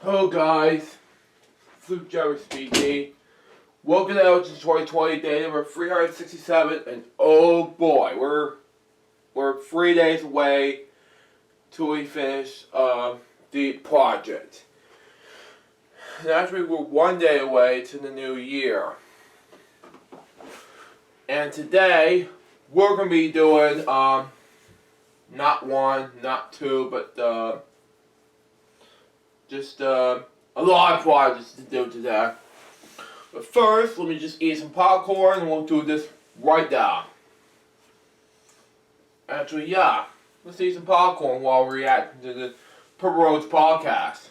Hello guys, Fluke Jerry speaking. Welcome out to 2020, day number 367, and oh boy, we're 3 days away till we finish the project. And actually, we're 1 day away to the new year. And today, we're going to be doing, not one, not two, but just a lot of projects to do today. But first, let me just eat some popcorn and we'll do this right now. Actually, yeah, let's eat some popcorn while we're reacting to the Purple Roads podcast.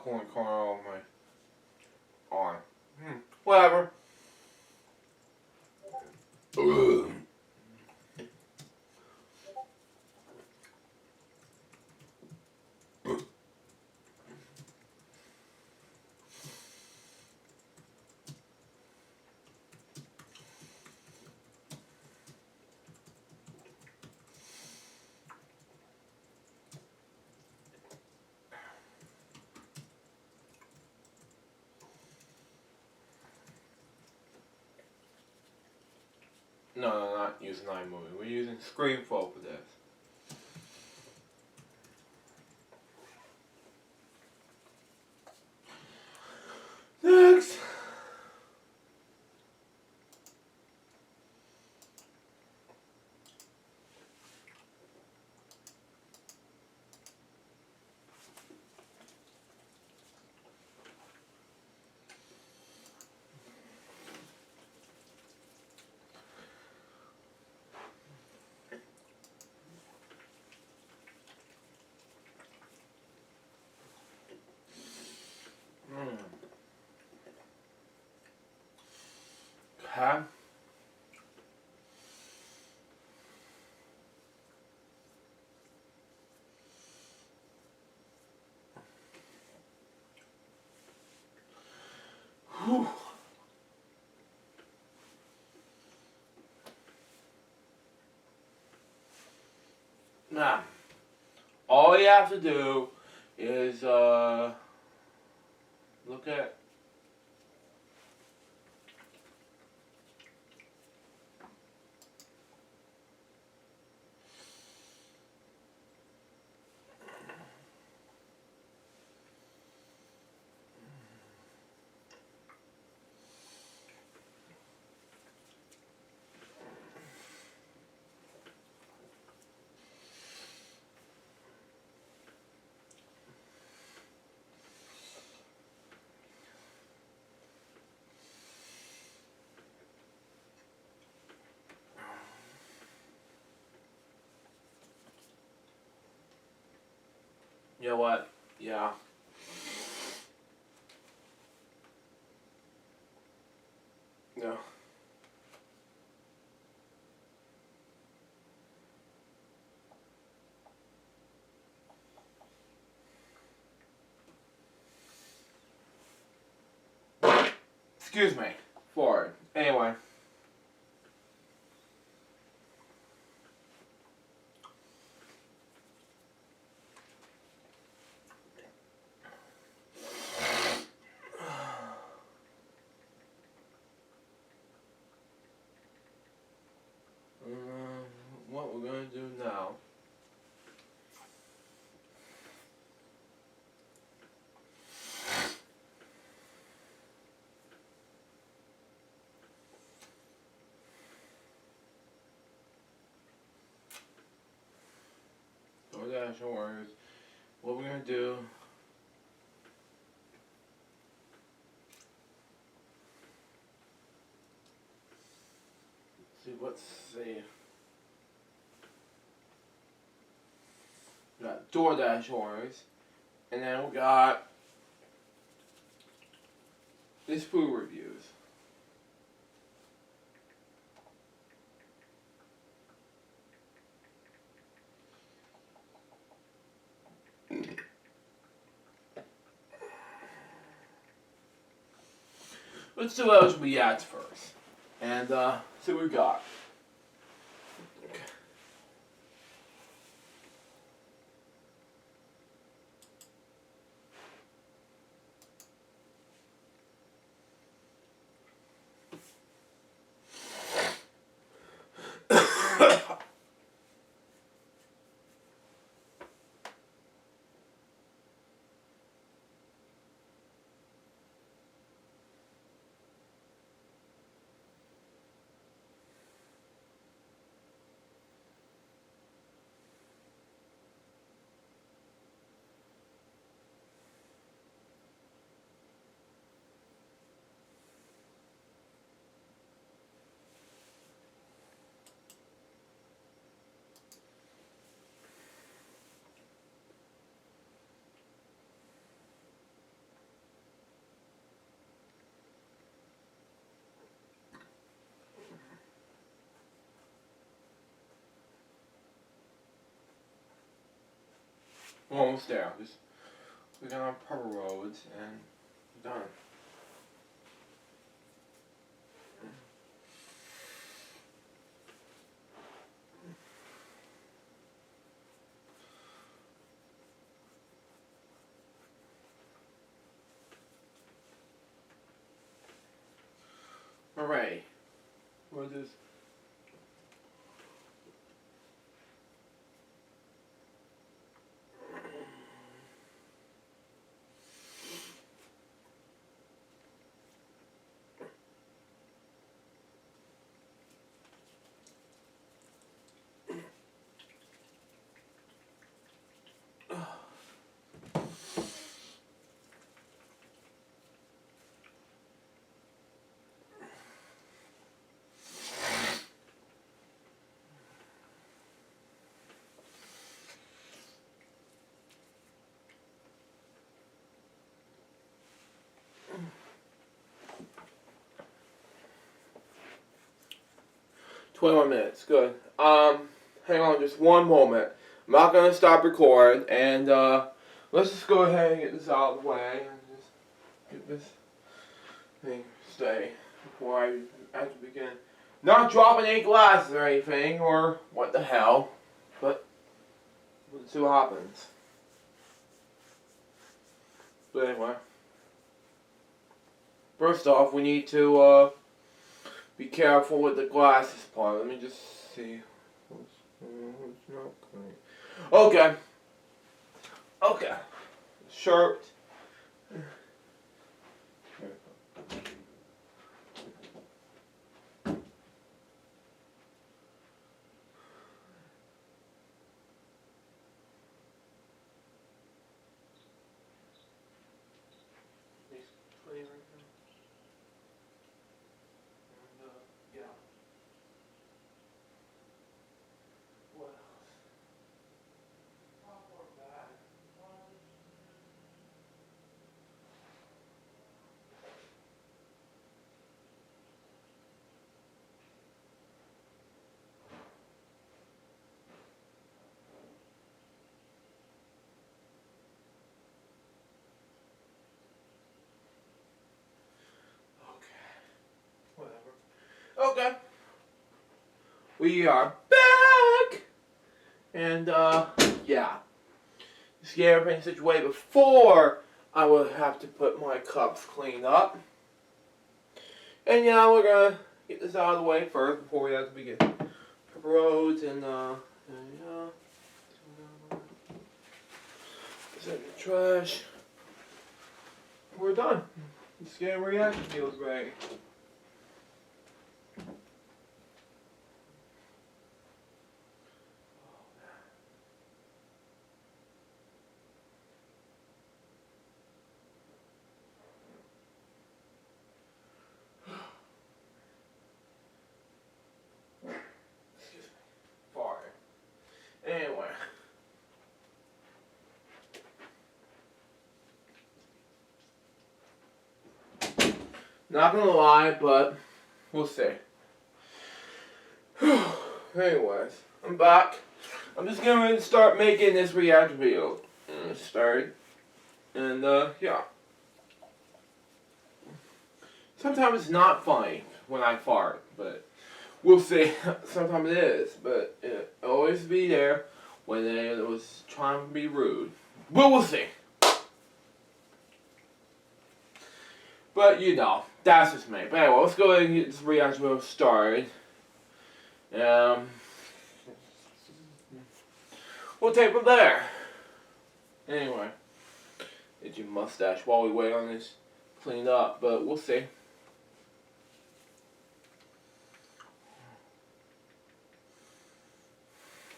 popcorn kernel on my arm. Whatever. Ugh. No, not using iMovie. We're using ScreenFlow for this. Next. Okay. Whew. Now, all you have to do is look at you know what? Yeah. No. Excuse me. Forward. Anyway. What we're going to do now. Words. What we're going to do. Let's see. We got DoorDash orders, and then we got these food reviews. Let's do LJPCBM ads first, and see what we got. We're almost there. Just we got on proper roads and we're done. Alright. We'll just minutes, good. Hang on just one moment. I'm not gonna stop recording, and let's just go ahead and get this out of the way and just get this thing stay before I have to begin. Not dropping any glasses or anything, or what the hell, but let's see what happens. But anyway, first off, we need to be careful with the glasses part. Let me just see. What's not clean. Okay. Okay. Shirt. Okay. We are back! And, yeah. Just get everything situated before I would have to put my cups cleaned up. And, yeah, we're gonna get this out of the way first before we have to begin. Roads and, yeah. Set the trash. We're done. Just getting reaction fields ready. Anyway. Not gonna lie, but we'll see. Anyways, I'm back. I'm just gonna start making this reaction video. Start. And, yeah. Sometimes it's not funny when I fart, but we'll see. Sometimes it is, but it always be there when it was trying to be rude. But we'll see. But, you know, that's just me. But anyway, let's go ahead and get this reaction video started. We'll take from there. Anyway, get your mustache while we wait on this cleaned up, but we'll see.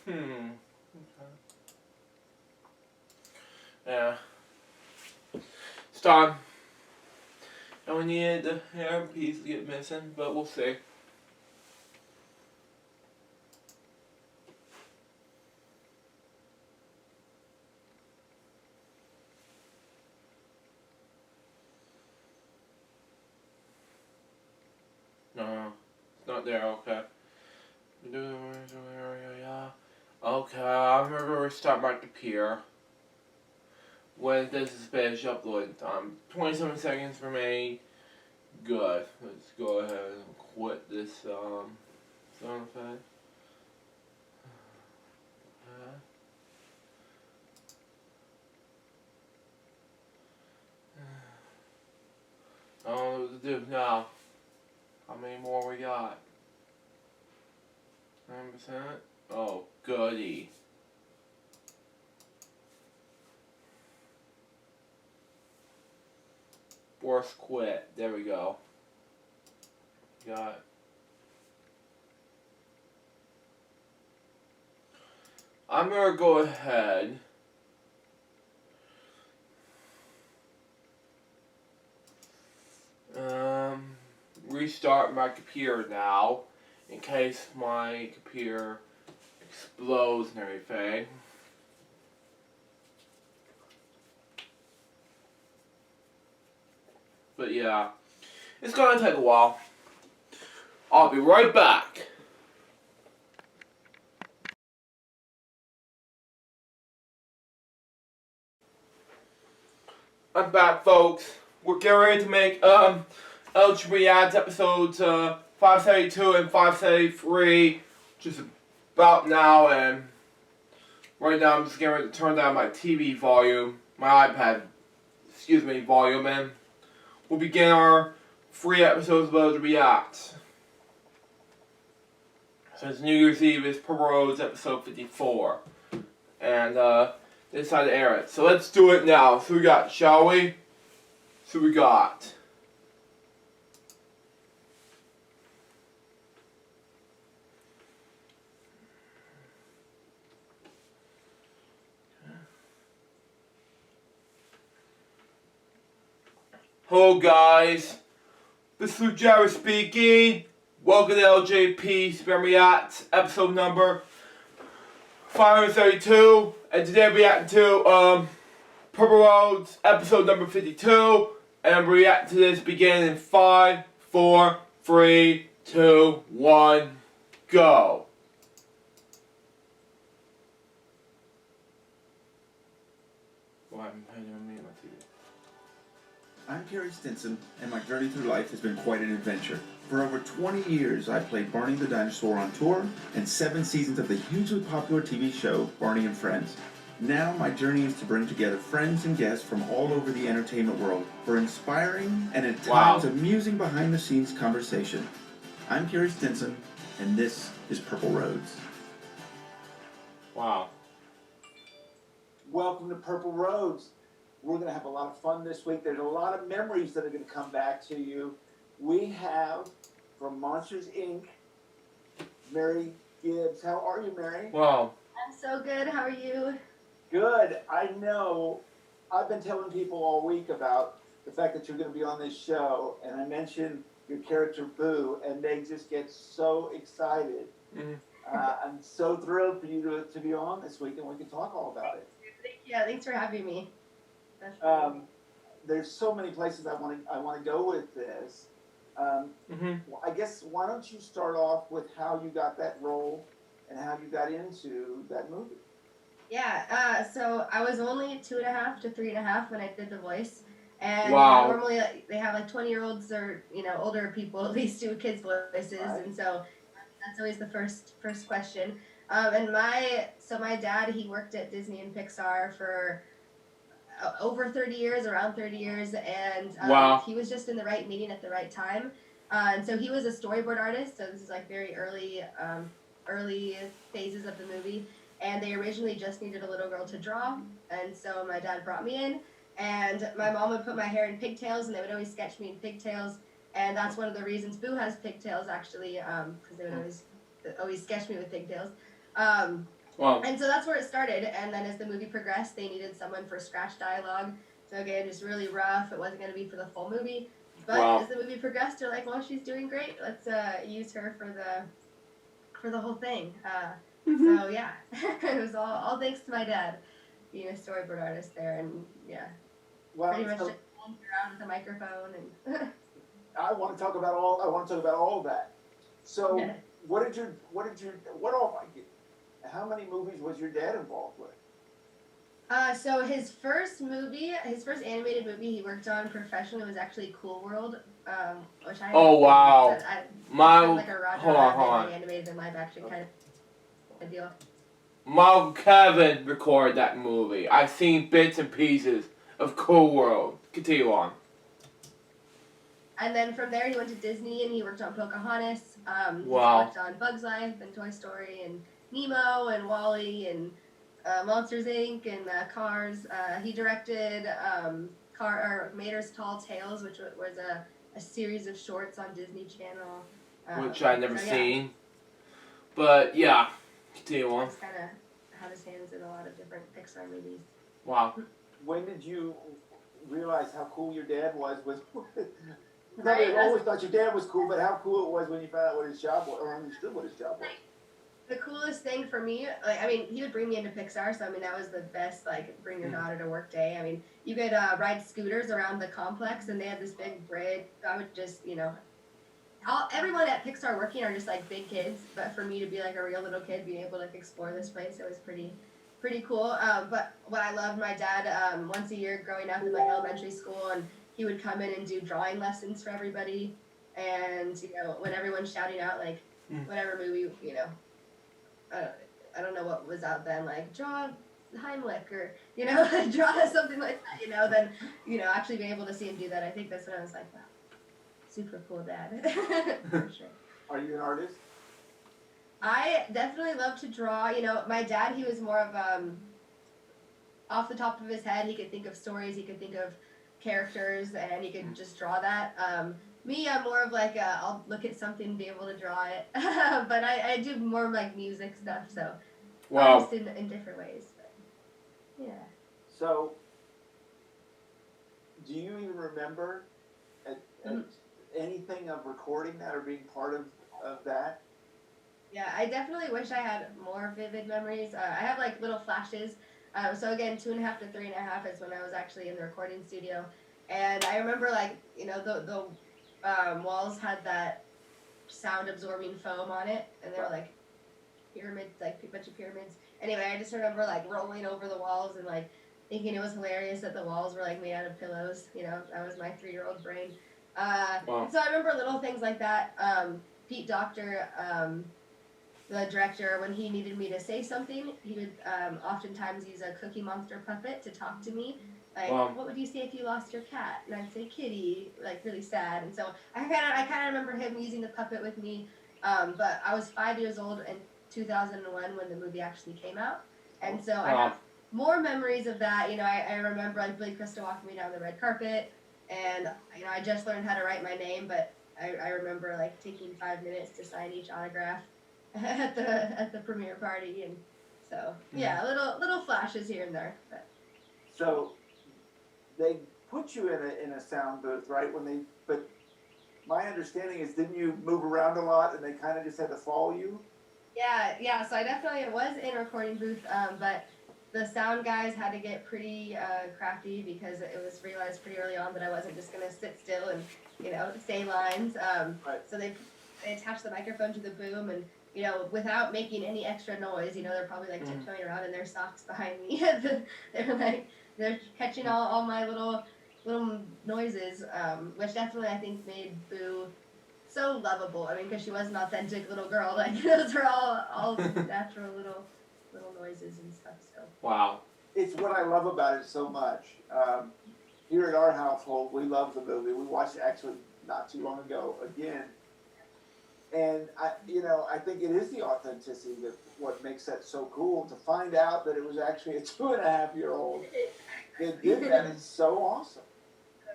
Okay. Yeah. It's time. And we needed the hair piece to get missing, but we'll see. No, it's not there, okay. Okay, I'm gonna restart my computer. when this is finished uploading time. 27 seconds remain. Good. Let's go ahead and quit this sound effect. I don't know what to do now. How many more we got? 9%? Oh, goody. Force quit. There we go. Got it. I'm gonna go ahead. Restart my computer now, in case my computer explodes and everything. But yeah, it's gonna take a while. I'll be right back. I'm back, folks. We're getting ready to make LJPCBM episodes 572 and 573, just about now. And right now, I'm just getting ready to turn down my TV volume, my iPad, volume, and we'll begin our 3 episodes of LJPCBM. Since New Year's Eve is Purple Roads episode 54, and they decided to air it. So let's do it now. So we got, shall we? So we got. Hello guys, this is Jerry speaking. Welcome to LJPCBM episode number 532, and today we're reacting to Purple Roads episode number 52, and we're reacting to this beginning in 5, 4, 3, 2, 1, go. I'm Carrie Stinson, and my journey through life has been quite an adventure. For over 20 years, I played Barney the Dinosaur on tour, and 7 seasons of the hugely popular TV show, Barney and Friends. Now, my journey is to bring together friends and guests from all over the entertainment world for inspiring and at times amusing behind-the-scenes conversation. I'm Carrie Stinson, and this is Purple Roads. Wow. Welcome to Purple Roads. We're going to have a lot of fun this week. There's a lot of memories that are going to come back to you. We have, from Monsters, Inc., Mary Gibbs. How are you, Mary? Wow. I'm so good. How are you? Good. I know. I've been telling people all week about the fact that you're going to be on this show, and I mentioned your character, Boo, and they just get so excited. Mm-hmm. I'm so thrilled for you to be on this week, and we can talk all about it. Yeah, thanks for having me. There's so many places I want to go with this. I guess why don't you start off with how you got that role and how you got into that movie? Yeah, so I was only 2.5 to 3.5 when I did the voice, and Wow. normally they have like 20-year-olds or older people at least do kids' voices, Right. And so that's always the first question. And my dad, he worked at Disney and Pixar for over 30 years, around 30 years, and Wow. he was just in the right meeting at the right time. And so he was a storyboard artist, so this is like very early phases of the movie. And they originally just needed a little girl to draw, and so my dad brought me in, and my mom would put my hair in pigtails, and they would always sketch me in pigtails, and that's one of the reasons Boo has pigtails, actually, because they would always sketch me with pigtails. Wow. And so that's where it started, and then as the movie progressed, they needed someone for scratch dialogue, so again, just really rough. It wasn't going to be for the full movie, but as the movie progressed, they're like, well, she's doing great, let's use her for the whole thing. So yeah, it was all thanks to my dad being a storyboard artist there, and yeah, pretty much just walking around with a microphone and. I want to talk about all of that. So, Yeah. how many movies was your dad involved with? So his first animated movie he worked on professionally was actually Cool World, which I Oh, wow. it's kind My, of like a Roger hold on, Rabbit, like animated in live action kind of deal. My Kevin recorded that movie. I've seen bits and pieces of Cool World. Continue on. And then from there, he went to Disney and he worked on Pocahontas. Wow. He worked on Bugs Life and Toy Story and Nemo and Wall-E and Monsters Inc. and Cars. He directed Mater's Tall Tales, which was a series of shorts on Disney Channel. Which I've never so, yeah, seen. But yeah, continue on. He's kind of had his hands in a lot of different Pixar movies. Wow. When did you realize how cool your dad was? Right, I always thought your dad was cool, but how cool it was when you found out what his job was, or understood what his job was. The coolest thing for me, he would bring me into Pixar, so that was the best, bring your daughter to work day. You could ride scooters around the complex, and they had this big bridge. I would just, everyone at Pixar working are just big kids, but for me to be a real little kid, being able to explore this place, it was pretty cool. But what I loved, my dad, once a year growing up in my elementary school, and he would come in and do drawing lessons for everybody, and when everyone's shouting out whatever movie, I don't know what was out then, draw Heimlich or draw something like that, then actually being able to see him do that, I think that's when I was like, wow, super cool dad. For sure. Are you an artist? I definitely love to draw. My dad, he was more of off the top of his head, he could think of stories, he could think of characters, and he could just draw that. Me, I'm more of I'll look at something and be able to draw it. But I do more music stuff, so Wow. just in different ways. But, yeah. So, do you even remember anything of recording that or being part of that? Yeah, I definitely wish I had more vivid memories. I have little flashes. So again, 2.5 to 3.5 is when I was actually in the recording studio, and I remember the walls had that sound absorbing foam on it, and they were pyramids, a bunch of pyramids. Anyway, I just remember rolling over the walls and thinking it was hilarious that the walls were made out of pillows. That was my 3-year-old brain. Wow. So I remember little things like that. Pete Docter, the director, when he needed me to say something, he would oftentimes use a Cookie Monster puppet to talk to me. Wow. What would you say if you lost your cat? And I'd say kitty, really sad. And so I kind of remember him using the puppet with me. But I was 5 years old in 2001 when the movie actually came out, and so I have more memories of that. I remember Billy Crystal walking me down the red carpet, and I just learned how to write my name, but I remember taking 5 minutes to sign each autograph at the premiere party, and so yeah, little flashes here and there. But. So they put you in a sound booth, right? But my understanding is, didn't you move around a lot and they kind of just had to follow you? Yeah. So I definitely was in a recording booth, but the sound guys had to get pretty crafty because it was realized pretty early on that I wasn't just gonna sit still and say lines. Right. So they attached the microphone to the boom, and without making any extra noise, they're probably tiptoeing around in their socks behind me. they're catching all my little noises, which definitely I think made Boo so lovable. Because she was an authentic little girl. Those are all natural little noises and stuff. So. Wow. It's what I love about it so much. Here at our household, we love the movie. We watched it actually not too long ago again. And I think it is the authenticity that what makes that so cool. To find out that it was actually a 2.5-year-old that did that is so awesome.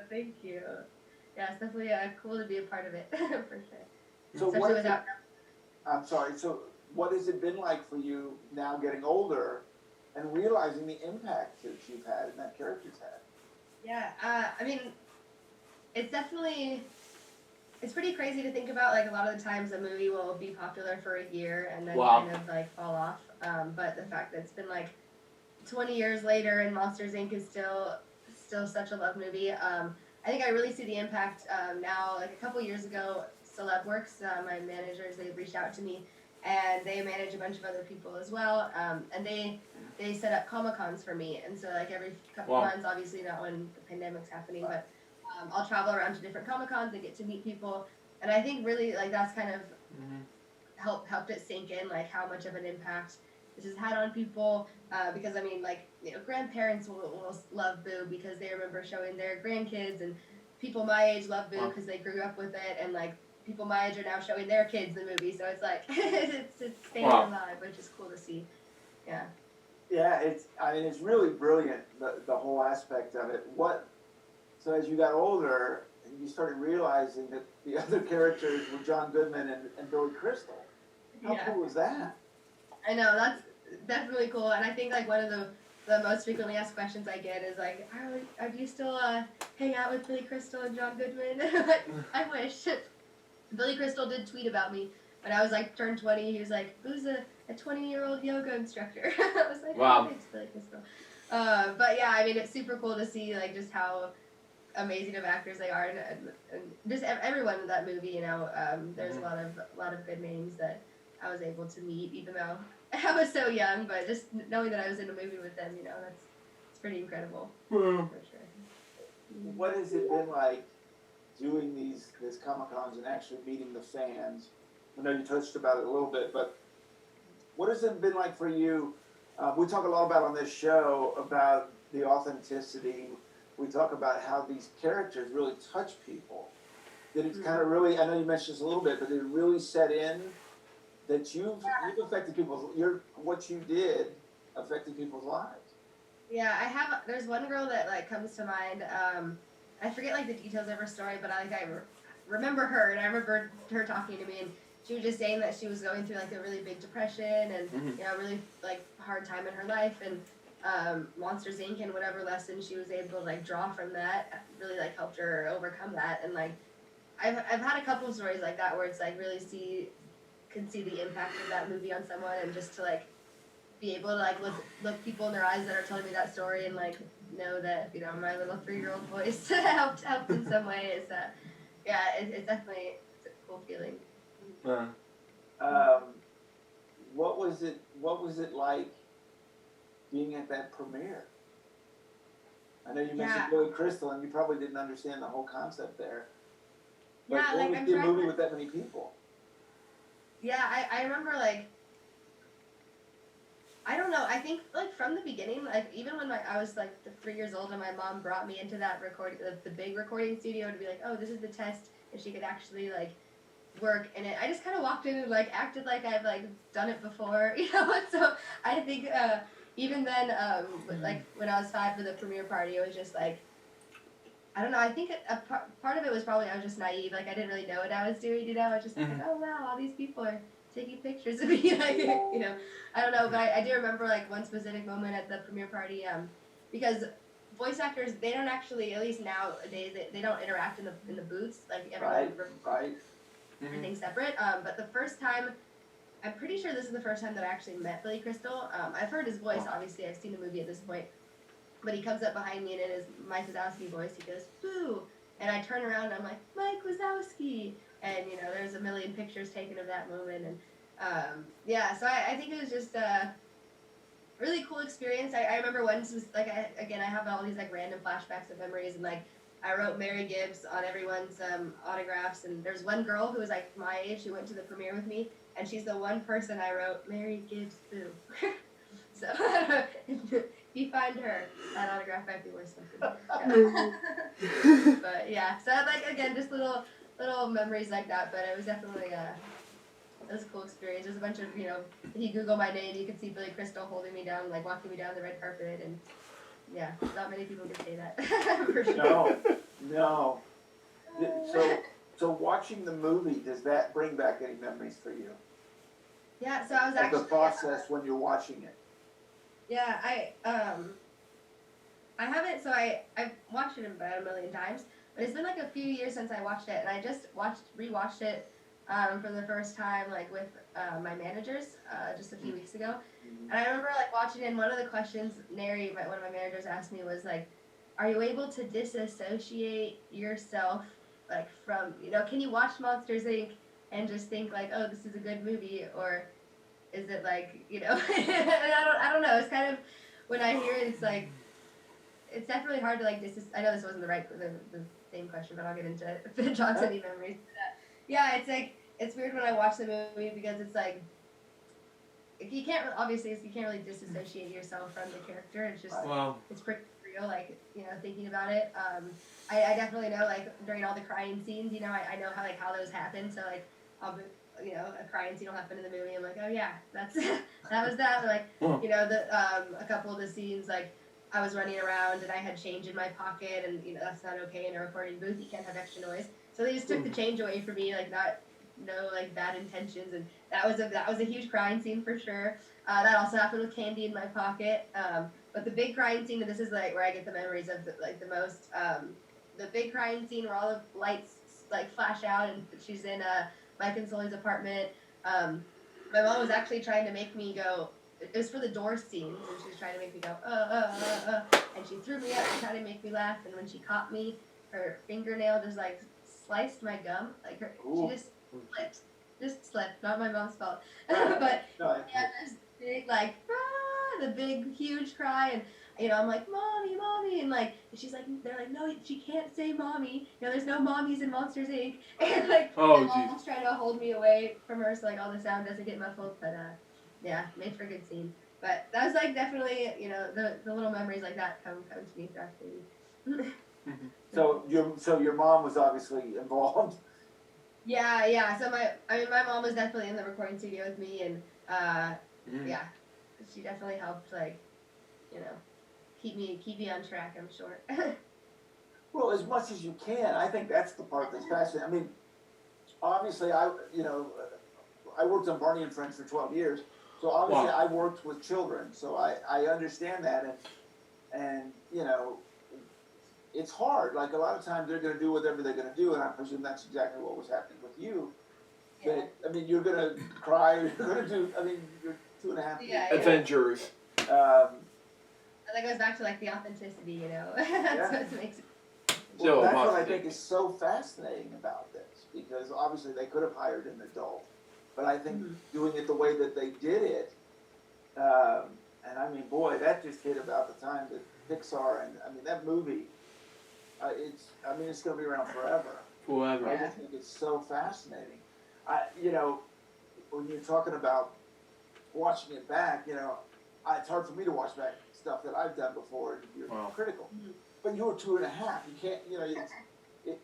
Thank you. Yeah, it's definitely cool to be a part of it, for sure. So especially without. I'm sorry. So what has it been like for you now, getting older, and realizing the impact that you've had and that character's had? Yeah, it's definitely. It's pretty crazy to think about. A lot of the times, a movie will be popular for a year and then Wow. kind of fall off. But the fact that it's been 20 years later and Monsters Inc. is still such a love movie. I think I really see the impact now. A couple years ago, Celebworks, my managers, they reached out to me and they manage a bunch of other people as well. And they set up Comic-Cons for me, and so like every couple months, obviously not when the pandemic's happening, but I'll travel around to different Comic-Cons and get to meet people. And I think really like that's kind of helped it sink in, like how much of an impact this has had on people. Because I mean, like, you know, grandparents will love Boo because they remember showing their grandkids, and people my age love Boo because they grew up with it, and like people my age are now showing their kids the movie. So it's like it's staying alive, which is cool to see. Yeah. Yeah, it's really brilliant, the whole aspect of it. So as you got older, you started realizing that the other characters were John Goodman and Billy Crystal. How cool was that? I know, that's definitely cool, and I think like one of the most frequently asked questions I get is like, do you still hang out with Billy Crystal and John Goodman? I wish. Billy Crystal did tweet about me when I was like turned 20. He was like, "Who's a 20-year-old yoga instructor?" I was like, wow. "Oh, thanks, Billy Crystal." But yeah, I mean, it's super cool to see like just how amazing of actors they are, and just everyone in that movie. You know, there's a lot of good names that I was able to meet, even though I was so young. But just knowing that I was in a movie with them, you know, it's pretty incredible for sure. What has it been like doing these Comic-Cons and actually meeting the fans? I know you touched about it a little bit, but what has it been like for you? We talk a lot about on this show about the authenticity. We talk about how these characters really touch people. That it's kind of really, I know you mentioned this a little bit, but it really set in that you've affected what you did affected people's lives. Yeah, there's one girl that like comes to mind. I forget like the details of her story, but I remember her, and I remember her talking to me, and she was just saying that she was going through like a really big depression and you know, really like hard time in her life, and Monsters Inc. and whatever lesson she was able to like draw from that really like helped her overcome that. And like I've had a couple of stories like that where it's like really can see the impact of that movie on someone, and just to like be able to like look people in their eyes that are telling me that story, and like know that, you know, my little 3-year-old voice helped in some way. Is it's definitely a cool feeling. What was it like being at that premiere? I know you mentioned Billy Crystal, and you probably didn't understand the whole concept there. But Yeah, like I'm a movie with that many people. Yeah, I remember like, I don't know, I think like from the beginning, like even when I was like 3 years old and my mom brought me into that the big recording studio to be like, oh, this is the test, and she could actually like work in it. I just kind of walked in and like acted like I've like done it before, you know. So I think even then, like when I was 5 for the premiere party, it was just like, I don't know. I think part of it was probably I was just naive. Like I didn't really know what I was doing, you know. I was just like, oh wow, all these people are taking pictures of me, like, you know. I don't know, but I do remember like one specific moment at the premiere party, because voice actors, they don't actually, at least nowadays, they don't interact in the booths, like everyone everything's separate. But the first time, I'm pretty sure this is the first time that I actually met Billy Crystal. I've heard his voice, obviously. I've seen the movie at this point. But he comes up behind me, and in his Mike Wazowski voice, he goes, "Boo!" And I turn around, and I'm like, "Mike Wazowski!" And, you know, there's a million pictures taken of that moment. And, yeah, so I think it was just a really cool experience. I remember once, was like, I have all these, like, random flashbacks of memories. And, like, I wrote Mary Gibbs on everyone's autographs. And there's one girl who was, like, my age who went to the premiere with me. And she's the one person I wrote, Mary Gibbs, boo. So, if you find her, that autograph might be worth something. Yeah. But yeah, so like again, just little memories like that. But it was definitely it was a cool experience. There's a bunch of, you know, if you Google my name, you can see Billy Crystal holding me down, like walking me down the red carpet, and yeah, not many people can say that. For sure. No. So watching the movie, does that bring back any memories for you? Yeah, so I was Like actually the process when you're watching it. Yeah, I haven't, so I've watched it about a million times, but it's been like a few years since I watched it, and I just rewatched it for the first time, like with my managers just a few weeks ago. And I remember like watching it, and one of the questions one of my managers asked me was like, are you able to disassociate yourself like from, you know, can you watch Monsters Inc. and just think like, oh, this is a good movie, or is it like, and I don't know. It's kind of, when I hear it, it's like, it's definitely hard to like I know this wasn't the same question, but I'll get into it if it jogs any memories. But, yeah, it's like, it's weird when I watch the movie because it's like, you can't really disassociate yourself from the character. It's just, it's pretty real, like, thinking about it. I definitely know, like, during all the crying scenes, I know how those happen. So, like, a crying scene will happen in the movie. I'm like, oh yeah, that was that. Or, like, a couple of the scenes, like, I was running around and I had change in my pocket, and that's not okay in a recording booth. You can't have extra noise. So they just took the change away from me, like, no like bad intentions, and that was a huge crying scene for sure. That also happened with candy in my pocket. But the big crying scene, and this is like where I get the memories of the most. The big crying scene where all the lights like flash out, and she's in Mike and Sully's apartment. My mom was actually trying to make me go. It was for the door scenes, and she was trying to make me go, and she threw me up and tried to make me laugh. And when she caught me, her fingernail just like sliced my gum. Like she just slipped. Not my mom's fault. But yeah, there's big like the big huge cry, and I'm like, mommy, and like she's like, they're like, no, she can't say mommy. There's no mommies in Monsters Inc. And like my mom's trying to hold me away from her so like all the sound doesn't get muffled. But yeah, made for a good scene. But that was like definitely the little memories like that come to me throughout the movie. So your mom was obviously involved. Yeah. So my mom was definitely in the recording studio with me, and yeah, she definitely helped like, keep me on track, I'm sure. Well, as much as you can. I think that's the part that's fascinating. I mean, obviously, I worked on Barney and Friends for 12 years, so obviously I worked with children, so I understand that, and it's hard. Like a lot of times they're going to do whatever they're going to do, and I presume that's exactly what was happening with you. Yeah. But, I mean, you're going to cry, you're going to do, I mean, you're 2.5 years. Adventures. That goes back to like the authenticity, That's what makes it. Well, that's what I think is so fascinating about this, because obviously they could have hired an adult, but I think doing it the way that they did it, and I mean, boy, that just hit about the time that Pixar, and I mean, that movie, it's going to be around forever. I just think it's so fascinating. When you're talking about watching it back, it's hard for me to watch back stuff that I've done before, and you're critical. Mm-hmm. But you were 2.5. You can't,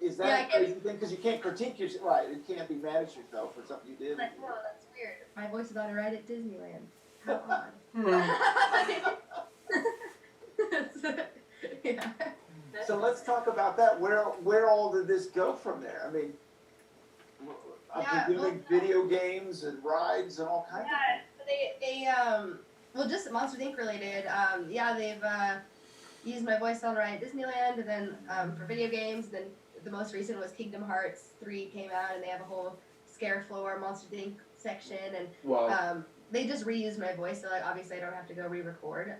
is that a crazy thing? Because you can't critique yourself, right? You can't be mad at yourself for something you did. Like, no, that's weird. My voice is on a ride at Disneyland. How odd. Yeah. So let's talk about that. Where all did this go from there? I mean, I'm doing video games and rides and all kinds of things. Yeah, they just Monsters Inc. related. They've used my voice on ride at Disneyland, and then for video games. Then the most recent was Kingdom Hearts 3 came out, and they have a whole Scare Floor Monsters Inc. section, and they just reused my voice, so like obviously I don't have to go re-record.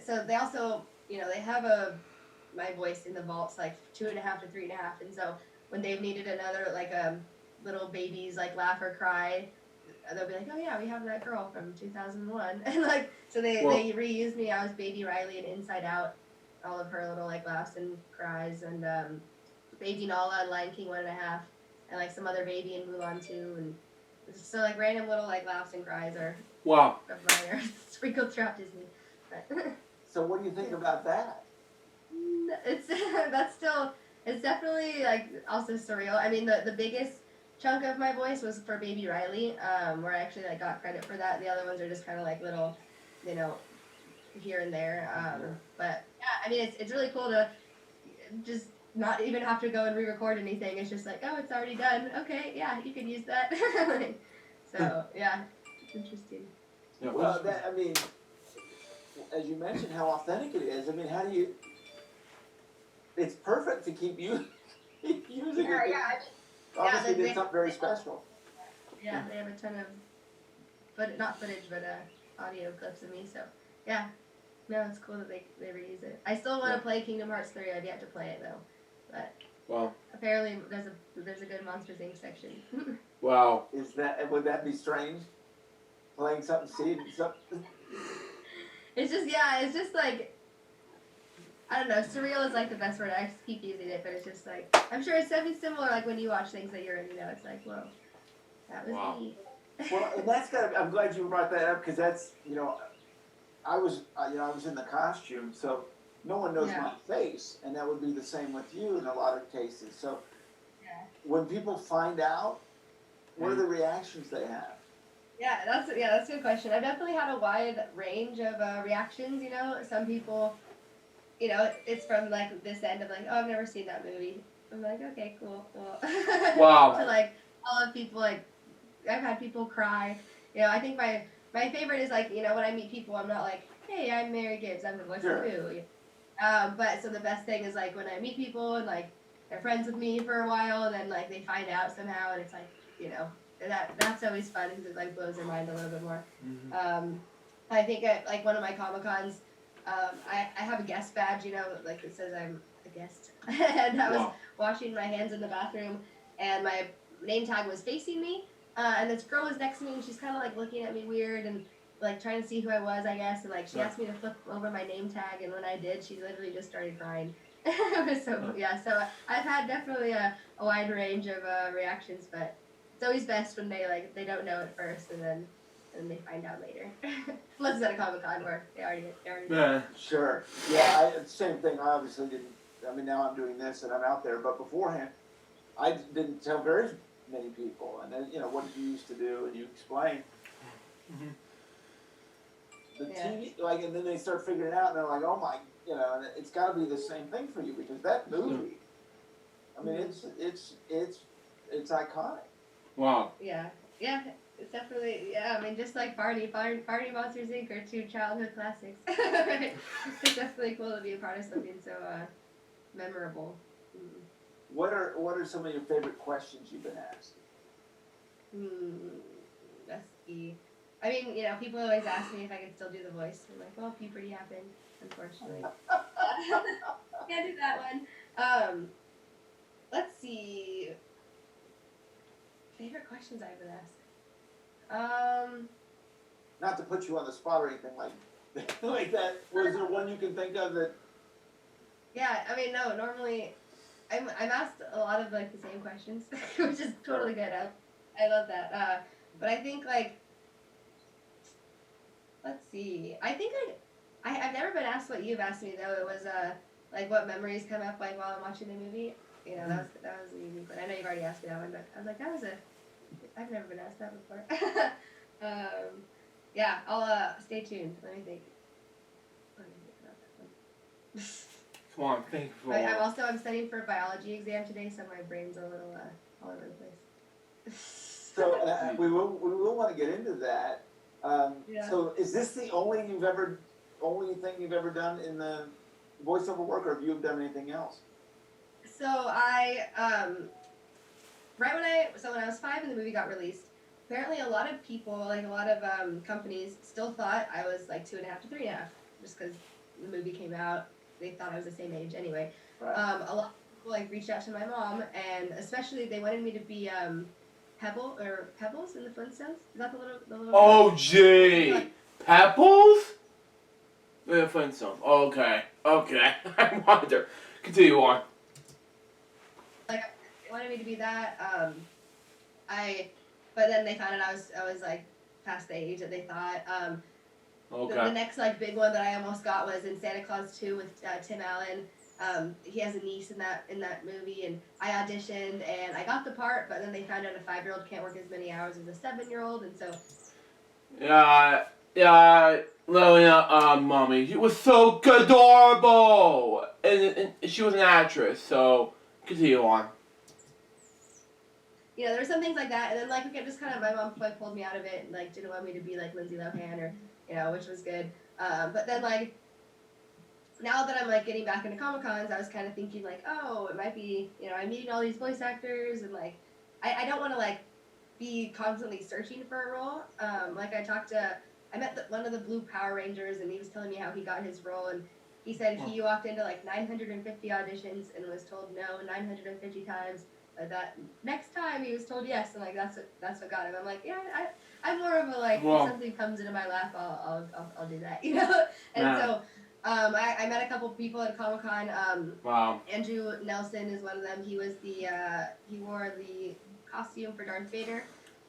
So they also, they have my voice in the vaults like 2.5 to 3.5, and so when they've needed another like little baby's like laugh or cry, they'll be like, oh yeah, we have that girl from 2001, and like so they reused me. I was Baby Riley in Inside Out, all of her little like laughs and cries, and Baby Nala in Lion King 1.5, and like some other baby in Mulan 2, and so like random little like laughs and cries are of mine are sprinkled throughout Disney. So what do you think about that? It's it's definitely like also surreal. I mean, the biggest chunk of my voice was for Baby Riley, where I actually like got credit for that. The other ones are just kind of like little, here and there. But yeah, I mean, it's really cool to just not even have to go and re-record anything. It's just like, oh, it's already done. Okay, yeah, you can use that. So yeah, it's interesting. Yeah, well, I mean, as you mentioned, how authentic it is. I mean, how do you? It's perfect to keep using it. Obviously, did something very special. Yeah, they have a ton of, not footage, but audio clips of me. So yeah, no, it's cool that they reuse it. I still want to play Kingdom Hearts 3. I've yet to play it though, but apparently there's a good Monsters Inc. section. Wow. Would that be strange? Playing something, seeing something. It's just like, I don't know, surreal is like the best word. I just keep using it, but it's just like, I'm sure it's something similar like when you watch things that you're in, it's like, whoa, that was Wow. me. Well, and that's I'm glad you brought that up because that's I was in the costume, so no one knows my face, and that would be the same with you in a lot of cases. So when people find out, what are the reactions they have? Yeah, that's a good question. I've definitely had a wide range of reactions. Some people, it's from like this end of like, oh, I've never seen that movie. I'm like, okay, cool. Wow. To like all of people, like I've had people cry. I think my favorite is like, when I meet people, I'm not like, hey, I'm Mary Gibbs, I'm the voice of Boo. But so the best thing is like when I meet people and like they're friends with me for a while, and then like they find out somehow, and it's like, that's always fun because it like blows their mind a little bit more. I think at like one of my Comic Cons, I have a guest badge, like it says I'm a guest, and I was washing my hands in the bathroom, and my name tag was facing me, and this girl was next to me, and she's kind of like looking at me weird and like trying to see who I was, I guess, and like she asked me to flip over my name tag, and when I did, she literally just started crying. So I've had definitely a wide range of reactions, but it's always best when they don't know at first, and then they find out later. Unless it's at a Comic Con where they already know. Sure. Yeah, same thing. I obviously didn't. I mean, now I'm doing this and I'm out there, but beforehand, I didn't tell very many people. And then, what did you used to do? And you explain. The TV, like, and then they start figuring it out, and they're like, oh my, and it's got to be the same thing for you because that movie. I mean, it's iconic. Wow. Yeah. It's definitely, I mean, just like Barney Monsters Inc. are two childhood classics. It's definitely cool to be a part of something so memorable. What are some of your favorite questions you've been asked? That's the, I mean, people always ask me if I can still do the voice. I'm like, well, puberty happened, unfortunately. Can't do that one. Let's see. Favorite questions I've been asked. Not to put you on the spot or anything like that. Was there one you can think of that? Yeah, I mean, no. Normally, I'm asked a lot of like the same questions, which is totally good. I love that. But I think like, let's see. I think I've never been asked what you've asked me though. It was like what memories come up like while I'm watching the movie. That was a unique one. I know you've already asked me that one, but I was like, I've never been asked that before. Yeah, I'll stay tuned. Let me think about that one. Come on, think for I'm studying for a biology exam today, so my brain's a little all over the place. So we will want to get into that. So is this the only thing you've ever done in the voiceover work, or have you done anything else? So I when I was 5 and the movie got released, apparently a lot of people, like a lot of companies, still thought I was like 2.5 to 3.5, just because the movie came out. They thought I was the same age anyway. Right. A lot of people like reached out to my mom, and especially they wanted me to be Pebbles in the Flintstones. Is that the little? Oh gee, Pebbles? The Flintstones. Okay. I wonder. Continue on. Like they wanted me to be that. But then they found out I was like past the age that they thought. The next like big one that I almost got was in Santa Claus 2 with Tim Allen. He has a niece in that movie, and I auditioned and I got the part, but then they found out a 5-year-old can't work as many hours as a 7-year-old, and so. Yeah, Lillian, mommy, she was so adorable, and she was an actress. So continue on. There were some things like that, and then like it just kind of my mom like pulled me out of it and like didn't want me to be like Lindsay Lohan or which was good. But then like now that I'm like getting back into Comic Cons, I was kind of thinking like, oh, it might be I'm meeting all these voice actors, and like I don't want to like be constantly searching for a role. Like I met one of the Blue Power Rangers, and he was telling me how he got his role, and He said he walked into like 950 auditions and was told no 950 times. But that next time he was told yes, and like that's what got him. I'm like, yeah, I'm more of a like Well, if something comes into my lap, I'll do that, you know. And yeah. so I met a couple people at Comic-Con. Wow. Andrew Nelson is one of them. He was he wore the costume for Darth Vader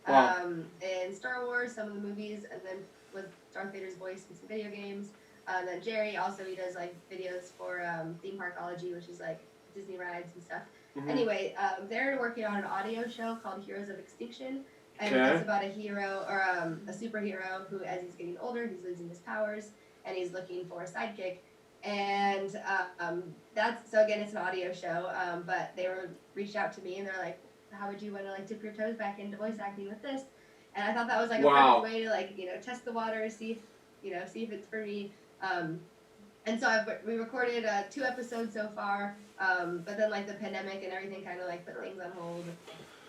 Wow. in Star Wars, some of the movies, and then was Darth Vader's voice in some video games. And then Jerry also, he does like videos for Theme Parkology, which is like Disney rides and stuff. Mhm. Anyway, they're working on an audio show called Heroes of Extinction, and Okay. it's about a hero or a superhero who, as he's getting older, he's losing his powers, and he's looking for a sidekick. And that's so again, it's an audio show. But they reached out to me and they're like, "How would you want to like dip your toes back into voice acting with this?" And I thought that was like a Wow. perfect way to like test the waters, see if it's for me. And so we recorded 2 episodes so far, but then like the pandemic and everything kind of like put things on hold.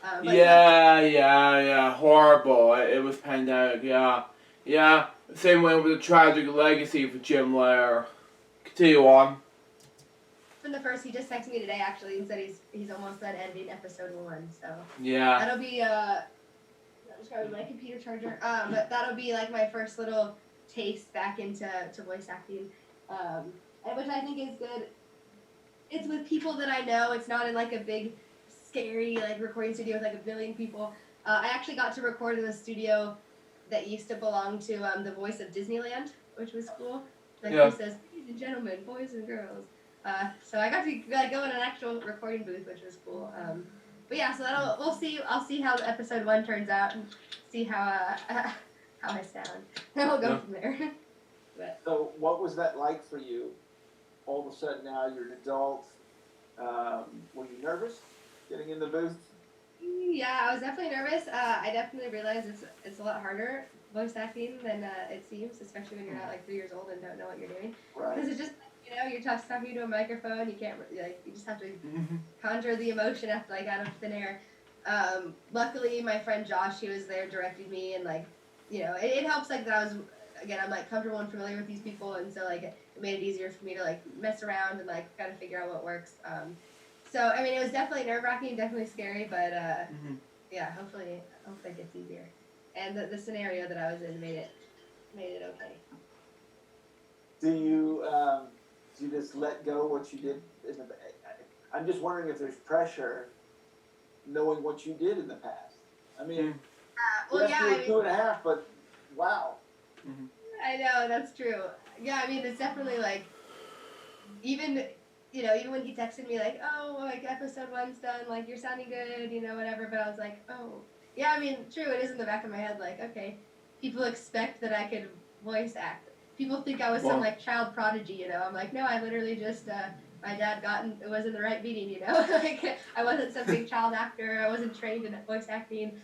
But Yeah. Horrible. It was pandemic. Yeah. Same way with the tragic legacy for Jim Lair. Continue on. from the first, he just texted me today actually and said he's almost done editing episode 1. So Yeah. that'll be I'm just grabbing my computer charger. But that'll be like my first little taste back into voice acting, and which I think is good. It's with people that I know. It's not in like a big, scary like recording studio with like a billion people. I actually got to record in a studio that used to belong to the voice of Disneyland, which was cool. Like Yeah. who says, "Ladies and gentlemen, boys and girls." So I got to like go in an actual recording booth, which was cool. But yeah, so we'll see. I'll see how episode 1 turns out and see how I sound. And we'll go Yeah. from there. But So, what was that like for you? All of a sudden, now you're an adult. Were you nervous getting in the booth? yeah, I was definitely nervous. I definitely realized it's a lot harder voice acting than it seems, especially when you're not like 3 years old and don't know what you're doing. Right. Because it's just you're just talking to a microphone. You can't like you just have to conjure the emotion out of thin air. Luckily, my friend Josh, he was there directing me, and like it helps like that I was. Again, I'm like comfortable and familiar with these people, and so like it made it easier for me to like mess around and like kind of figure out what works. So I mean, it was definitely nerve-wracking, definitely scary, but yeah, hopefully it gets easier. And the scenario that I was in made it okay. Do you just let go what you did in the? I'm just wondering if there's pressure, knowing what you did in the past. I mean, Well, yes, yeah, you were 2.5, but wow. I know, that's true. Yeah, I mean, it's definitely like, even when he texted me like, oh, like episode 1's done, like you're sounding good, whatever. But I was like, oh, yeah, I mean, true, it is in the back of my head, like, okay, people expect that I could voice act. People think I was some like child prodigy, I'm like, no, I literally just, my dad was in the right meeting, like I wasn't some big child actor. I wasn't trained in voice acting.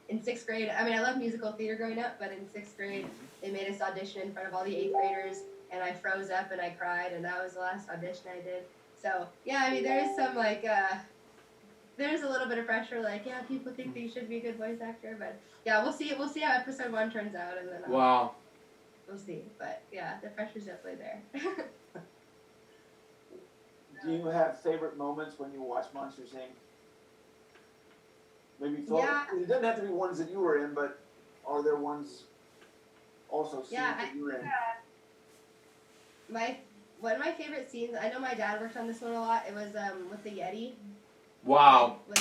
In 6th grade, I mean, I love musical theater growing up, but in 6th grade, they made us audition in front of all the 8th graders, and I froze up and I cried, and that was the last audition I did. So, yeah, I mean, there is some, like, there's a little bit of pressure, like, yeah, people think that you should be a good voice actor, but, yeah, we'll see how episode 1 turns out, and then Wow. we'll see. But, yeah, the pressure's definitely there. Do you have favorite moments when you watch Monsters Inc.? Maybe Yeah. It doesn't have to be ones that you were in, but are there ones also scenes that you were in? One of my favorite scenes, I know my dad worked on this one a lot, it was with the Yeti. Wow. When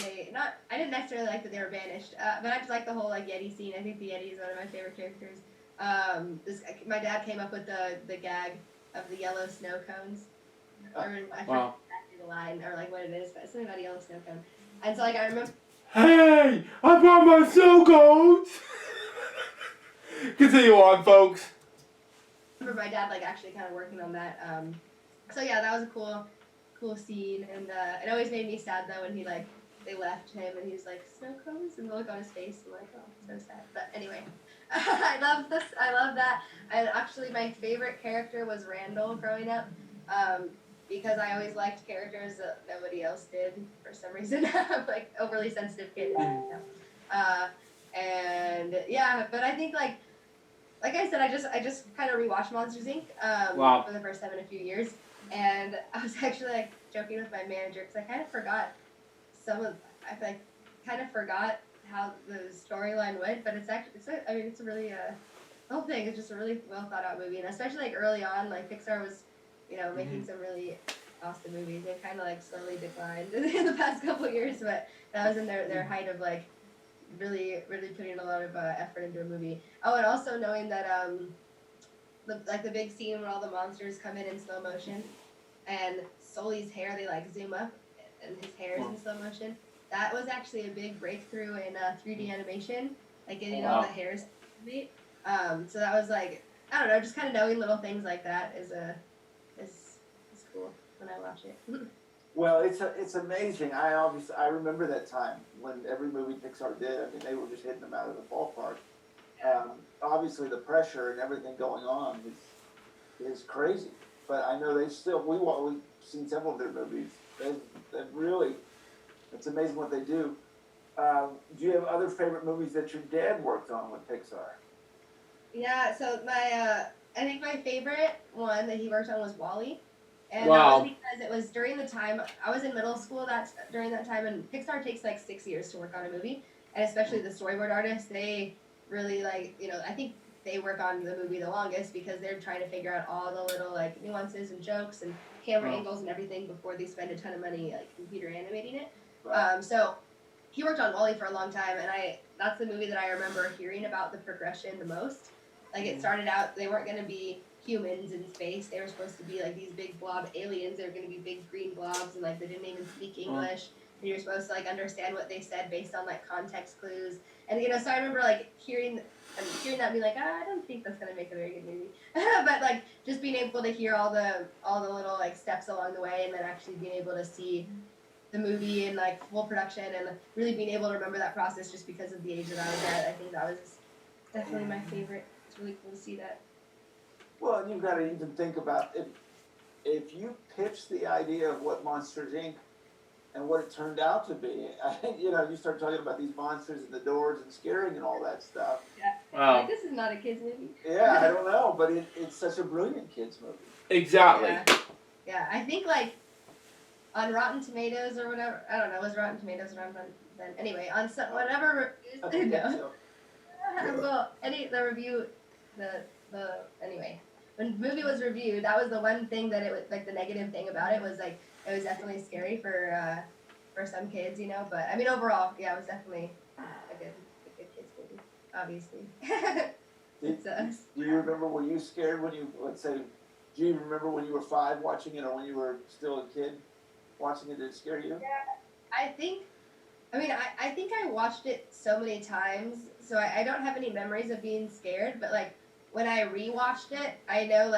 I didn't necessarily like that they were banished, but I just like the whole like Yeti scene. I think the Yeti is one of my favorite characters. My dad came up with the gag of the yellow snow cones. I forget exactly the line or like what it is, but it's something about a yellow snow cone. And so like I remember. Hey, I brought my snow cones. Continue on, folks. I remember my dad like actually kind of working on that. So yeah, that was a cool scene, and it always made me sad though when they left him and he was like snow cones, and the look on his face, I'm like, oh, so sad. But anyway, I love that. And actually, my favorite character was Randall growing up. Because I always liked characters that nobody else did for some reason. I'm like overly sensitive kid. And yeah, but I think like like I said, I just kind of rewatched Monsters Inc. Wow. For the first time in a few years, and I was actually like joking with my manager because I kind of forgot some of I like kind of forgot how the storyline went, but it's actually I mean it's a really the whole thing is just a really well thought out movie, and especially like early on, like Pixar was, making some really awesome movies. They kind of like slowly declined in the past couple of years, but that was in their height of like really putting a lot of effort into a movie. Oh, and also knowing that the big scene when all the monsters come in slow motion, and Sully's hair they like zoom up, and his hair is in slow motion. That was actually a big breakthrough in 3D animation, like getting all the hairs. So that was like I don't know, just kind of knowing little things like that is cool when I watch it. Well, it's amazing. I remember that time when every movie Pixar did. I mean, they were just hitting them out of the ballpark. Obviously, the pressure and everything going on is crazy. But I know we've seen several of their movies. They've really, it's amazing what they do. Do you have other favorite movies that your dad worked on with Pixar? Yeah, so I think my favorite one that he worked on was Wall-E. And that Wow. was because it was during the time I was in middle school. During that time, and Pixar takes like 6 years to work on a movie, and especially the storyboard artists, they really I think they work on the movie the longest because they're trying to figure out all the little like nuances and jokes and camera angles and everything before they spend a ton of money like computer animating it. Right. So he worked on Wall-E for a long time, and that's the movie that I remember hearing about the progression the most. Like it started out, they weren't going to be humans in space. They were supposed to be like these big blob aliens. They were going to be big green blobs, and like they didn't even speak English. And you're supposed to like understand what they said based on like context clues. And so I remember like hearing that and being like, I don't think that's going to make a very good movie. But like just being able to hear all the little like steps along the way, and then actually being able to see the movie in like full production, and really being able to remember that process just because of the age that I was at. I think that was definitely my favorite. It's really cool to see that. Well, and you've got to even think about if you pitch the idea of what Monsters Inc. and what it turned out to be. I think you start talking about these monsters and the doors and scaring and all that stuff. Yeah. Wow. Like, this is not a kids movie. Yeah, I don't know, but it's such a brilliant kids movie. Exactly. Yeah, I think like on Rotten Tomatoes or whatever. I don't know. Was Rotten Tomatoes around then? Anyway, on whatever reviews. No. Well, the review, anyway, when the movie was reviewed, that was the one thing that it was like the negative thing about it was like it was definitely scary for some kids, But I mean, overall, yeah, it was definitely a good kids movie, obviously. Do you remember? Were you scared when do you remember when you were 5 watching it, or when you were still a kid watching it? Did it scare you? Yeah, I think I watched it so many times, so I don't have any memories of being scared, but like when I rewatched it, I know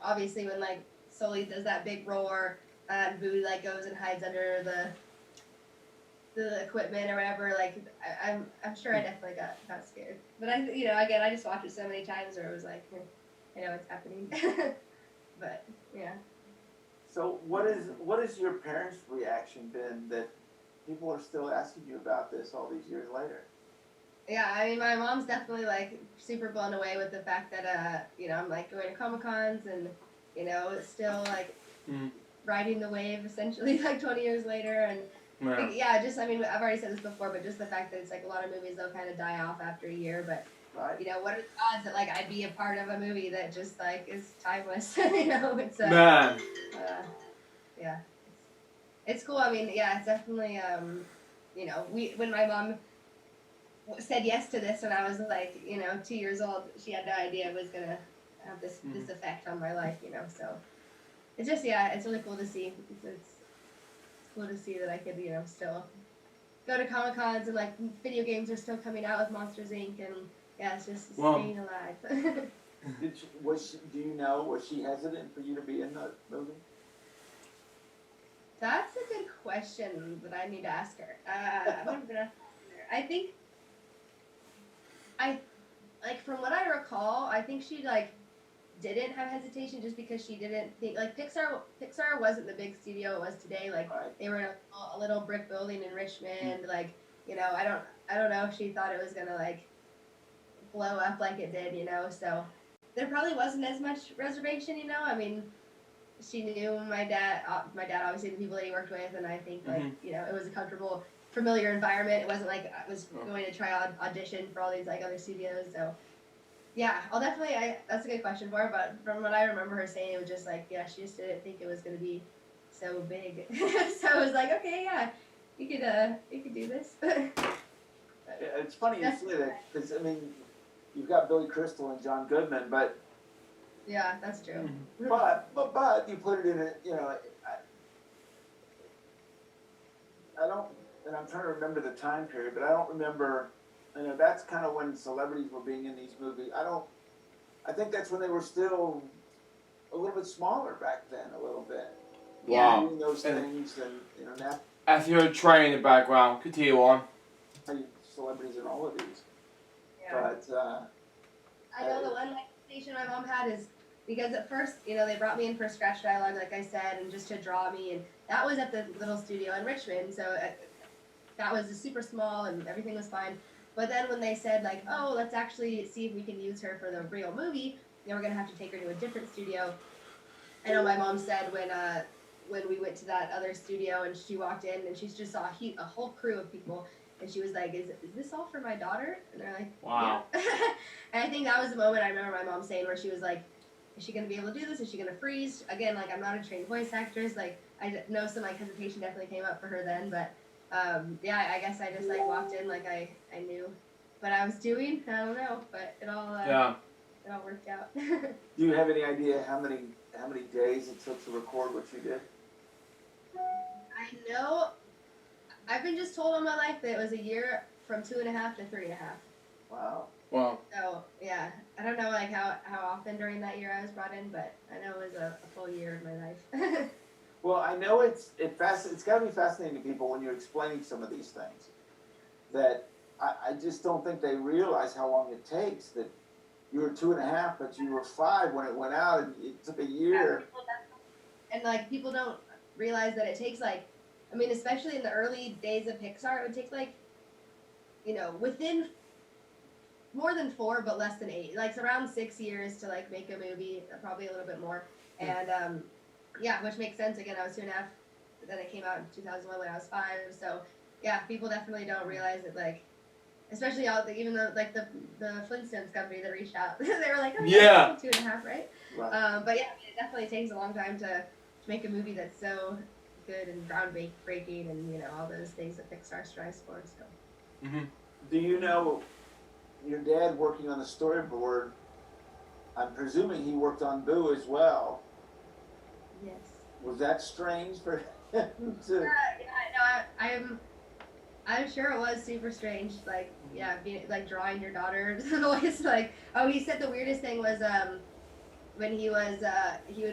obviously when like Sully does that big roar and Boo like goes and hides under the equipment or whatever, like I'm sure I definitely got scared. But again I just watched it so many times where it was like I know it's happening. But yeah. So what is your parents' reaction been that people are still asking you about this all these years later? Yeah, I mean, my mom's definitely like super blown away with the fact that I'm like going to Comic-Cons and still like riding the wave essentially like 20 years later, and just I mean I've already said this before, but just the fact that it's like a lot of movies they'll kind of die off after a year, but what are the odds that like I'd be a part of a movie that just like is timeless? It's Man. Yeah, it's cool. I mean, yeah, it's definitely when my mom said yes to this when I was like 2 years old, she had no idea it was gonna have this effect on my life, so it's just it's really cool to see. It's cool to see that I could still go to Comic-Cons, and like video games are still coming out with Monsters Inc. and it's just staying alive. Was she hesitant for you to be in the movie? That's a good question that I need to ask her. I think from what I recall, I think she like didn't have hesitation just because she didn't think like Pixar wasn't the big studio it was today. Like they were in a little brick building in Richmond. Like I don't know if she thought it was gonna like blow up like it did, so there probably wasn't as much reservation, I mean, she knew my dad obviously the people that he worked with, and I think it was a comfortable, familiar environment. It wasn't like I was going to try audition for all these like other studios, so yeah, I'll definitely, that's a good question for her, but from what I remember her saying, it was just like, yeah, she just didn't think it was going to be so big. So I was like, okay, yeah, you could do this. It's funny you say that, because, I mean, you've got Billy Crystal and John Goodman, but Yeah, that's true. but you put it in a, I don't, and I'm trying to remember the time period, but I don't remember, that's kind of when celebrities were being in these movies. I think that's when they were still a little bit smaller back then, a little bit. Wow. Doing those things, and now As you're training in the background, continue on. celebrities in all of these. Yeah. But, I know the one hesitation my mom had is because at first, they brought me in for scratch dialogue, like I said, and just to draw me, and that was at the little studio in Richmond, so that was super small and everything was fine. But then when they said like, oh, let's actually see if we can use her for the real movie, we're gonna have to take her to a different studio. I know my mom said when we went to that other studio and she walked in and she just saw a whole crew of people. And she was like, is this all for my daughter? And they're like, Wow. Yeah. And I think that was the moment I remember my mom saying where she was like, is she going to be able to do this? Is she going to freeze? Again, like, I'm not a trained voice actress. Like, I know some, like, hesitation definitely came up for her then. But, yeah, I guess I just, like, walked in like I knew what I was doing. I don't know. But it all worked out. do you have any idea how many days it took to record what you did? I know. I've been just told all my life that it was a year from 2.5 to 3.5. Wow. Wow. So yeah, I don't know like how often during that year I was brought in, but I know it was a full year of my life. Well, I know it's got to be fascinating to people when you're explaining some of these things. That I just don't think they realize how long it takes. That you were 2.5, but you were 5 when it went out, and it took a year. And like people don't realize that it takes like, I mean, especially in the early days of Pixar, it would take like, within more than 4, but less than 8. Like it's around 6 years to like make a movie, probably a little bit more. And yeah, which makes sense. Again, I was 2.5, but then it came out in 2001 when I was 5. So yeah, people definitely don't realize it. Like, especially even though like the Flintstones company that reached out, they were like, oh yeah, 2.5, right? Right. But yeah, it definitely takes a long time to make a movie that's so good and groundbreaking and all those things that Pixar strives for. So. Mm-hmm. Do you know your dad working on the storyboard? I'm presuming he worked on Boo as well. Yes. Was that strange for him to? I'm sure it was super strange. Like, yeah, like drawing your daughter's voice. Like, oh, he said the weirdest thing was when he would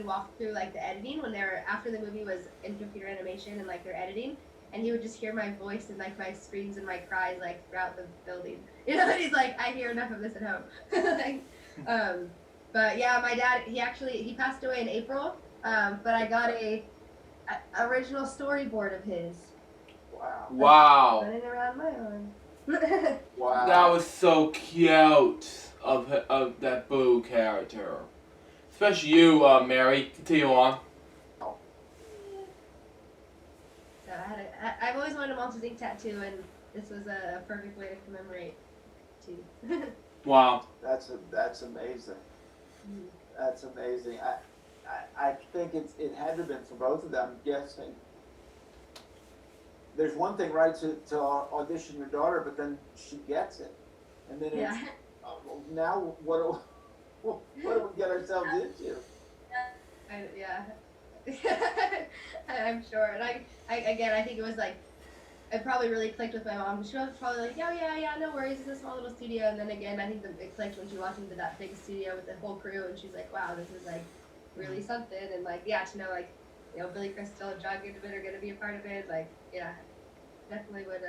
walk through like the editing when after the movie was in computer animation and like they're editing, and he would just hear my voice and like my screams and my cries like throughout the building. And he's like, I hear enough of this at home. Like, but yeah, my dad, he passed away in April. But I got a original storyboard of his. Wow. Wow. Running around my arm. Wow. That was so cute of that Boo character. Especially you, Mary. Continue on. So I've always wanted a Monsters Inc. tattoo, and this was a perfect way to commemorate too. Wow. That's amazing. That's amazing. I think it had to have been for both of them. I'm guessing. There's one thing, right, to audition your daughter, but then she gets it, and then it's now what do we get ourselves into? Yeah. I'm sure, and I think it was like it probably really clicked with my mom. She was probably like, yeah, no worries, it's a small little studio. And then again, I think it clicked when she walked into that big studio with the whole crew, and she's like, wow, this is like really something. And like, yeah, to know like, Billy Crystal and John Goodman are gonna be a part of it. Like, yeah, definitely would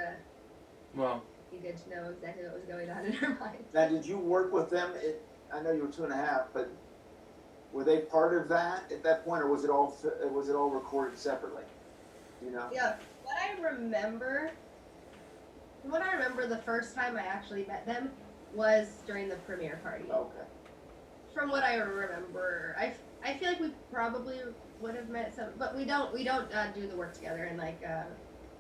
Wow. be good to know exactly what was going on in her mind. Now, did you work with them? I know you were 2.5, but were they part of that at that point, or was it all recorded separately? Do you know? Yeah, from what I remember, the first time I actually met them was during the premiere party. Okay. From what I remember, I feel like we probably would have met some, but we don't do the work together and like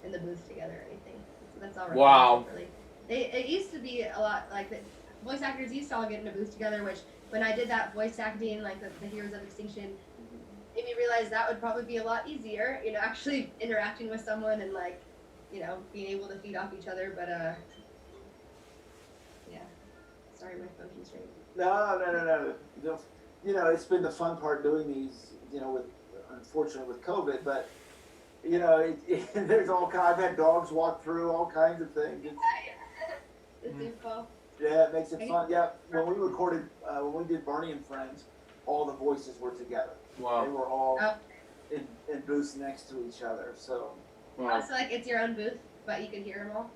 in the booth together or anything. So that's all. Wow. Really. It used to be a lot like the voice actors used to all get in a booth together, which when I did that voice acting, like the Heroes of Extinction, made me realize that would probably be a lot easier, you know, actually interacting with someone and like, you know, being able to feed off each other. But yeah, sorry, my phone keeps ringing. No. You know, it's been the fun part doing these. You know, with unfortunately with COVID, but you know, there's all kinds. I've had dogs walk through all kinds of things. It's info. Yeah, it makes it fun. Yeah, when we recorded, when we did Barney and Friends, all the voices were together. Wow. They were all in booths next to each other. So. Wow. So like it's your own booth, but you can hear them all.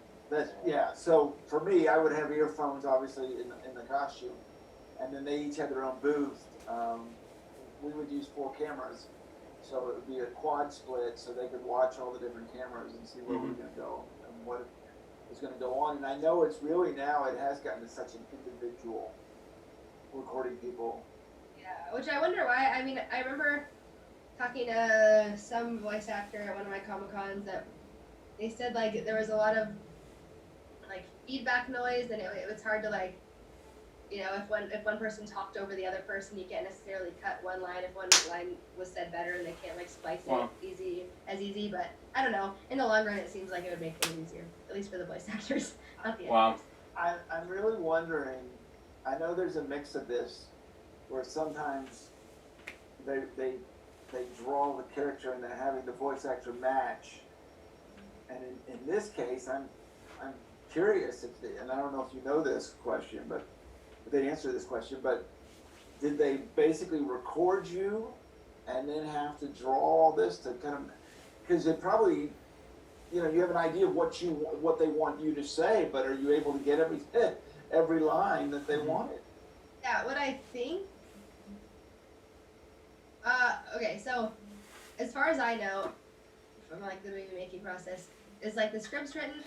Yeah. So for me, I would have earphones, obviously, in the costume, and then they each had their own booth. We would use 4 cameras, so it would be a quad split, so they could watch all the different cameras and see where we're going to go and what is going to go on. And I know it's really now it has gotten to such an individual recording people. Yeah, which I wonder why. I mean, I remember talking to some voice actor at one of my Comic-Cons that they said like there was a lot of like feedback noise and it was hard to like, you know, if one person talked over the other person, you can't necessarily cut one line if one line was said better and they can't like splice it easy. But I don't know. In the long run, it seems like it would make things easier, at least for the voice actors, not the actors. I'm really wondering. I know there's a mix of this, where sometimes they draw the character and they're having the voice actor match. And in this case, I'm curious and I don't know if you know this question, but they answer this question. But did they basically record you and then have to draw all this to kind of, because it probably, you know, you have an idea of what they want you to say, but are you able to get every line that they wanted? Yeah, what I think. Okay, so as far as I know, from like the movie making process, is like the script's written,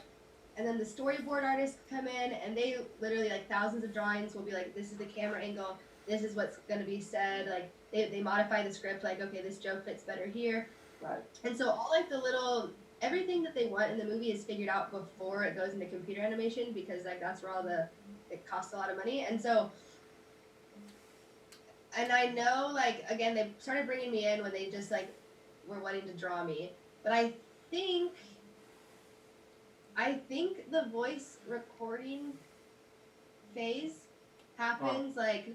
and then the storyboard artists come in, and they literally like thousands of drawings will be like, this is the camera angle, this is what's gonna be said. Like they modify the script, like okay, this joke fits better here. Right. And so all like the little everything that they want in the movie is figured out before it goes into computer animation because like that's where it costs a lot of money. And so. And I know, like, again, they started bringing me in when they just, like, were wanting to draw me. But I think the voice recording phase happens, like,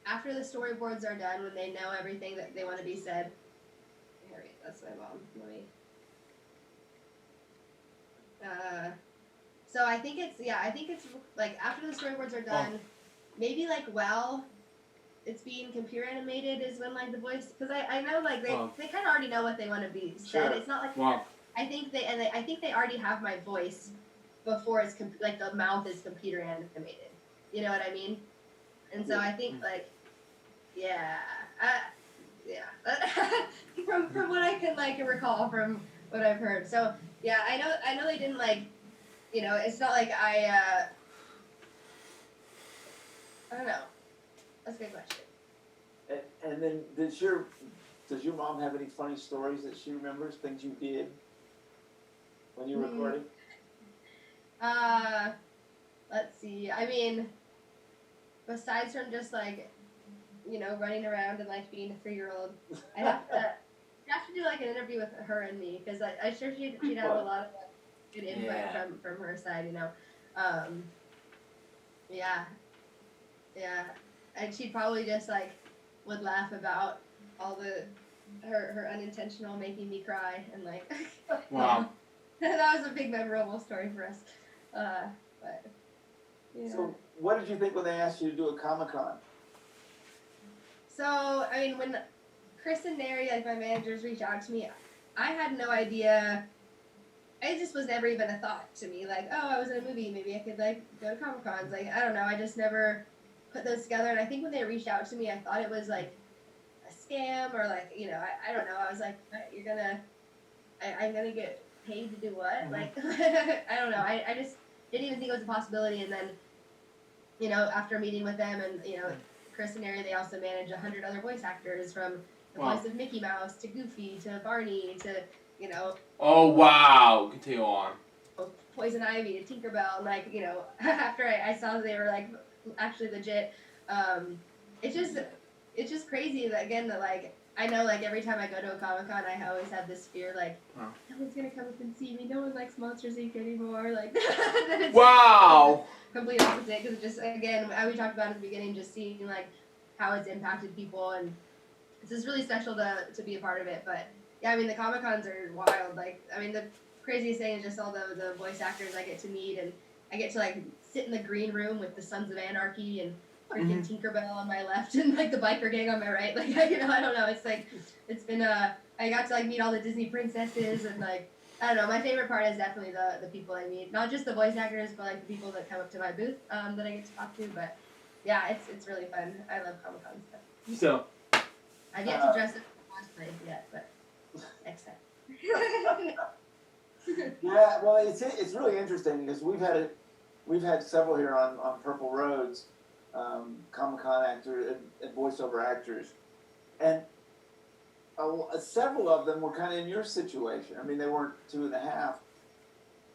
after the storyboards are done, when they know everything that they want to be said. Harry, that's my mom. Let me... So I think it's, like, after the storyboards are done, maybe, like, it's being computer animated is when like the voice, because I know like they kind of already know what they want to be said. Sure. It's not like I think they already have my voice before it's like the mouth is computer animated. You know what I mean? And so I think like from what I can like recall from what I've heard. So yeah, I know they didn't like, you know, it's not like I don't know. That's a good question. And then does your mom have any funny stories that she remembers, things you did when you were recording? Let's see. I mean, besides from just like, you know, running around and like being a 3-year-old, I have to do like an interview with her and me because I'm sure she'd have a lot of good input from her side, you know. Yeah. And she'd probably just like would laugh about all her unintentional making me cry and like Wow. that was a big memorable story for us. But yeah. So what did you think when they asked you to do a Comic-Con? So I mean when Chris and Neri, like my managers, reached out to me, I had no idea. It just was never even a thought to me. Like, oh, I was in a movie, maybe I could like go to Comic-Cons. Like, I don't know, I just never put those together. And I think when they reached out to me, I thought it was like a scam or like, you know, I don't know. I was like, I'm gonna get paid to do what? Mm-hmm. Like, I don't know. I just didn't even think it was a possibility. And then after meeting with them and Chris and Ari, they also manage 100 other voice actors from the Wow. voice of Mickey Mouse to Goofy to Barney to Oh wow! Continue on. Poison Ivy to Tinkerbell, and after I saw they were actually legit, it's just crazy that again that I know every time I go to a Comic-Con I always have this fear Wow. no one's gonna come up and see me, no one likes Monsters Inc. anymore, then it's Wow! complete opposite because it just again we talked about at the beginning, just seeing how it's impacted people, and it's just really special to be a part of it. But yeah, I mean the Comic-Cons are wild. The craziest thing is just all the voice actors I get to meet, and I get to sit in the green room with the Sons of Anarchy and freaking Tinkerbell on my left and the biker gang on my right. I don't know. It's been I got to meet all the Disney princesses, and I don't know. My favorite part is definitely the people I meet, not just the voice actors, but the people that come up to my booth that I get to talk to. But yeah, it's really fun. I love Comic-Con stuff. So. I've yet to dress up for cosplay yet, but next time. Yeah, well, it's really interesting because we've had several here on Purple Roads, Comic-Con actors and voiceover actors, and several of them were kind of in your situation. I mean, they weren't 2.5,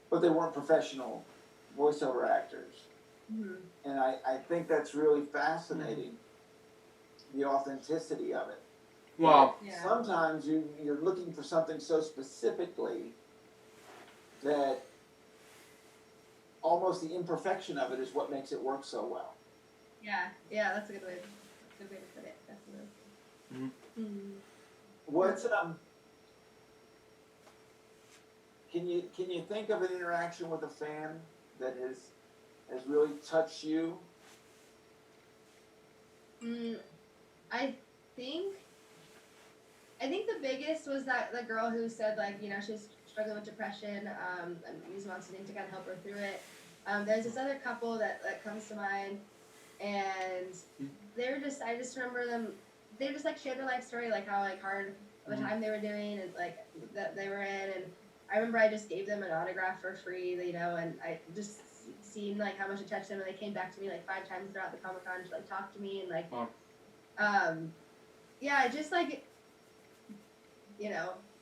but they weren't professional voiceover actors, and I think that's really fascinating, the authenticity of it. Wow. Yeah. Sometimes you're looking for something so specifically that almost the imperfection of it is what makes it work so well. Yeah, that's a good way to put it, definitely. What's can you think of an interaction with a fan that has really touched you? I think the biggest was that the girl who said she's struggling with depression, and using Monsters Inc. to kind of help her through it. There's this other couple that comes to mind, and I just remember them. They just shared their life story, how hard of a time they were doing, and that they were in. And I remember I just gave them an autograph for free, and I just seen how much it touched them, and they came back to me 5 times throughout the Comic-Con to talk to me, and yeah, just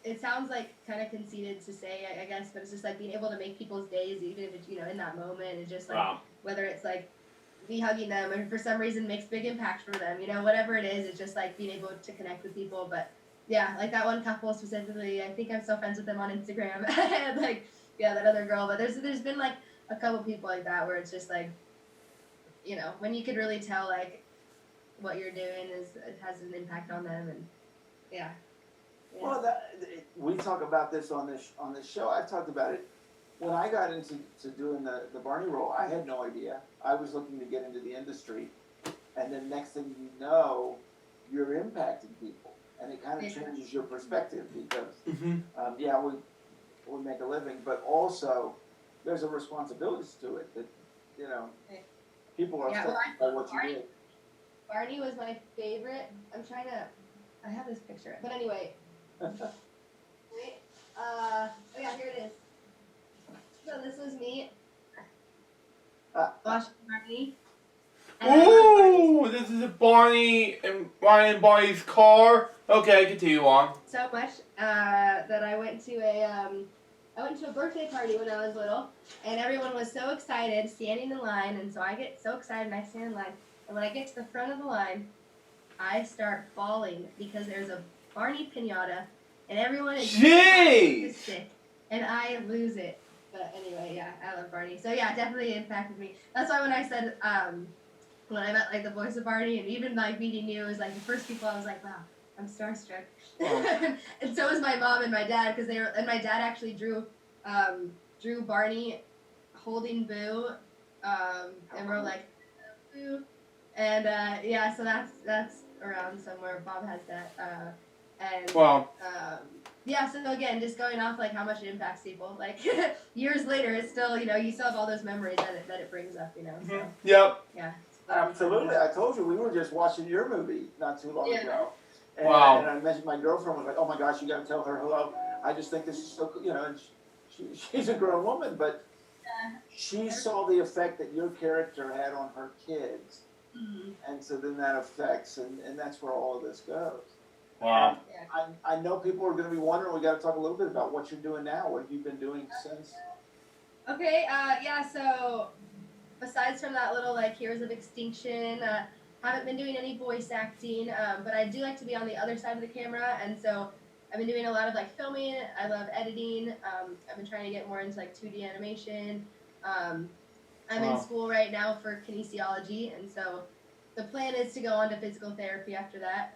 it sounds kind of conceited to say, I guess, but it's just being able to make people's days, even if it's in that moment, and just whether it's me hugging them, and for some reason makes big impact for them, whatever it is, it's just being able to connect with people. But yeah, that one couple specifically, I think I'm still friends with them on Instagram, and that other girl. But there's been a couple people like that where it's just when you could really tell what you're doing it has an impact on them, and yeah. Well, we talk about this on this show. I've talked about it. When I got into doing the Barney role, I had no idea. I was looking to get into the industry, and then next thing you know, you're impacting people, and it kind of changes your perspective because, we make a living, but also there's a responsibility to it that people are affected by what you do. Barney was my favorite. I have this picture, but anyway. Wait. Yeah, here it is. So this was me. Watching Barney. Ooh, this is a Barney and Ryan Barney's car. Okay, continue on. So much that I went to a birthday party when I was little, and everyone was so excited, standing in line, and so I get so excited and I stand in line, and when I get to the front of the line, I start bawling because there's a Barney pinata, and everyone is sick, and I lose it. But anyway, yeah, I love Barney. So yeah, definitely impacted me. That's why when I said, when I met the voice of Barney, and even meeting you, it was the first people I was wow, I'm starstruck. Oh. And so was my mom and my dad, and my dad actually drew Barney holding Boo, and we're Boo, and yeah, so that's around somewhere. Bob has that. And yeah, so again, just going off how much it impacts people. Years later, it's still you still have all those memories that it brings up. So, Yep. Yeah. Absolutely. I told you we were just watching your movie not too long ago. And, and I mentioned my girlfriend was oh my gosh, you got to tell her hello. I just think this is so cool, and she's a grown woman, but she saw the effect that your character had on her kids, and so then that affects, and that's where all of this goes. Wow. I know people are going to be wondering. We got to talk a little bit about what you're doing now. What have you been doing since? Okay, yeah, so besides from that little like Heroes of Extinction, haven't been doing any voice acting, but I do like to be on the other side of the camera, and so I've been doing a lot of like filming. I love editing. I've been trying to get more into like 2D animation. I'm in school right now for kinesiology, and so the plan is to go on to physical therapy after that.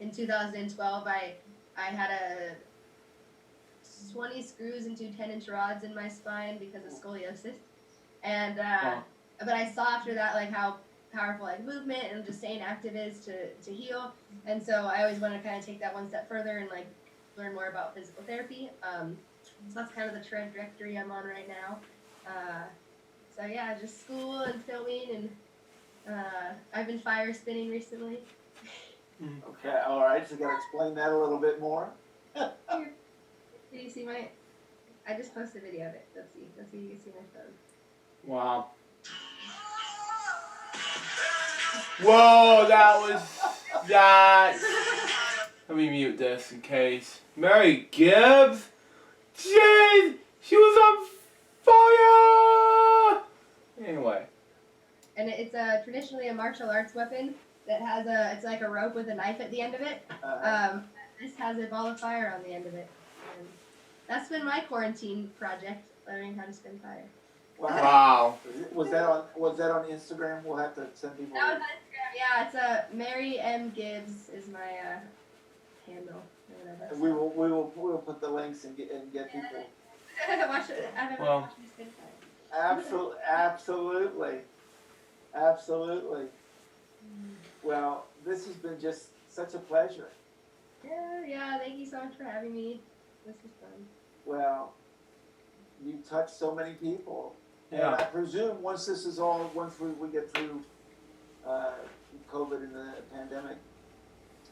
In 2012, I had a 20 screws and 2 10-inch rods in my spine because of scoliosis. And but I saw after that like how powerful like movement and just staying active is to heal. And so I always want to kind of take that one step further and like learn more about physical therapy. So that's kind of the trajectory I'm on right now. So yeah, just school and filming, and I've been fire spinning recently. Okay, all right. So you got to explain that a little bit more. Did you see my? I just posted a video of it. Let's see. You can see my phone. Wow. Whoa, that was that. Let me mute this in case. Mary Gibbs? Jeez, she was on fire! Anyway. And it's traditionally a martial arts weapon that has it's like a rope with a knife at the end of it. This has a ball of fire on the end of it. And that's been my quarantine project, learning how to spin fire. Wow. Was that on Instagram? We'll have to send people. That was on Instagram. Yeah, it's Mary M. Gibbs is my handle or whatever. We will put the links and get people. Watch it. I haven't watched me spin fire. Absolutely. Well, this has been just such a pleasure. Yeah. Thank you so much for having me. This was fun. Well, you touched so many people. And Yeah. I presume once we get through COVID and the pandemic,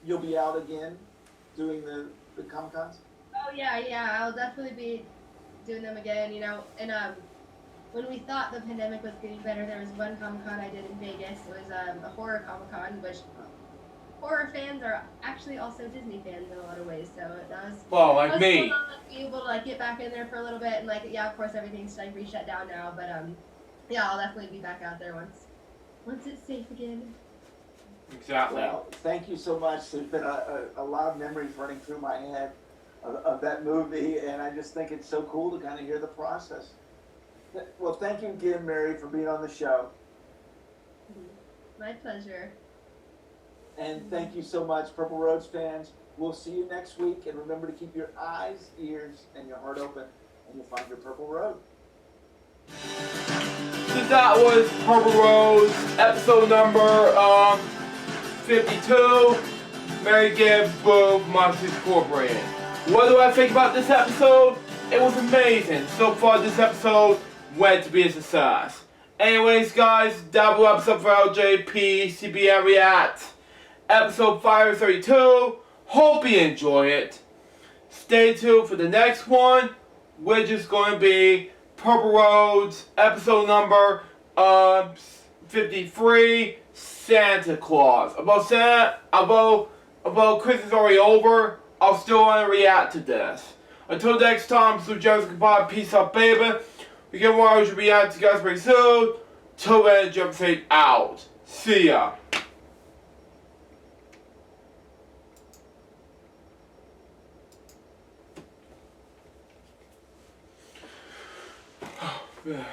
you'll be out again doing the Comic-Cons? Oh yeah, I'll definitely be doing them again, and when we thought the pandemic was getting better, there was one Comic-Con I did in Vegas. It was a horror Comic-Con, which horror fans are actually also Disney fans in a lot of ways, so that was Like me. Cool to be able to like get back in there for a little bit, and like of course everything's like re-shut down now, but yeah, I'll definitely be back out there once it's safe again. Exactly. Well, thank you so much. There's been a lot of memories running through my head of that movie, and I just think it's so cool to kind of hear the process. Well, thank you again, Mary, for being on the show. My pleasure. And thank you so much, Purple Roads fans. We'll see you next week, and remember to keep your eyes, ears, and your heart open, and you'll find your Purple Road. So that was Purple Rose, episode number 52. Mary Gibbs, Boom, Monsters Incorporated. What do I think about this episode? It was amazing. So far, this episode went to be a success. Anyways, guys, double episode for LJPCBM React. Episode 532. Hope you enjoy it. Stay tuned for the next one, which is going to be Purple Roads, episode number 53, Santa Claus. About Christmas already over, I'll still want to react to this. Until next time, so Joseph goodbye, peace out, baby. We get more, I should react to you guys pretty soon. Till then, LJPCBM out. See ya. Yeah.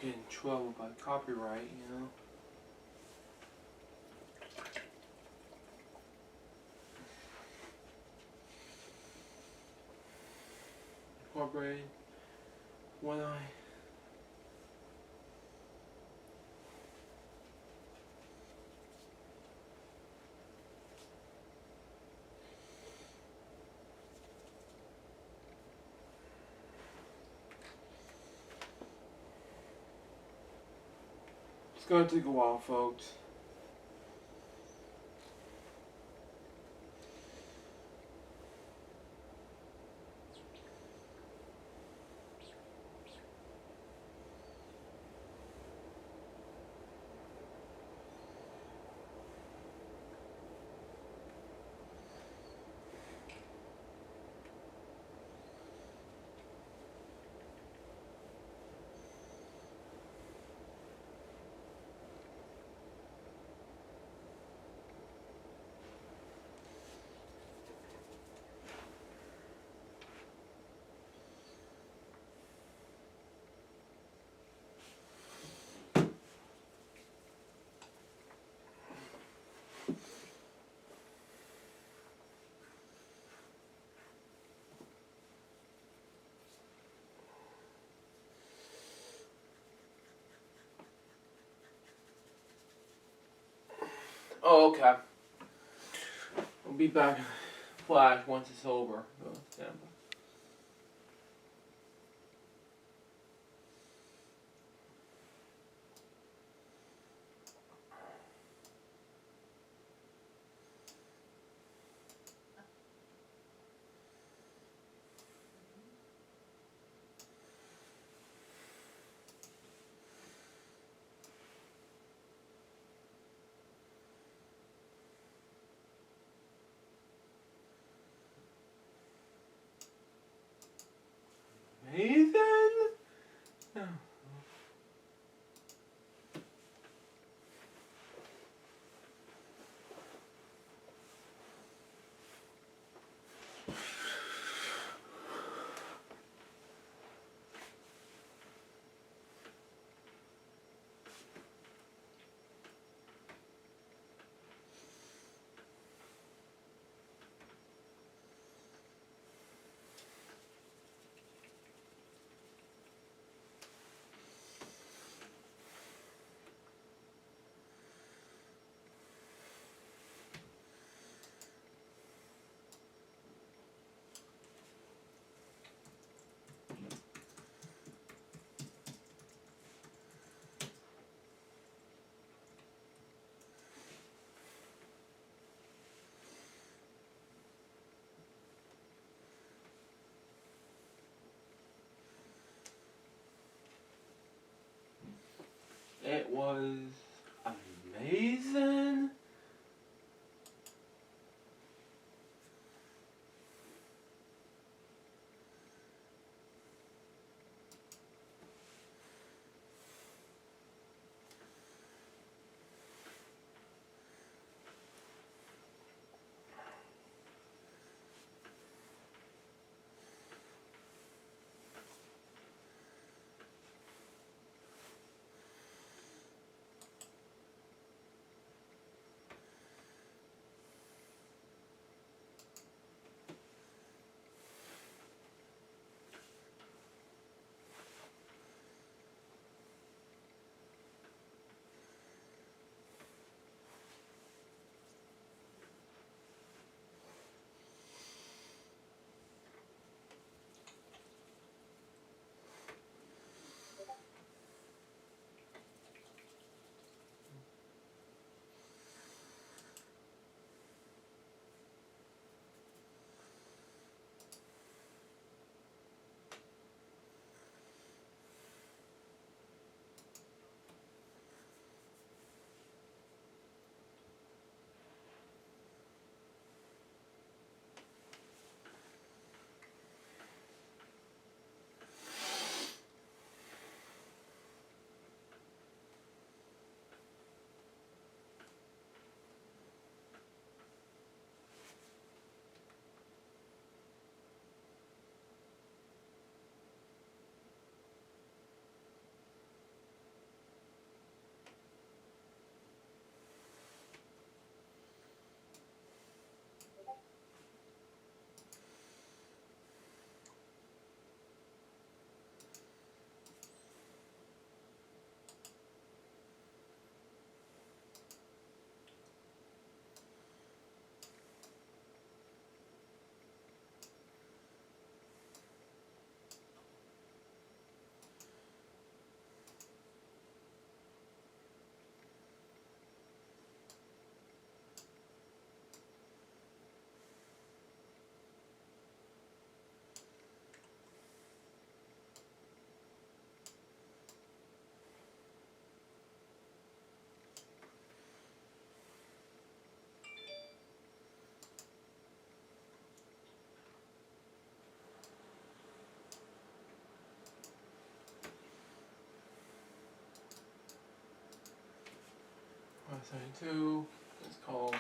Get in trouble by copyright, you know. Incorporated. when I it's gonna take a while, folks. Oh, okay. I'll be back in Flash once it's over. Oh, stand by. Nathan? Oh. It was amazing. 2. It's called.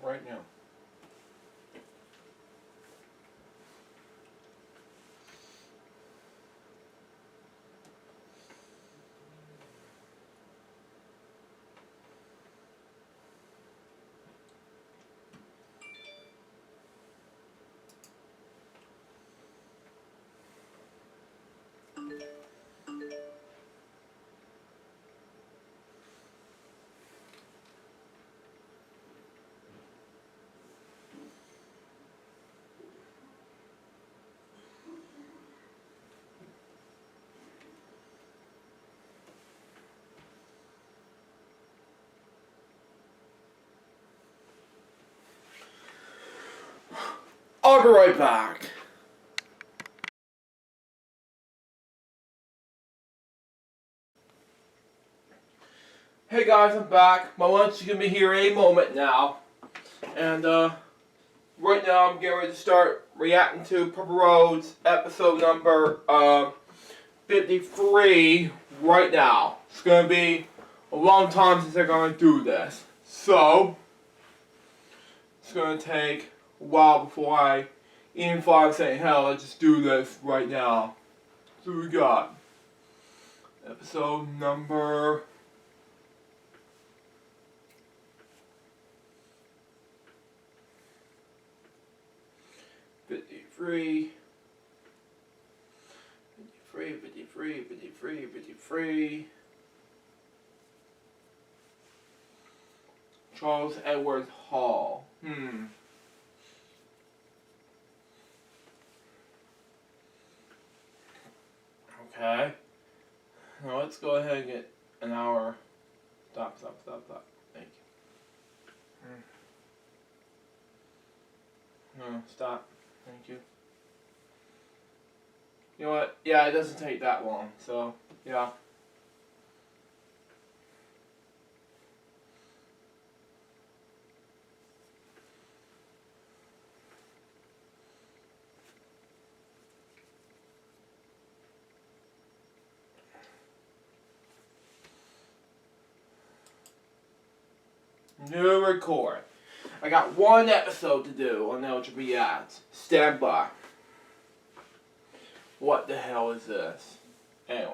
Right now. I'll be right back. Hey guys, I'm back. My lunch is gonna be here any moment now. And right now I'm getting ready to start reacting to Purple Road's episode number 53 right now. It's gonna be a long time since I'm gonna do this. So it's gonna take a while before I even thought of saying, hell, let's just do this right now. So we got episode number 53. 53. Charles Edward Hall. Okay. Now let's go ahead and get an hour. Stop. Thank you. No, stop. Thank you. You know what? Yeah, it doesn't take that long, so, yeah. New record. I got one episode to do on LJPCBM. Stand by. What the hell is this? Anyway.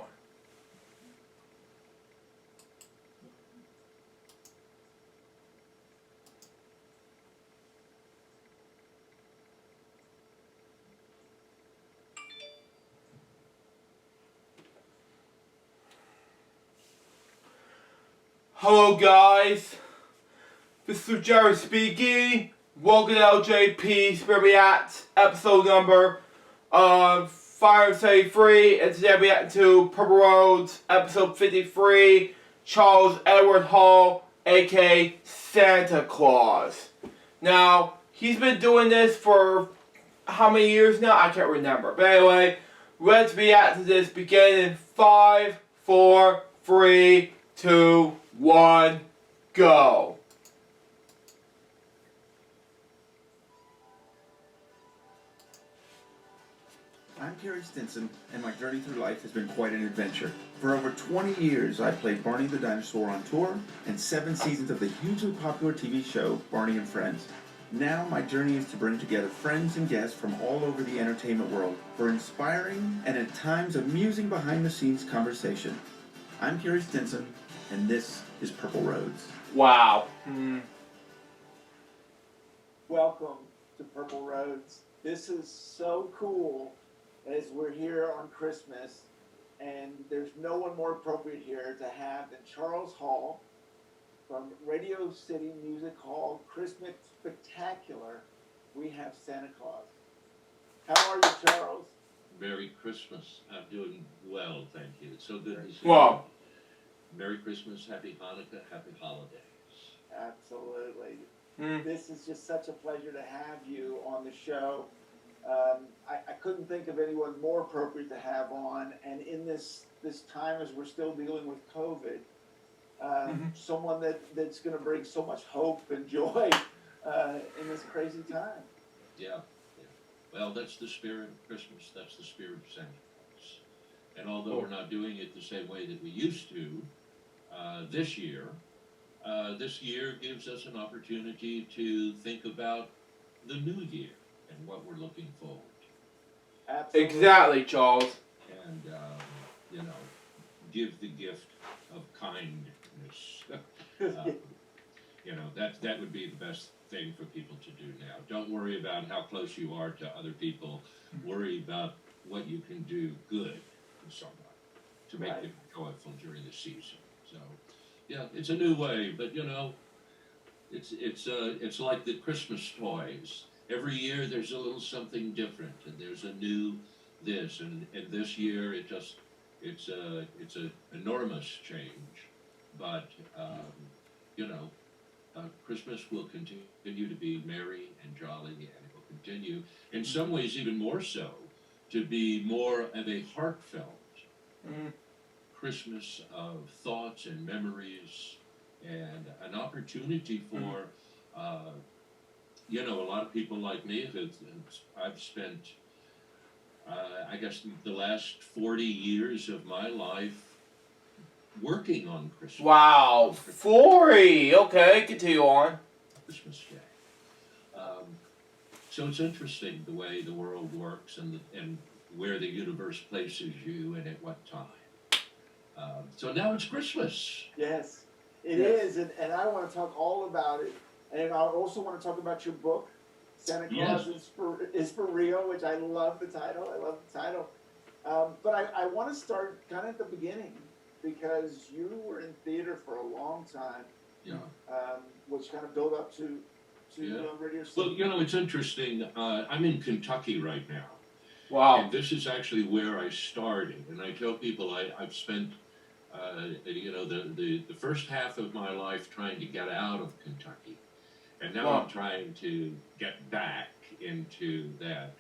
Hello guys. This is Jerry speaking. Welcome to LJPCBM episode number 573, and today we reacting to Purple Road's episode 53, Charles Edward Hall, aka Santa Claus. Now, He's been doing this for how many years now? I can't remember. But anyway, let's react to this beginning in 5, 4, 3, 2, 1, go. I'm Kerry Stinson, and my journey through life has been quite an adventure. For over 20 years, I played Barney the Dinosaur on tour, and 7 seasons of the hugely popular TV show, Barney and Friends. Now, my journey is to bring together friends and guests from all over the entertainment world for inspiring and at times amusing behind-the-scenes conversation. I'm Kerry Stinson, and this is Purple Roads. Wow. Welcome to Purple Roads. This is so cool as we're here on Christmas, and there's no one more appropriate here to have than Charles Hall from Radio City Music Hall Christmas Spectacular. We have Santa Claus. How are you, Charles? Merry Christmas. I'm doing well, thank you. It's so good to see Wow. you. Merry Christmas, Happy Hanukkah, Happy Holidays. Absolutely. Mm. This is just such a pleasure to have you on the show. I couldn't think of anyone more appropriate to have on, and in this time as we're still dealing with COVID, someone that's going to bring so much hope and joy in this crazy time. Yeah. Well, that's the spirit of Christmas. That's the spirit of Santa Claus. And although we're not doing it the same way that we used to this year gives us an opportunity to think about the new year and what we're looking forward to. Absolutely. Exactly, Charles. And, give the gift of kindness. That would be the best thing for people to do now. Don't worry about how close you are to other people. Worry about what you can do good for someone to make them joyful during the season. So, yeah, it's a new way, but it's like the Christmas toys. Every year there's a little something different, and there's a new this, and this year it's an enormous change, but Christmas will continue to be merry and jolly, and it will continue, in some ways even more so, to be more of a heartfelt Christmas of thoughts and memories, and an opportunity for, a lot of people like me I've spent, I guess, the last 40 years of my life working on Christmas. Wow. 40. Okay, continue on. Christmas Day. So it's interesting the way the world works and where the universe places you and at what time. So now it's Christmas. Yes, it is, and I want to talk all about it. And I also want to talk about your book, Santa Claus is for Real, which I love the title. But I want to start kind of at the beginning, because you were in theater for a long time, which kind of built up to Radio City. Well, it's interesting. I'm in Kentucky right now. Wow. And this is actually where I started. And I tell people I've spent, the first half of my life trying to get out of Kentucky. And now I'm trying to get back into that.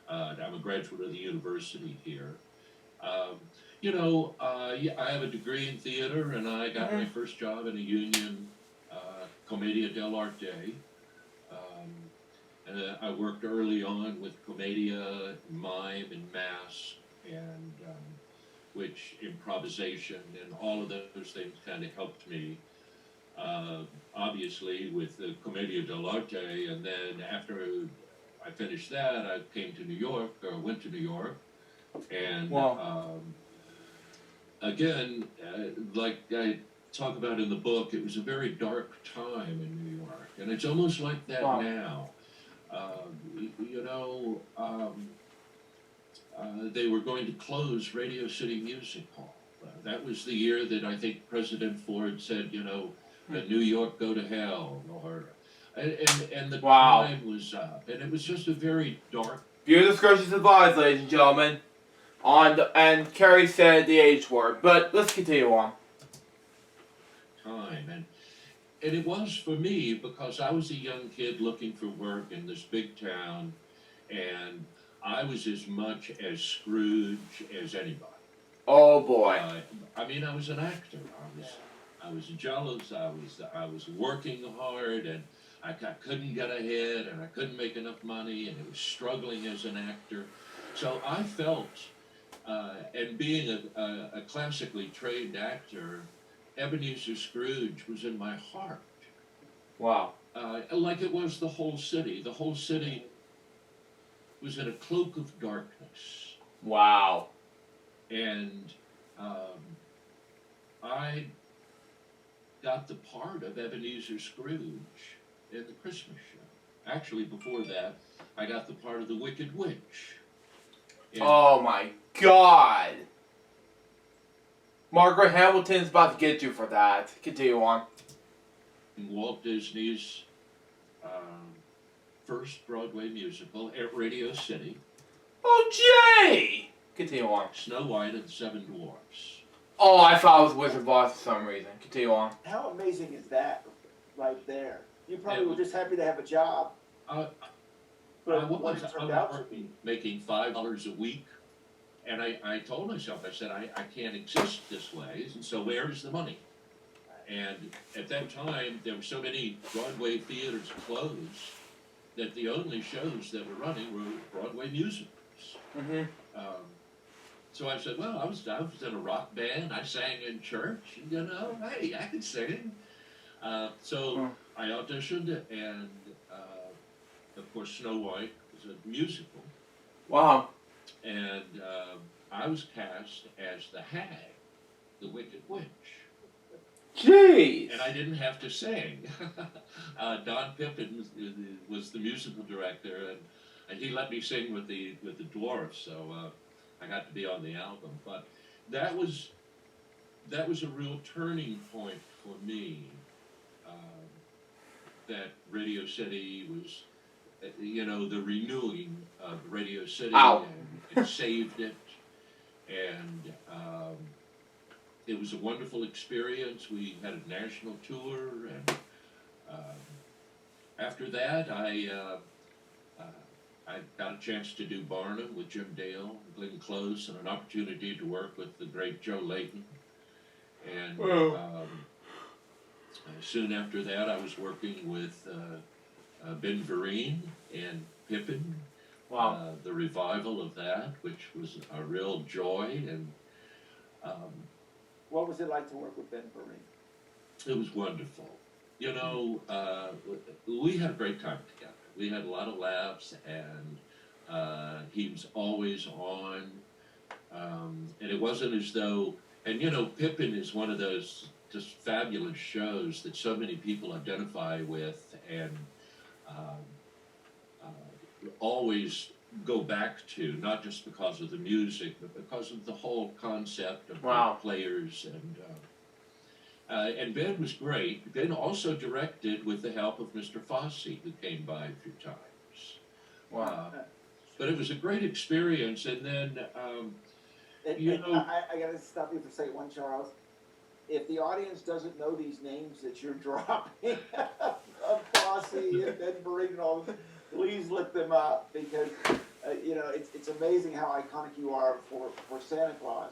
I'm a graduate of the university here. I have a degree in theater, and I got my first job in a union, Commedia dell'arte. And I worked early on with Commedia, mime, and mask, and which improvisation and all of those things kind of helped me. Obviously with the Commedia dell'arte, and then after I finished that, I came to New York, or went to New York, and again, like I talk about in the book, it was a very dark time in New York, and it's almost like that now. They were going to close Radio City Music Hall. That was the year that I think President Ford said, New York go to hell, and the time was up, and it was just a very dark. Viewer discretion is advised, ladies and gentlemen. And Kerry said the H word, but let's continue on. Time, and it was for me because I was a young kid looking for work in this big town, and I was as much as Scrooge as anybody. Oh boy. I mean, I was an actor. I was jealous. I was working hard, and I couldn't get ahead, and I couldn't make enough money, and I was struggling as an actor. So I felt, and being a classically trained actor, Ebenezer Scrooge was in my heart. Wow. Like it was the whole city. The whole city was in a cloak of darkness. Wow. And I got the part of Ebenezer Scrooge in the Christmas show. Actually, before that, I got the part of the Wicked Witch. And Oh my God. Margaret Hamilton's about to get you for that. Continue on. Walt Disney's first Broadway musical at Radio City, Oh, Jay! Continue on. Snow White and the Seven Dwarfs. Oh, I thought it was Wizard of Oz for some reason. Continue on. How amazing is that right there? You probably It were was- just happy to have a job. I But what was it turned out to be. making $5 a week, and I told myself, I said, I can't exist this way, and so where is the money? And at that time, there were so many Broadway theaters closed that the only shows that were running were Broadway musicals. Mm-hmm. So I said, well, I was in a rock band, I sang in church, you know, hey, I could sing. So I auditioned, and of course, Snow White was a musical, Wow. and I was cast as the Hag, the Wicked Witch. Jeez. And I didn't have to sing. Don Pippin was the musical director, and he let me sing with the dwarfs, so I got to be on the album. But that was a real turning point for me. That Radio City was, the renewing of Radio City. Ow. And it saved it, and it was a wonderful experience. We had a national tour, and after that, I got a chance to do Barnum with Jim Dale, Glenn Close, and an opportunity to work with the great Joe Layton. And soon after that, I was working with Ben Vereen and Pippin. Wow. The revival of that, which was a real joy, and What was it like to work with Ben Vereen? it was wonderful. We had a great time together. We had a lot of laughs, and he was always on. And it wasn't as though, and Pippin is one of those just fabulous shows that so many people identify with, and always go back to, not just because of the music, but because of the whole concept of Wow. the players. And Ben was great. Ben also directed with the help of Mr. Fosse, who came by a few times. Wow. But it was a great experience. And then, I gotta stop you for a second, one, Charles. If the audience doesn't know these names that you're dropping of Fosse and Ben Vereen and all of them, please look them up, because it's amazing how iconic you are for Santa Claus.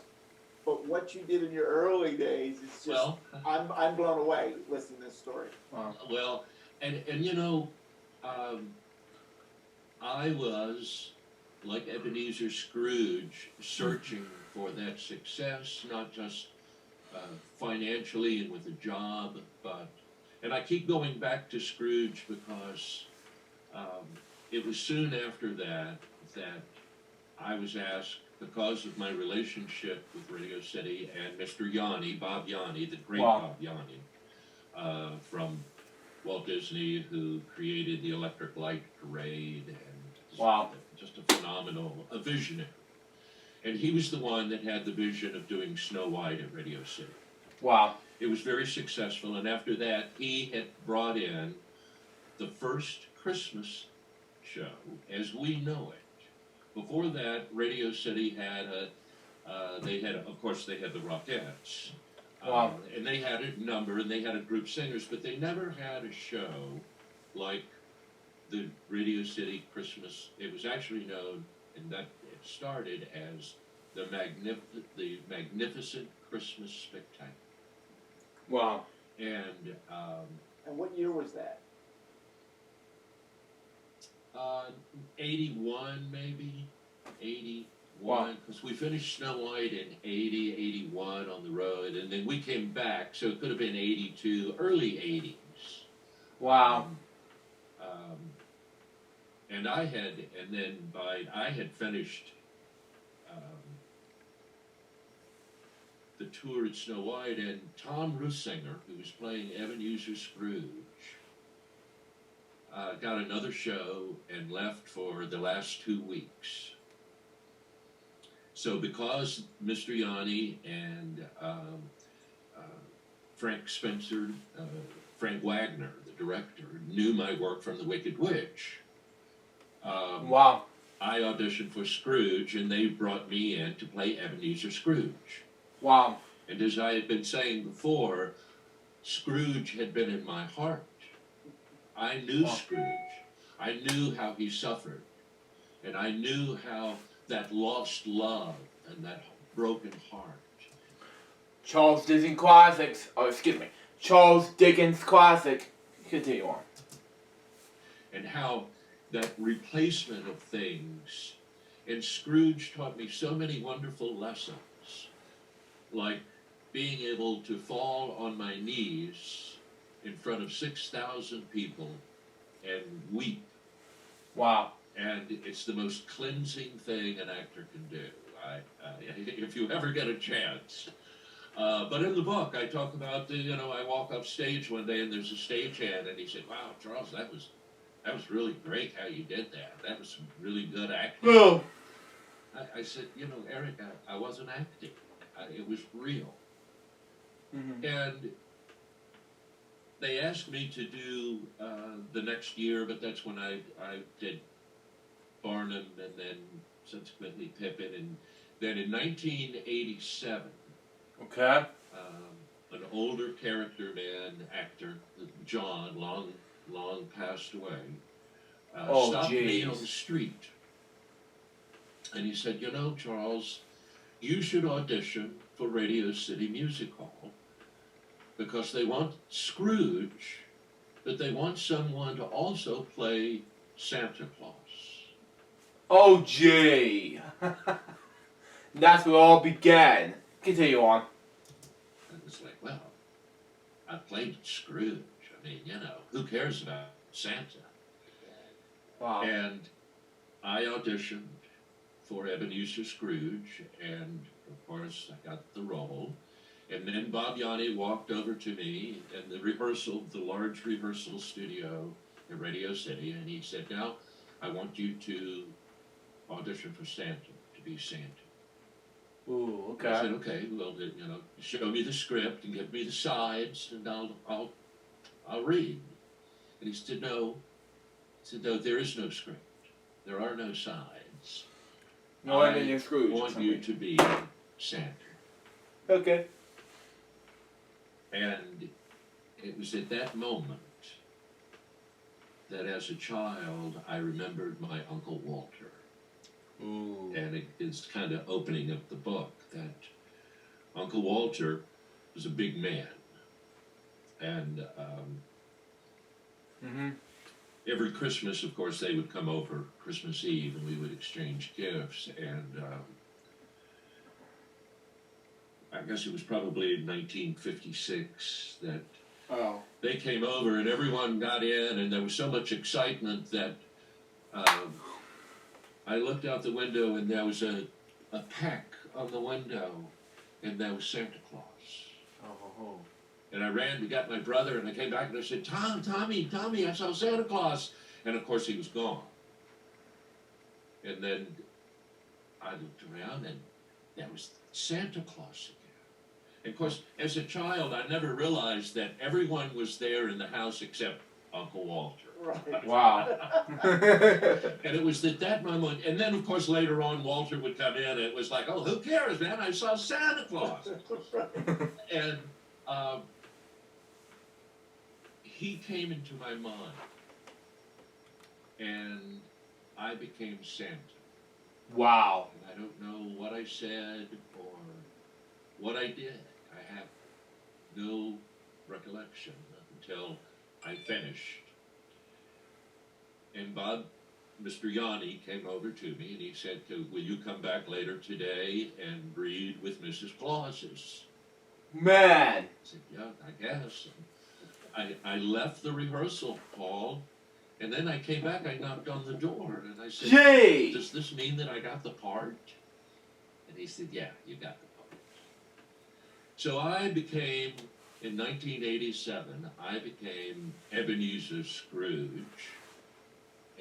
But what you did in your early days is just, well, I'm blown away listening to this story. Wow. well, and I was, like Ebenezer Scrooge, searching for that success, not just financially and with a job, and I keep going back to Scrooge because it was soon after that I was asked, because of my relationship with Radio City and Mr. Yanni, Bob Yanni, the great Wow. Bob Yanni, from Walt Disney, who created the Electric Light Parade, and Wow. just a phenomenal, a visionary. And he was the one that had the vision of doing Snow White at Radio City. Wow. It was very successful, and after that, he had brought in the first Christmas show as we know it. Before that, Radio City had of course, they had the Rockettes, Wow. And they had a number, and they had a group singers, but they never had a show like the Radio City Christmas. It was actually known, and that it started as the Magnificent Christmas Spectacular. Wow. And And what year was that? 81 maybe, 81, Wow. because we finished Snow White in 80, 81 on the road, and then we came back, so it could have been 82, early 80s. Wow. And I had finished the tour at Snow White, and Tom Rusinger, who was playing Ebenezer Scrooge, got another show and left for the last 2 weeks. So because Mr. Yanni and Frank Spencer, Frank Wagner, the director, knew my work from The Wicked Witch, Wow. I auditioned for Scrooge, and they brought me in to play Ebenezer Scrooge. Wow. And as I had been saying before, Scrooge had been in my heart. I knew Scrooge. I knew how he suffered. And I knew how that lost love and that broken heart. Charles Dickens classics. Oh, excuse me. Charles Dickens classic. Continue on. And how that replacement of things. And Scrooge taught me so many wonderful lessons. Like being able to fall on my knees in front of 6,000 people and weep. Wow. And it's the most cleansing thing an actor can do. If you ever get a chance. But in the book, I talk about I walk up stage one day and there's a stagehand, and he said, "Wow, Charles, that was really great how you did that. That was some really good acting." Oh. I said, Eric, I wasn't acting. It was real. Mm-hmm. And they asked me to do the next year, but that's when I did Barnum and then subsequently Pippin. And then in 1987, Okay. an older character man, actor, John, long passed away, stopped me on the street. And he said, Charles, you should audition for Radio City Music Hall because they want Scrooge, but they want someone to also play Santa Claus. Oh, gee. That's where it all began. Continue on. And it's like, well, I played Scrooge. I mean, who cares about Santa? Wow. And I auditioned for Ebenezer Scrooge, and of course I got the role. And then Bob Yanni walked over to me in the large rehearsal studio at Radio City, and he said, "Now, I want you to audition for Santa, to be Santa." Ooh, okay. I said, "Okay, well, show me the script and give me the sides, and I'll read." And he said, "No, there is no script. There are no sides. No, I mean Scrooge. I want you to be Santa." Okay. And it was at that moment that as a child I remembered my Uncle Walter. Ooh. And it's kind of opening up the book that Uncle Walter was a big man. And Mm-hmm. every Christmas, of course, they would come over Christmas Eve and we would exchange gifts. And I guess it was probably in 1956 that they came over and everyone got in, and there was so much excitement that I looked out the window and there was a peck on the window, and there was Santa Claus. Oh. And I ran to get my brother, and I came back and I said, Tommy, I saw Santa Claus. And of course he was gone. And then I looked around and there was Santa Claus again. And of course, as a child, I never realized that everyone was there in the house except Uncle Walter. Right. Wow. And it was at that moment, and then of course later on Walter would come in, and it was like, oh, who cares, man? I saw Santa Claus. Right. And he came into my mind, and I became Santa. Wow. And I don't know what I said or what I did. I have no recollection until I finished. And Mr. Yanni came over to me and he said, will you come back later today and read with Mrs. Claus's? Man. I said, yeah, I guess. I left the rehearsal hall, and then I came back, I knocked on the door, and I said, Jay. does this mean that I got the part? And he said, yeah, you got the part. So I became, in 1987, I became Ebenezer Scrooge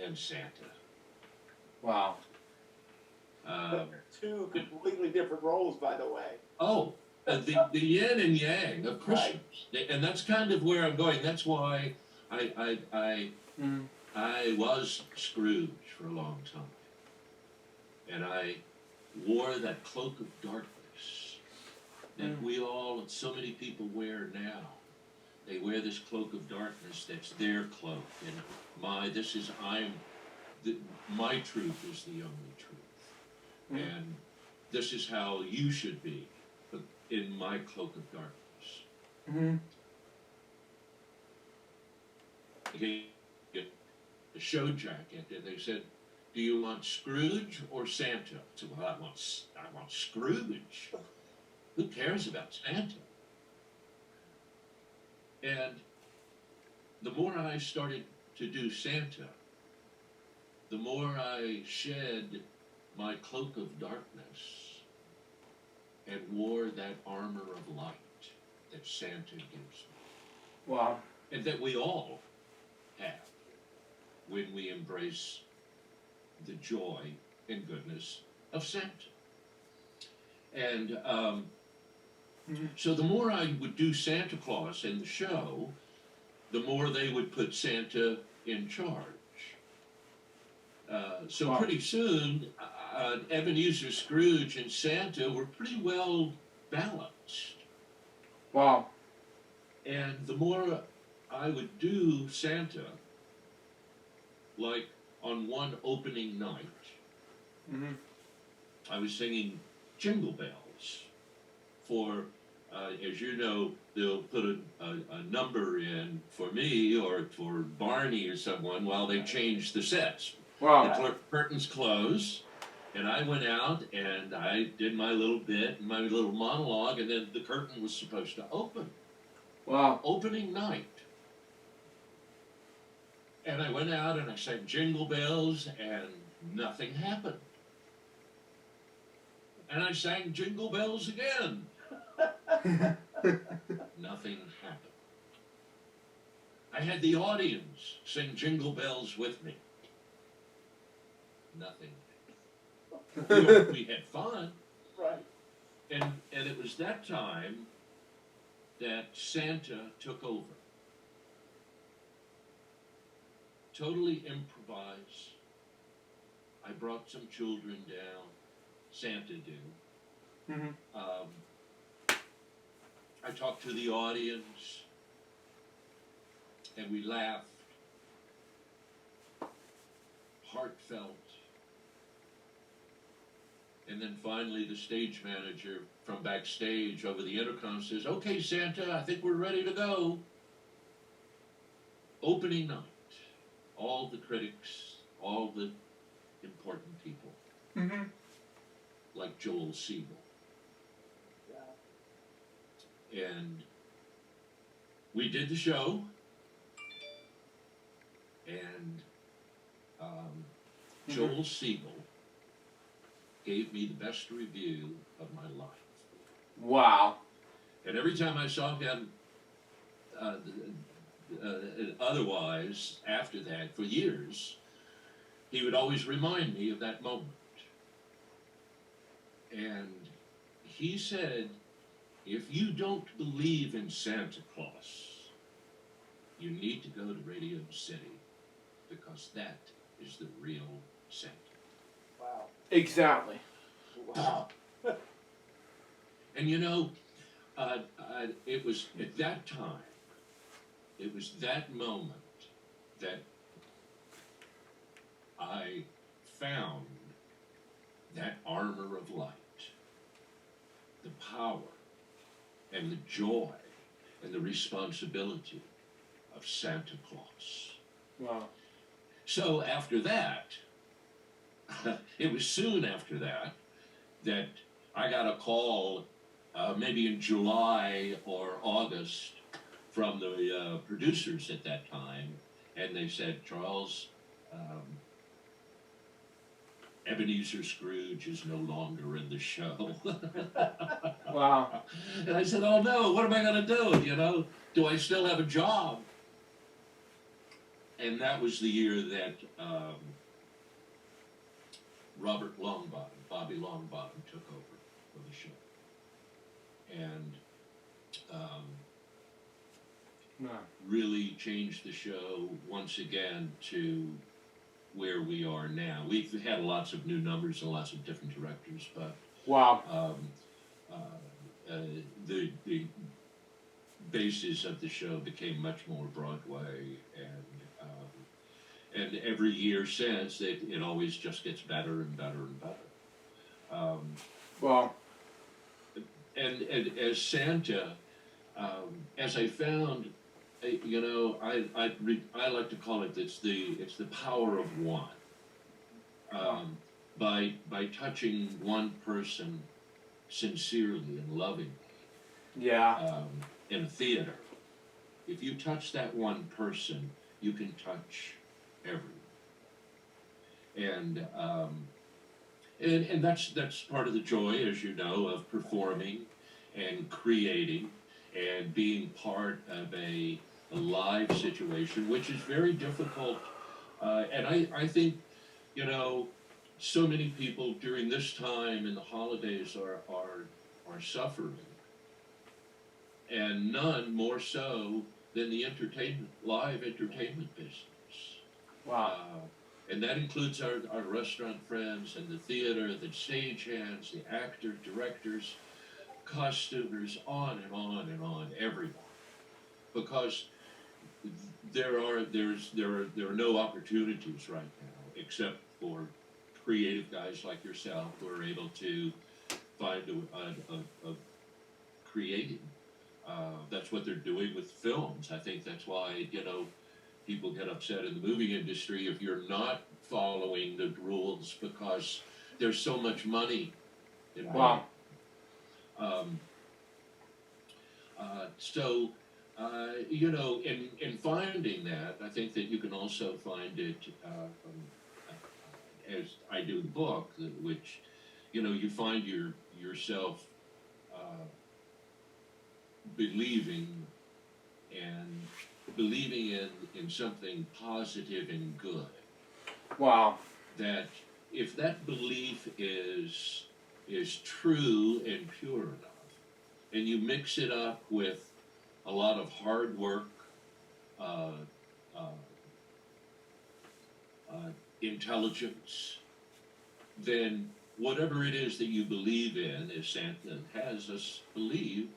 and Santa. Wow. Two completely different roles, by the way. Oh, the yin and yang of Christmas, and that's kind of where I'm going. That's why I was Scrooge for a long time, and I wore that cloak of darkness that we all, so many people wear now. They wear this cloak of darkness that's their cloak, and my truth is the only truth, and this is how you should be. In my cloak of darkness. They get a show jacket, and they said, "Do you want Scrooge or Santa?" I said, "Well, I want Scrooge. Who cares about Santa?" And the more I started to do Santa, the more I shed my cloak of darkness and wore that armor of light that Santa gives me. Wow. And that we all have when we embrace the joy and goodness of Santa. And so the more I would do Santa Claus in the show, the more they would put Santa in charge. So Wow. pretty soon, Ebenezer Scrooge and Santa were pretty well balanced. Wow. And the more I would do Santa, like on one opening night, I was singing Jingle Bells for, as you know, they'll put a number in for me or for Barney or someone while they change the sets. Wow. The curtains close, and I went out and I did my little bit, my little monologue, and then the curtain was supposed to open. Wow. Opening night. And I went out and I sang Jingle Bells, and nothing happened. And I sang Jingle Bells again. Nothing happened. I had the audience sing Jingle Bells with me. Nothing. We had fun. Right. And it was that time that Santa took over. Totally improvised. I brought some children down. Santa did. I talked to the audience, and we laughed. Heartfelt. And then finally the stage manager from backstage over the intercom says, "Okay, Santa, I think we're ready to go." Opening night. All the critics, all the important people. Like Joel Siegel. Yeah. And we did the show. And Joel Siegel gave me the best review of my life. Wow. And every time I saw him, otherwise, after that, for years, he would always remind me of that moment. And he said, if you don't believe in Santa Claus, you need to go to Radio City, because that is the real Santa. Wow. Exactly. Wow. And you know, It was at that time, it was that moment that I found that armor of light, the power and the joy and the responsibility of Santa Claus. Wow. So after that, it was soon after that that I got a call, maybe in July or August, from the producers at that time, and they said, Charles, Ebenezer Scrooge is no longer in the show. Wow. And I said, oh no, what am I going to do? You know, do I still have a job? And that was the year that Robert Longbottom, Bobby Longbottom, took over for the show. And No. really changed the show once again to where we are now. We've had lots of new numbers and lots of different directors, but Wow. the basis of the show became much more Broadway, and every year since, it always just gets better and better and better. Well. And as Santa, as I found, you know, I like to call it, it's the power of one. By touching one person sincerely and lovingly, Yeah. in a theater, if you touch that one person, you can touch everyone. And that's part of the joy, as you know, of performing and creating and being part of a live situation, which is very difficult. And I think, you know, so many people during this time and the holidays are suffering, and none more so than the live entertainment business. Wow. And that includes our restaurant friends and the theater, the stagehands, the actors, directors, costumers, on and on and on, everyone. Because there are no opportunities right now except for creative guys like yourself who are able to find a creating. That's what they're doing with films. I think that's why, you know, people get upset in the movie industry if you're not following the rules, because there's so much money involved. Wow. So, you know, in finding that, I think that you can also find it, as I do the book, which, you know, you find yourself believing in something positive and good. Wow. That if that belief is true and pure enough, and you mix it up with a lot of hard work, intelligence, then whatever it is that you believe in, as Santa has us believe,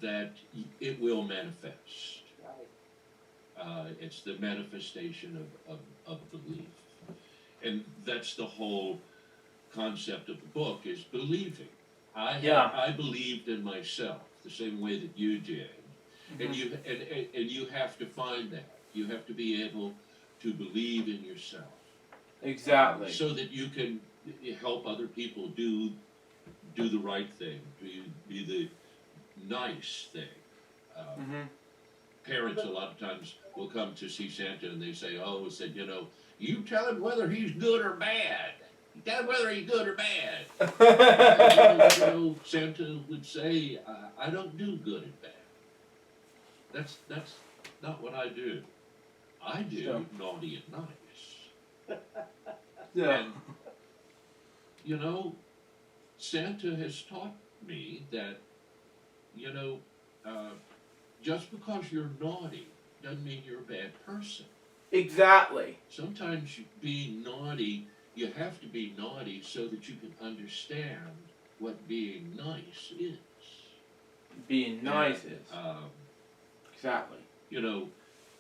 that it will manifest. It's the manifestation of belief. And that's the whole concept of the book, is believing. I believed in myself the same way that you did. Mm-hmm. And you have to find that. You have to be able to believe in yourself. Exactly. So that you can help other people do the right thing, be the nice thing. Mm-hmm. Parents a lot of times will come to see Santa and they say, you know, you tell him whether he's good or bad. You tell him whether he's good or bad. And, you know, Santa would say, I don't do good and bad. That's not what I do. I do Sure. naughty and nice. Yeah. And, you know, Santa has taught me that, you know, just because you're naughty doesn't mean you're a bad person. Exactly. Sometimes being naughty, you have to be naughty so that you can understand what being nice is. Being nice is. Exactly. You know,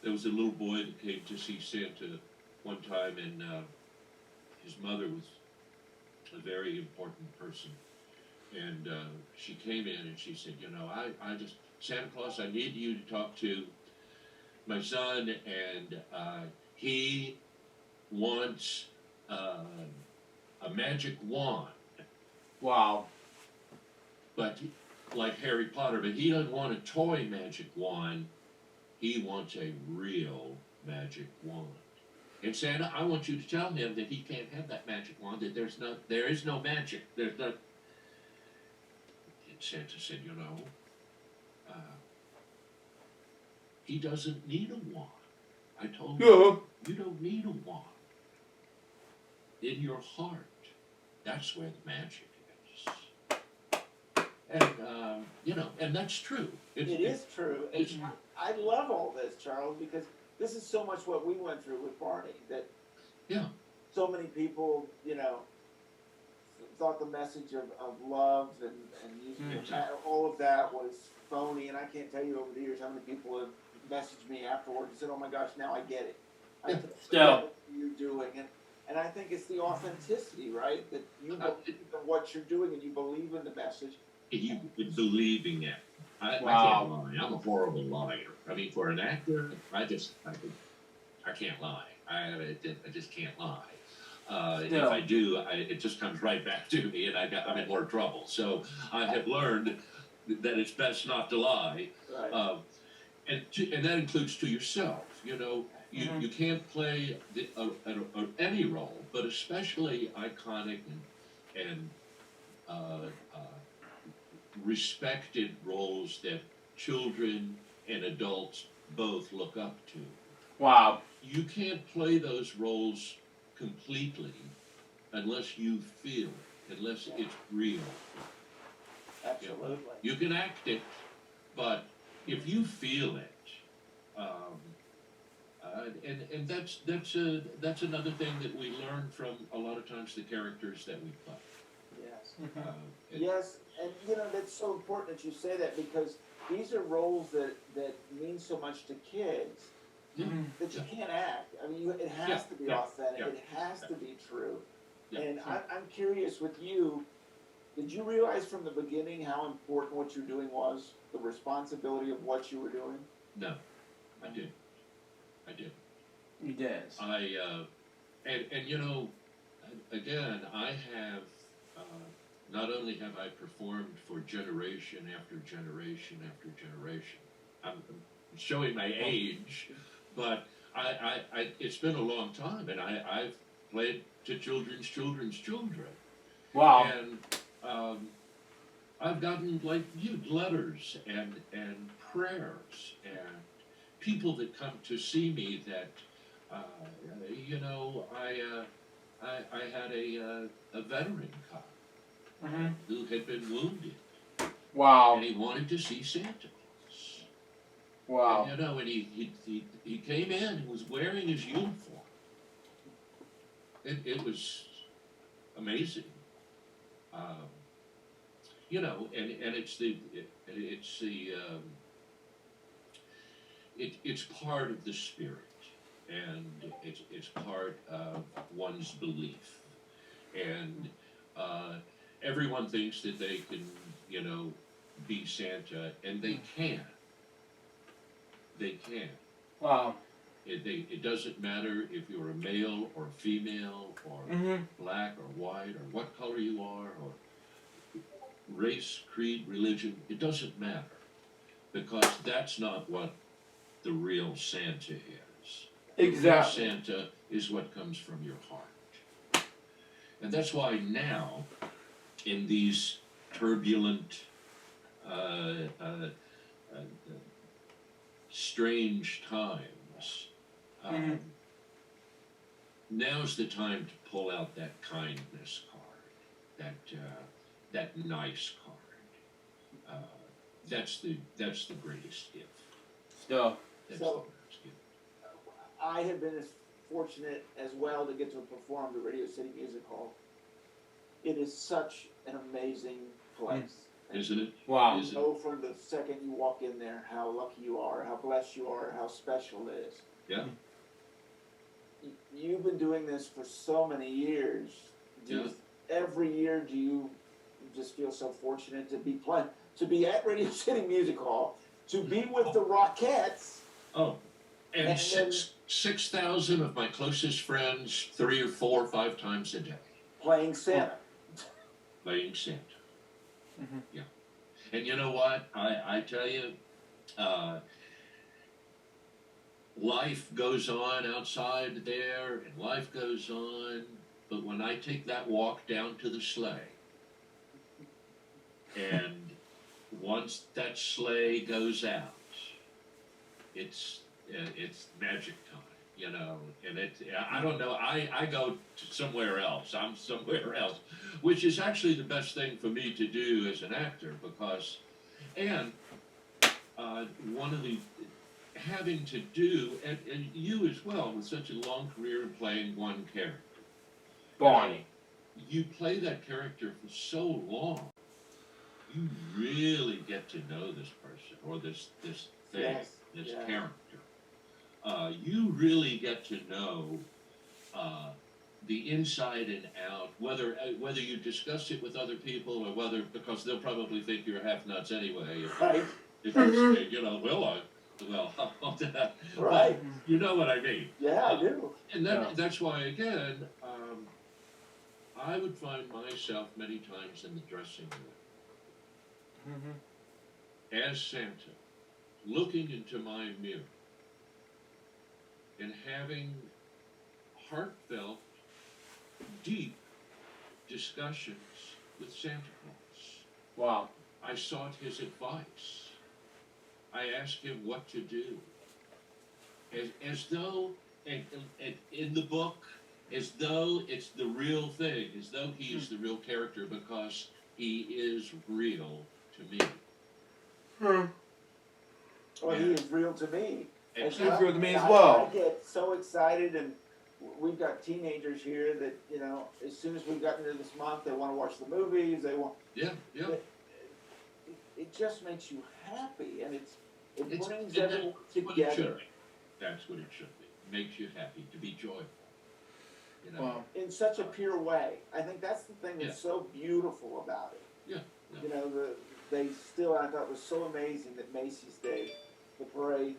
there was a little boy that came to see Santa one time, and his mother was a very important person. And she came in and she said, you know, I just, Santa Claus, I need you to talk to my son, and he wants a magic wand. Wow. But like Harry Potter, but he doesn't want a toy magic wand. He wants a real magic wand. And Santa, I want you to tell him that he can't have that magic wand. That there is no magic. There's no. And Santa said, you know, he doesn't need a wand. I told him, you don't need a wand. In your heart, that's where the magic is. And you know, and that's true. It is true. I love all this, Charles, because this is so much what we went through with Barney. That so many people, you know, thought the message of love and all of that was phony. And I can't tell you over the years how many people have messaged me afterwards and said, "Oh my gosh, now I get it. I get what you're doing." And I think it's the authenticity, right? That you believe in what you're doing and you believe in the message. You believing it. I can't lie. I'm a horrible liar. I mean, for an actor, I can't lie. I just can't lie. If I do, it just comes right back to me, and I'm in more trouble. So I have learned that it's best not to lie, Right. And that includes to yourself. You know, you can't play any role, but especially iconic and respected roles that children and adults both look up to. Wow. You can't play those roles completely unless you feel it, unless it's real. Absolutely. You can act it, but if you feel it, and that's another thing that we learn from a lot of times the characters that we play. Yes. Yes, and you know that's so important that you say that because these are roles that mean so much to kids that you can't act. I mean, it has to be authentic. It has to be true. And I'm curious with you. Did you realize from the beginning how important what you're doing was? The responsibility of what you were doing? No, I did. You did. And you know, again, I have. Not only have I performed for generation after generation after generation, I'm showing my age, but it's been a long time, and I've played to children's children. Wow. And I've gotten like letters and prayers and people that come to see me that you know I had a veteran come. Who had been wounded. Wow. And he wanted to see Santa Claus. Wow. And, you know, and he came in and was wearing his uniform. It was amazing. You know, and it's part of the spirit, and it's part of one's belief, and everyone thinks that they can, you know, be Santa, and they can. They can. Wow. It doesn't matter if you're a male or a female or black or white or what color you are or race, creed, religion. It doesn't matter because that's not what the real Santa is. Exactly. The real Santa is what comes from your heart. And that's why now, in these turbulent, strange times, now's the time to pull out that kindness card, that nice card. That's the greatest gift. Still. That's So- the greatest gift. I have been as fortunate as well to get to perform the Radio City Music Hall. It is such an amazing place. Isn't it? Wow. Isn't it? Know from the second you walk in there how lucky you are, how blessed you are, how special it is. Yeah. You've been doing this for so many years. Every year, do you just feel so fortunate to be at Radio City Music Hall, to be with the Rockettes? Oh, and And then- 6,000 of my closest friends 3 or 4 or 5 times a day Playing Santa. playing Santa. Mhm. Yeah. And you know what? I tell you, life goes on outside there, and life goes on. But when I take that walk down to the sleigh, and once that sleigh goes out, it's magic time, you know. And I don't know. I go to somewhere else. I'm somewhere else, which is actually the best thing for me to do as an actor, because, and one of the having to do, and you as well, with such a long career in playing one character. Barney. You play that character for so long, you really get to know this person or this thing, Yes, this yeah. character. You really get to know the inside and out, whether you discuss it with other people or whether, because they'll probably think you're half nuts anyway. Right, If you say, you know, right. you know what I mean. Yeah, I do. And Yeah. that's why, again, I would find myself many times in the dressing room Mhm. as Santa, looking into my mirror and having heartfelt, deep discussions with Santa Claus. Wow. I sought his advice. I asked him what to do. As though, and in the book, as though it's the real thing, as though he is the real character, because he is real to me. Well, he is real to me. And He's real to me as well. I get so excited, and we've got teenagers here that, you know, as soon as we've gotten into this month, they want to watch the movies. They want. yeah. It just makes you happy, and it It's- brings and everyone that's what it should together be. That's what it should be. Makes you happy, to be joyful. You know? Wow. in such a pure way. I think that's the thing that's so beautiful about it. Yeah. You know, I thought it was so amazing that Macy's Day, the parade,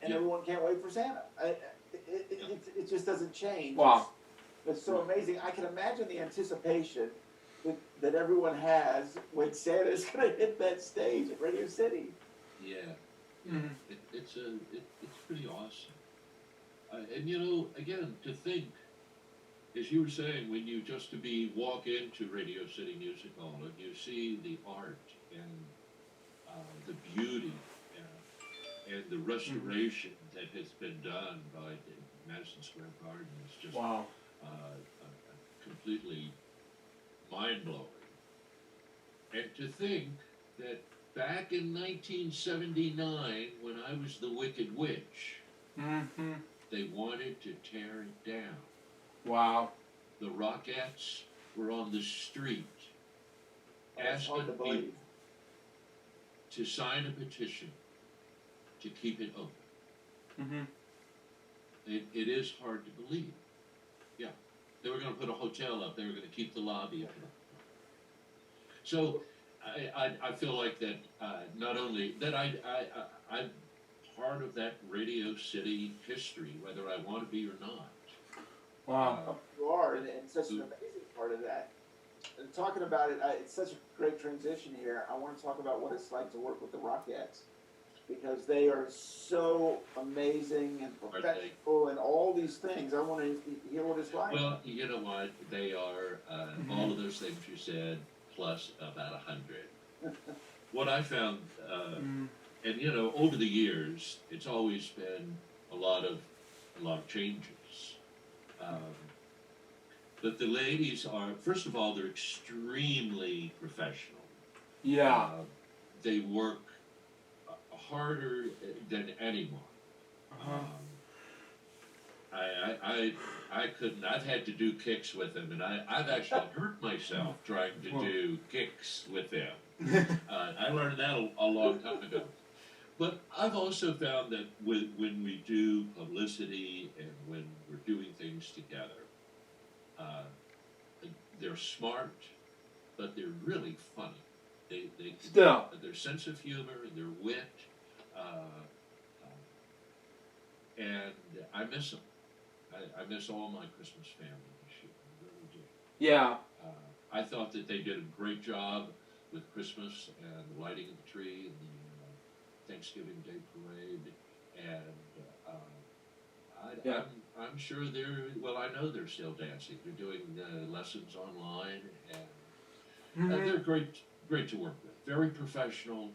and Yeah. everyone can't wait for Santa. It just doesn't change. Wow. It's so amazing. I can imagine the anticipation that everyone has when Santa's going to hit that stage at Radio City. Yeah. Mhm. It's pretty awesome. And you know, again, to think, as you were saying, when you walk into Radio City Music Hall and you see the art and the beauty and the restoration that has been done by Madison Square Garden is just Wow. completely mind-blowing. And to think that back in 1979, when I was the Wicked Witch, Mm-hmm. they wanted to tear it down. Wow. The Rockettes were on the street That's hard asking to people believe. to sign a petition to keep it open. Mm-hmm. It is hard to believe. Yeah. They were going to put a hotel up. They were going to keep the lobby open. So I feel like that not only that I'm part of that Radio City history, whether I want to be or not. Wow. You are, and such an amazing part of that. And talking about it, it's such a great transition here. I want to talk about what it's like to work with the Rockettes, because they are so amazing and professional and all these things. I want to hear what it's like. Well, you know what? They are all of those things you said, plus about 100. What I found, and you know, over the years, it's always been a lot of changes. But the ladies are, first of all, they're extremely professional. Yeah. They work harder than anyone. Uh-huh. I couldn't. I've had to do kicks with them, and I've actually hurt myself trying to do kicks with them. I learned that a long time ago. But I've also found that when we do publicity and when we're doing things together, uh, they're smart, but they're really funny. They Still. their sense of humor and their wit, and I miss them. I miss all my Christmas family this year. I really do. Yeah. I thought that they did a great job with Christmas and the lighting of the tree and the Thanksgiving Day parade, and Yeah. I'm sure they're, well, I know they're still dancing. They're doing lessons online, and they're great to work with. Very professional,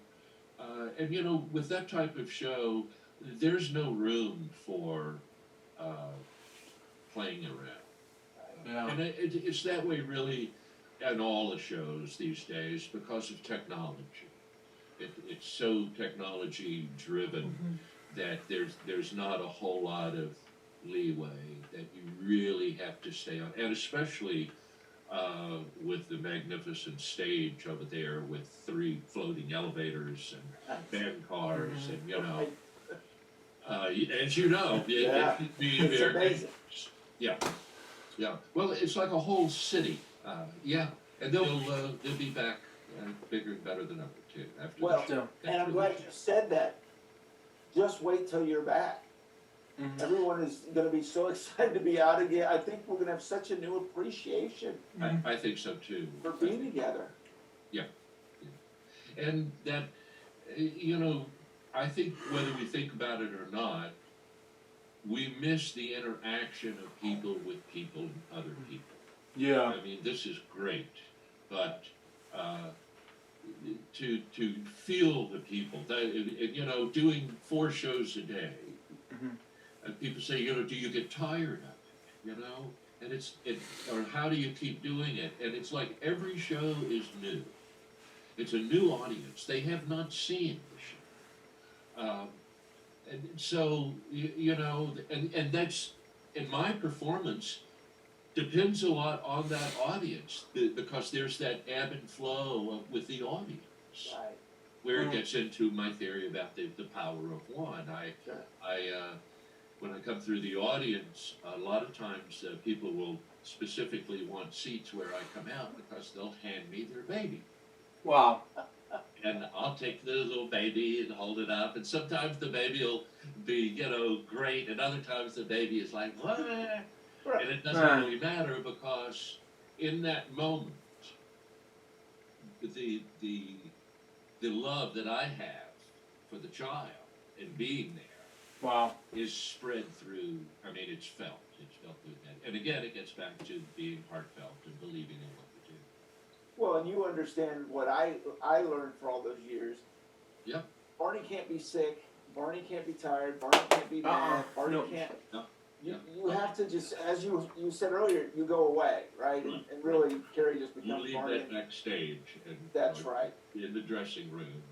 and you know, with that type of show, there's no room for playing around. Yeah. And it's that way really in all the shows these days because of technology. It's so technology driven that there's not a whole lot of leeway, that you really have to stay on, and especially with the magnificent stage over there with 3 floating elevators and band cars, and you know, as you know, it can be It's very amazing. yeah. Well, it's like a whole city. Yeah, and they'll be back bigger and better than ever too. After Well, this. Still. And I'm glad you said that. Just wait till you're back. Mhm. Everyone is going to be so excited to be out again. I think we're going to have such a new appreciation I think so too. for being together. And that, you know, I think whether we think about it or not, we miss the interaction of people with people and other people. Yeah. I mean, this is great, but to feel the people, that, you know, doing 4 shows a day, and people say, you know, do you get tired of it? You know, and or how do you keep doing it? And it's like every show is new. It's a new audience. They have not seen the show. And so, you know, and that's, in my performance, depends a lot on that audience, because there's that ebb and flow with the audience, Right. where it gets into my theory about the power of one. Sure. When I come through the audience, a lot of times people will specifically want seats where I come out because they'll hand me their baby. Wow. And I'll take the little baby and hold it up, and sometimes the baby will be, you know, great, and other times the baby is like, what? Right. And it doesn't really matter, because in that moment, the love that I have for the child and being there Wow. is spread through. I mean, it's felt through that. And again, it gets back to being heartfelt and believing in what we do. Well, and you understand what I learned for all those years. Yep. Barney can't be sick. Barney can't be tired. Barney can't be mad. Barney No. can't. No. You have to just, as you said earlier, you go away, right? And really, Carrie just You becomes leave Barney. that backstage, and That's right. in the dressing room.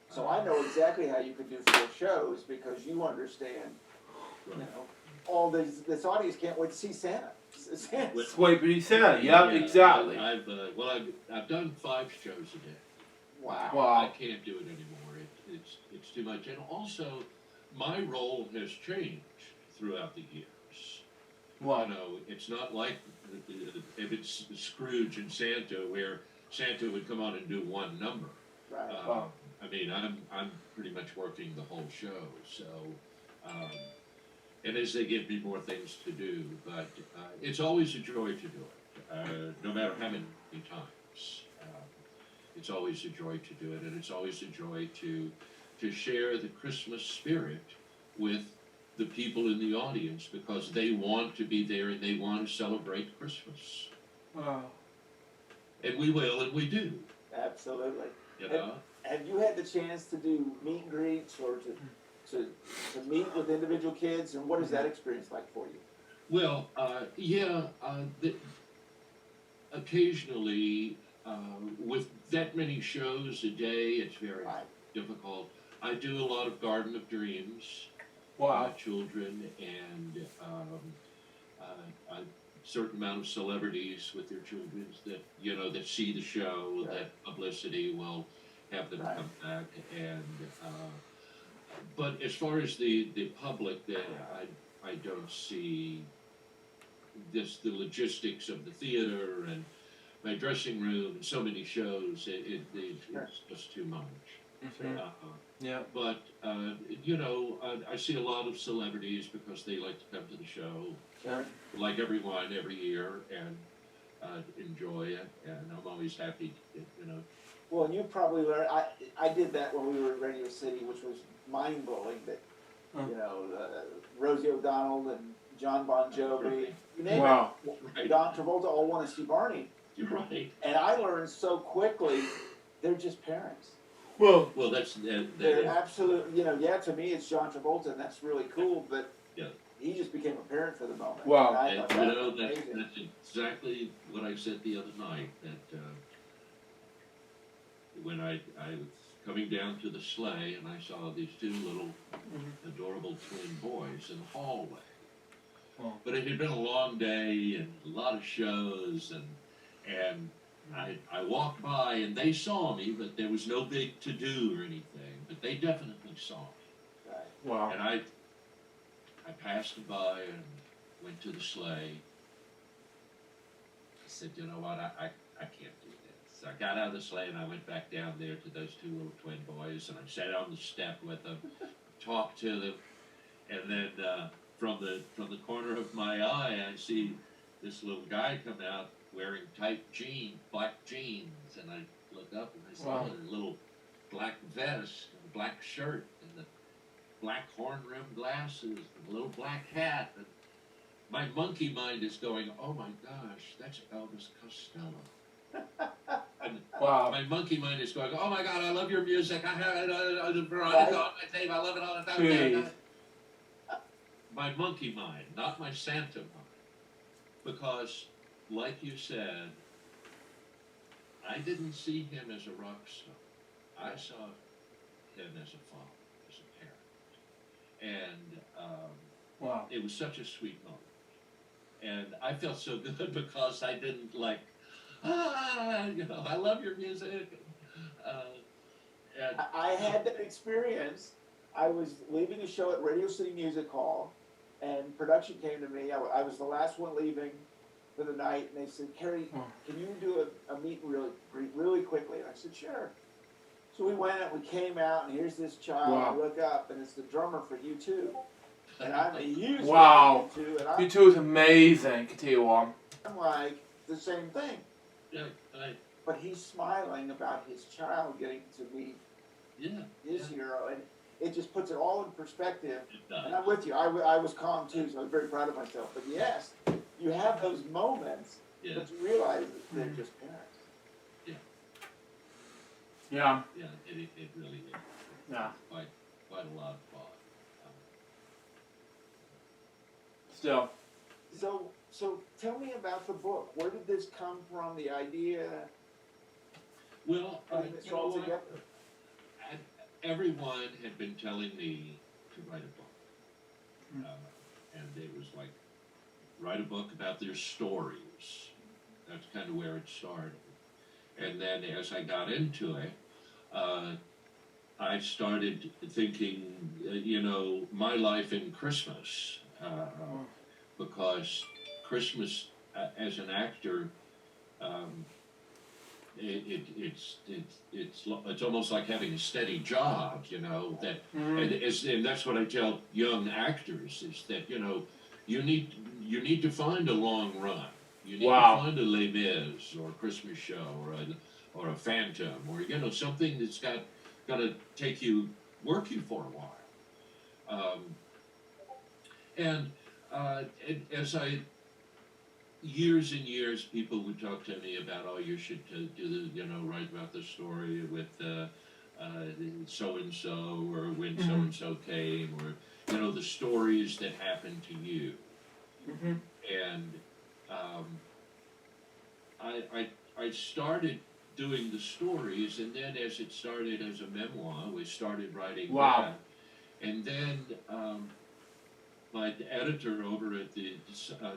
So I know exactly how you could do 4 shows, because you understand, you know, all this audience can't wait to see Santa. That's what he said. Yep, exactly. I've done 5 shows a day. Wow. Wow. I can't do it anymore. It's too much. And also, my role has changed throughout the years. Wow. You know, it's not like if it's Scrooge and Santa, where Santa would come on and do 1 number. Right. Wow. I mean, I'm pretty much working the whole show. So, and as they give me more things to do, but it's always a joy to do it, no matter how many times. It's always a joy to do it, and it's always a joy to share the Christmas spirit with the people in the audience, because they want to be there and they want to celebrate Christmas. Wow. And we will, and we do. Absolutely. You know? Have you had the chance to do meet and greets, or to meet with individual kids, and what is that experience like for you? Well, occasionally, with that many shows a day, it's very Right. difficult. I do a lot of Garden of Dreams, Wow. children, and I certain amount of celebrities with their children that that see the show, Right. that publicity will have them Right. come back. And but as far as the public, I don't see the logistics of the theater and my dressing room and so many shows. It's just too much. Mhm. Yeah. But I see a lot of celebrities because they like to come to the show, Sure. like everyone every year, and enjoy it. And I'm always happy, Well, and you probably learned. I did that when we were at Radio City, which was mind blowing. That Rosie O'Donnell and John Bon Jovi, you name Wow. it, Right. Don Travolta all want to see Barney. You're right. And I learned so quickly, they're just parents. Well, Well, that They're is, absolutely, yeah, to me it's John Travolta, and that's really cool, but Yeah. he just became a parent for the moment. Wow. And I and, thought you that know, was that's amazing. exactly what I said the other night. That when I was coming down to the sleigh and I saw these two little adorable twin boys in the hallway. Oh. But it had been a long day and a lot of shows, and I walked by and they saw me, but there was no big to do or anything. But they definitely saw me, Right. wow. and I passed them by and went to the sleigh. I said, you know what, I can't do this. So I got out of the sleigh and I went back down there to those two little twin boys, and I sat on the step with them, talked to them, and then from the corner of my eye, I see this little guy come out wearing tight black jeans, and I look up and I saw Wow. a little black vest and a black shirt and the black horn-rimmed glasses and a little black hat. And my monkey mind is going, oh my gosh, that's Elvis Costello. And Wow. my monkey mind is going, oh my God, I love your music. I have it on my tape. I love it all the time. Jeez. My monkey mind, not my Santa mind. Because, like you said, I didn't see him as a rock star. I saw him as a father, as a parent. And Wow. it was such a sweet moment. And I felt so good because I didn't I love your music. And I had that experience. I was leaving a show at Radio City Music Hall, and production came to me. I was the last one leaving for the night, and they said, Kerry, can you do a meet and greet really quickly? And I said, sure. So we went and we came out, and here's this child. Wow. I look up, and it's the drummer for U2. And I'm a huge Wow. fan of U2, and You two is amazing. Continue on. I'm like, the same thing. yeah, But he's smiling about his child getting to meet his hero, and it just puts it all in perspective. it does. And I'm with you. I was calm too, so I was very proud of myself. But yes, you have those moments, Yeah, but you realize that they're just parents. Yeah. yeah, it really is. Yeah. Quite a lot of fun. Still. So tell me about the book. Where did this come from? The idea, Well, putting this you know all what? together. Everyone had been telling me to write a book. And it was like, write a book about their stories. That's kind of where it started. And then as I got into it, I started thinking, my life in Christmas. Because Christmas, as an actor, it's almost like having a steady job, that and that's what I tell young actors is that you need to find a long run. You need Wow. to find a Les Mis or a Christmas show or a Phantom or something that's got to work you for a while. And as years and years, people would talk to me about, oh, you should write about the story with so and so, or when so and so came, or the stories that happened to you. And I started doing the stories, and then as it started as a memoir, we started writing Wow. that, and then. my editor over at the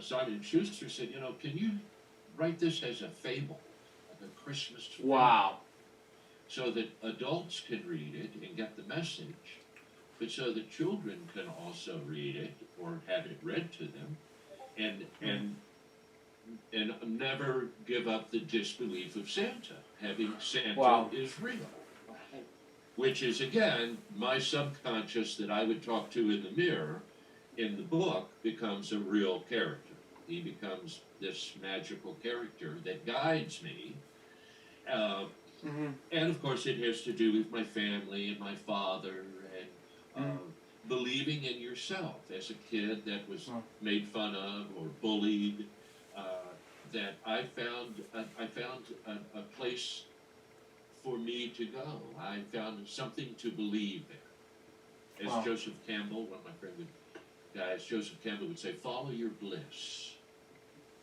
Simon & Schuster said, you know, can you write this as a fable, like a Christmas fable, Wow. so that adults can read it and get the message, but so that children can also read it or have it read to them, and never give up the disbelief of Santa. Having Santa Wow. is real. Which is, again, my subconscious that I would talk to in the mirror in the book becomes a real character. He becomes this magical character that guides me. And of course, it has to do with my family and my father and believing in yourself as a kid that was made fun of or bullied. That I found a place for me to go. I found something to believe in. As Joseph Campbell, one of my favorite guys, Joseph Campbell would say, follow your bliss.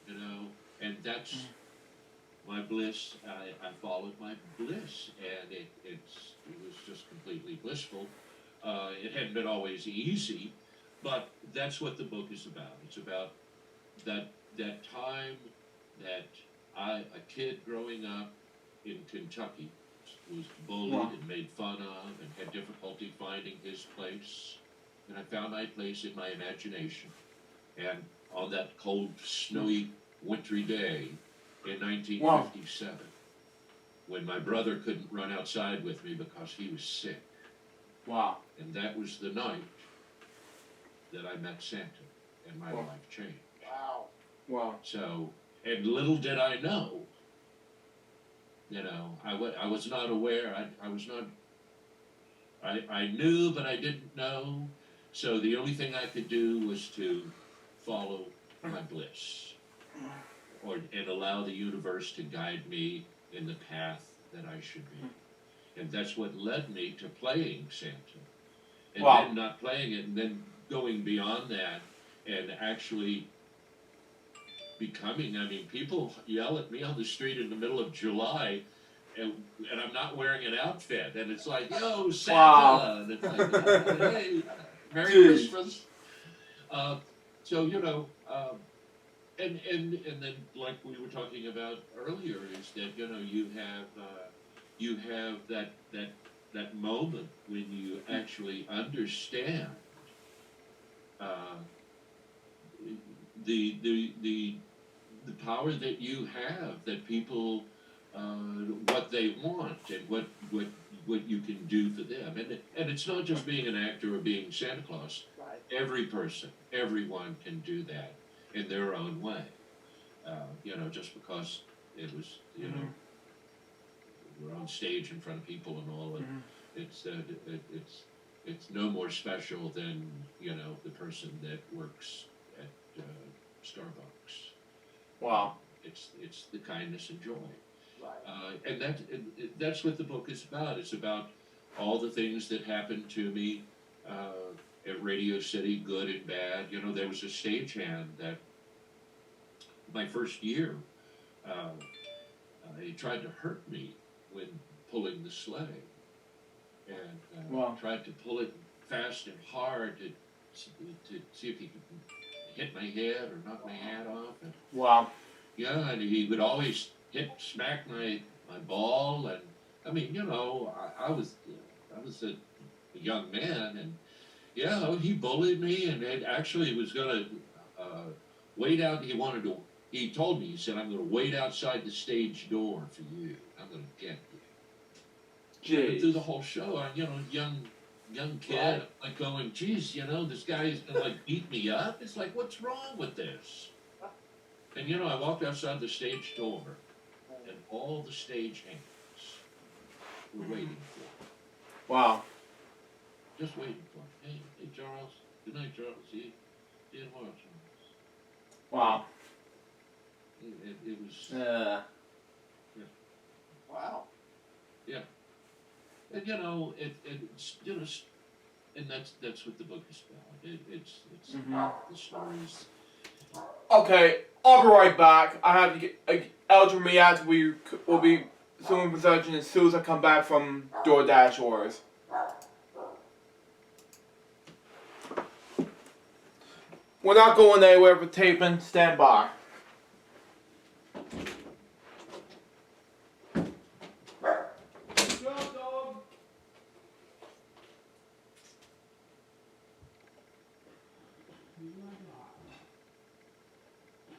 You know, and that's my bliss. I followed my bliss, and it was just completely blissful. It hadn't been always easy, but that's what the book is about. It's about that time that a kid growing up in Kentucky was bullied and made fun of and had difficulty finding his place. And I found my place in my imagination. And on that cold, snowy, wintry day in 1957, when my brother couldn't run outside with me because he was sick. Wow. And that was the night that I met Santa and my life changed. Wow. Wow. So, and little did I know, you know, I was not aware, I knew, but I didn't know, so the only thing I could do was to follow my bliss, and allow the universe to guide me in the path that I should be. And that's what led me to playing Santa. And then not playing it, and then going beyond that, and actually becoming, I mean, people yell at me on the street in the middle of July, and I'm not wearing an outfit, and it's like, yo, Santa, and it's like, hey, Merry Christmas. So, you know, and then, like we were talking about earlier, is that, you know, you have that moment when you actually understand the power that you have, that people what they want and what you can do for them, and it's not just being an actor or being Santa Claus. Right. Every person, everyone can do that in their own way. You know, just because it was, you know, we're on stage in front of people and all, and it's no more special than, you know, the person that works at Starbucks. Wow. It's the kindness and joy. Right. And that's what the book is about. It's about all the things that happened to me at Radio City, good and bad. You know, there was a stagehand that my first year, he tried to hurt me when pulling the sleigh, and tried to pull it fast and hard to see if he could hit my head or knock my hat off. And, yeah, and he would always smack my ball, and I mean, you know, I was a young man, and yeah, he bullied me, and it actually was gonna wait out. He told me, he said, "I'm gonna wait outside the stage door for you. I'm gonna get you." And through the whole show, you know, young kid, like going, geez, you know, this guy's gonna like beat me up. It's like, what's wrong with this? And you know, I walked outside the stage door, and all the stagehands were waiting for me. Just waiting for me. Hey, Charles. Good night, Charles. See you tomorrow, Charles. It was. Wow. Yeah. And you know, it's, you know, and that's what the book is about. It's the stories. Okay, I'll be right back. I have to get Elton Mead. We will be soon presenting as soon as I come back from DoorDash orders. We're not going anywhere for taping. Stand by. Good job, dog.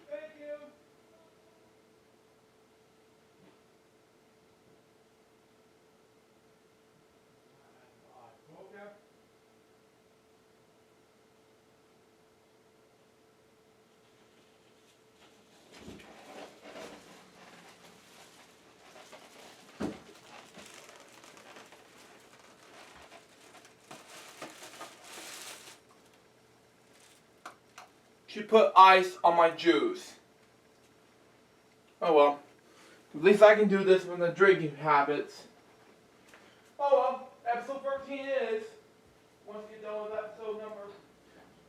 Thank you. Okay. She put ice on my juice. Oh well. At least I can do this with the drinking habits. Oh well, episode 13 is. Once we get done with episode number.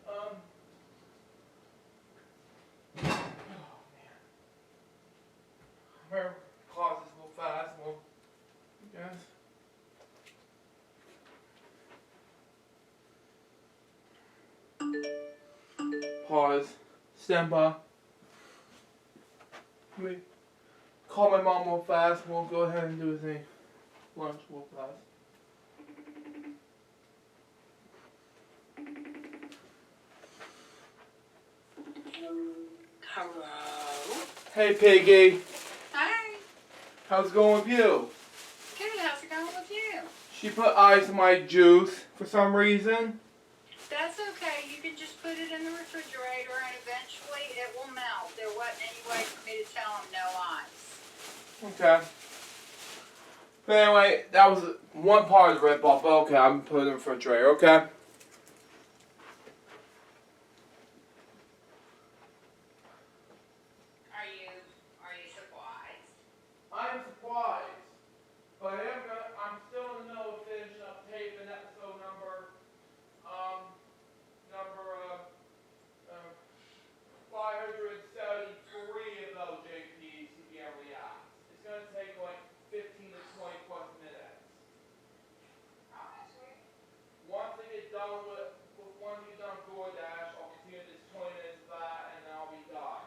Oh man. Better pause this a little fast. Well, guys. Pause. Stand by. Let me call my mom real fast. We'll go ahead and do the lunch real fast. Hello. Hey, Piggy. Hi. How's it going with you? Good. How's it going with you? She put ice in my juice for some reason. That's okay. You can just put it in the refrigerator and eventually it will melt. There wasn't any way for me to tell them no ice. Okay. But anyway, that was one part of the rip off. Okay, I'm putting it in the refrigerator, okay? Are you surprised? I'm surprised, but I'm still in the middle of finishing up taping episode number 573 of LJPCBM Reacts. It's going to take like 15 to 20 plus minutes. Oh, that's weird. Once I get done with DoorDash, I'll continue this 20 minutes of that, and then I'll be done.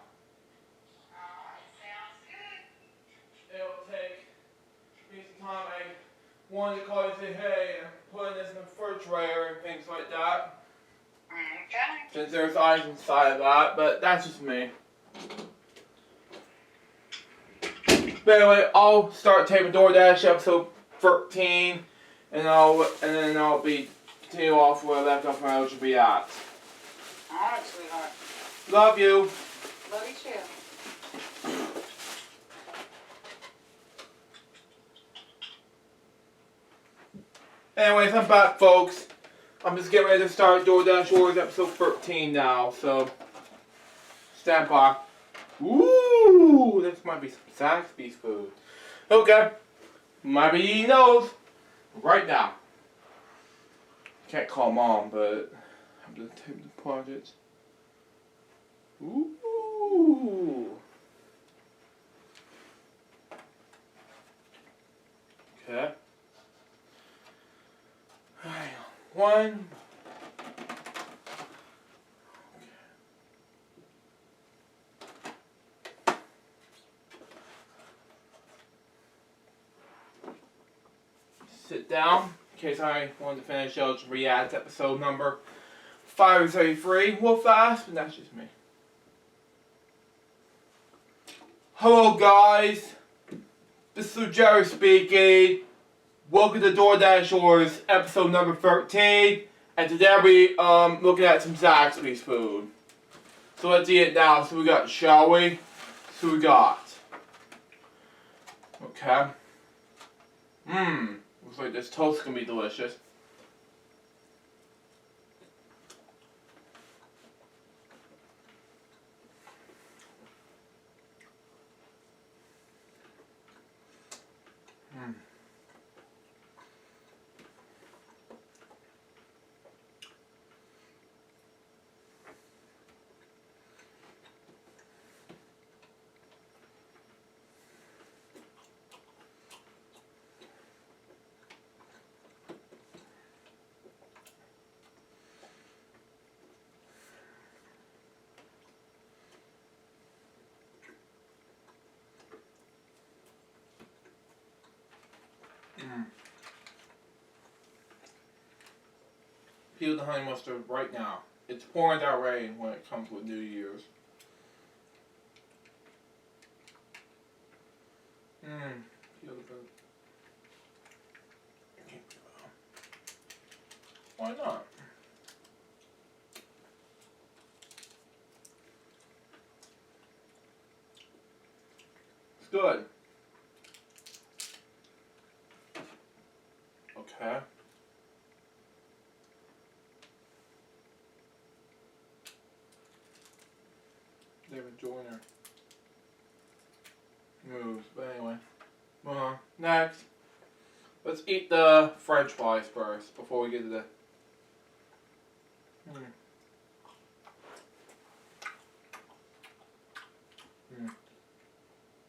Alright, sounds good. It'll take me some time. I wanted to call you and say, hey, I'm putting this in the refrigerator and things like that. Okay. Since there's ice inside of that, but that's just me. But anyway, I'll start taping DoorDash episode 13, and then I'll be continue off where I left off my LJPCBM at. Alright, sweetheart. Love you. Love you too. Anyways, I'm back, folks. I'm just getting ready to start DoorDash Wars episode 13 now, so stand by. Ooh, this might be some Zaxby's food. Okay, might be eating those right now. Can't call mom, but I'm just taking the project. Ooh. Okay. One. Sit down in case I wanted to finish out React episode number 533 real fast, but that's just me. Hello guys, this is Jerry speaking. Welcome to DoorDash Wars episode number 13, and today we'll be looking at some Zaxby's food. So let's eat it now. So we got, shall we? So we got. Okay. Looks like this toast is gonna be delicious. peel the honey mustard right now. It's pouring down rain when it comes with New Year's. Peel the good. Why not? It's good. Okay. David Joyner moves, but anyway. Next. Let's eat the French fries first before we get to the.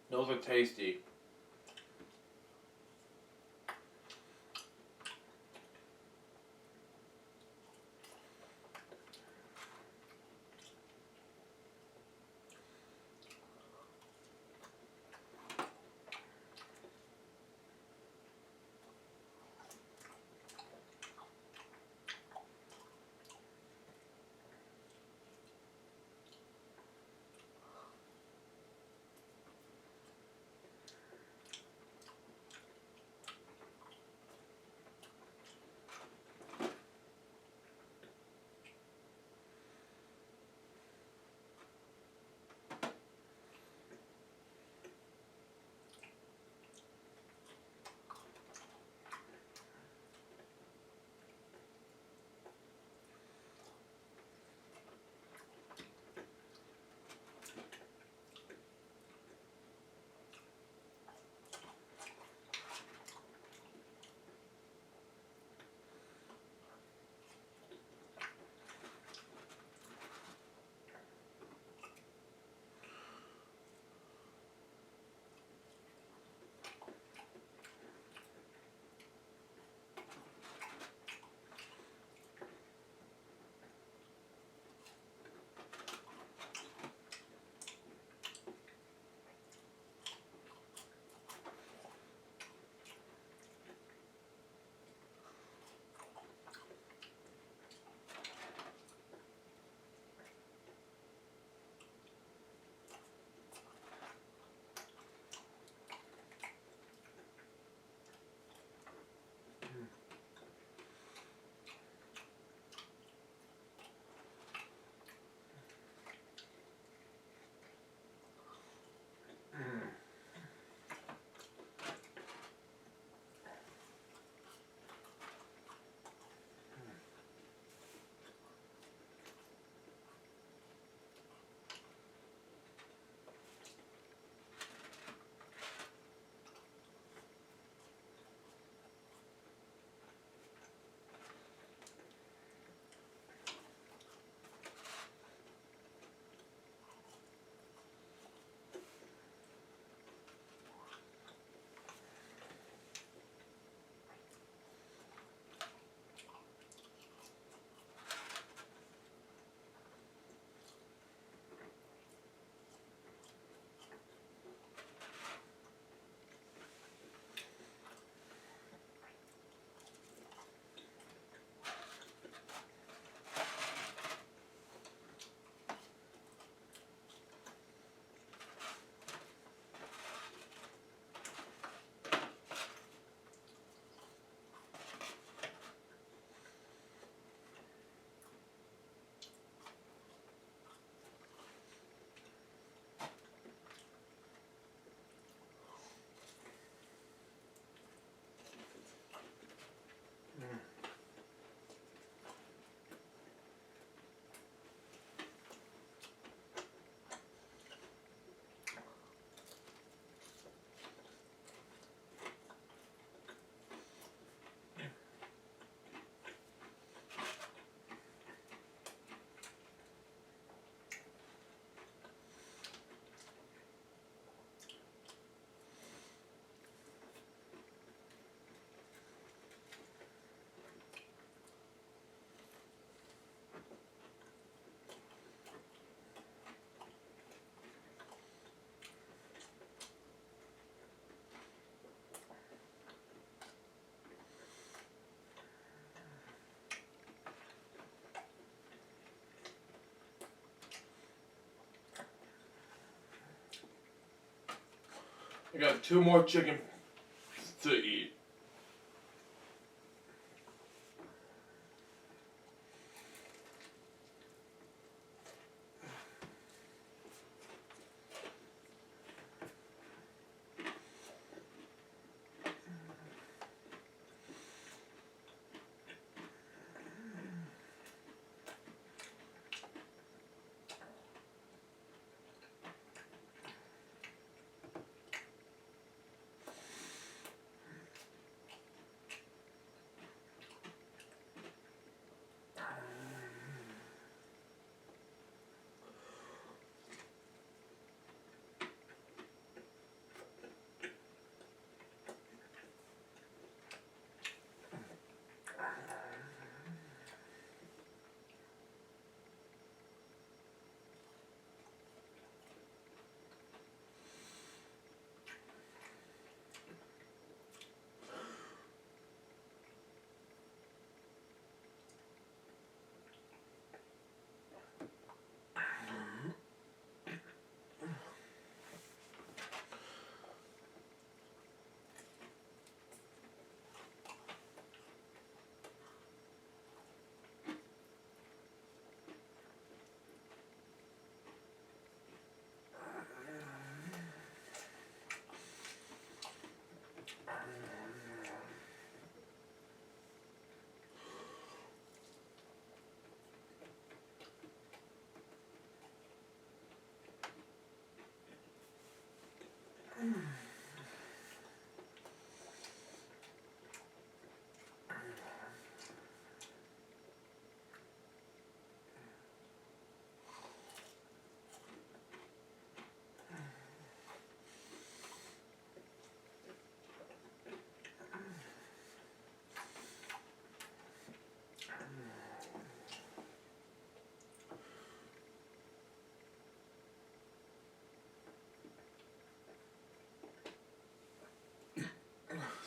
Those are tasty. I got 2 more chicken to eat.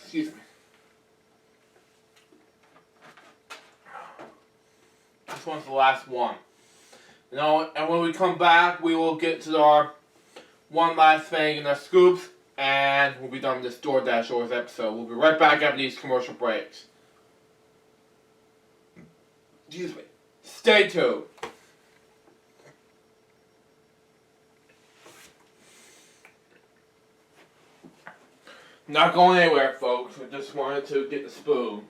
Excuse me. This one's the last one. You know, and when we come back, we will get to our one last thing in our scoops, and we'll be done with this DoorDash Orders episode. We'll be right back after these commercial breaks. Excuse me. Stay tuned. Not going anywhere, folks. We just wanted to get the spoon.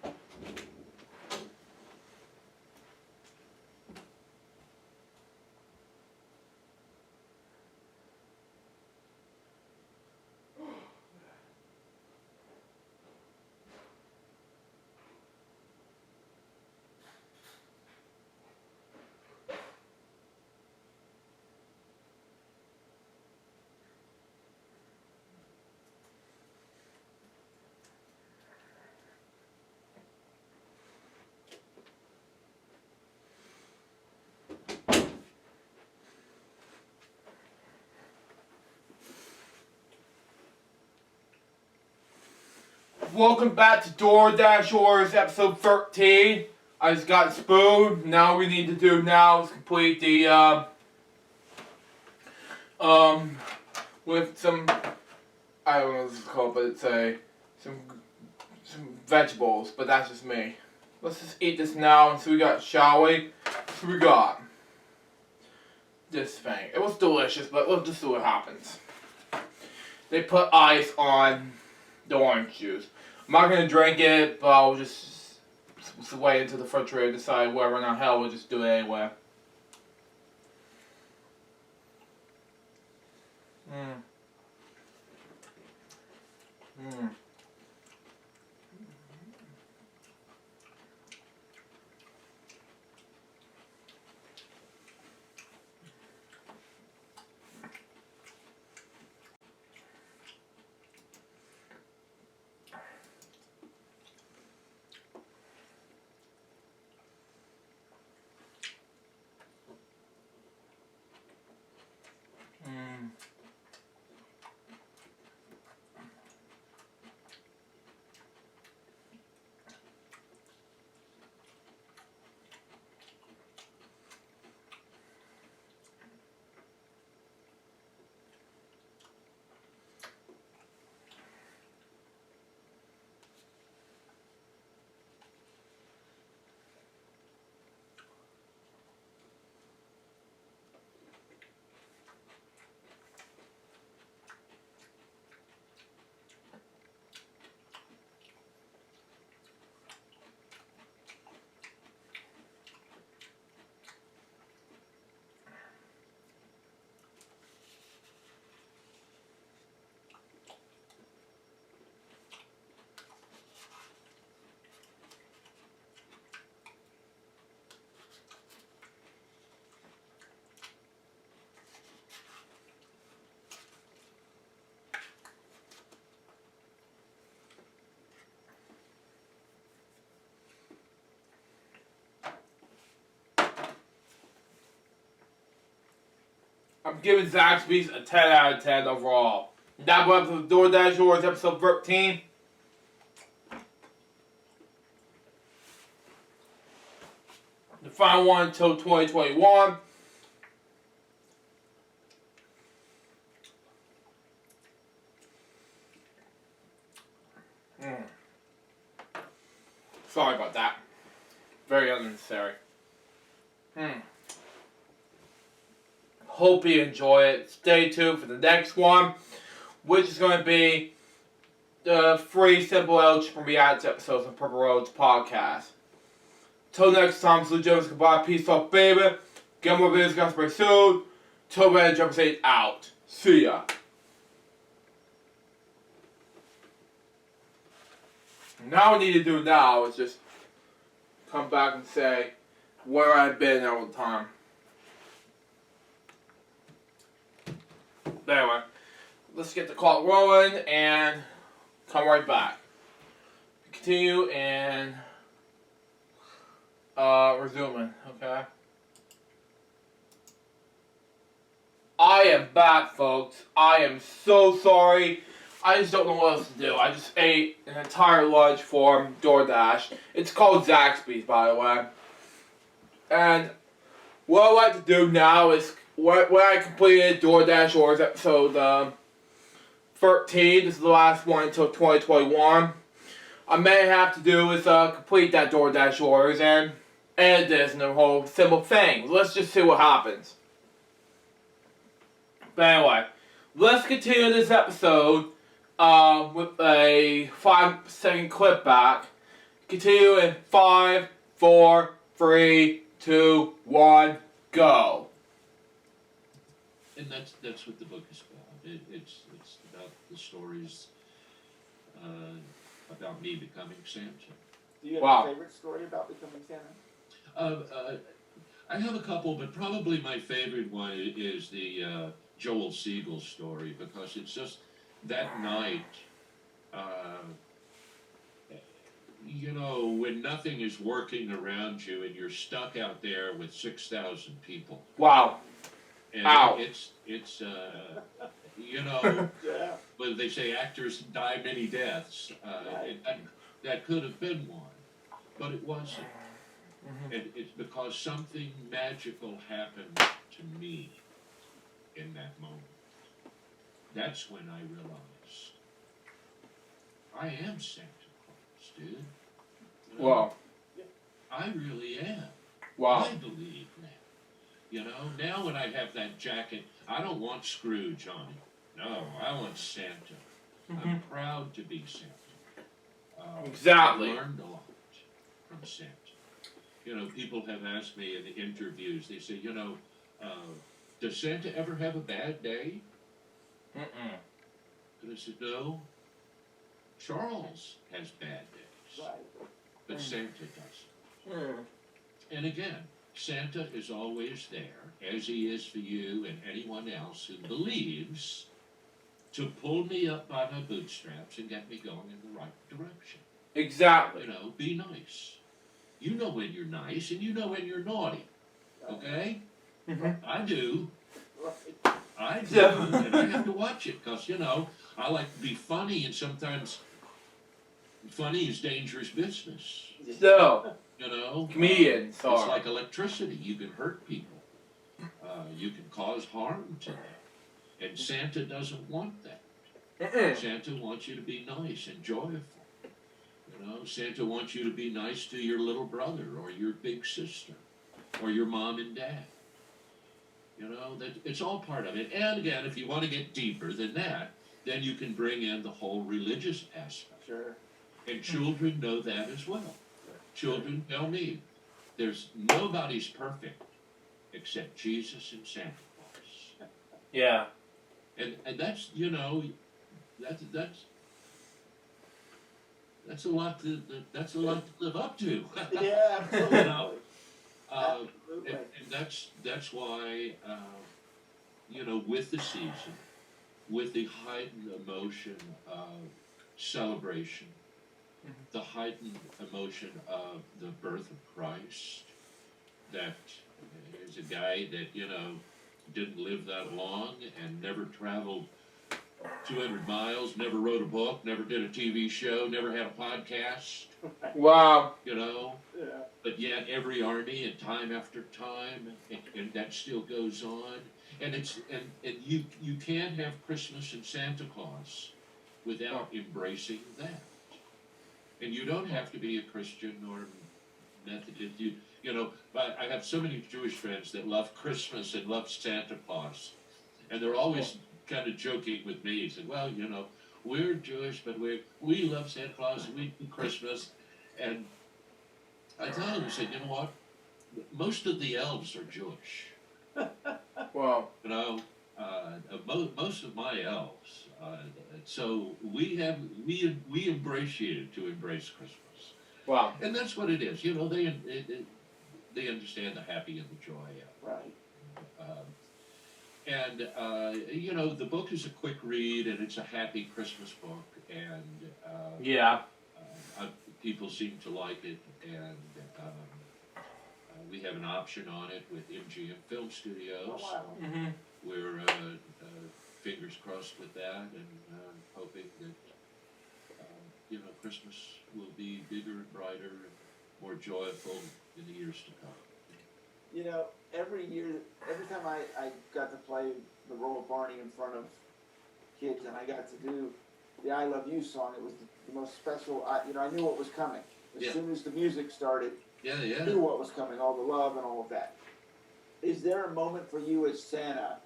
Welcome back to DoorDash Orders episode 13. I just got a spoon. Now we need to do is complete the with some, I don't know what it's called, but it's some vegetables, but that's just me. Let's just eat this now and see what we got, shall we? So we got this thing. It was delicious, but let's just see what happens. They put ice on the orange juice. I'm not gonna drink it, but I'll just wait until the refrigerator decide whether or not hell we'll just do it anyway. I'm giving Zaxby's a 10 out of 10 overall. That was episode of DoorDash Wars, episode 13. The final one until 2021. Sorry about that. Very unnecessary. Hope you enjoy it. Stay tuned for the next one, which is going to be the 3 simple LJPCBM react episodes of Purple Roads podcast. Till next time, salute Jones, goodbye, peace out, baby. Get more videos, guys, very soon. Till then, LJPCBM out. See ya. Now what I need to do now is just come back and say where I've been all the time. Anyway, let's get the clock rolling and come right back. Continue and resuming, okay? I am back, folks. I am so sorry. I just don't know what else to do. I just ate an entire lunch from DoorDash. It's called Zaxby's, by the way. And what I like to do now is when I completed DoorDash Wars episode 13, this is the last one until 2021, I may have to do is complete that DoorDash Wars and edit this and the whole simple thing. Let's just see what happens. But anyway, let's continue this episode with a 5-second clip back. Continue in 5, 4, 3, 2, 1, go. And that's what the book is about. It's about the stories about me becoming Santa. Do you have Wow. a favorite story about becoming Santa? I have a couple, but probably my favorite one is the Joel Siegel story, because it's just that night, you know, when nothing is working around you and you're stuck out there with 6,000 people. Wow. And Ow. it's you know, Yeah. but they say actors die many deaths. That could have been one, but it wasn't. And it's because something magical happened to me in that moment. That's when I realized I am Santa Claus, dude. You know, Wow. I really am. Wow. I believe that. You know, now when I have that jacket, I don't want Scrooge on it. No, I want Santa. I'm proud to be Santa. Exactly. I learned a lot from Santa. You know, people have asked me in the interviews, they say, you know, does Santa ever have a bad day? And I said, no. Charles has bad days, Right. but Santa doesn't. And again, Santa is always there, as he is for you and anyone else who believes, to pull me up by my bootstraps and get me going in the right direction. Exactly. You know, be nice. You know when you're nice and you know when you're naughty. Okay? I do. Right. I do. Yeah. And I have to watch it because, you know, I like to be funny, and sometimes funny is dangerous business. So, You know? comedians It's are. like electricity. You can hurt people. You can cause harm to them. And Santa doesn't want that. Santa wants you to be nice and joyful. You know, Santa wants you to be nice to your little brother or your big sister or your mom and dad. You know, that it's all part of it. And again, if you want to get deeper than that, then you can bring in the whole religious aspect. Sure. And children know that as well. Children tell me there's nobody's perfect except Jesus and Santa Claus. Yeah. And that's, you know, that's a lot to live up to. Yeah, absolutely. You know? Absolutely. And that's why, you know, with the season, with the heightened emotion of celebration, the heightened emotion of the birth of Christ, that is a guy that, you know, didn't live that long and never traveled 200 miles, never wrote a book, never did a TV show, never had a podcast, Wow. you know. Yeah. But yet every army and time after time, and that still goes on. And you can't have Christmas and Santa Claus without embracing that. And you don't have to be a Christian or Methodist. You know, but I have so many Jewish friends that love Christmas and love Santa Claus, and they're always kind of joking with me. He said, "Well, you know, we're Jewish, but we love Santa Claus and we do Christmas." And I tell them, I said, "You know what? Most of the elves are Jewish. Wow. You know, most of my elves. So we embrace to embrace Christmas, Wow. and that's what it is. You know, they understand the happy and the joy. Right. You know, the book is a quick read, and it's a happy Christmas book, and Yeah. people seem to like it, and we have an option on it with MGM Film Studios. Oh, wow. Mm-hmm. We're fingers crossed with that, and hoping that you know, Christmas will be bigger and brighter and more joyful in the years to come. You know, every year, every time I got to play the role of Barney in front of kids, and I got to do the "I Love You" song, it was the most special. I knew what was coming as soon as the music started. Yeah, I yeah. knew what was coming, all the love and all of that. Is there a moment for you as Santa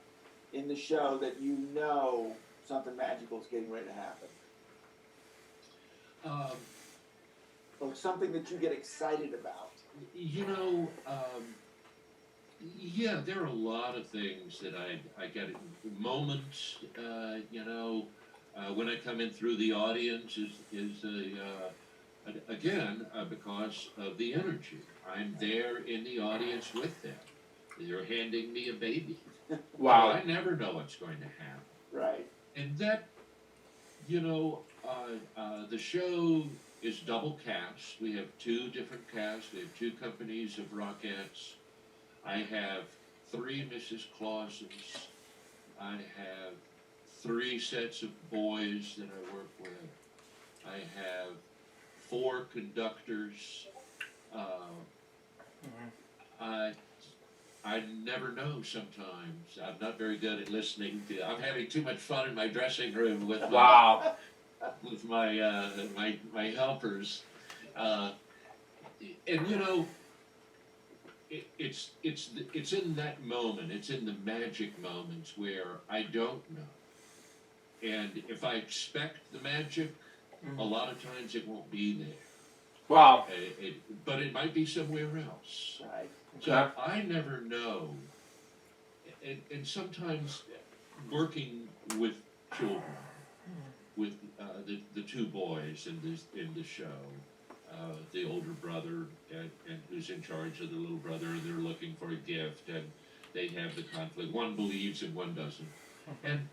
in the show that you know something magical is getting ready to happen, or something that you get excited about? You know, yeah, there are a lot of things that I get moments. You know, when I come in through the audience is again because of the energy. I'm there in the audience with them. They're handing me a baby. Wow. I never know what's going to happen. Right. And that, you know, the show is double cast. We have two different casts. We have two companies of Rockettes. I have 3 Mrs. Clauses. I have 3 sets of boys that I work with. I have 4 conductors. I never know sometimes. I'm not very good at listening to. I'm having too much fun in my dressing room with my, Wow. with my helpers, and you know, it's in that moment. It's in the magic moments where I don't know, and if I expect the magic, a lot of times it won't be there. Wow. But it might be somewhere else. Right. So Okay. I never know, and sometimes working with children, with the 2 boys in the show, the older brother and who's in charge of the little brother, and they're looking for a gift, and they have the conflict. One believes and one doesn't, and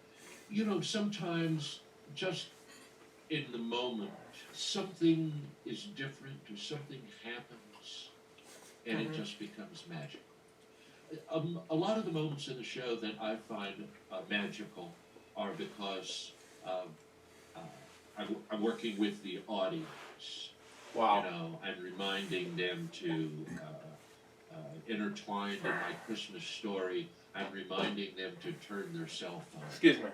you know, sometimes just in the moment something is different or something happens, and it just becomes magical. A lot of the moments in the show that I find magical are because I'm working with the audience. Wow. You know, I'm reminding them to intertwined in my Christmas story. I'm reminding them to turn their cell phone. Excuse me.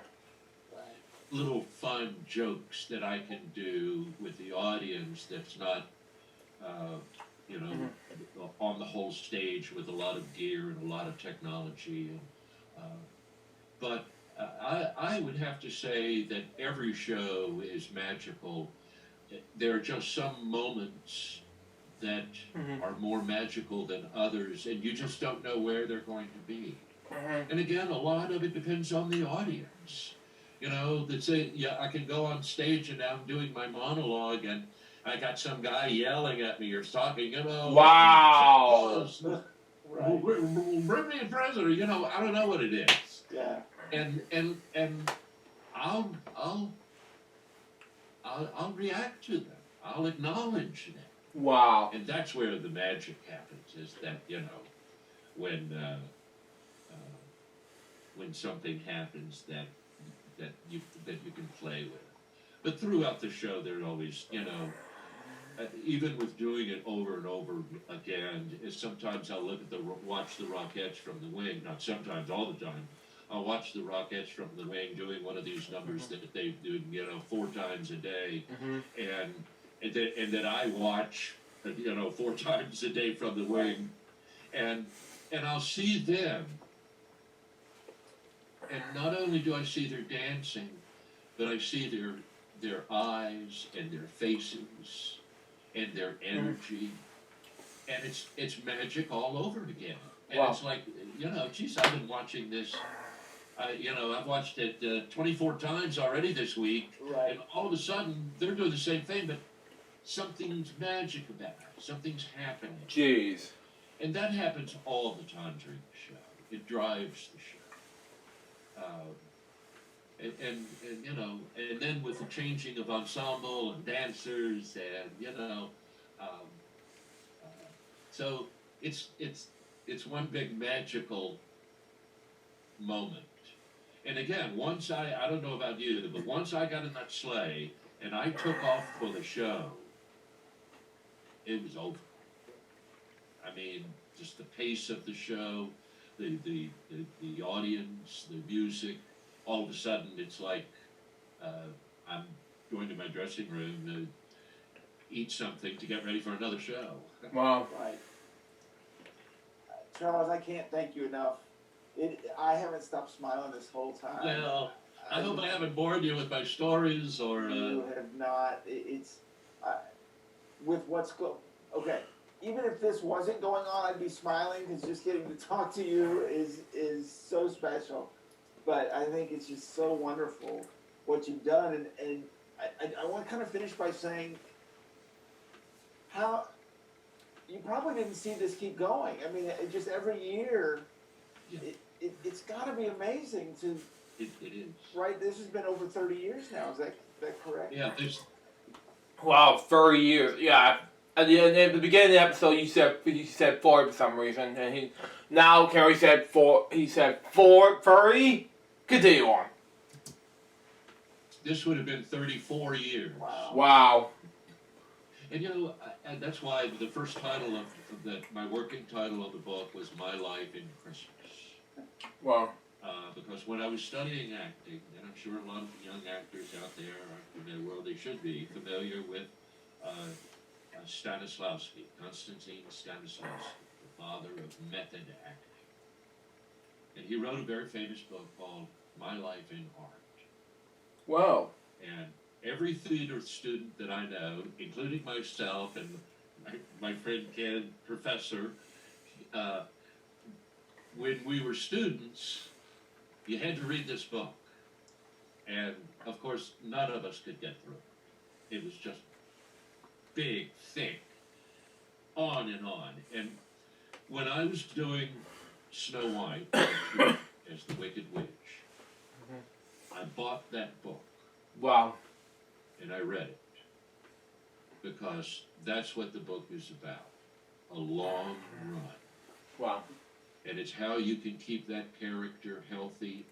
Little fun jokes that I can do with the audience that's not, you know, on the whole stage with a lot of gear and a lot of technology. But I would have to say that every show is magical. There are just some moments that are more magical than others, and you just don't know where they're going to be. And again, a lot of it depends on the audience. You know, that say, yeah, I can go on stage and now I'm doing my monologue and I got some guy yelling at me or talking, you know. Wow. Bring me a present, you know, I don't know what it is. Yeah. And I'll react to them. I'll acknowledge them. Wow. And that's where the magic happens, is that, you know, when when something happens that you can play with. But throughout the show, there's always, even with doing it over and over again, is sometimes I'll watch the Rockettes from the wing. Not sometimes, all the time. I'll watch the Rockettes from the wing doing one of these numbers that they do, 4 times a day, and that I watch, 4 times a day from the wing, and I'll see them, and not only do I see their dancing, but I see their eyes and their faces and their energy, and it's magic all over again. And it's like, geez, I've been watching this. I've watched it 24 times already this week, Right. and all of a sudden they're doing the same thing, but something's magic about it. Something's happening. Jeez. And that happens all the time during the show. It drives the show. And then with the changing of ensemble and dancers, and so it's one big magical moment. And again, once I don't know about you, but once I got in that sleigh and I took off for the show, it was over. I mean, just the pace of the show, the audience, the music. All of a sudden, it's like I'm going to my dressing room to eat something to get ready for another show. Wow. Right. Charles, I can't thank you enough. I haven't stopped smiling this whole time. Well, I hope I haven't bored you with my stories or. You have not. It's with what's okay. Even if this wasn't going on, I'd be smiling because just getting to talk to you is so special. But I think it's just so wonderful what you've done, and I want to kind of finish by saying how you probably didn't see this keep going. I mean, just every year, it's got to be amazing to. It is. Right, this has been over 30 years now. Is that correct? Yeah, there's. Wow, 30 years. Yeah. At the beginning of the episode, you said 4 for some reason, and now Kerry said 4. He said 30. Continue on. This would have been 34 years. Wow. And and that's why the first title of my working title of the book was My Life in Christmas. Wow. Because when I was studying acting, and I'm sure a lot of young actors out there they should be familiar with Stanislavski, Konstantin Stanislavski, the father of method acting. And he wrote a very famous book called My Life in Art. Wow. And every theater student that I know, including myself and my friend Ken, professor, when we were students, you had to read this book. And, of course, none of us could get through it. It was just big, thick, on and on. And when I was doing Snow White as the Wicked Witch, I bought that book. Wow. And I read it. Because that's what the book is about. A long run. Wow. And it's how you can keep that character healthy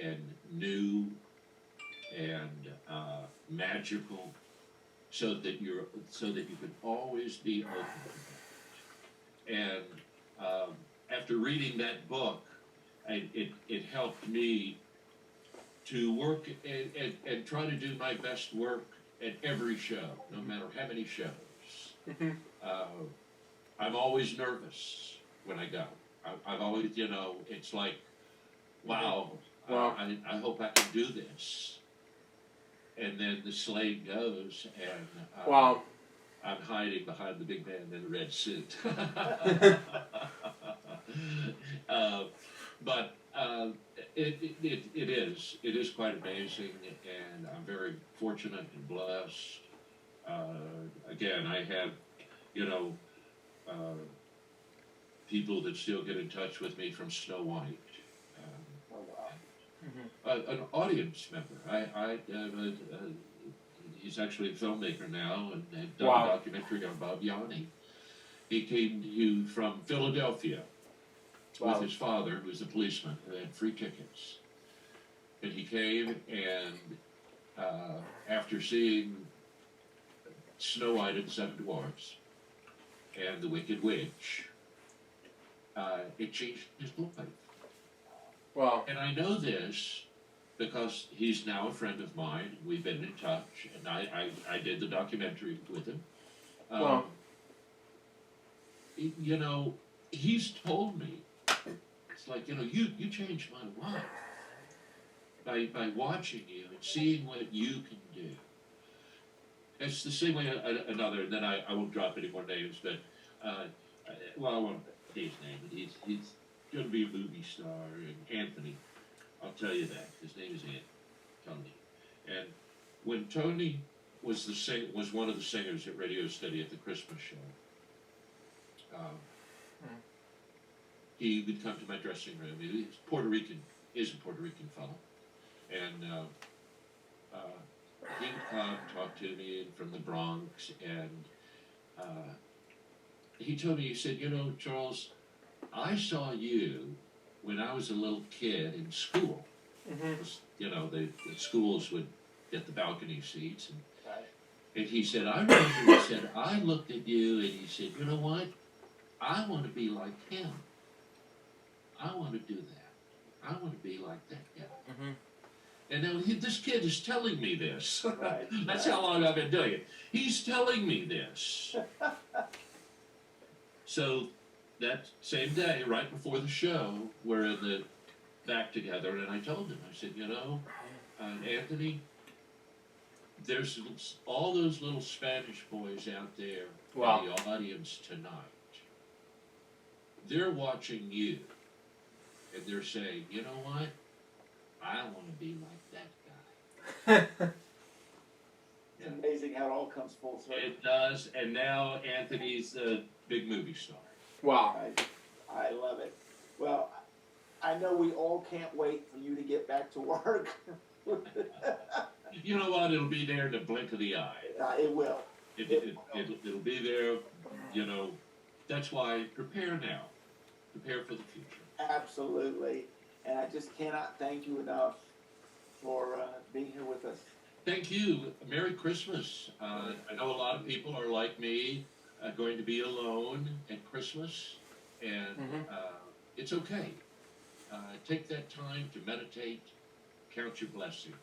and new and magical so that you can always be open to that. And after reading that book, it helped me to work and try to do my best work at every show, no matter how many shows. I'm always nervous when I go. I've always, it's like, wow. I hope I can do this. And then the sleigh goes, and wow. I'm hiding behind the big man in the red suit. But it is quite amazing, and I'm very fortunate and blessed. Again, I have, people that still get in touch with me from Snow White. An audience member. He's actually a filmmaker now and had done a documentary on Bob Yanni. He came from Philadelphia, with his father, who was a policeman, who had free tickets. And he came, and after seeing Snow White and the Seven Dwarfs and The Wicked Witch, it changed his life. Wow. And I know this because he's now a friend of mine. We've been in touch, and I did the documentary with him. Wow. You know, he's told me, it's like, you know, you changed my life by watching you and seeing what you can do. It's the same way another, and then I won't drop any more names, but, well, I won't say his name, but he's going to be a movie star, and Anthony, I'll tell you that. His name is Tony. And when Tony was one of the singers at Radio Steady at the Christmas show, he would come to my dressing room. He's a Puerto Rican fellow, and he would come talk to me from the Bronx, and he told me, he said, you know, Charles, I saw you when I was a little kid in school. Mm-hmm. You know, the schools would get the balcony seats, and Right. and he said, I remember, he said, I looked at you, and he said, you know what? I want to be like him. I want to do that. I want to be like that guy. Mm-hmm. And now this kid is telling me this. Right. That's how long I've been doing it. He's telling me this. So that same day, right before the show, we're in the back together, and I told him, I said, you know, Anthony, there's all those little Spanish boys out there Wow. in the audience tonight. They're watching you, and they're saying, you know what? I want to be like that guy. It's amazing how it all comes full circle. It does, and now Anthony's a big movie star. Wow. I love it. Well, I know we all can't wait for you to get back to work. You know what? It'll be there in the blink of the eye. It will. It'll be there, you know. That's why prepare now. Prepare for the future. Absolutely. And I just cannot thank you enough for being here with us. Thank you. Merry Christmas. I know a lot of people are like me, going to be alone at Christmas, and it's okay. Take that time to meditate, count your blessings.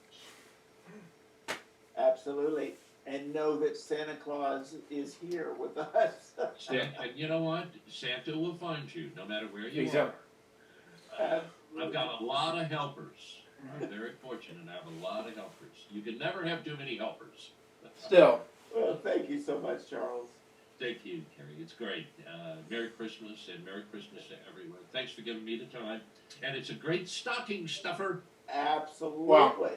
Absolutely. And know that Santa Claus is here with us. And you know what? Santa will find you, no matter where you Exactly. are. I've got a lot of helpers. I'm very fortunate. I have a lot of helpers. You can never have too many helpers. Still. Well, thank you so much, Charles. Thank you, Kerry. It's great. Merry Christmas, and Merry Christmas to everyone. Thanks for giving me the time. And it's a great stocking stuffer. Absolutely. Wow.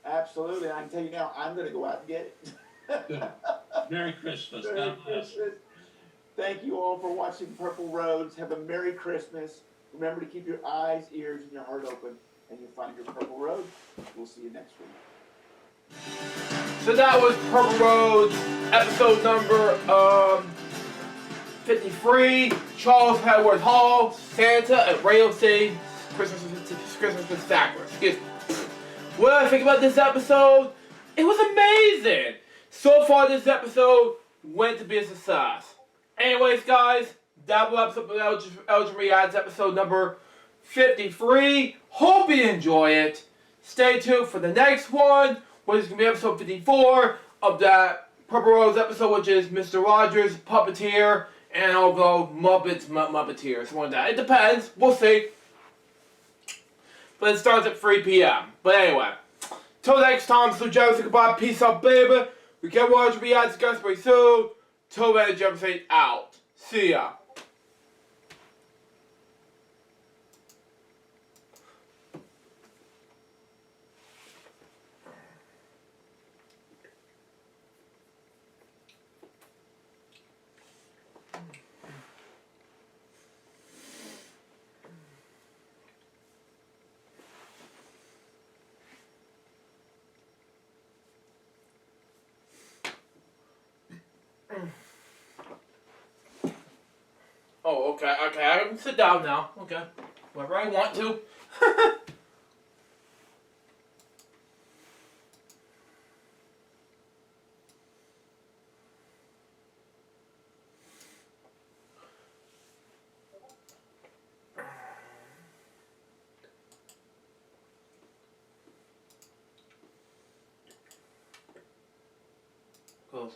Absolutely. I can tell you now, I'm going to go out and get it. Merry Christmas. Merry God bless. Christmas. Thank you all for watching Purple Roads. Have a Merry Christmas. Remember to keep your eyes, ears, and your heart open, and you'll find your Purple Road. We'll see you next week. So that was Purple Roads, episode number 53. Charles Hedworth Hall, Santa at Radio City, Christmas Spectacular. Excuse me. What did I think about this episode? It was amazing. So far, this episode went to be a success. Anyways, guys, that was Elgin Reacts episode number 53. Hope you enjoy it. Stay tuned for the next one, which is going to be episode 54 of that Purple Rose episode, which is Mr. Rogers, Puppeteer, and I'll go Muppeteer, something like that. It depends. We'll see. But it starts at 3 p.m. But anyway, till next time, so Joe, goodbye, peace out, baby. We get watch Reacts, guys, very soon. Till then, Jefferson out. See ya. Okay, I can sit down now. Okay. Whenever I want to. Close.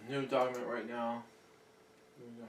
New document right now. Here we go.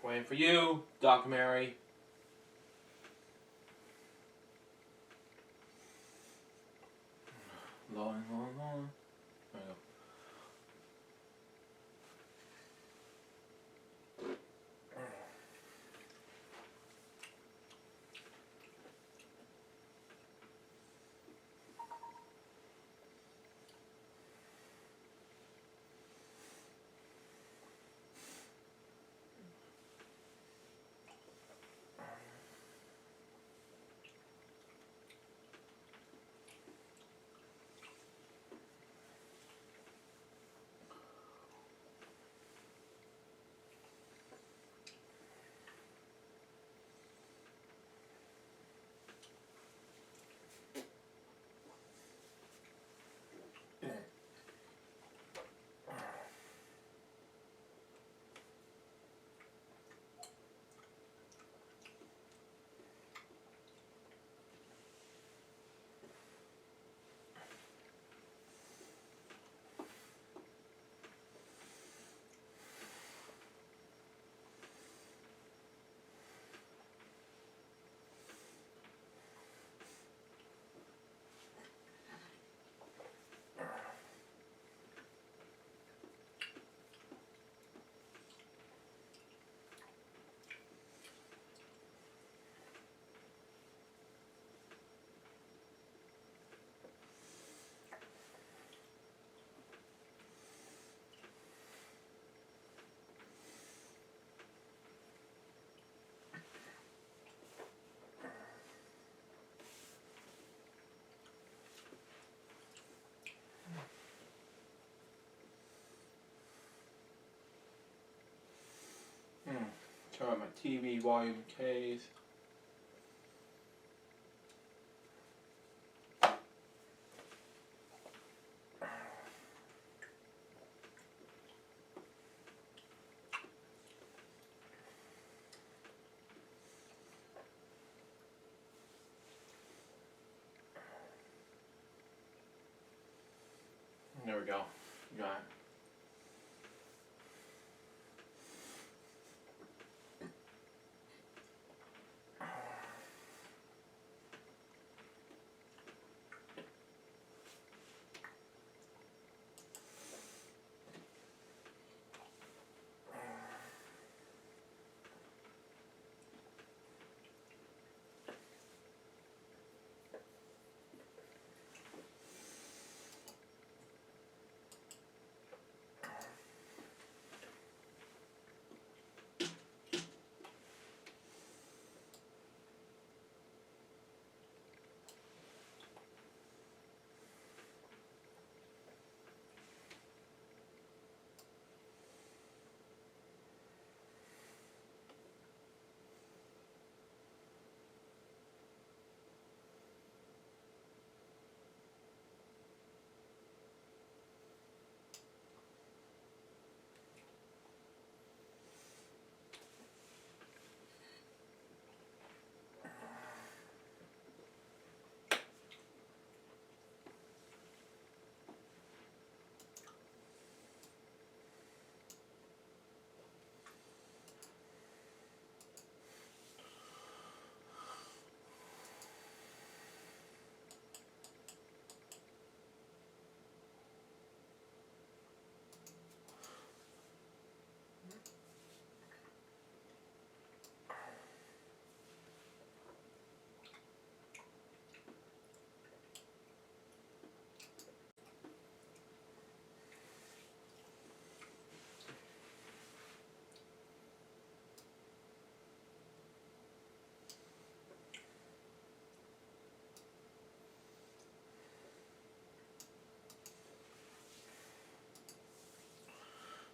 Waiting for you, documentary. Loading. There we go. Turn on my TV volume case. There we go. Got it.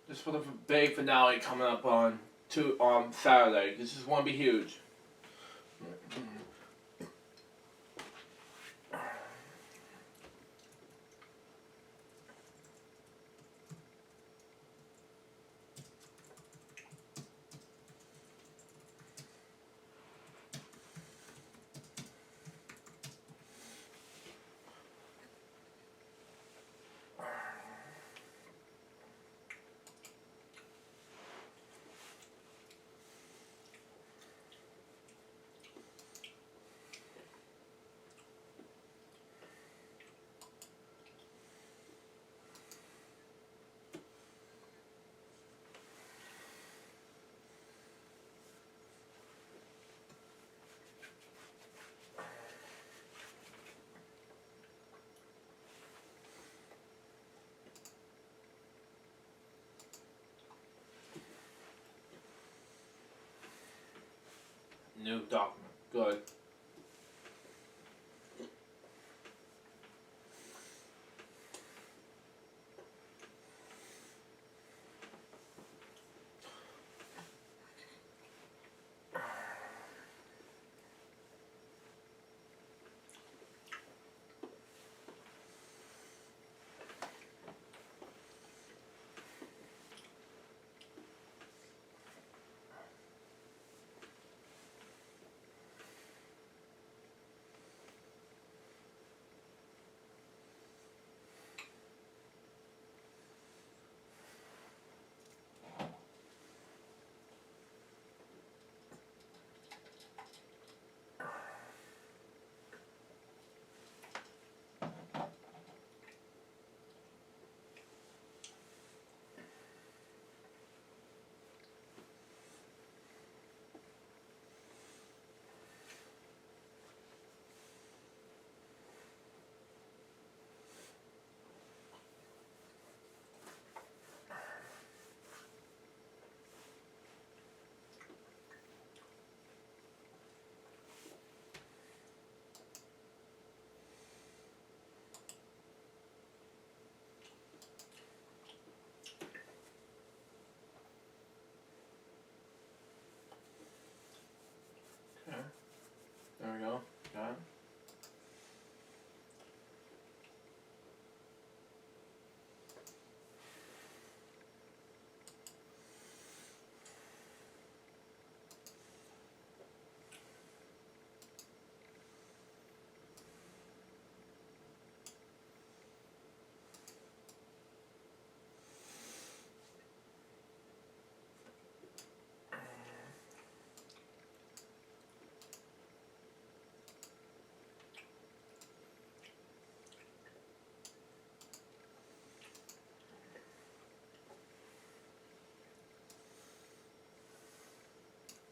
Just for the big finale coming up on Saturday. This is going to be huge. New document. Good. Okay. There we go. Got it.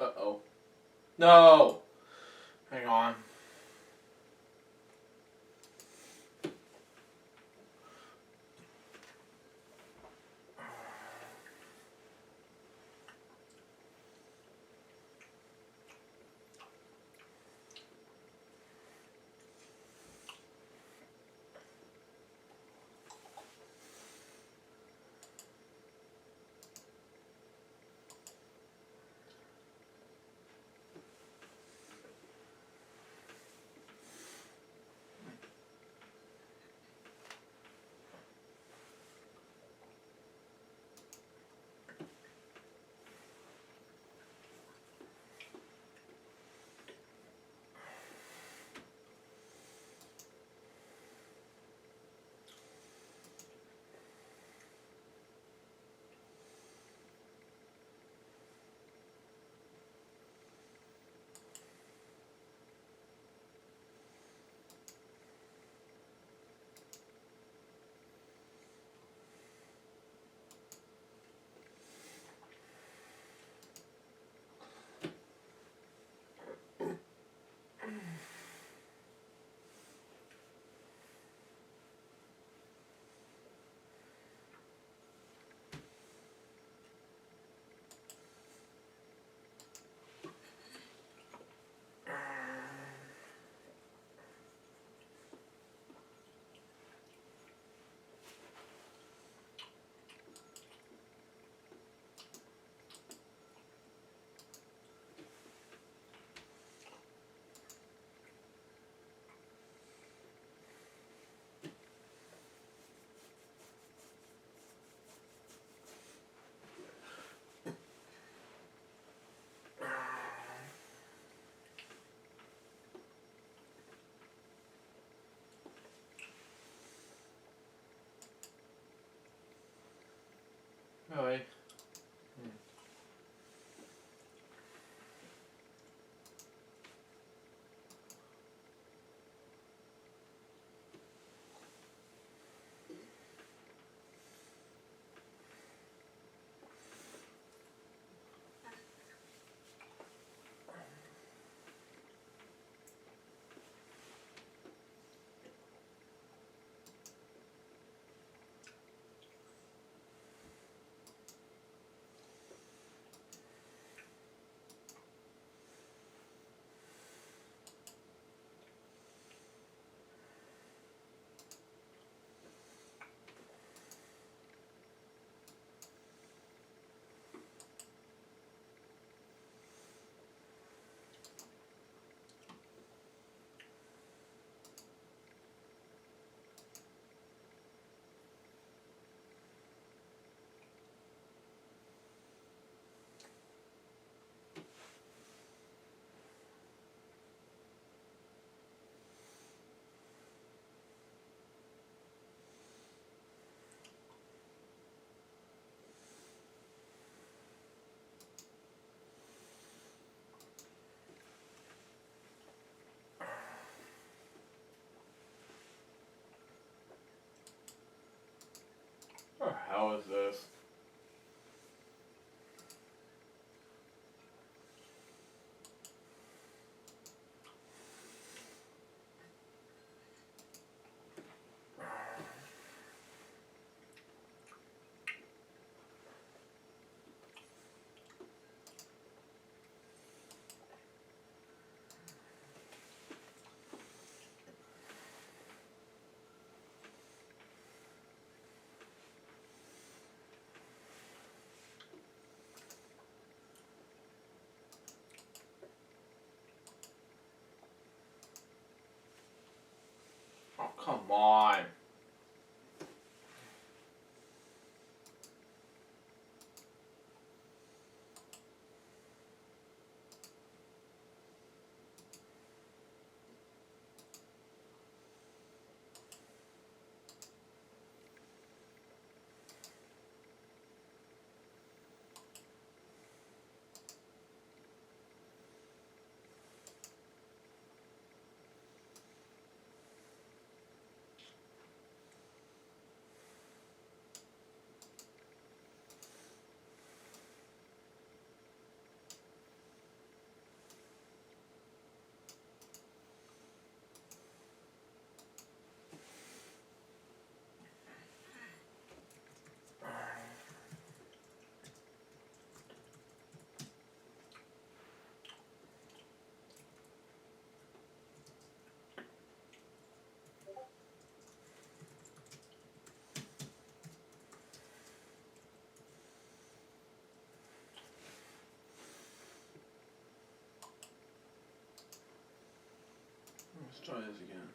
Uh-oh. No! Hang on. Really? What the hell is this? Oh, come on. Let's try this again.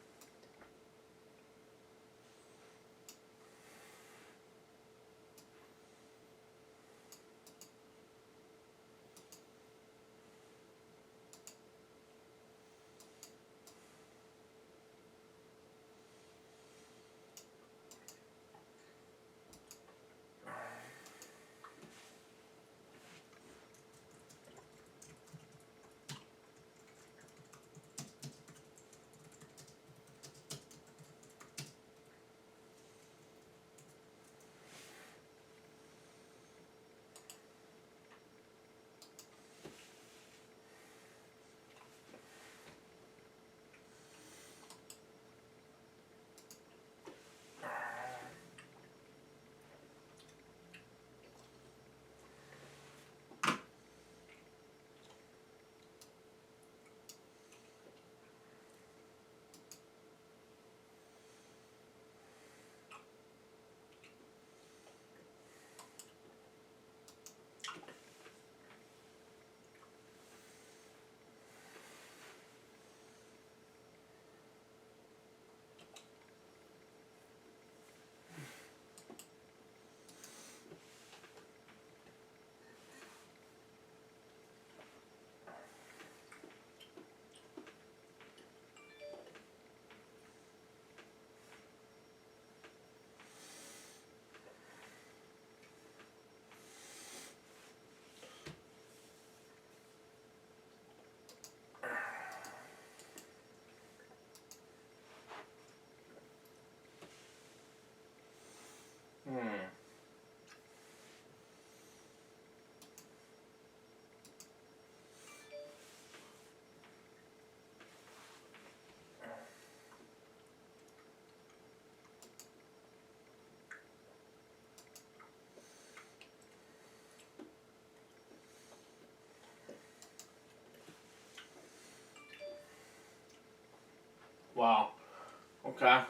Okay.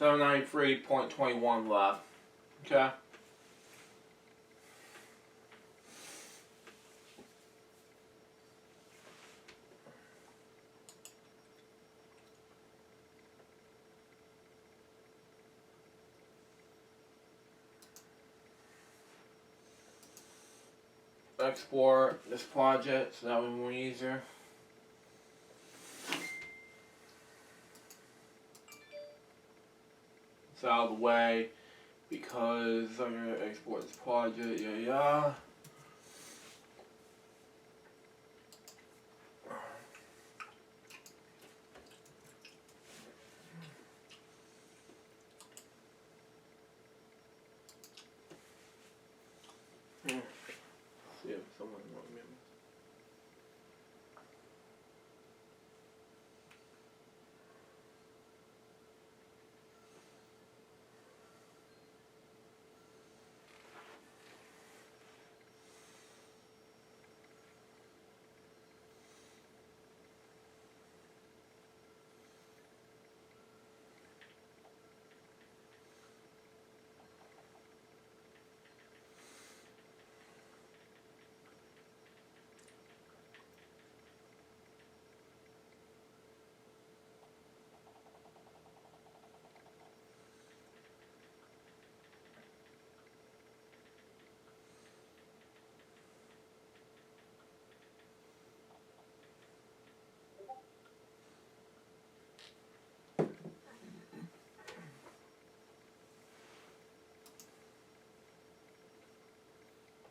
793.21 left. Okay. Export this project so that would be more easier. It's out of the way because I'm gonna export this project. Yeah. See if someone remembers.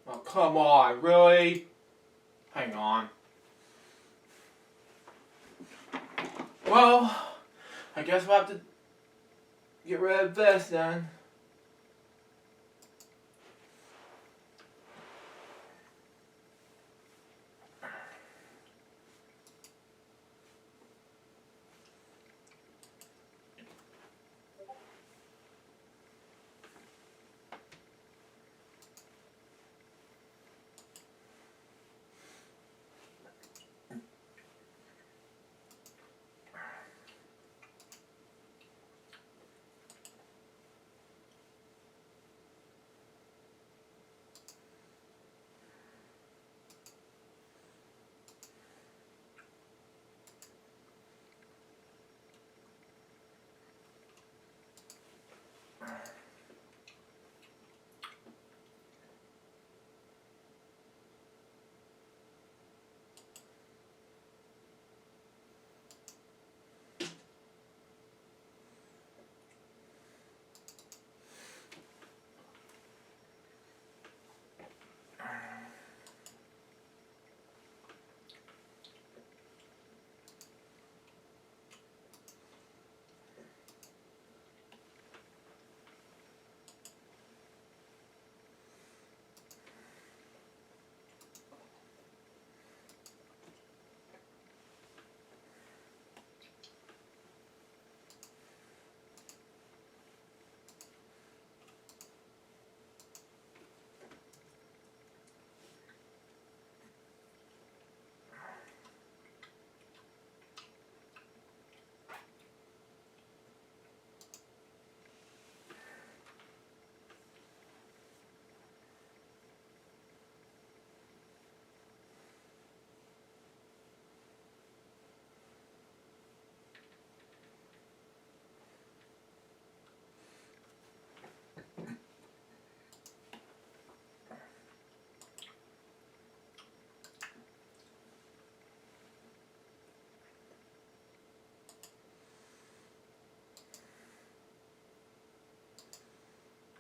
Oh, come on, really? Hang on. Well, I guess we'll have to get rid of this then.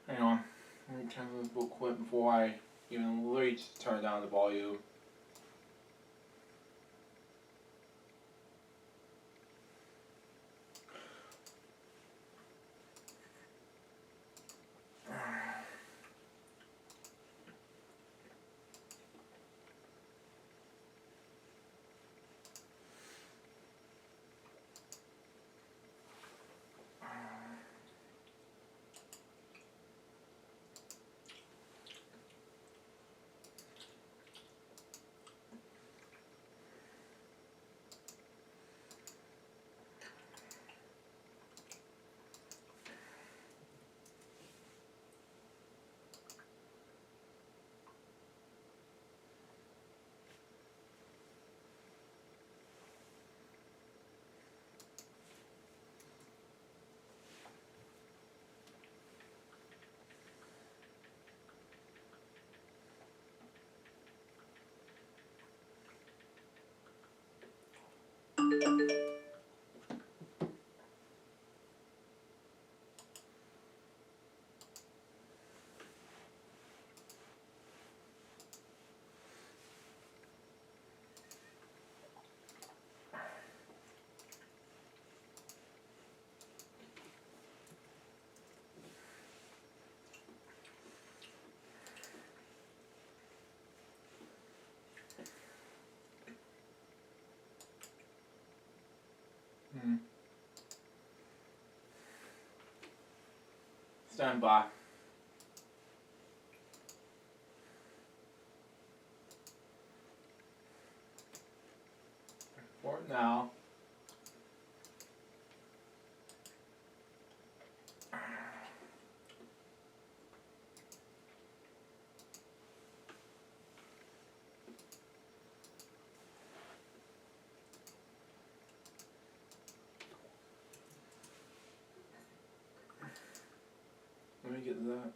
Hang on. Let me turn this real quick before I even reach turn down the volume. Stand by. Report now. Let me get to that.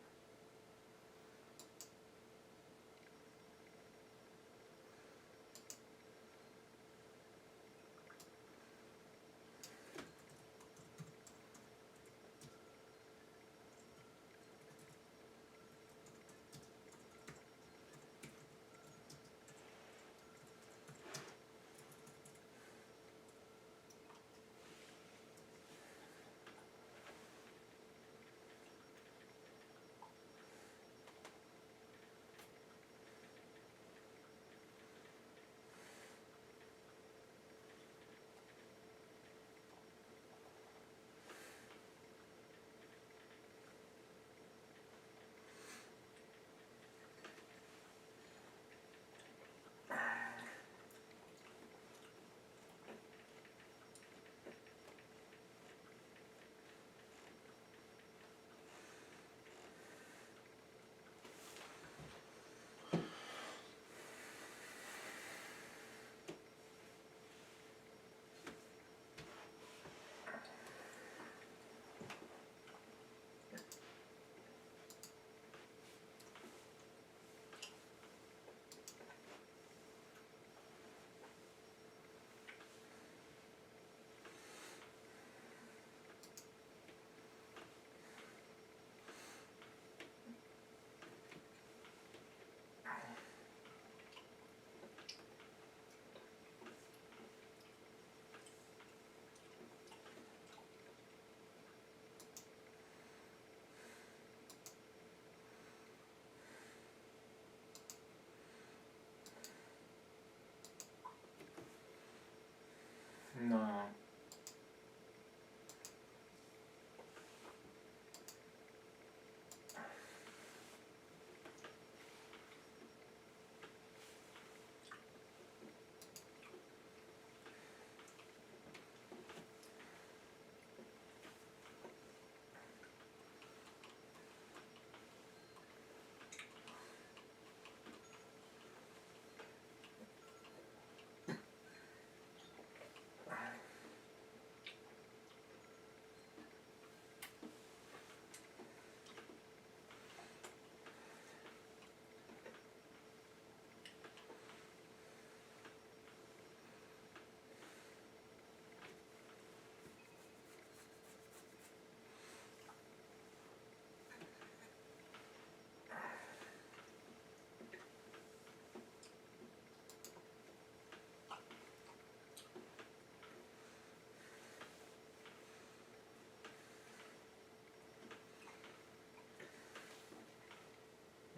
No.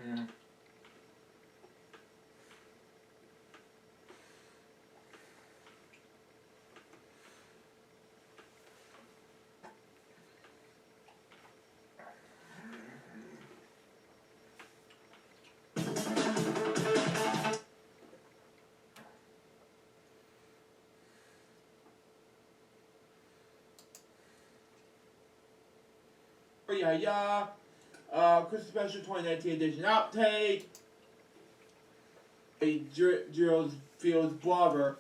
Mm. Yeah, yeah. Christmas Special 2019 edition outtake. A Gerald Fields blogger.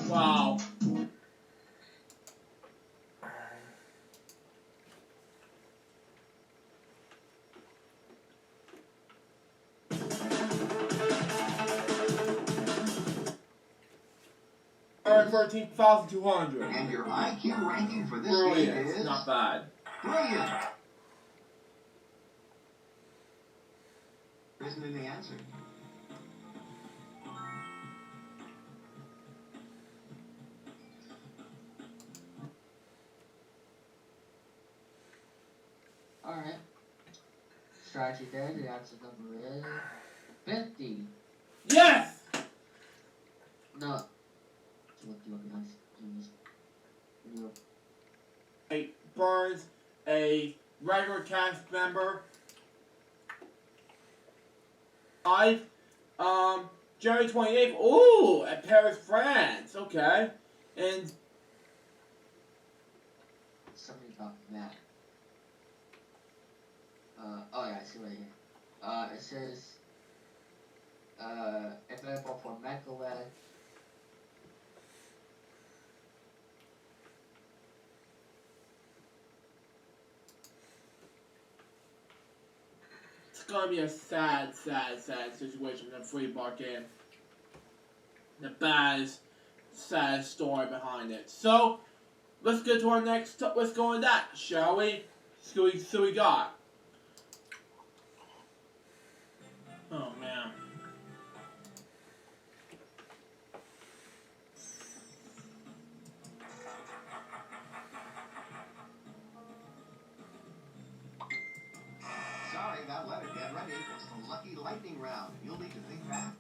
Wow. Alright, 13,200. And your IQ ranking for this Brilliant. game is Not bad. brilliant. Isn't in the answer. All right. strategy there. The answer number is 50. Yes! No. Do you want nice? No. Burns, a regular cast member. 5. January 28th. Ooh, at Paris, France. Okay. And Somebody got mad. Oh yeah, I see right here. It says, available for Macaway. it's gonna be a sad situation in a free bar game. The bad, sad story behind it. So, let's get to our next. Let's go on that, shall we? So we got. Oh man. Sorry, that letter, get ready. It's the lucky lightning round. You'll need to think back.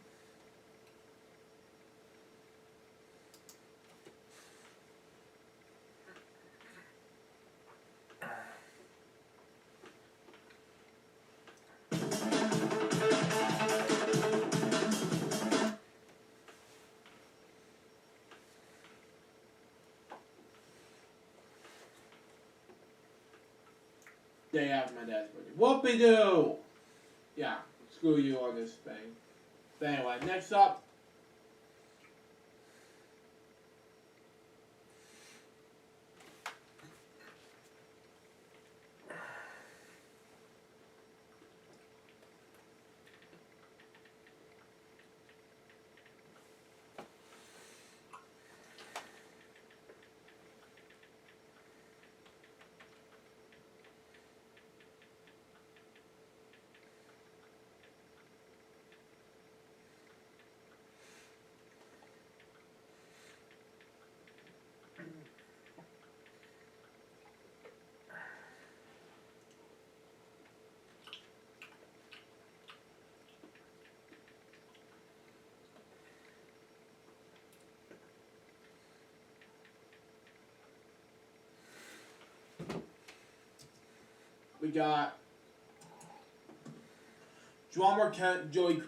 Day after my dad's birthday. Whoopie-doo! Yeah, screw you on this thing. But anyway, next up. We got drummer Joey.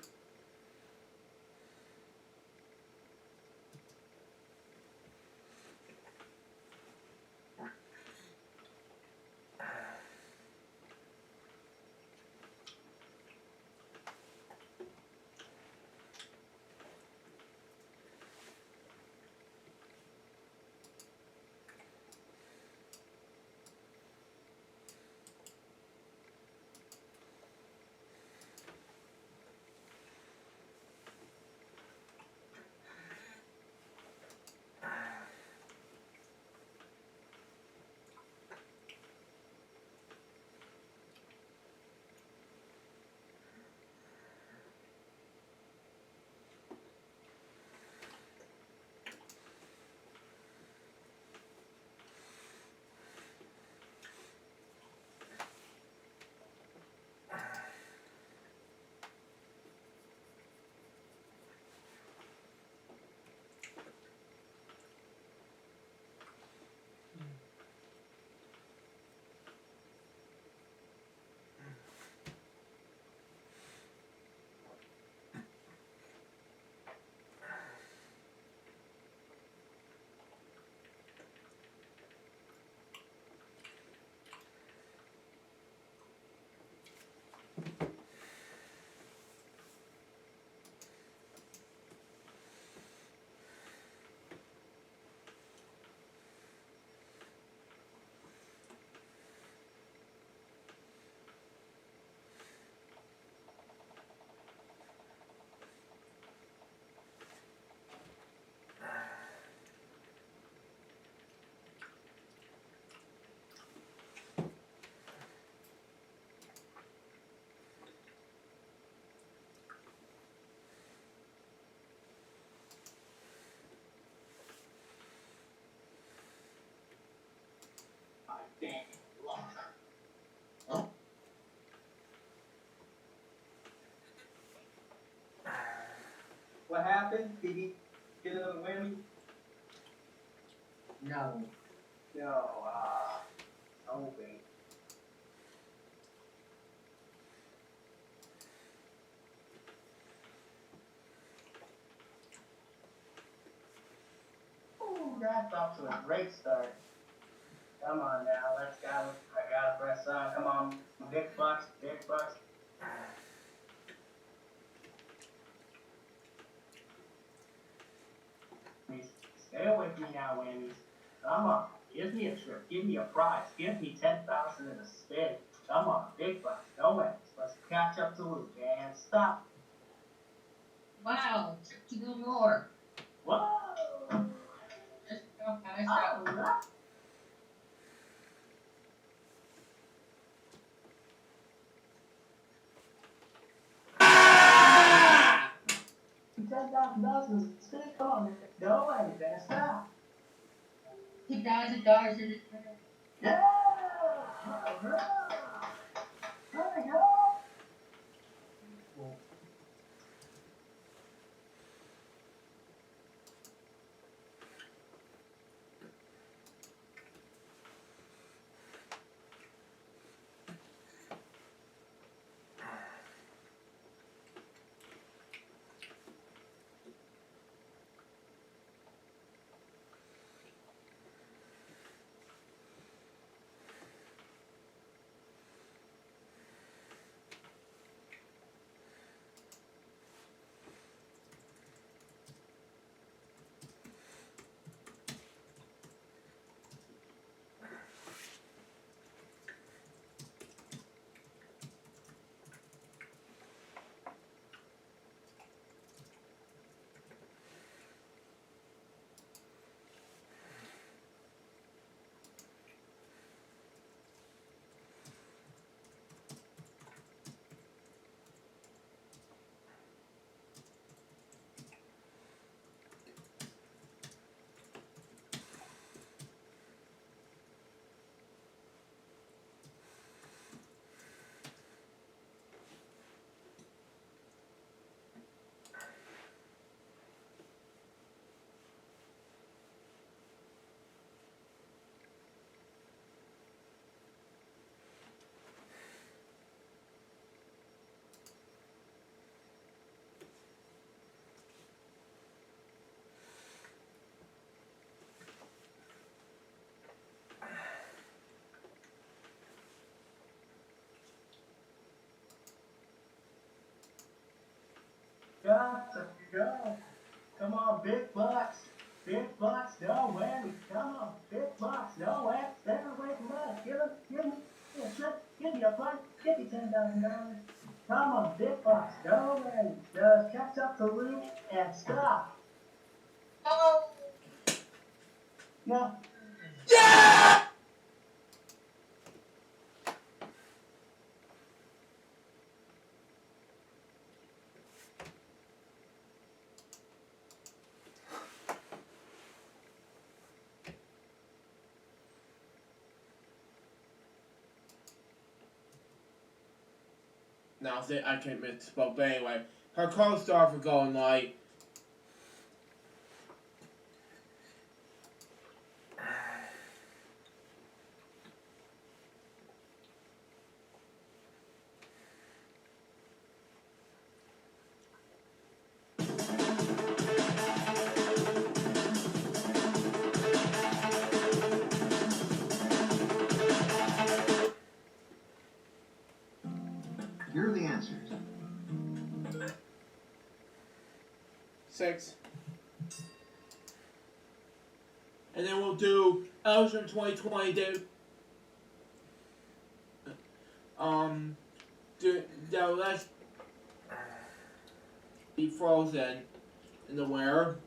happened? Did he get another whammy? No. No, oh, baby. Ooh, that's off to a great start. Come on now, let's go. I gotta press on. Come on, big bucks, big bucks. Stay away from me now, whammies. Come on, give me a trip, give me a prize, give me 10,000 in a spin. Come on, big bucks, no whammies. Let's catch up to Luke and stop. Wow, trip to New York. Whoa! Just go nice Oh, out. look. $10,000 in a spin. Come on, no whammies, and stop. $2,000 in the Yeah! Hurrah! Hurrah! Got to go. Come on, big bucks. Big bucks, no whammy. Come on, big bucks, no whammy. Stay away from us. Give me a trip. Give me a flight. Give me $10,000. Come on, big bucks, no whammy. Just catch up to Luke and stop. Oh! No. Yeah! Now, I can't misspoke, but anyway, her co-star for Golden Light. Here are the answers. 6. And then we'll do Elvis from 2020, dude. Let's be frozen in the winter.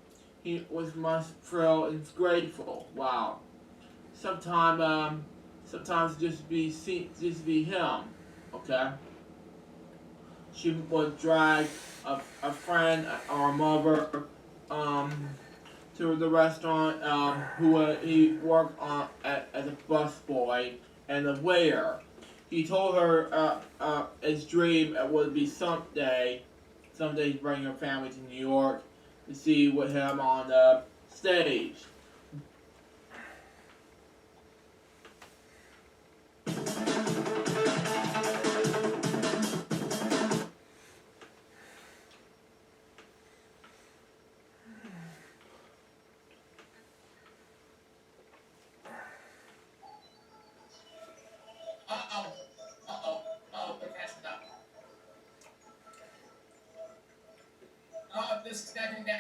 He was much thrilled and grateful. Wow. Sometimes just be him. Okay. She would drag a friend or a mother to the restaurant he worked on as a busboy and a waiter. He told her his dream would be someday bring her family to New York, to see with him on stage. They're catching up. Oh, this is stepping down.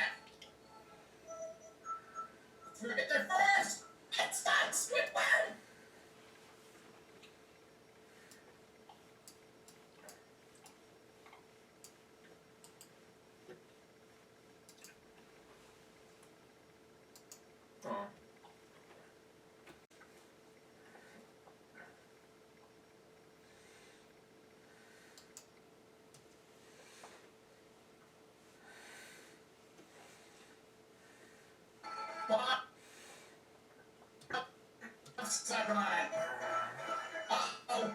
Through it there first. It's not Squidward. Oh. Sakurai. Oh.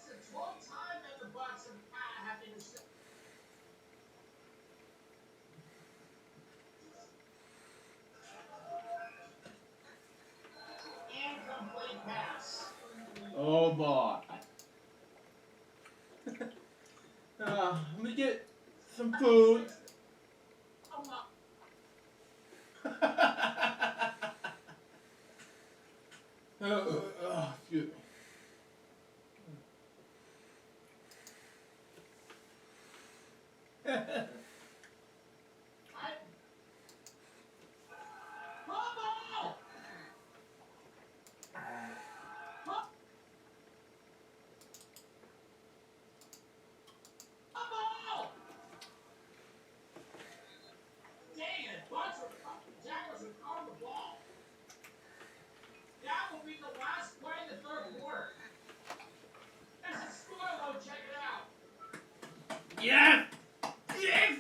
It's a long time that the Bucks have intercepted. Incomplete pass. Oh boy. Let me get some food. Excuse me. Dang it, Jaguars recovered the ball. That will be the last play in the third quarter. There's a score, though. Check it out. Yes! Yes!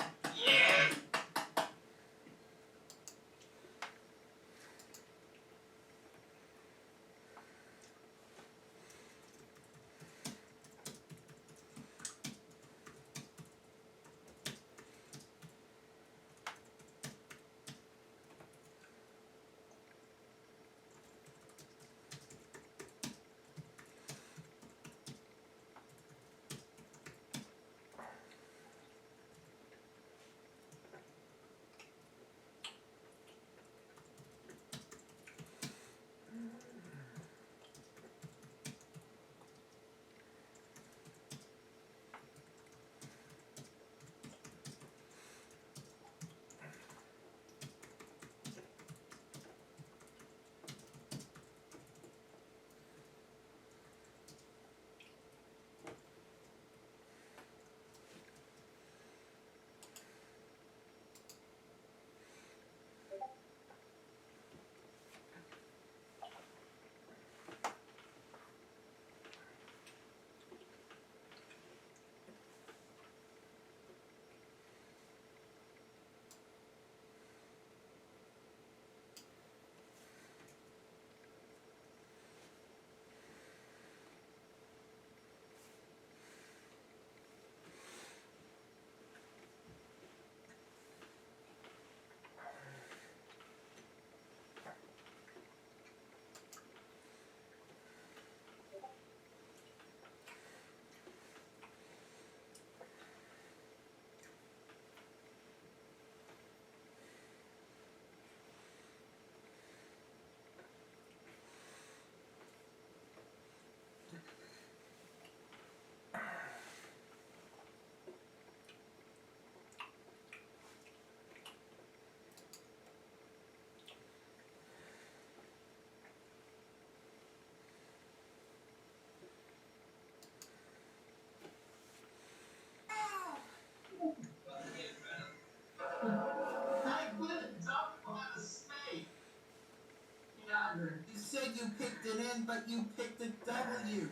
but you picked a W.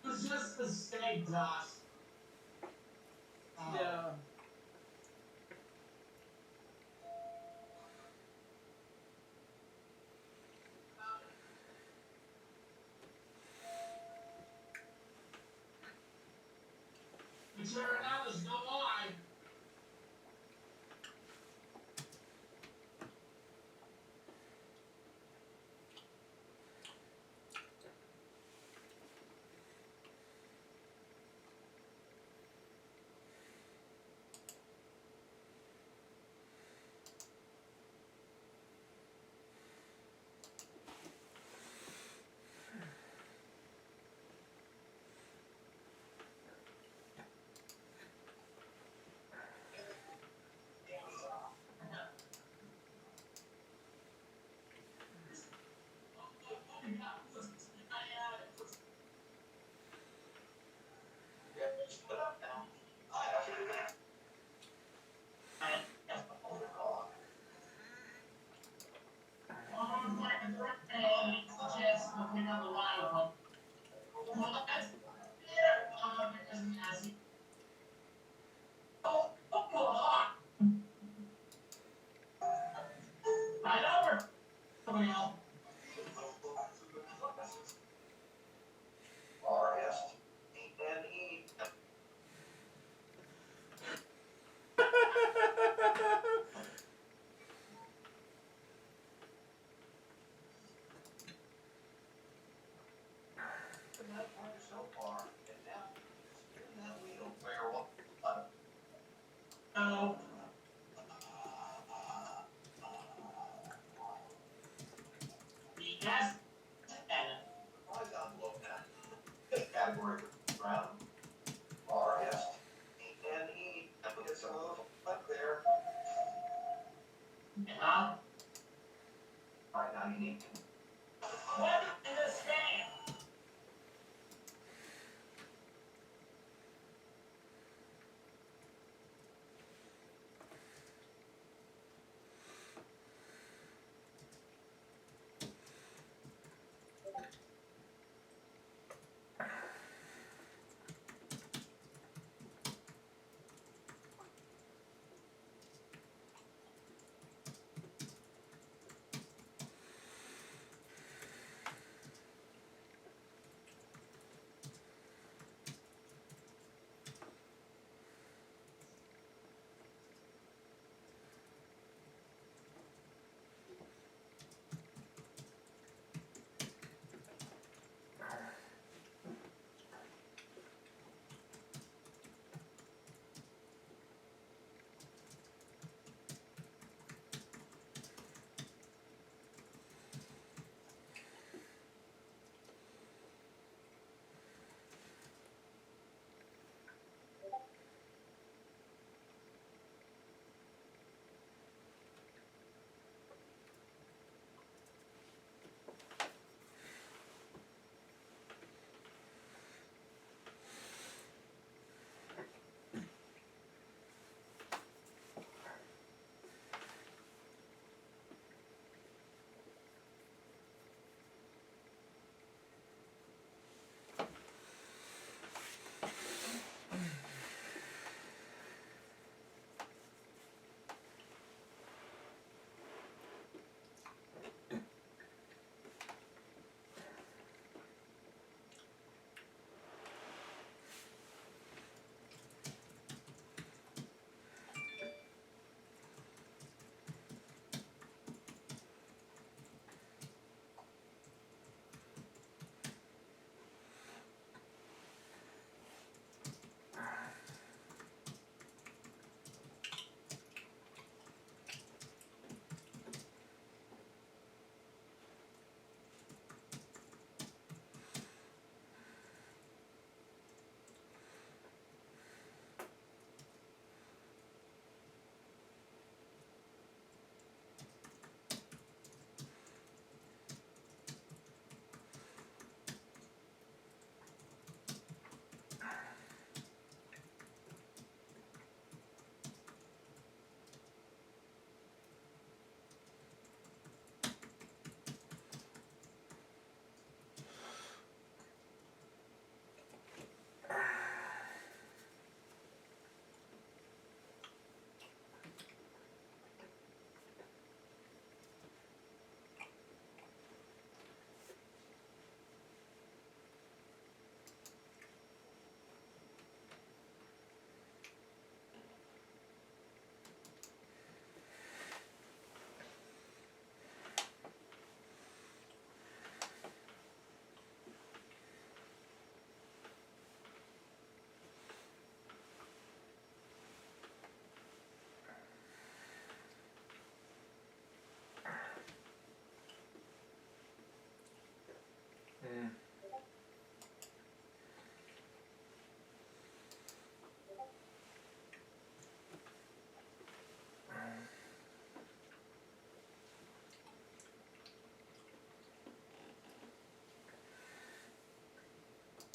It was just a mistake, Josh. Yeah. But sure enough, there's no I.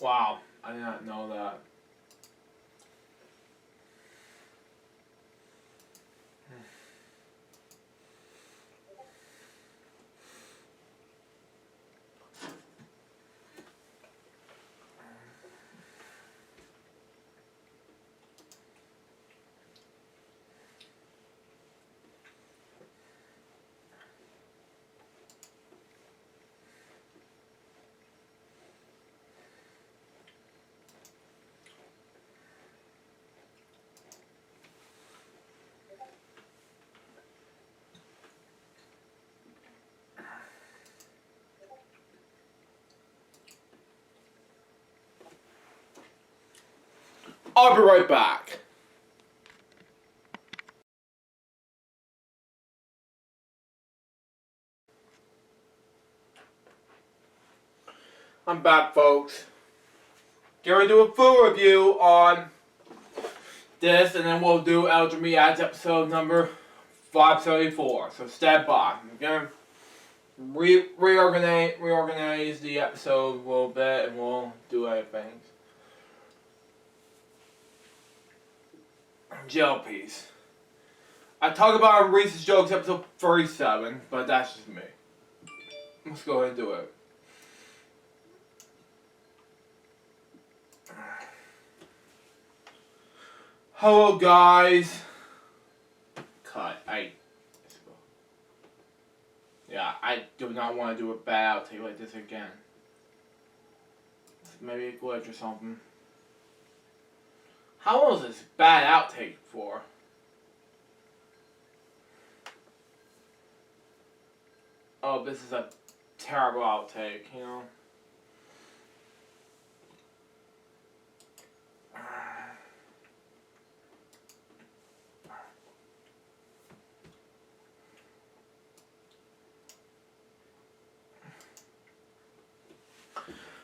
Wow, I did not know that. I'll be right back. I'm back, folks. Gonna do a full review on this, and then we'll do LJPCBM episode number 574. So stand by. I'm gonna reorganize the episode a little bit, and we'll do other things. Jail piece. I talked about Reese's Jokes episode 37, but that's just me. Let's go ahead and do it. Hello, guys. Cut. Yeah, I do not want to do a bad outtake like this again. Maybe a glitch or something. How long is this bad outtake for? Oh, this is a terrible outtake, you know?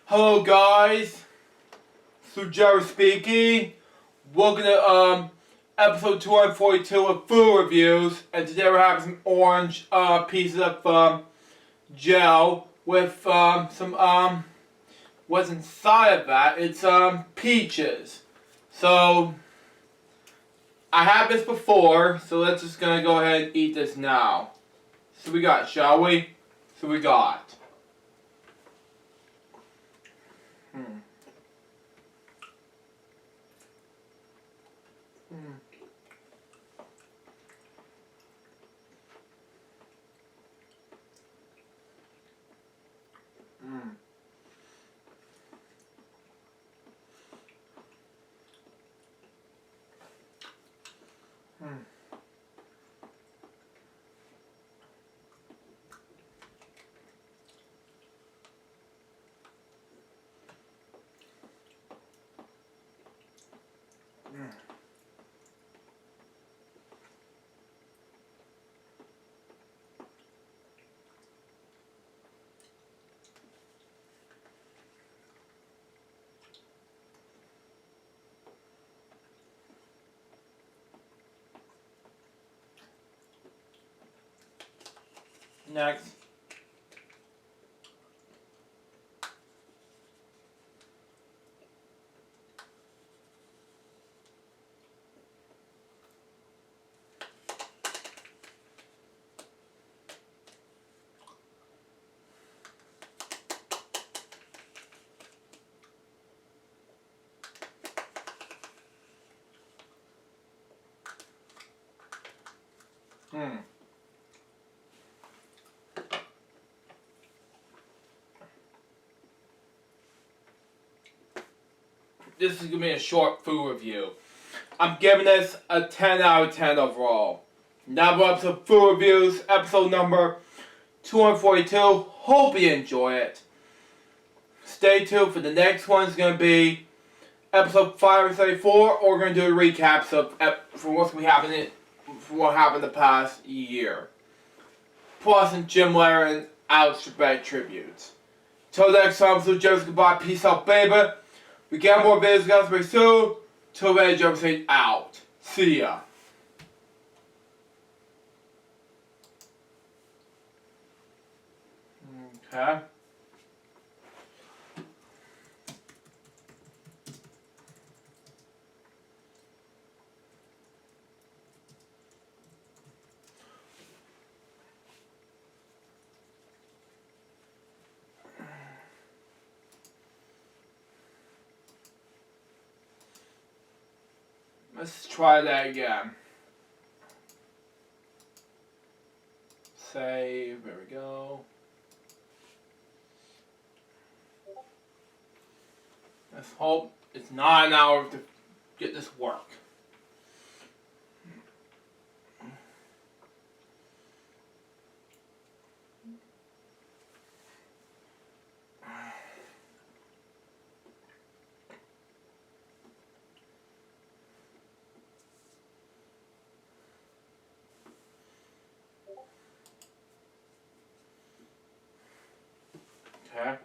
Hello, guys. Jerry speaking. Welcome to episode 242 of food reviews, and today we're having some orange pieces of gel with some what's inside of that. It's peaches. So I had this before, so let's just gonna go ahead and eat this now. So we got, shall we? So we got. Next. This is going to be a short food review. I'm giving this a 10 out of 10 overall. Now we're up to food reviews, episode number 242. Hope you enjoy it. Stay tuned for the next one. It's going to be episode 534, or we're going to do recaps of for what happened the past year. Plus some Jim Lair and Alex Trebek tributes. Till next time, so just goodbye. Peace out, baby. We got more videos, guys, very soon. Till then, LJPCBM out. See ya. Okay. Let's try that again. Save. There we go. Let's hope it's not an hour to get this work. Okay.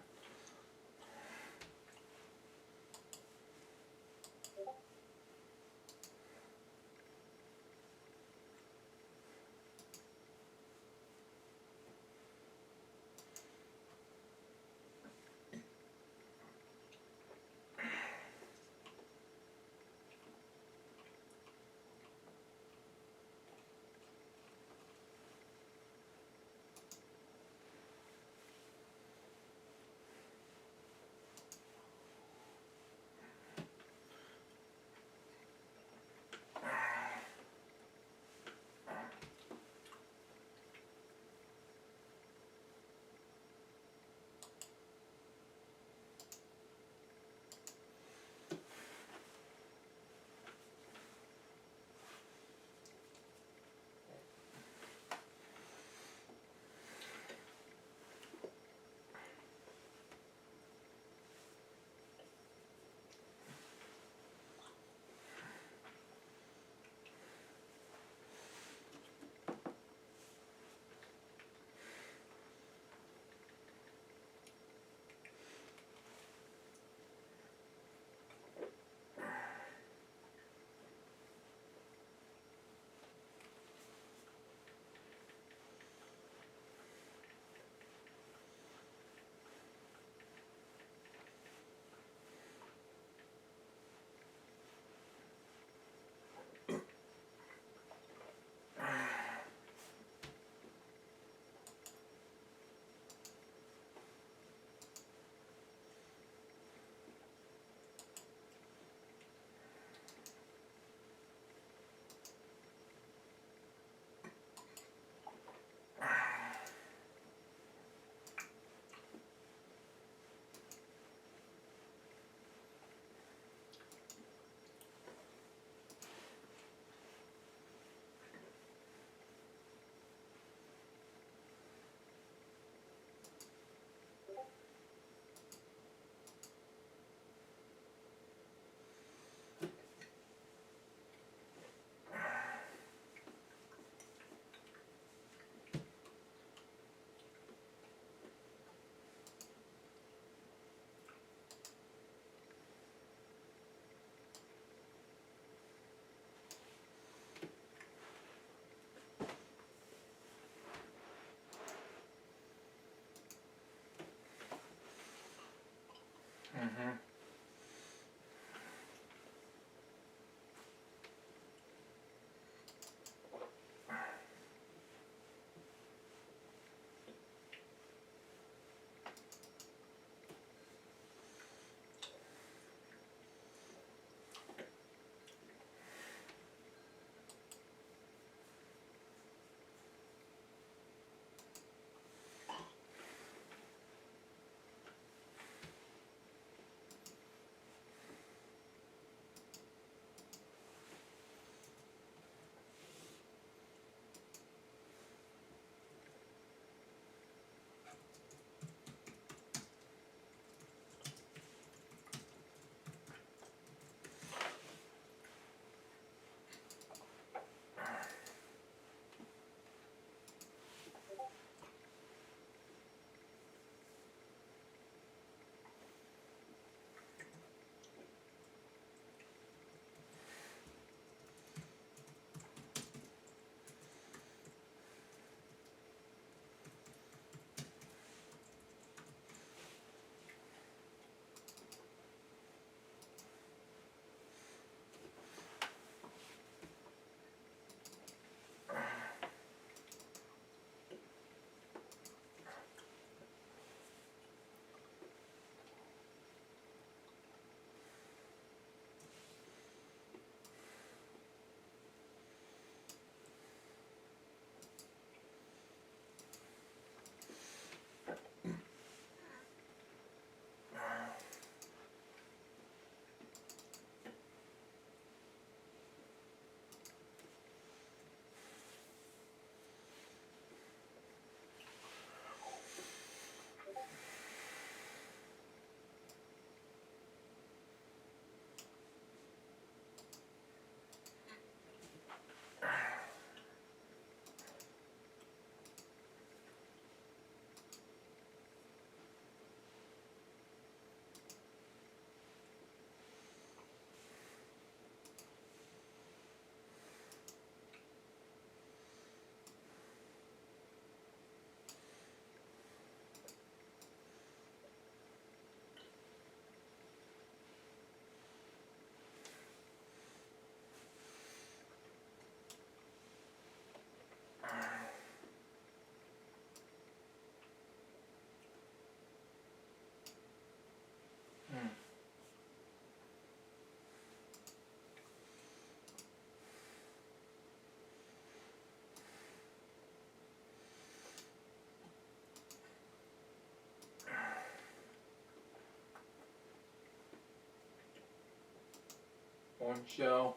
on gel.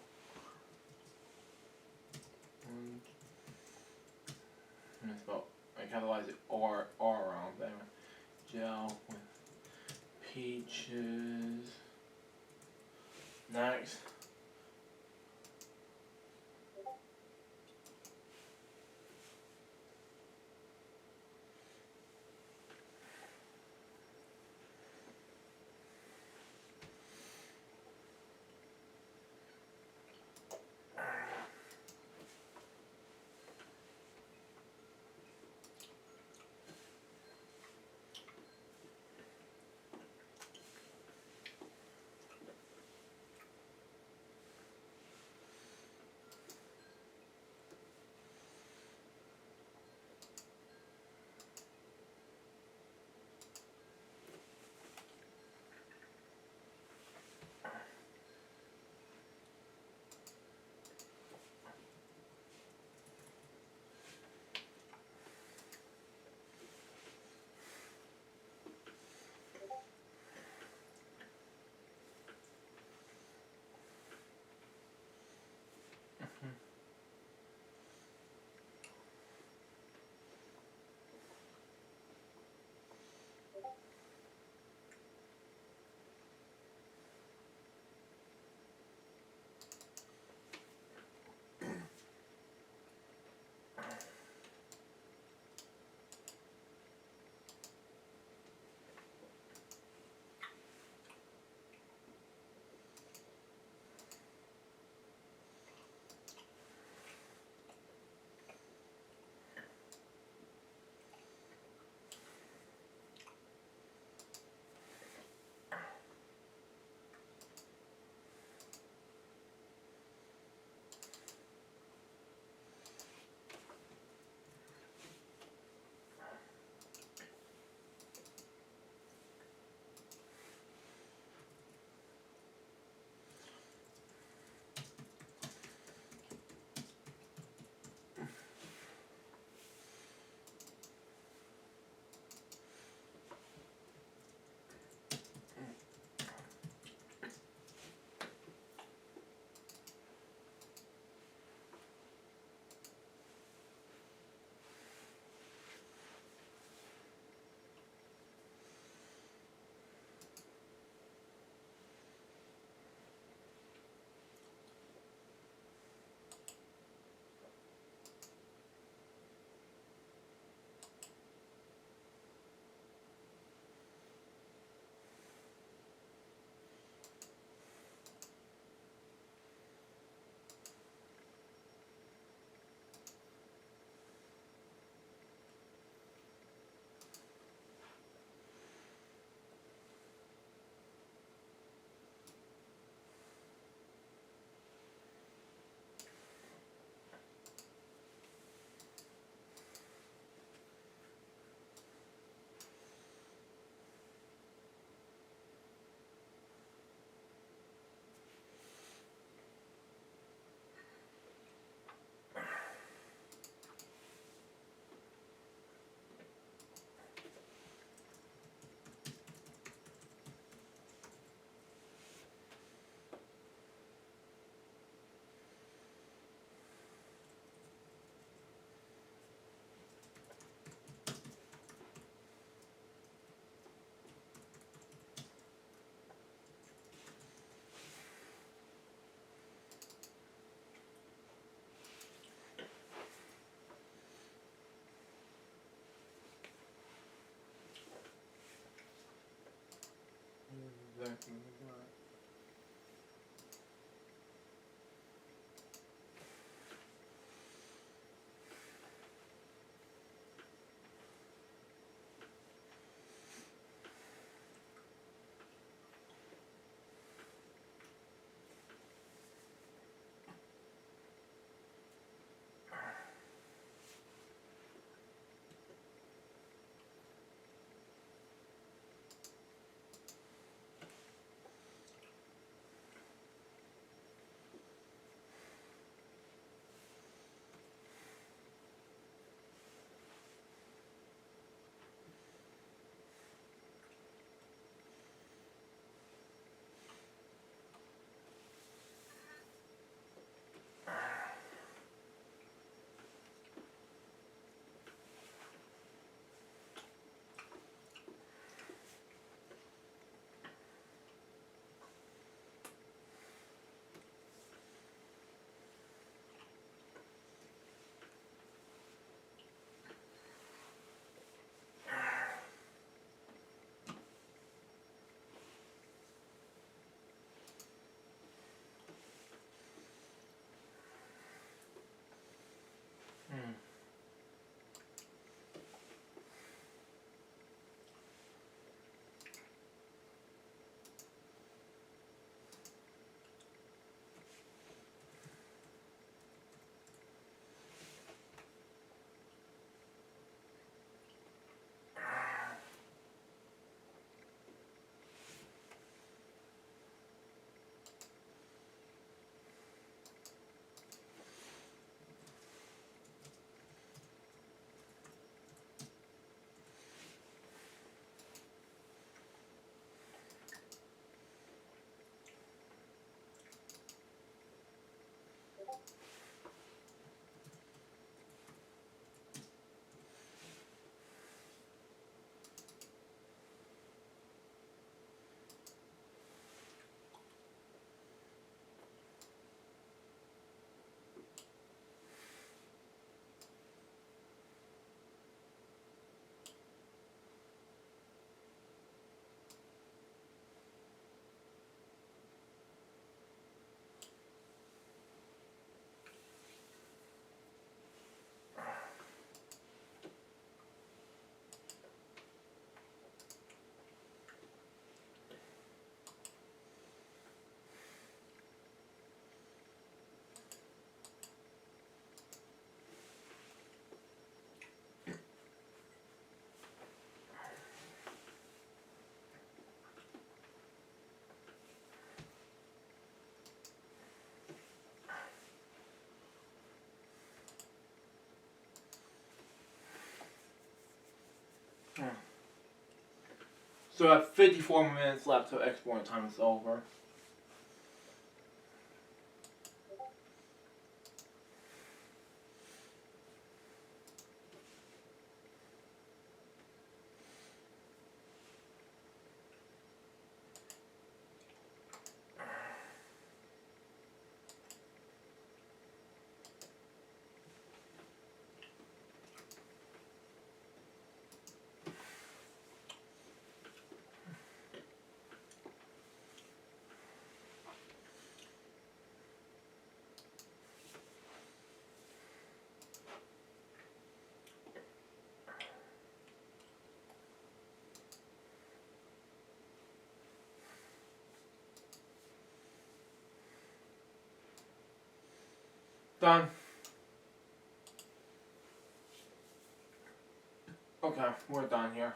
I capitalize it R around there. Gel with peaches. Next. So I have 54 minutes left till export time is over. Done. Okay, we're done here.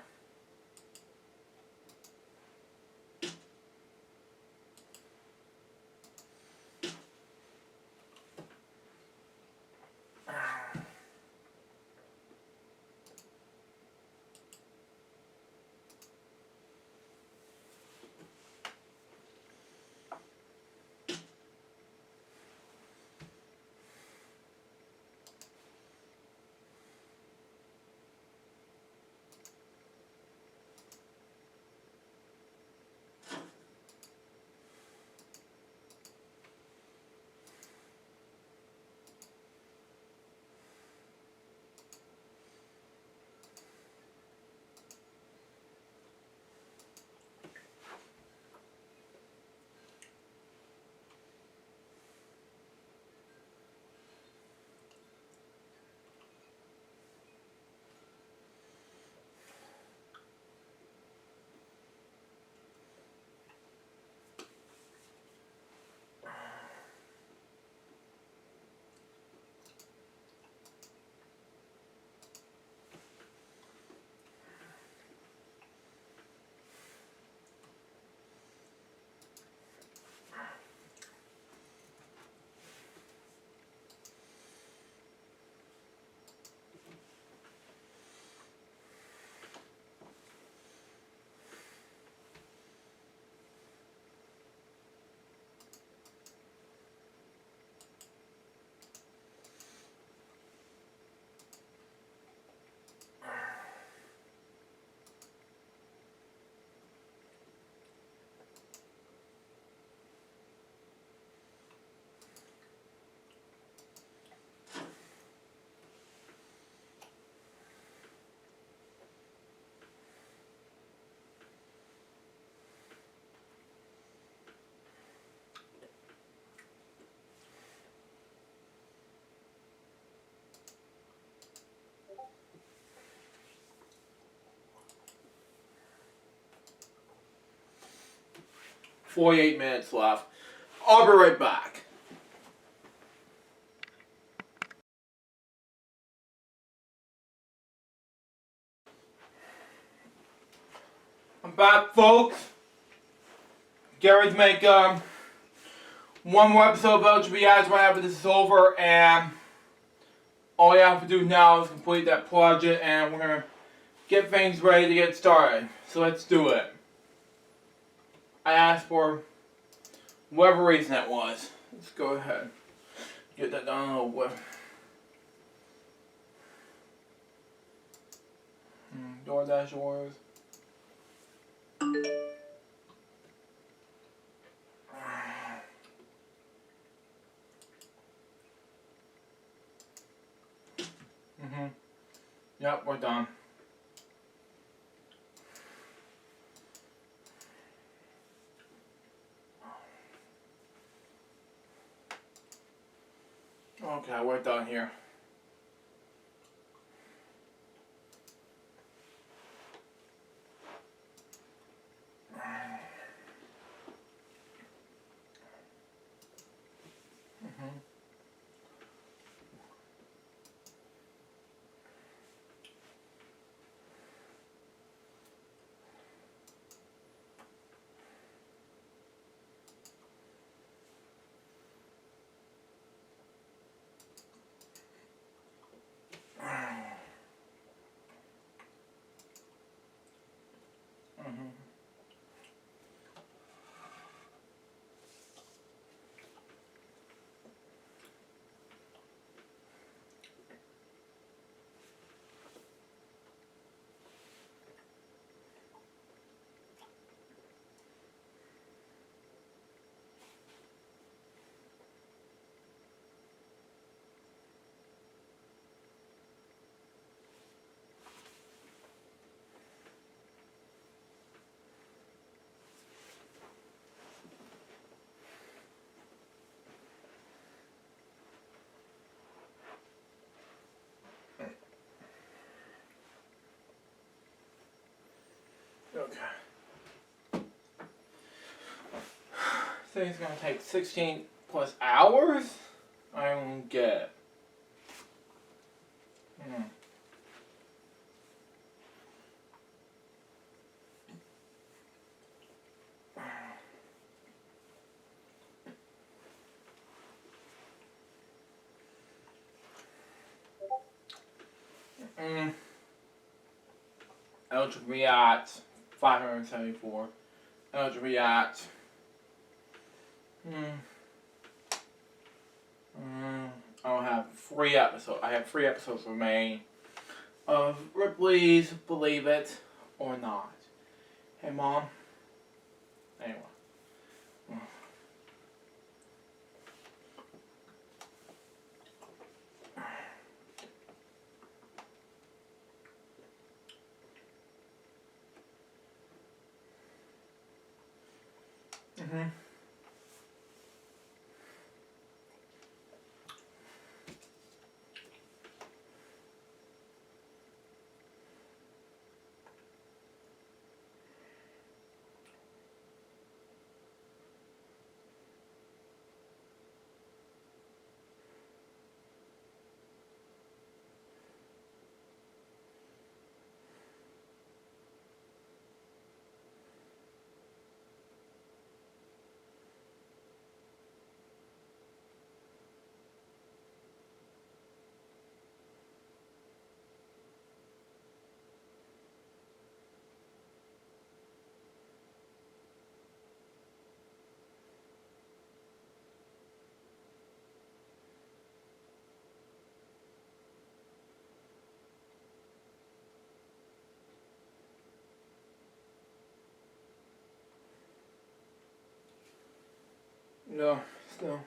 .48 minutes left. I'll be right back. I'm back, folks. Get ready to make one more episode of LJPCBM right after this is over, and all you have to do now is complete that project, and we're gonna get things ready to get started. So let's do it. I asked for whatever reason that was. Let's go ahead. Get that done a little bit. DoorDash orders. Yep, we're done. Okay, we're done here. So it's gonna take 16 plus hours? I don't get it. LJPCBM 574. LJPCBM. I'll have 3 episodes. I have 3 episodes remaining of Ripley's Believe It or Not. Hey, Mom. Anyway. No, still.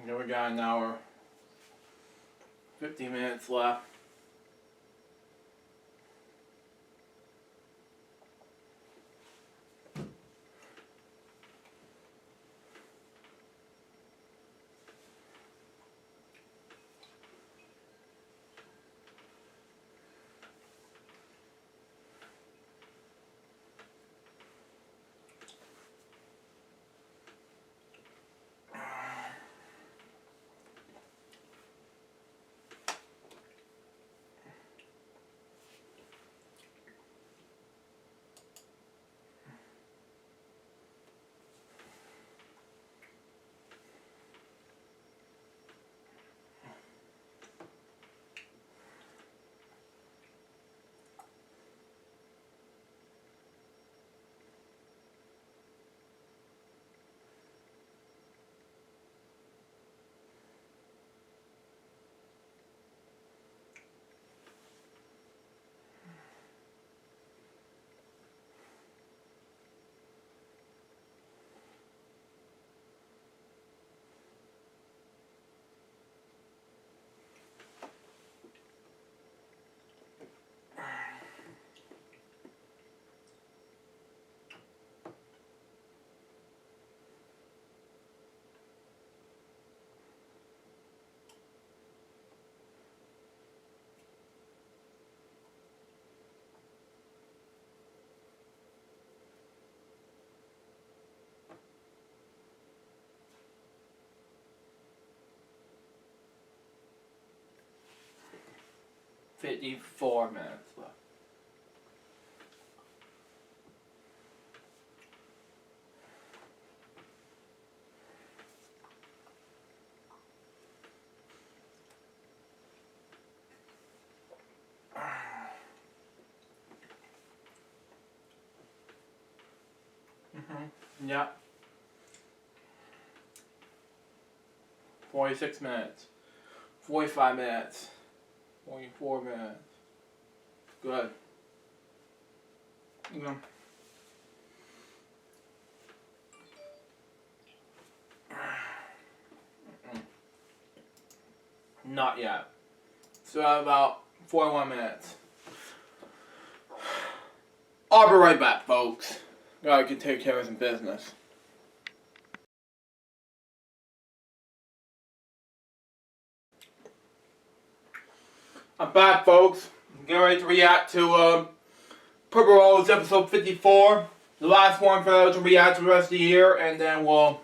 Okay, we got an hour, 50 minutes left. $54 minutes left. Yep. 46 minutes. 45 minutes. 44 minutes. Good. Yeah. Not yet. So about 41 minutes. I'll be right back, folks. Gotta get take care of some business. I'm back, folks. I'm getting ready to react to Purple Rose episode 54. The last one for those to react to the rest of the year, and then we'll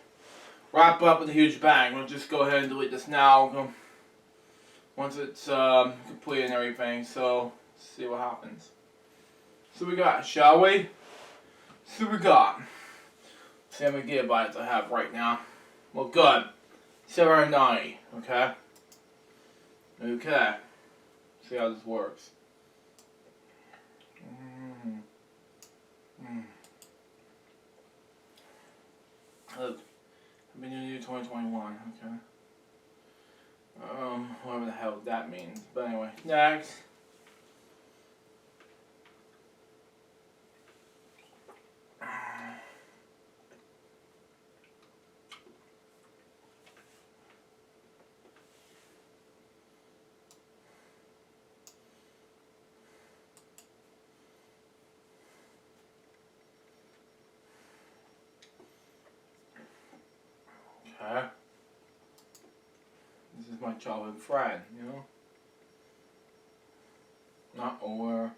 wrap up with a huge bang. We'll just go ahead and delete this now. Once it's complete and everything, so see what happens. So we got, shall we? So we got. See how many gigabytes I have right now. Well, good. 790. Okay. Okay. See how this works. Look, Happy New Year 2021. Okay. Whatever the hell that means. But anyway, next. Okay. This is my childhood friend, you know? Not or.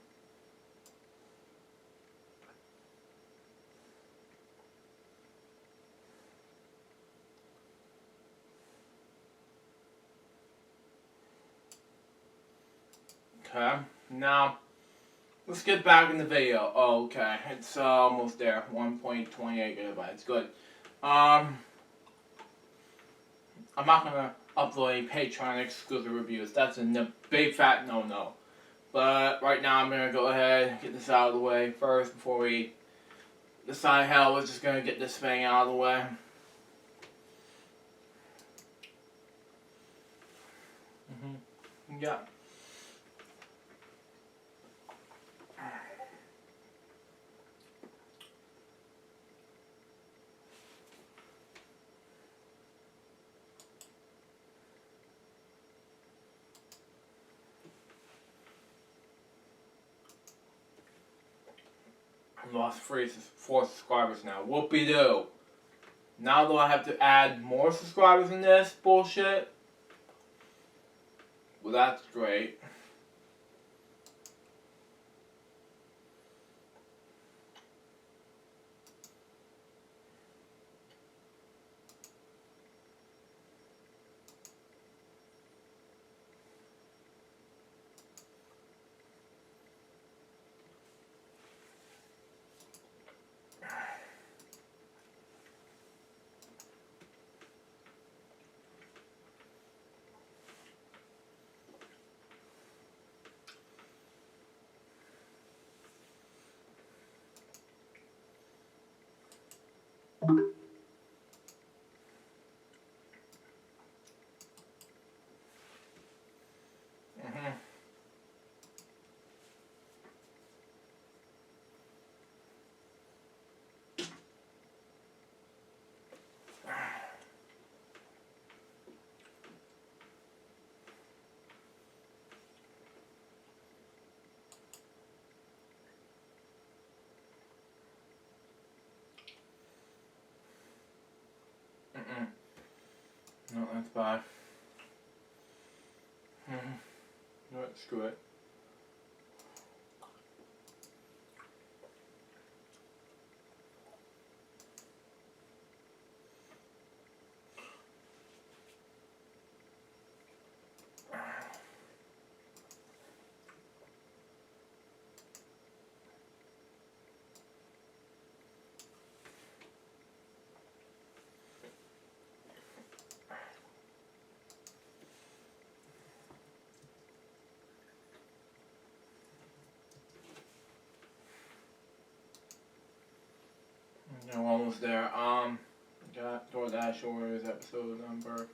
Okay. Now, let's get back in the video. Oh, okay. It's almost there. 1.28 gigabytes. Good. I'm not gonna upload any Patreon exclusive reviews. That's a big fat no-no. But right now I'm gonna go ahead and get this out of the way first before we decide how we're just gonna get this thing out of the way. Yeah. I lost 4 subscribers now. Whoopie-doo. Now do I have to add more subscribers in this bullshit? Well, that's great. No, that's bad. No, screw it. No, we're almost there. Got DoorDash orders, episode number.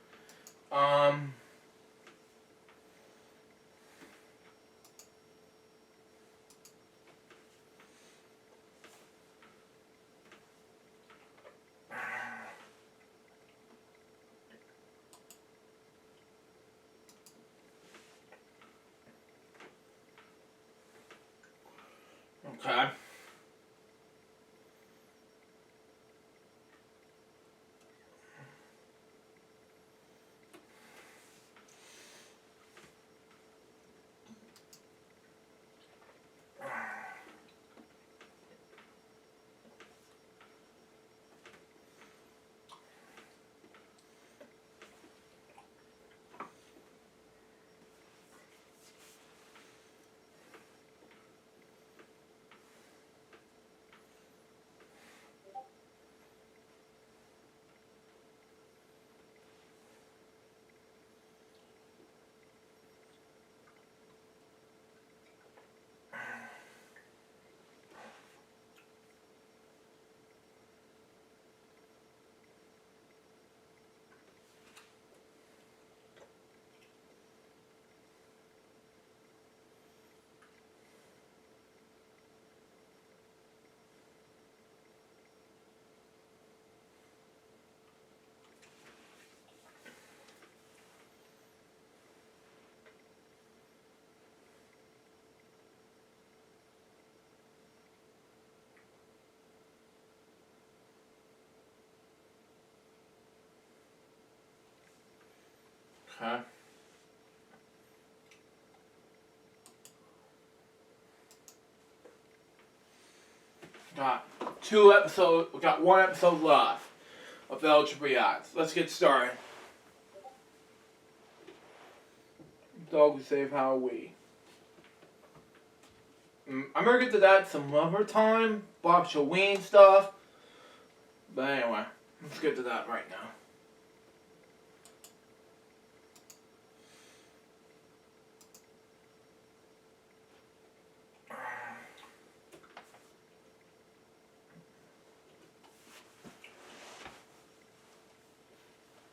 Okay. Okay. We got one episode left of LJPCBM. Let's get started. Dog save how we. I'm gonna get to that some other time. Bob Shaween stuff. But anyway, let's get to that right now.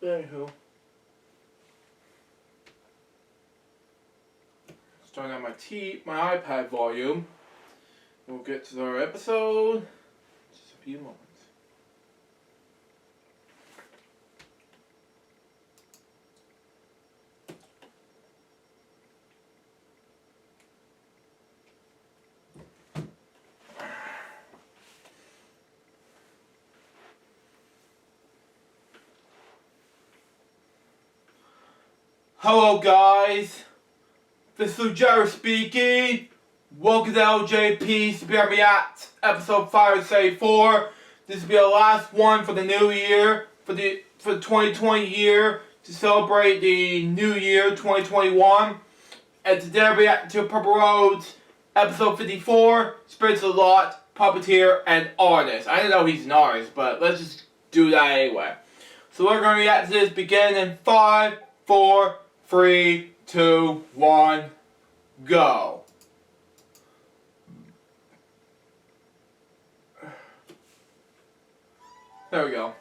Anywho. Starting on my iPad volume. We'll get to our episode in just a few moments. Hello guys, this is Jerry speaking. Welcome to LJPCBM episode 574. This will be the last one for the new year, for the 2020 year, to celebrate the new year 2021. And today we're reacting to Purple Roads episode 54, Spirits of the Lot, Puppeteer, and Artist. I don't know he's an artist, but let's just do that anyway. So we're going to react to this beginning in 5, 4, 3, 2, 1, go. There we go.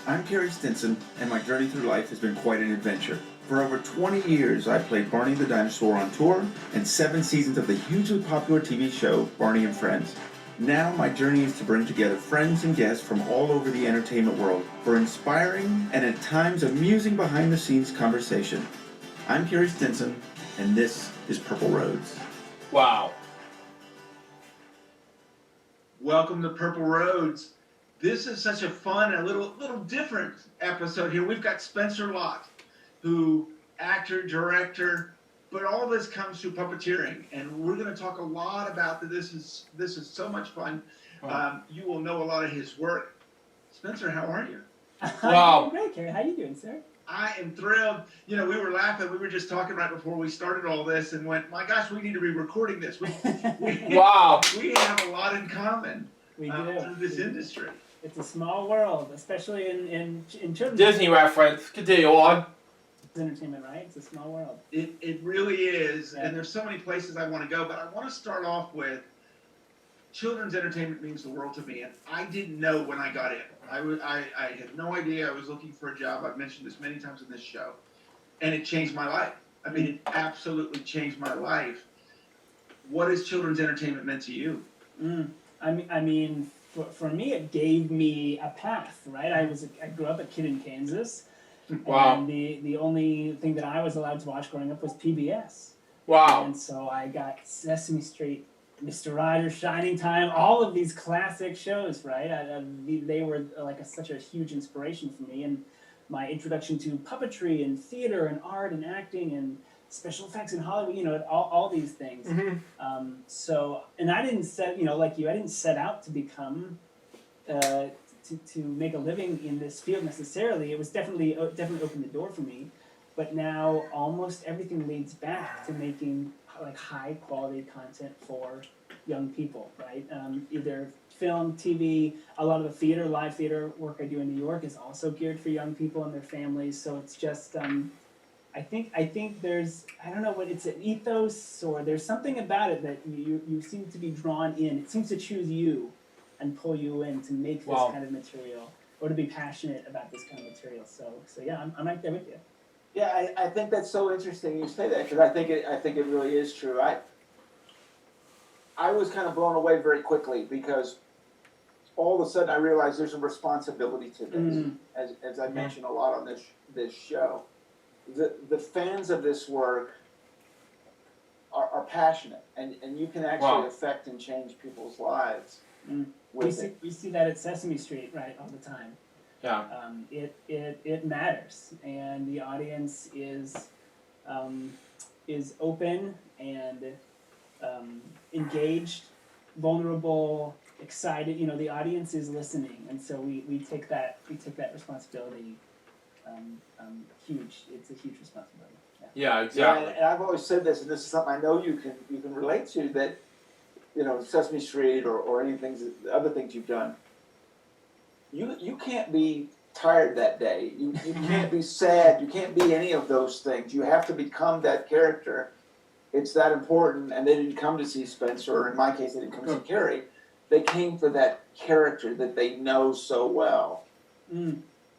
I'm Carrie Stinson, and my journey through life has been quite an adventure. For over 20 years, I played Barney the Dinosaur on tour and 7 seasons of the hugely popular TV show Barney and Friends. Now my journey is to bring together friends and guests from all over the entertainment world for inspiring and at times amusing behind-the-scenes conversation. I'm Carrie Stinson, and this is Purple Roads. Wow. Welcome to Purple Roads. This is such a fun and a little different episode here. We've got Spencer Lott, who actor, director, but all this comes through puppeteering, and we're going to talk a lot about that. This is so much fun. You will know a lot of his work. Spencer, how are you? Wow. I'm great, Carrie. How you doing, sir? I am thrilled. You know, we were laughing. We were just talking right before we started all this, and went, "My gosh, we need to be recording this." Wow. We have a lot in common We do. through this industry. It's a small world, especially in children's Disney reference. Continue on. entertainment, right? It's a small world. It really is, Yeah. and there's so many places I want to go, but I want to start off with children's entertainment means the world to me, and I didn't know when I got in. I had no idea I was looking for a job. I've mentioned this many times in this show, and it changed my life. I mean, it absolutely changed my life. What has children's entertainment meant to you? I mean, for me, it gave me a path, right? I grew up a kid in Kansas. Wow. And the only thing that I was allowed to watch growing up was PBS. Wow. And so I got Sesame Street, Mr. Rogers, Shining Time, all of these classic shows, right? They were like such a huge inspiration for me, and my introduction to puppetry and theater and art and acting and special effects in Hollywood, all these things. So, and I didn't set, like you, I didn't set out to become, to make a living in this field necessarily. It was definitely opened the door for me. But now almost everything leads back to making like high quality content for young people, right? Either film, TV, a lot of the theater, live theater work I do in New York is also geared for young people and their families. So it's just, I think there's, I don't know what it's, an ethos, or there's something about it that you seem to be drawn in. It seems to choose you and pull you in to make this kind of material, or to be passionate about this kind of material. So yeah, I'm right there with you. Yeah, I think that's so interesting you say that, because I think it really is true. I was kind of blown away very quickly, because all of a sudden I realized there's a responsibility to this, as I mentioned a lot on this show. The fans of this work are passionate, and you can actually affect and change people's lives. We see that at Sesame Street, right, all the time. Yeah. It matters, and the audience is open and engaged, vulnerable, excited. The audience is listening, and so we take that responsibility huge. It's a huge responsibility. Yeah, exactly. Yeah, and I've always said this, and this is something I know you can relate to, that Sesame Street or the other things you've done. You can't be tired that day. You can't be sad. You can't be any of those things. You have to become that character. It's that important. And they didn't come to see Spencer, or in my case, they didn't come to see Carrie. They came for that character that they know so well.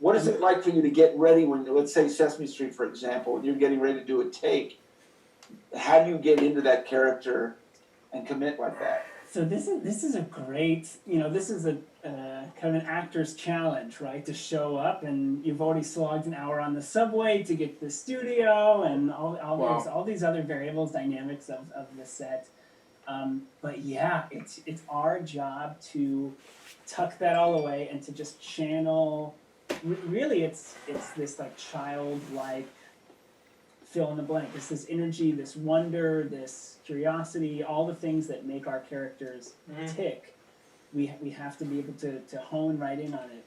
What is it like for you to get ready when, let's say Sesame Street, for example, when you're getting ready to do a take? How do you get into that character and commit like that? So this is a great, this is a kind of an actor's challenge, right? To show up, and you've already slogged an hour on the subway to get to the studio, and all these other variables, dynamics of the set. But yeah, it's our job to tuck that all away and to just channel. Really, it's this like childlike fill in the blank. It's this energy, this wonder, this curiosity, all the things that make our characters tick. We have to be able to hone right in on it.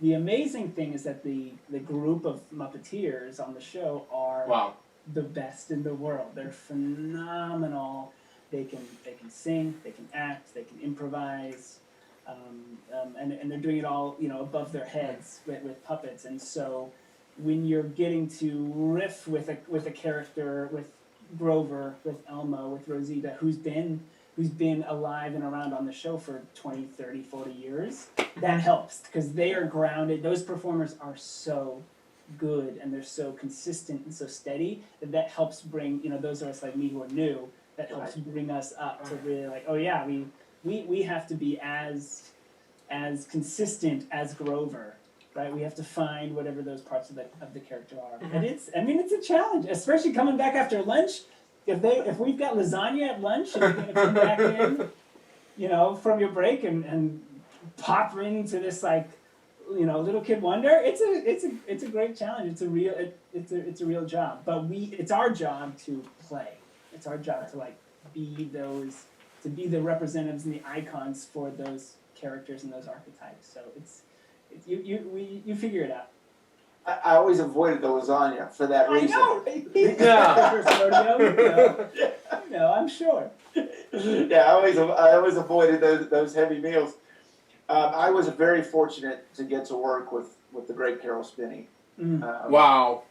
The amazing thing is that the group of Muppeteers on the show are the best in the world. They're phenomenal. They can sing, they can act, they can improvise, and they're doing it all above their heads with puppets. And so when you're getting to riff with a character, with Grover, with Elmo, with Rosita, who's been alive and around on the show for 20, 30, 40 years, that helps, because they are grounded. Those performers are so good, and they're so consistent and so steady that helps bring, those of us like me who are new, that helps bring us up to really like, oh yeah, we have to be as consistent as Grover. Right, we have to find whatever those parts of the character are, and it's a challenge, especially coming back after lunch. If we've got lasagna at lunch and you're gonna come back in, from your break and pop into this like, little kid wonder. It's a great challenge. It's a real job. But it's our job to play. It's our job to like be the representatives and the icons for those characters and those archetypes. So you figure it out. I always avoided the lasagna for that reason. I know, right? No, I'm sure. Yeah, I always avoided those heavy meals. I was very fortunate to get to work with the great Carol Spinney. Wow.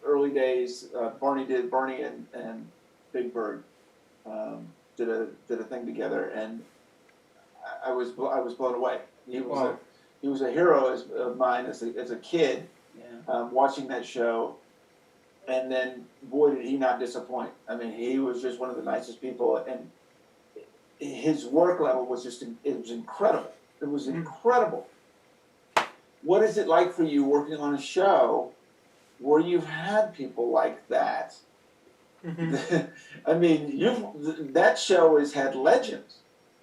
Early days, Barney and Big Bird did a thing together, and I was blown away. He was a hero of mine as a kid, watching that show, and then boy did he not disappoint. I mean, he was just one of the nicest people, and his work level was incredible. It was incredible. What is it like for you working on a show where you've had people like that I mean, that show has had legends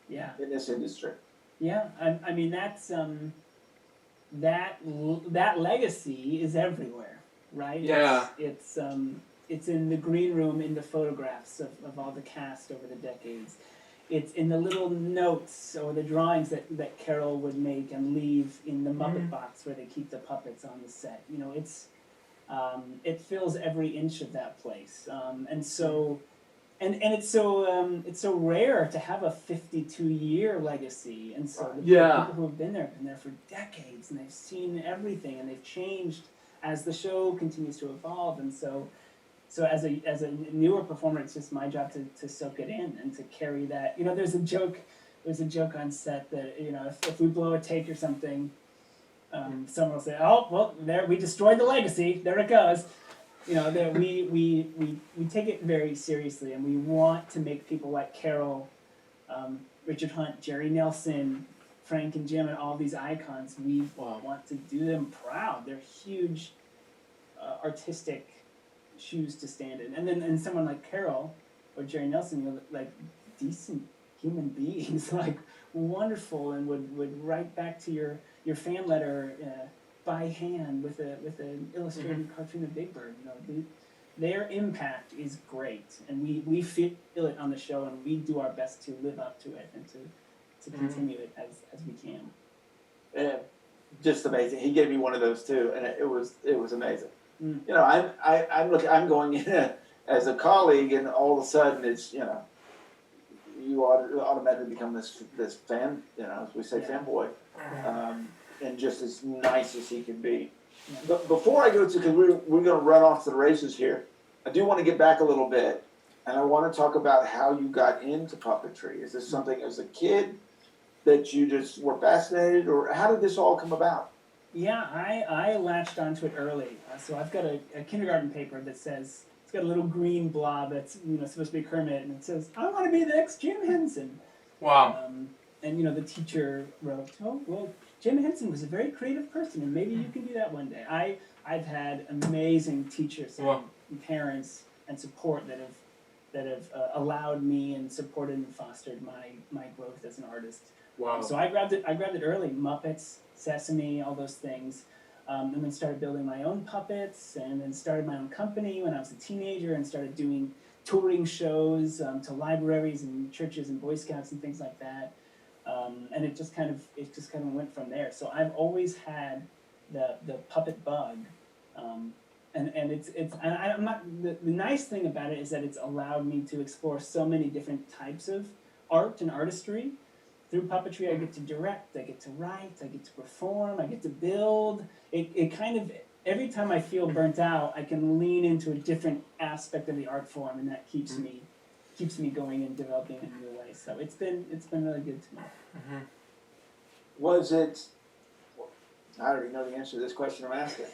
Yeah. in this industry. Yeah. I mean, that's that legacy is everywhere, right? Yeah. It's in the green room, in the photographs of all the cast over the decades. It's in the little notes or the drawings that Carol would make and leave in the Muppet box where they keep the puppets on the set. You know, it fills every inch of that place, and so. And it's so rare to have a 52-year legacy, and so the people who have been there for decades, and they've seen everything, and they've changed as the show continues to evolve, and so as a newer performer, it's just my job to soak it in and to carry that. You know, there's a joke on set that, you know, if we blow a take or something, someone will say, "Oh, well, there, we destroyed the legacy. There it goes." You know, that we take it very seriously, and we want to make people like Carol, Richard Hunt, Jerry Nelson, Frank and Jim, and all these icons. We want to do them proud. They're huge artistic shoes to stand in. And someone like Carol or Jerry Nelson, you know, like decent human beings, like wonderful, and would write back to your fan letter by hand with an illustrated cartoon of Big Bird. You know, their impact is great, and we feel it on the show, and we do our best to live up to it and to continue it as we can. Yeah, just amazing. He gave me one of those too, and it was amazing. You know, I'm going in as a colleague, and all of a sudden it's, you know, you automatically become this fan, you know, as we say, fanboy. And just as nice as he can be. But before I go to, because we're going to run off to the races here, I do want to get back a little bit, and I want to talk about how you got into puppetry. Is this something as a kid that you just were fascinated, or how did this all come about? Yeah, I latched onto it early. So I've got a kindergarten paper that says, it's got a little green blob that's, you know, supposed to be Kermit, and it says, "I want to be the next Jim Henson." Wow. And, you know, the teacher wrote, "Oh, well, Jim Henson was a very creative person, and maybe you can do that one day." I've had amazing teachers and parents and support that have allowed me and supported and fostered my growth as an artist. Wow. So I grabbed it early. Muppets, Sesame, all those things. And then started building my own puppets, and then started my own company when I was a teenager, and started doing touring shows to libraries and churches and Boy Scouts and things like that. And it just kind of went from there. So I've always had the puppet bug, and I'm not, the nice thing about it is that it's allowed me to explore so many different types of art and artistry. Through puppetry, I get to direct, I get to write, I get to perform, I get to build. It kind of, every time I feel burnt out, I can lean into a different aspect of the art form, and that keeps me going and developing in new ways. So it's been really good to me. Was it? I already know the answer to this question I'm asking.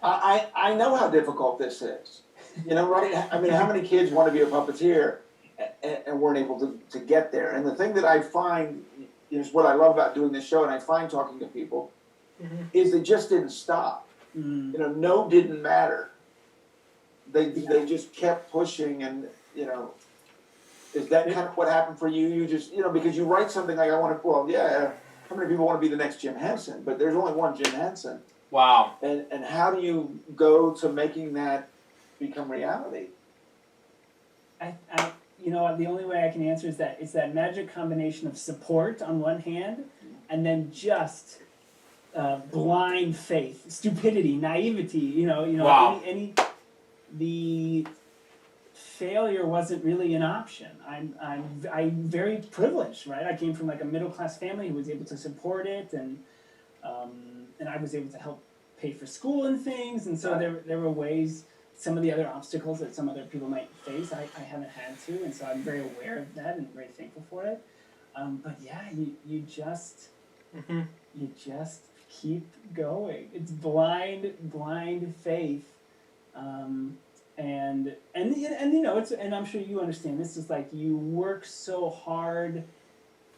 I know how difficult this is. You know, right? I mean, how many kids want to be a puppeteer and weren't able to get there? And the thing that I find is what I love about doing this show, and I find talking to people, is they just didn't stop. You know, no didn't matter. They just kept pushing, and, you know, is that kind of what happened for you? You just, you know, because you write something like, I want to, well, yeah, how many people want to be the next Jim Henson? But there's only one Jim Henson. Wow. And how do you go to making that become reality? You know, the only way I can answer is that magic combination of support on one hand, and then just blind faith, stupidity, naivety. You know, Wow. the failure wasn't really an option. I'm very privileged, right? I came from like a middle class family who was able to support it, and I was able to help pay for school and things, and so there were ways. Some of the other obstacles that some other people might face, I haven't had to, and so I'm very aware of that and very thankful for it. But yeah, you just keep going. It's blind faith, and you know, and I'm sure you understand. This is like you work so hard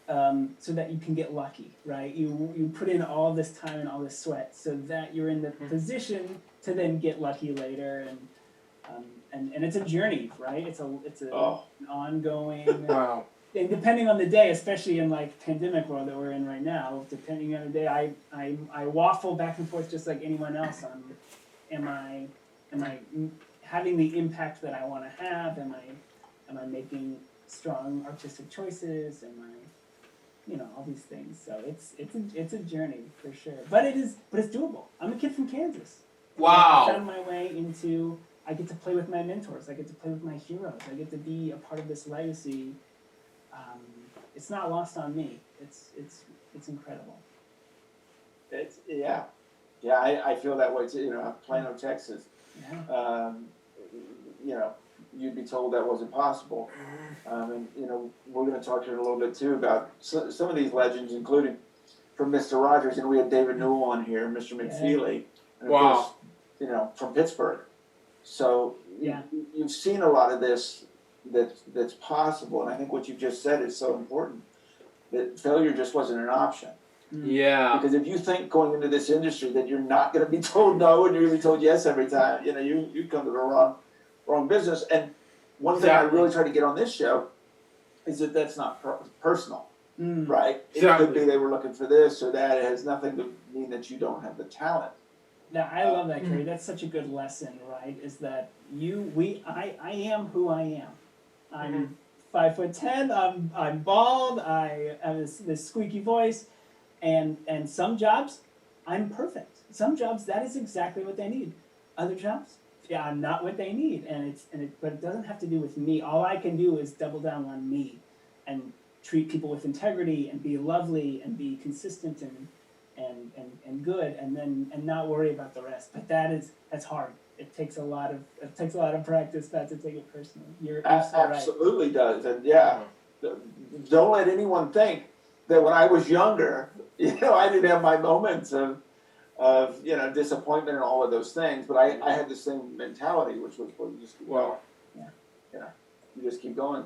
so that you can get lucky, right? You put in all this time and all this sweat so that you're in the position to then get lucky later, And it's a journey, right? It's an ongoing. Wow. And depending on the day, especially in like pandemic world that we're in right now, depending on the day, I waffle back and forth just like anyone else on, am I having the impact that I want to have? Am I making strong artistic choices? Am I, all these things. So it's a journey for sure. But it's doable. I'm a kid from Kansas. Wow. I found my way into. I get to play with my mentors. I get to play with my heroes. I get to be a part of this legacy. It's not lost on me. It's incredible. I feel that way too. Plano, Texas. Yeah. You'd be told that wasn't possible. And we're going to talk here in a little bit too about some of these legends, including from Mr. Rogers. We had David Newell on here, Mr. McFeely, and of course, from Pittsburgh. So you've seen a lot of this that's possible, and I think what you just said is so important. That failure just wasn't an option. Yeah. Because if you think going into this industry that you're not going to be told no and you're going to be told yes every time, you come to the wrong business. And one thing I really try to get on this show is that that's not personal, right? It could be they were looking for this or that. It has nothing to mean that you don't have the talent. Now, I love that, Kerry. That's such a good lesson, right? Is that I am who I am. I'm 5'10". I'm bald. I have this squeaky voice, and some jobs, I'm perfect. Some jobs, that is exactly what they need. Other jobs, I'm not what they need, but it doesn't have to do with me. All I can do is double down on me, and treat people with integrity, and be lovely, and be consistent, and good, and not worry about the rest. But that's hard. It takes a lot of practice not to take it personally. You're so absolutely right. Does, and don't let anyone think that when I was younger, I didn't have my moments of disappointment and all of those things. But I had the same mentality, which was, well, you just keep going. You just keep going.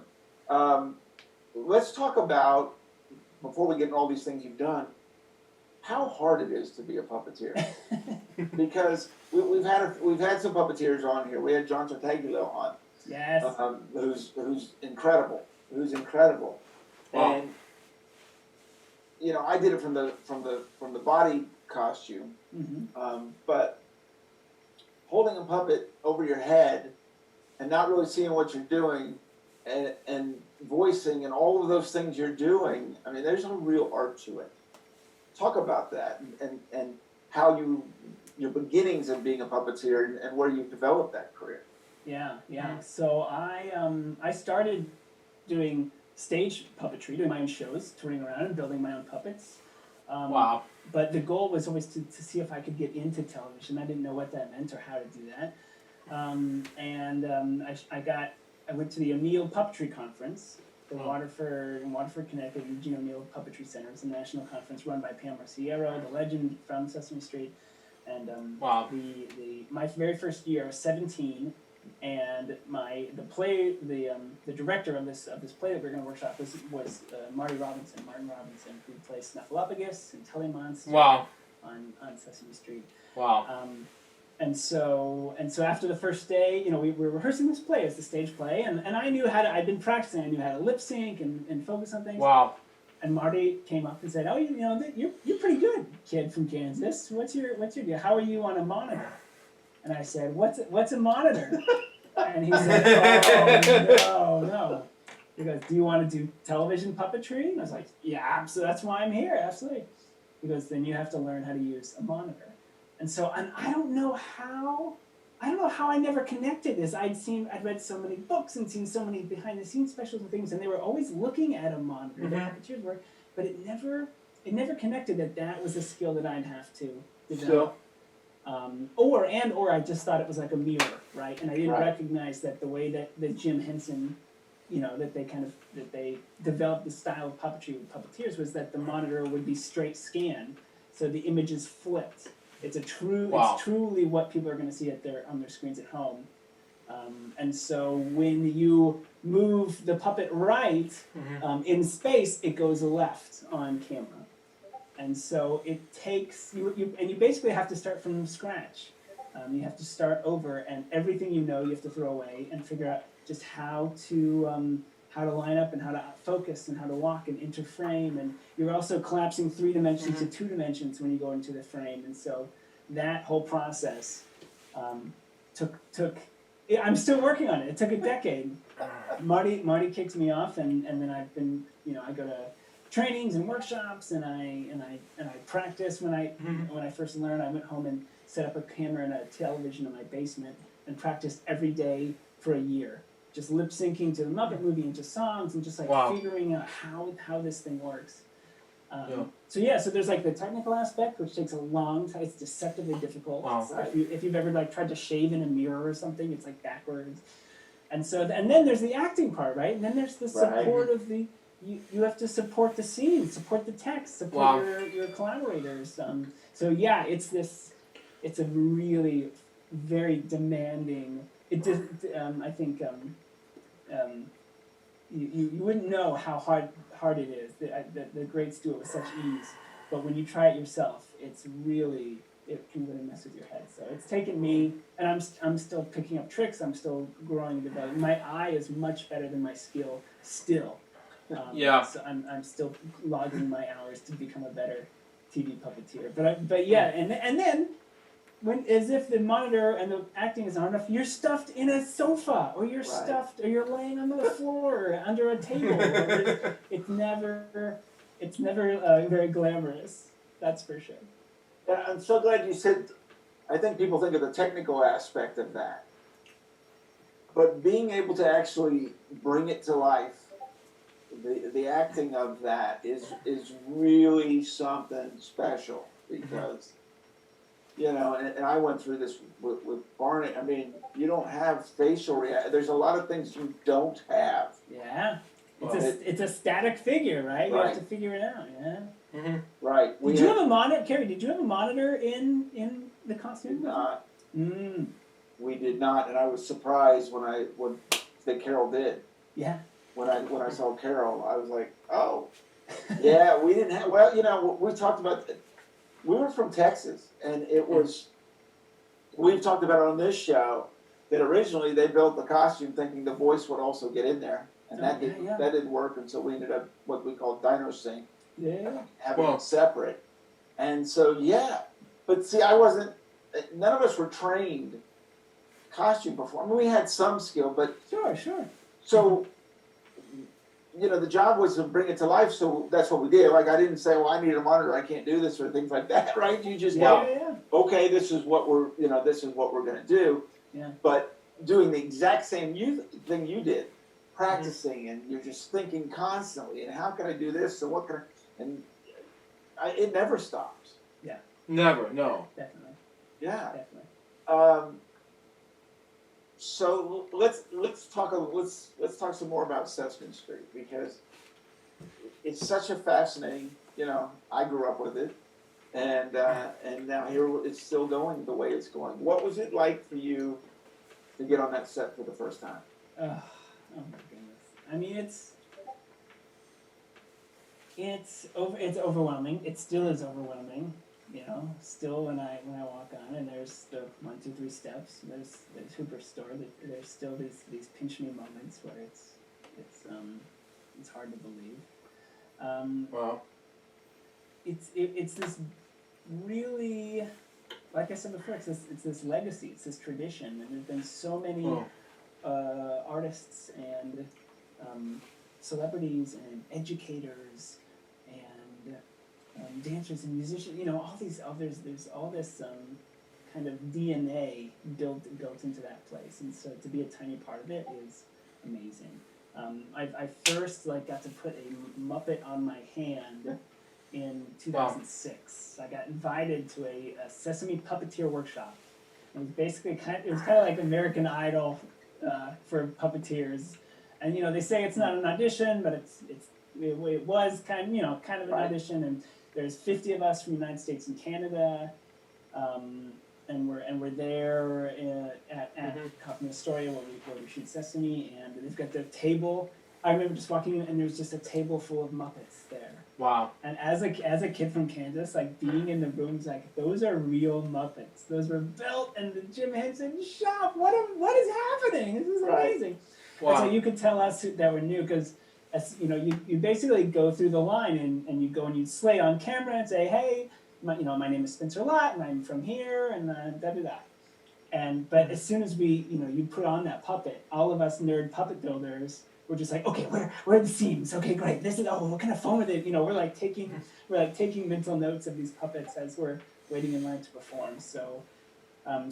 Let's talk about, before we get into all these things you've done, how hard it is to be a puppeteer. Because we've had some puppeteers on here. We had John Tartaglio on. Yes. Who's incredible. Wow. And I did it from the body costume. But holding a puppet over your head and not really seeing what you're doing and voicing and all of those things you're doing, I mean, there's a real art to it. Talk about that and how your beginnings of being a puppeteer and where you developed that career. Yeah. So I started doing stage puppetry, doing my own shows, touring around and building my own puppets. Wow. But the goal was always to see if I could get into television. I didn't know what that meant or how to do that. I went to the O'Neill Puppetry Conference in Waterford, Connecticut. Eugene O'Neill Puppetry Center. It's a national conference run by Pam Marciero, the legend from Sesame Street. And my very first year, I was 17, and the director of this play that we we're going to workshop was Martin Robinson, who plays Snuffleupagus and Telly Monster on Sesame Street. Wow. And so after the first day, we were rehearsing this play as the stage play, and I knew I'd been practicing. I knew how to lip sync and focus on things. Wow. And Marty came up and said, "Oh, you're pretty good, kid from Kansas. What's your deal? How are you on a monitor?" And I said, "What's a monitor?" And he said, "Oh, no." He goes, "Do you want to do television puppetry?" And I was like, "Yeah, so that's why I'm here, absolutely." He goes, "Then you have to learn how to use a monitor." And so, and I don't know how I never connected this. I'd read so many books and seen so many behind the scenes specials and things, and they were always looking at a monitor, the puppeteers were, but it never connected that was a skill that I'd have to develop. Or I just thought it was like a mirror, right? And I didn't recognize that the way that Jim Henson, that they developed the style of puppetry with puppeteers was that the monitor would be straight scan, so the image is flipped. It's it's truly what people are going to see on their screens at home. And so when you move the puppet right in space, it goes left on camera. And so it takes you basically have to start from scratch. You have to start over, and everything you know you have to throw away and figure out just how to line up and how to focus and how to walk and interframe. And you're also collapsing 3 dimensions to 2 dimensions when you go into the frame. And so that whole process took. I'm still working on it. It took a decade. Marty kicked me off, and then I've been, I go to trainings and workshops, and I practice. When I first learned, I went home and set up a camera and a television in my basement and practiced every day for a year, just lip syncing to the Muppet movie and to songs and just figuring out how this thing works. So there's like the technical aspect, which takes a long time. It's deceptively difficult. Wow. If you've ever like tried to shave in a mirror or something, it's like backwards. And then there's the acting part, right? And then there's the support of the. You have to support the scene, support the text, support your collaborators. It's a really very demanding. I think you wouldn't know how hard it is. The greats do it with such ease, but when you try it yourself, it can really mess with your head. So it's taken me, and I'm still picking up tricks. I'm still growing and developing. My eye is much better than my skill still. So I'm still logging my hours to become a better TV puppeteer. And then when as if the monitor and the acting is not enough, you're stuffed in a sofa, or you're stuffed, or you're laying on the floor or under a table. It's never very glamorous. That's for sure. Yeah, I'm so glad you said. I think people think of the technical aspect of that, but being able to actually bring it to life. The acting of that is really something special because, and I went through this with Barney. I mean, you don't have facial reaction. There's a lot of things you don't have. Yeah. It's a static figure, right? You have to figure it out, yeah. Mm-hmm. Right. Did you have a monitor, Carrie, did you have a monitor in the costume? Did not. Mm. We did not, and I was surprised when Carol did. Yeah. When I saw Carol, I was like, oh, yeah, we didn't have, well, we talked about, we were from Texas, and it was, we've talked about it on this show, that originally they built the costume thinking the voice would also get in there, and that didn't work, and so we ended up what we call Dino Sync, having it separate. And so, but see, none of us were trained costume performers. I mean, we had some skill, but... Sure. So... the job was to bring it to life, so that's what we did. Like, I didn't say, well, I need a monitor, I can't do this, or things like that, right? You just go, okay, this is what we're going to do. Yeah. But doing the exact same thing you did, practicing, and you're just thinking constantly, and how can I do this, and what can I, and it never stops. Yeah. Never, no. Definitely. Yeah. Definitely. So let's talk some more about Sesame Street, because it's such a fascinating. I grew up with it, and now here it's still going the way it's going. What was it like for you to get on that set for the first time? Oh my goodness! I mean, it's overwhelming. It still is overwhelming. Still when I walk on and there's the 1, 2, 3 steps, there's Hooper Store, there's still these pinch me moments where it's hard to believe. Wow. It's this really, like I said before, it's this legacy, it's this tradition, and there's been so many artists and celebrities and educators and dancers and musicians, there's all this kind of DNA built into that place, and so to be a tiny part of it is amazing. I first got to put a Muppet on my hand in 2006. I got invited to a Sesame Puppeteer workshop. It was basically kind of like American Idol for puppeteers, and they say it's not an audition, but it was kind of an audition, and there's 50 of us from the United States and Canada, and we're there at Kaufman Astoria where we shoot Sesame, and they've got the table I remember just walking in and there was just a table full of Muppets there. Wow. And as a kid from Kansas, like being in the rooms, like those are real Muppets. Those were built in the Jim Henson shop. What is happening? This is amazing. Wow. And so you could tell us that were new because, you basically go through the line and you go and you slate on camera and say, hey, my name is Spencer Lott and I'm from here and da da da. But as soon as you put on that puppet, all of us nerd puppet builders were just like, okay, where are the seams? Okay, great. This is what kind of foam are they? We're like taking mental notes of these puppets as we're waiting in line to perform. So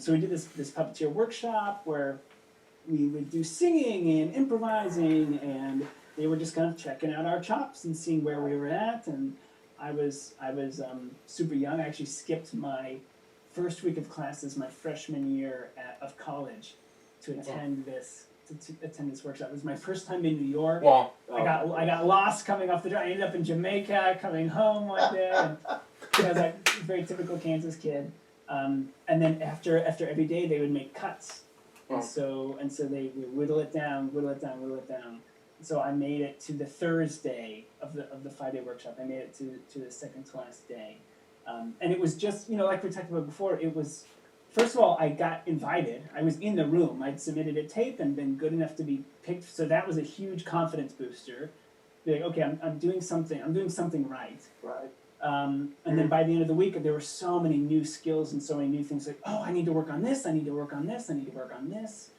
we did this puppeteer workshop where we would do singing and improvising, and they were just kind of checking out our chops and seeing where we were at. And I was super young. I actually skipped my first week of classes my freshman year of college to attend this workshop. It was my first time in New York. Wow. I got lost coming off the drive. I ended up in Jamaica, coming home one day, and I was like a very typical Kansas kid. And then after every day, they would make cuts, and so they would whittle it down. So I made it to the Thursday of the 5-day workshop. I made it to the second to last day, and it was just like we talked about before. It was, first of all, I got invited. I was in the room. I'd submitted a tape and been good enough to be picked. So that was a huge confidence booster. Be like, okay, I'm doing something. I'm doing something right. Right. And then by the end of the week, there were so many new skills and so many new things. Like, oh, I need to work on this. I need to work on this. I need to work on this.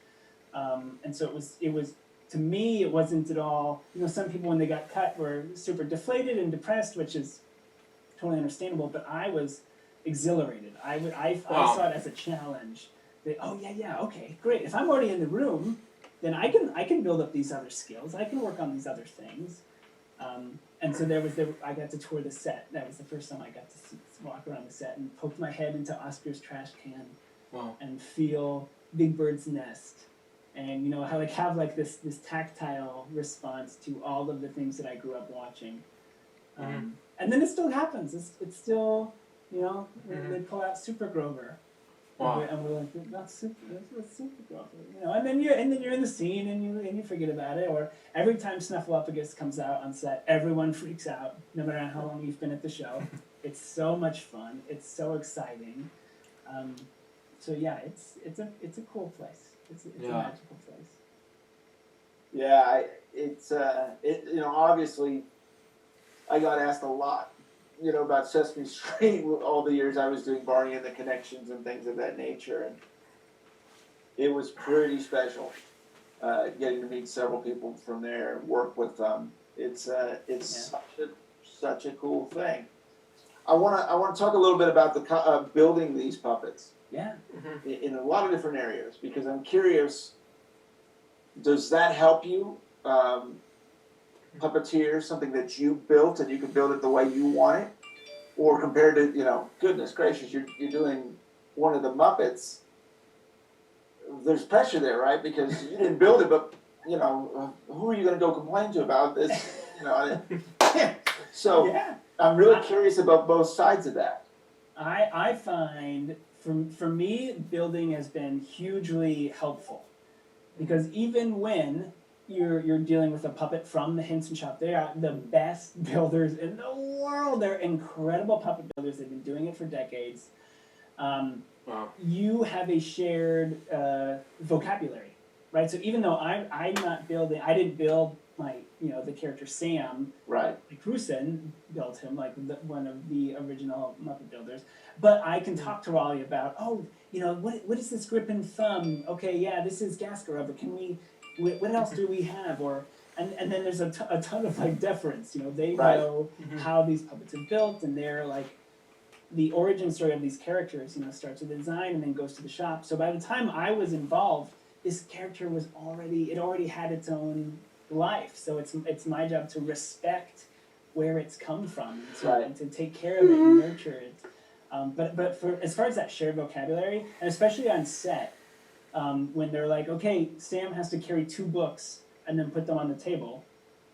And so it was. To me, it wasn't at all. Some people when they got cut were super deflated and depressed, which is totally understandable. But I was exhilarated. I saw it as a challenge. That, oh yeah, okay, great. If I'm already in the room, then I can build up these other skills. I can work on these other things. And so I got to tour the set. That was the first time I got to walk around the set and poke my head into Oscar's trash can, and feel Big Bird's nest, and have this tactile response to all of the things that I grew up watching. And then it still happens. It's still, they pull out Super Grover. Wow. And we're like, that's Super Grover. And then you're in the scene and you forget about it. Or every time Snuffleupagus comes out on set, everyone freaks out, no matter how long you've been at the show. It's so much fun. It's so exciting. So yeah, it's a cool place. It's a magical place. Yeah, obviously, I got asked a lot, about Sesame Street all the years I was doing Barney and the Connections and things of that nature, and it was pretty special, getting to meet several people from there and work with them. It's such a cool thing. I want to talk a little bit about the building these puppets. Yeah. In a lot of different areas, because I'm curious, does that help you puppeteer something that you built and you can build it the way you want it? Or compared to, goodness gracious, you're doing one of the Muppets, there's pressure there, right? Because you didn't build it, but, who are you going to go complain to about this? So yeah. I'm really curious about both sides of that. I find, for me, building has been hugely helpful. Because even when you're dealing with a puppet from the Henson shop, they are the best builders in the world. They're incredible puppet builders. They've been doing it for decades. You have a shared vocabulary, right? So even though I'm not building, I didn't build the character Sam. Right. Like Rusin built him, one of the original Muppet builders. But I can talk to Raleigh about, what is this grip and thumb? Okay, yeah, this is Gasker Rubber. What else do we have? And then there's a ton of deference. They know how these puppets are built, and they're the origin story of these characters. Starts with the design and then goes to the shop. So by the time I was involved, this character already had its own life. So it's my job to respect where it's come from and to take care of it and nurture it. But for as far as that shared vocabulary, and especially on set, when they're like, okay, Sam has to carry 2 books and then put them on the table,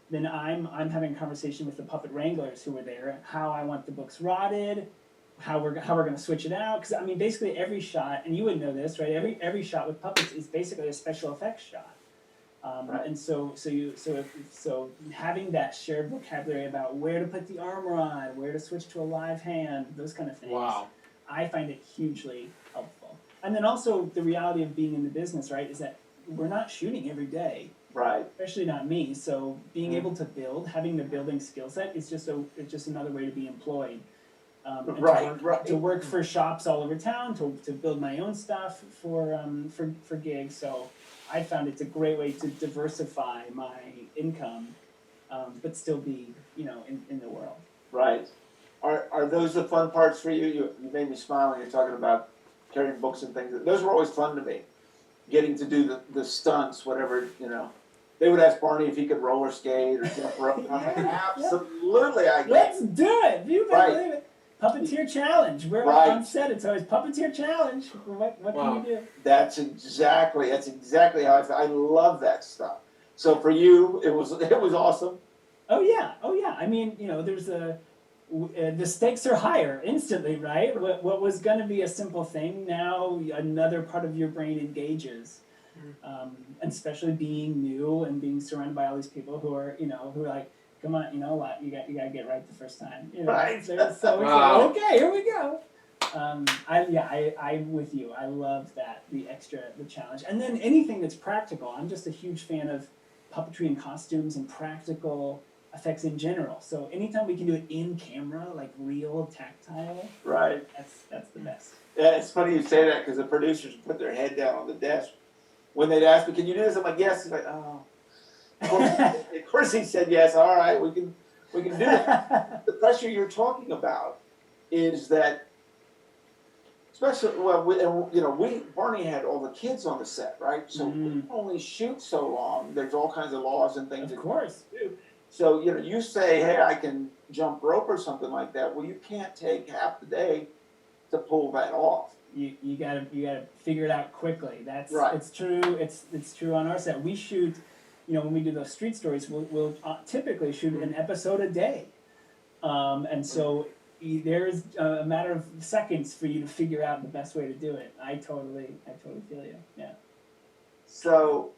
then I'm having a conversation with the puppet wranglers who were there, how I want the books rotted, how we're going to switch it out. Because basically every shot, and you would know this, right? Every shot with puppets is basically a special effects shot. Right. And so having that shared vocabulary about where to put the armor on, where to switch to a live hand, those kind of things. Wow. I find it hugely helpful. And then also the reality of being in the business, right, is that we're not shooting every day, Right. especially not me. So being able to build, having the building skill set is just another way to be employed. And Right. to work for shops all over town, to build my own stuff for gigs. So I found it's a great way to diversify my income, but still be, in the world. Right. Are those the fun parts for you? You made me smile when you're talking about carrying books and things. Those were always fun to me. Getting to do the stunts, whatever, They would ask Barney if he could roller skate or jump rope. I'm like, absolutely, I can. Let's do it. You better Right. believe it. Puppeteer challenge. We're Right. on set. It's always puppeteer challenge. What Wow. can you do? That's exactly how I feel. I love that stuff. So for you, it was awesome. Oh yeah. I mean, there's the stakes are higher instantly, right? What was going to be a simple thing, now another part of your brain engages. And especially being new and being surrounded by all these people who are like, come on, what, you got to get right the first time. Right. So it's like, Wow. okay, here we go. I'm with you. I love that, the challenge. And then anything that's practical. I'm just a huge fan of puppetry and costumes and practical effects in general. So anytime we can do it in camera, like real, tactile, Right. that's the best. Yeah, it's funny you say that because the producers put their head down on the desk when they'd ask me, "Can you do this?" I'm like, "Yes." He's like, "Oh." Of course, he said yes. All right, we can do it. The pressure you're talking about is that, especially Barney had all the kids on the set, right? So we can only shoot so long. There's all kinds of laws and things. Of course. Do. So you say, "Hey, I can jump rope" or something like that. Well, you can't take half the day to pull that off. You gotta figure it out quickly. That's right. It's true. It's true on our set. We shoot, when we do those street stories, we'll typically shoot an episode a day, and so there's a matter of seconds for you to figure out the best way to do it. I totally feel you. Yeah. So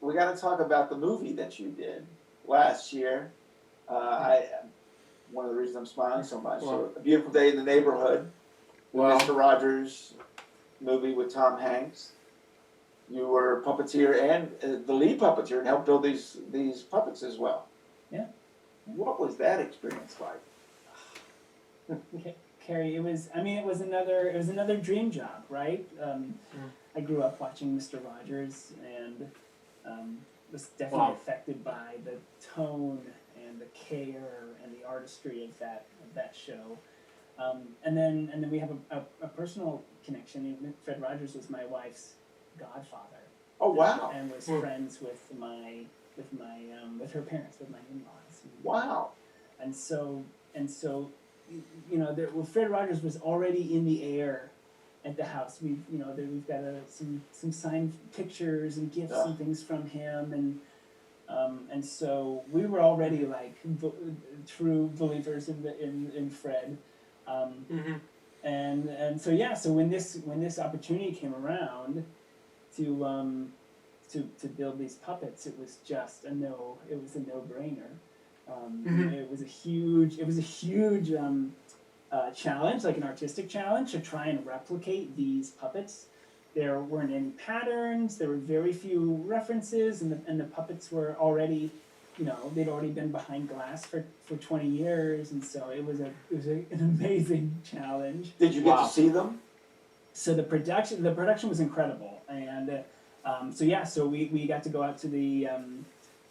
we got to talk about the movie that you did last year. One of the reasons I'm smiling so much. So, A Beautiful Day in the Neighborhood. Wow. Mr. Rogers movie with Tom Hanks. You were a puppeteer and the lead puppeteer and helped build these puppets as well. Yeah. What was that experience like? Carrie, it was another dream job, right? I grew up watching Mr. Rogers and was definitely affected by the tone and the care and the artistry of that show. And then we have a personal connection. Fred Rogers was my wife's godfather. Oh wow! And was friends with her parents, with my in-laws. Wow! And so Fred Rogers was already in the air at the house. We've got some signed pictures and gifts and things from him, and so we were already like true believers in Fred. And so when this opportunity came around to build these puppets, it was just a no-brainer. It was a huge challenge, like an artistic challenge, to try and replicate these puppets. There weren't any patterns. There were very few references, and the puppets were already, they'd already been behind glass for 20 years, and so it was an amazing challenge. Did you get to see them? So the production was incredible, and so we got to go out to the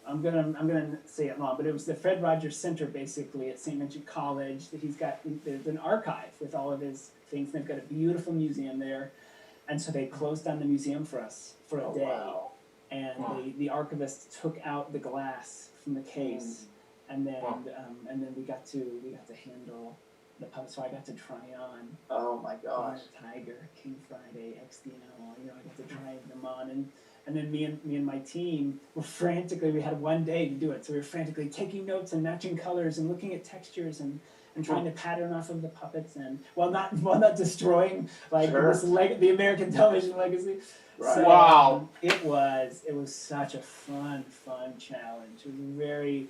I'm gonna say it wrong, but it was the Fred Rogers Center basically at St. Vincent College. There's an archive with all of his things. They've got a beautiful museum there, and so they closed down the museum for us for a day. Wow. And the archivist took out the glass from the case, and then we got to handle the puppets. So I got to try on. Oh my gosh! Tiger, King Friday, XDL. I got to try them on, And then me and my team were frantically, we had one day to do it, so we were frantically taking notes and matching colors and looking at textures and trying to pattern off of the puppets and while not destroying like Sure. the American television legacy. Right. So, Wow. it was such a fun challenge. It was very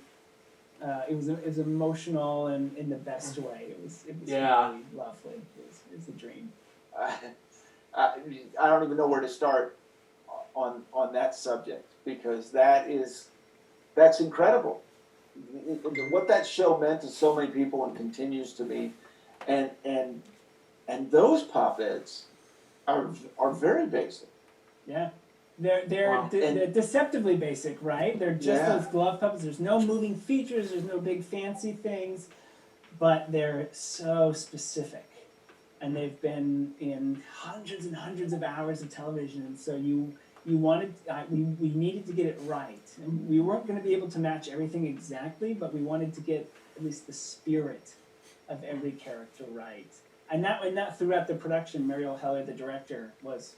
it was emotional and in the best way. It was Yeah. really lovely. It was a dream. I don't even know where to start on that subject because that's incredible. What that show meant to so many people and continues to be, and those puppets are very basic. Yeah. They're Wow. they're deceptively basic, right? They're just Yeah. those glove puppets. There's no moving features. There's no big fancy things, but they're so specific, and they've been in hundreds and hundreds of hours of television. And so you wanted we needed to get it right, and we weren't going to be able to match everything exactly, but we wanted to get at least the spirit of every character right. And that throughout the production, Mariel Heller, the director, was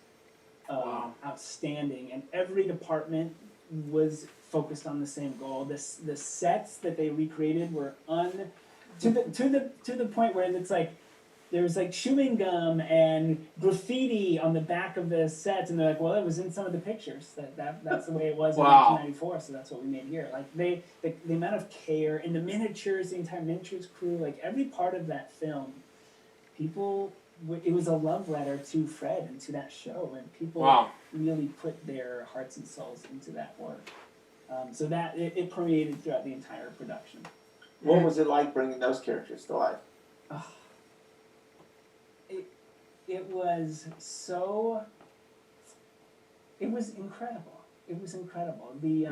Wow. outstanding, and every department was focused on the same goal. The sets that they recreated were to the point where it's like there's like chewing gum and graffiti on the back of the sets, and they're like, well, it was in some of the pictures. That's the way it was in Wow. 1994, so that's what we made here. Like the amount of care and the miniatures, the entire miniatures crew, like every part of that film, it was a love letter to Fred and to that show, and people Wow. really put their hearts and souls into that work. So that it permeated throughout the entire production. What was it like bringing those characters to life? It was so. It was incredible. It was incredible. The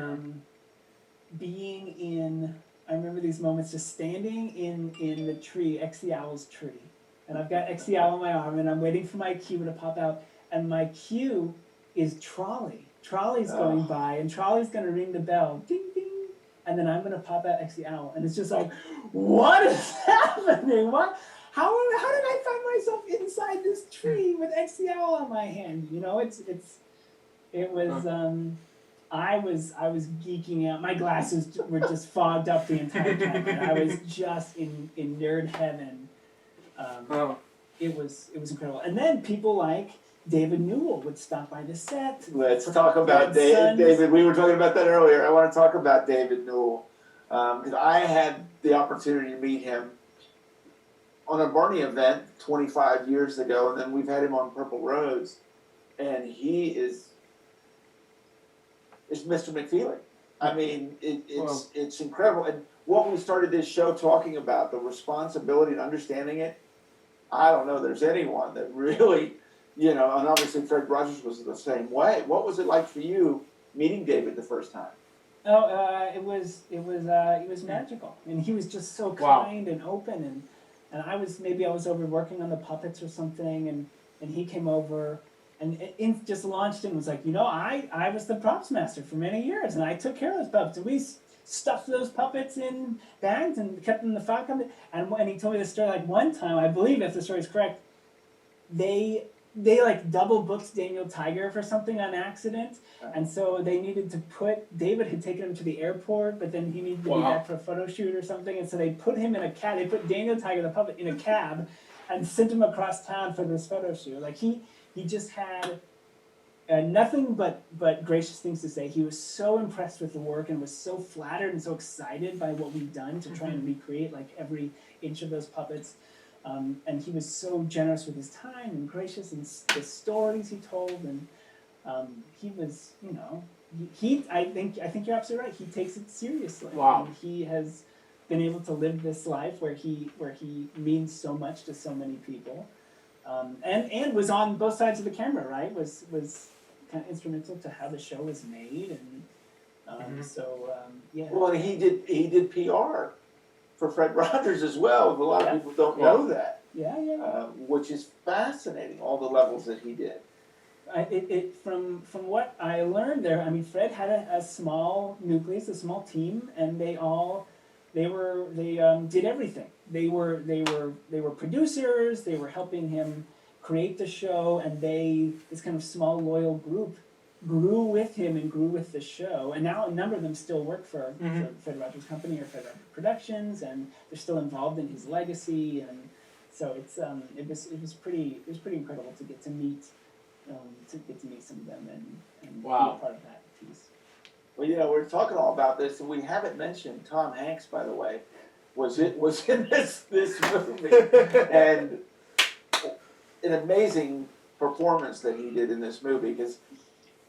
being in. I remember these moments just standing in the tree, X the Owl's tree. And I've got X the Owl on my arm, and I'm waiting for my cue to pop out. And my cue is Trolley. Trolley's going by, and Trolley's going to ring the bell. Ding, ding. And then I'm going to pop out X the Owl. And it's just like, what is happening? What? How did I find myself inside this tree with X the Owl on my hand? You know, it was, I was geeking out. My glasses were just fogged up the entire time. And I was just in nerd heaven. It was incredible. And then people like David Newell would stop by the set. Let's talk about David. We were talking about that earlier. I want to talk about David Newell because I had the opportunity to meet him on a Barney event 25 years ago, and then we've had him on Purple Roads, and he is Mr. McFeely. I mean, it's incredible. And what we started this show talking about, the responsibility and understanding it, I don't know there's anyone that really, and obviously Fred Rogers was the same way. What was it like for you meeting David the first time? It was magical. And he was just so kind and open, and I was over working on the puppets or something, and he came over and just launched in and was like, I was the props master for many years, and I took care of those puppets, and we stuffed those puppets in bags and kept them in the file cabinet. And when he told me the story, like one time, I believe if the story is correct, they like double booked Daniel Tiger for something on accident, and so they needed to David had taken him to the airport, but then he needed to be back for a photo shoot or something, and so they put him in a cab. They put Daniel Tiger, the puppet, in a cab, and sent him across town for this photo shoot. Like he just had nothing but gracious things to say. He was so impressed with the work and was so flattered and so excited by what we've done to try and recreate like every inch of those puppets. And he was so generous with his time and gracious and the stories he told. And he was, I think you're absolutely right. He takes it seriously. Wow. And he has been able to live this life where he means so much to so many people. And was on both sides of the camera, right? Was kind of instrumental to how the show was made, and yeah. Well, and he did PR for Fred Rogers as well. A lot of people don't know that. Yeah. Which is fascinating. All the levels that he did. From what I learned there, I mean, Fred had a small nucleus, a small team, and they did everything. They were producers. They were helping him create the show, and this kind of small loyal group grew with him and grew with the show, and now a number of them still work for Fred Rogers Company or Fred Rogers Productions, and they're still involved in his legacy, and so it was pretty incredible to get to meet some of them and be a part of that piece. Well, we're talking all about this, and we haven't mentioned Tom Hanks, by the way, was in this movie, and an amazing performance that he did in this movie, because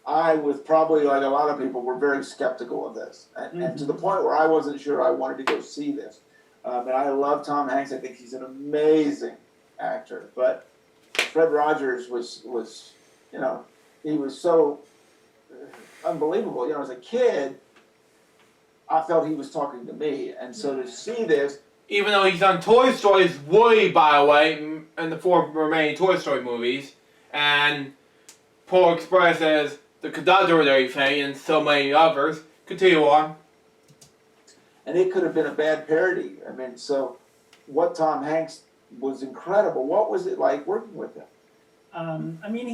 I was probably, like a lot of people, were very skeptical of this, and to the point where I wasn't sure I wanted to go see this. And I love Tom Hanks. I think he's an amazing actor. But Fred Rogers was he was so unbelievable. As a kid, I felt he was talking to me, and so to see this. Even though he's done Toy Story's Woody, by the way, and the 4 remaining Toy Story movies, and Polar Express as the conductor and everything, and so many others. Continue on. And it could have been a bad parody. I mean, so what Tom Hanks was incredible. What was it like working with him? I mean,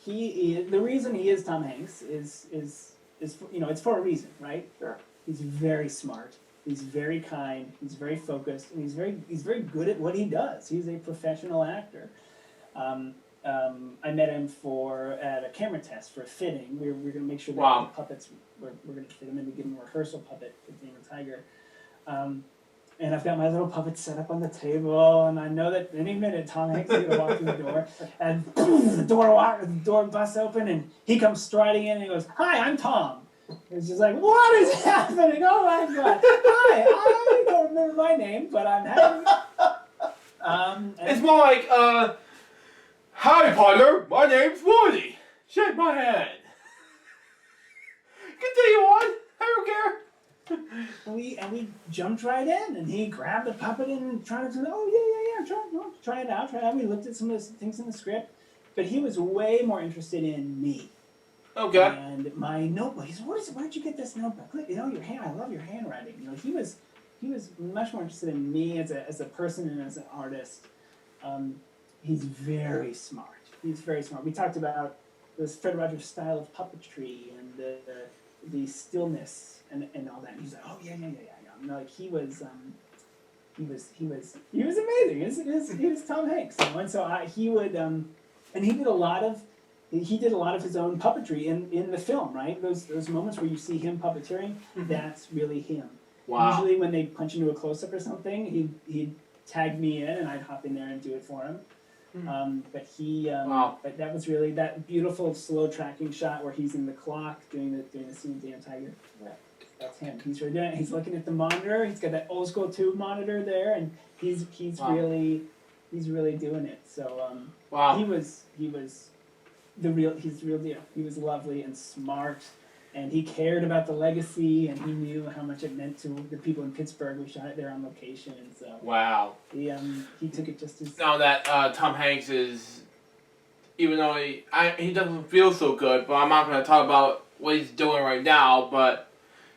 the reason he is Tom Hanks is it's for a reason, right? Sure. He's very smart. He's very kind. He's very focused, and he's very good at what he does. He's a professional actor. I met him at a camera test for a fitting. We're going to make sure that the puppets, we're going to fit him in to give him a rehearsal puppet for Demon Tiger. And I've got my little puppet set up on the table, and I know that any minute Tom Hanks is going to walk through the door, and the door busts open, and he comes striding in, and he goes, "Hi, I'm Tom." It's just like, what is happening? Oh my God! Hi, I don't remember my name, but I'm happy. It's more like, "Hi, partner. My name's Woody. Shake my hand." Continue on. I don't care. And we jumped right in, and he grabbed the puppet and tried to, try it out. We looked at some of the things in the script, but he was way more interested in me. Okay. And my notebook. He said, "Where'd you get this notebook? Look, your hand. I love your handwriting." He was much more interested in me as a person and as an artist. He's very smart. He's very smart. We talked about this Fred Rogers style of puppetry and the stillness and all that. And he's like, "Oh yeah." Like he was amazing. He was Tom Hanks. And so he would and he did a lot of his own puppetry in the film, right? Those moments where you see him puppeteering, that's really him. Wow. Usually when they punch into a close-up or something, he'd tag me in and I'd hop in there and do it for him. But that was really that beautiful slow tracking shot where he's in the clock doing the scene with Dan Tiger. Yeah, that's him. He's really doing it. He's looking at the monitor. He's got that old school tube monitor there, and he's really doing it. So he was the real deal. He was lovely and smart, and he cared about the legacy, and he knew how much it meant to the people in Pittsburgh. We shot it there on location, and so he took it just as. Now that Tom Hanks is, even though he doesn't feel so good, but I'm not going to talk about what he's doing right now. But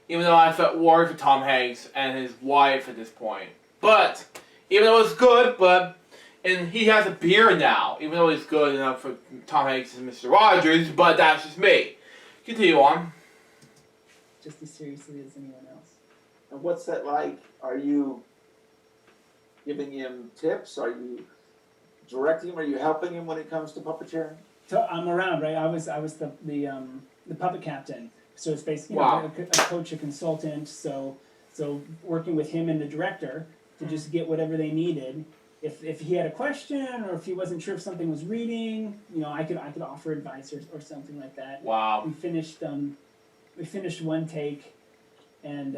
even though I felt worried for Tom Hanks and his wife at this point, but even though it's good, and he has a beard now, even though he's good enough for Tom Hanks and Mr. Rogers, but that's just me. Continue on. Just as seriously as anyone else. And what's that like? Are you giving him tips? Are you directing him? Are you helping him when it comes to puppeteering? So I'm around, right? I was the puppet captain. So it's basically a coach, a consultant. So working with him and the director to just get whatever they needed. If he had a question or if he wasn't sure if something was reading, I could offer advice or something like that. Wow. We finished one take, and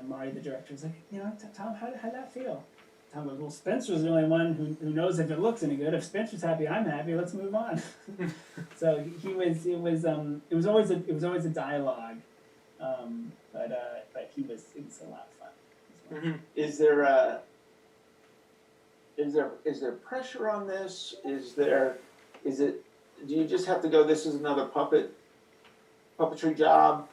Mari, the director, was like, Tom, how'd that feel? Tom goes, well, Spencer's the only one who knows if it looks any good. If Spencer's happy, I'm happy. Let's move on. So it was always a dialogue, but it was a lot of fun. Mm-hmm. Is there pressure on this? Do you just have to go, this is another puppetry job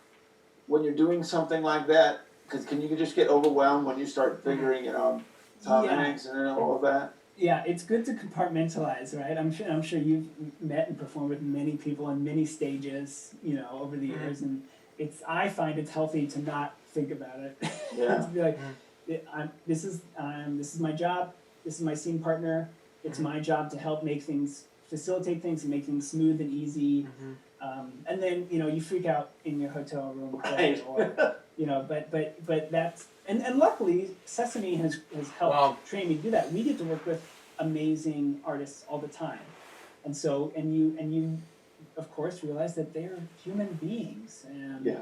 when you're doing something like that? Because can you just get overwhelmed when you start figuring Tom Hanks and all of that? Yeah, it's good to compartmentalize, right? I'm sure you've met and performed with many people in many stages, over the years, and I find it's healthy to not think about it. Yeah. To be like, this is my job. This is my scene partner. It's my job to help facilitate things and make things smooth and easy. And then you freak out in your hotel room, Right. but that's and luckily Sesame has helped train me to do that. We get to work with amazing artists all the time, and you of course realize that they're human beings and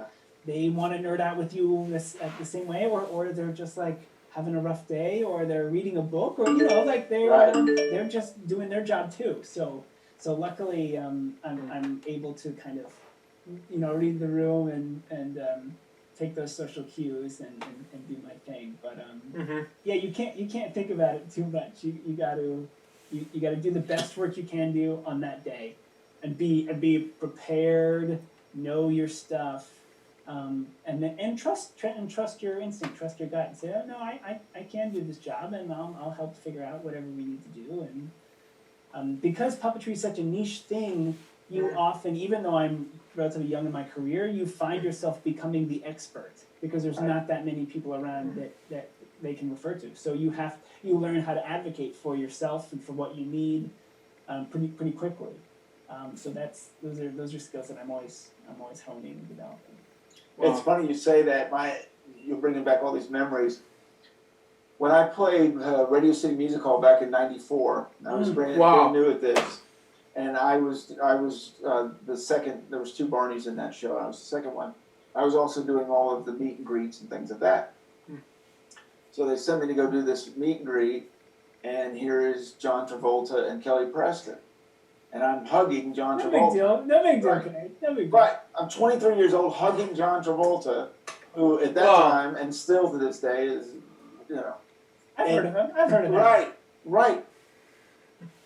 they want to nerd out with you at the same way, or they're just like having a rough day, or they're reading a book, or they're just doing their job too. So luckily, I'm able to kind of, read the room and take those social cues and do my thing. But yeah, you can't think about it too much. You gotta do the best work you can do on that day, and be prepared. Know your stuff, and trust your instinct, trust your gut, and say, oh no, I can do this job, and I'll help figure out whatever we need to do. And because puppetry is such a niche thing, you often, even though I'm relatively young in my career, you find yourself becoming the expert because there's not that many people around that they can refer to. So you learn how to advocate for yourself and for what you need pretty quickly. So those are skills that I'm always honing and developing. It's funny you say that. You're bringing back all these memories. When I played Radio City Music Hall back in '94, I was brand new at this, and I was the second. There was 2 Barneys in that show. I was the second one. I was also doing all of the meet and greets and things like that. So they sent me to go do this meet and greet, and here is John Travolta and Kelly Preston, and I'm hugging John Travolta. No big deal. Right. Okay. No big deal. Right. I'm 23 years old, hugging John Travolta, who at that time and still to this day is, I've heard of him. Right.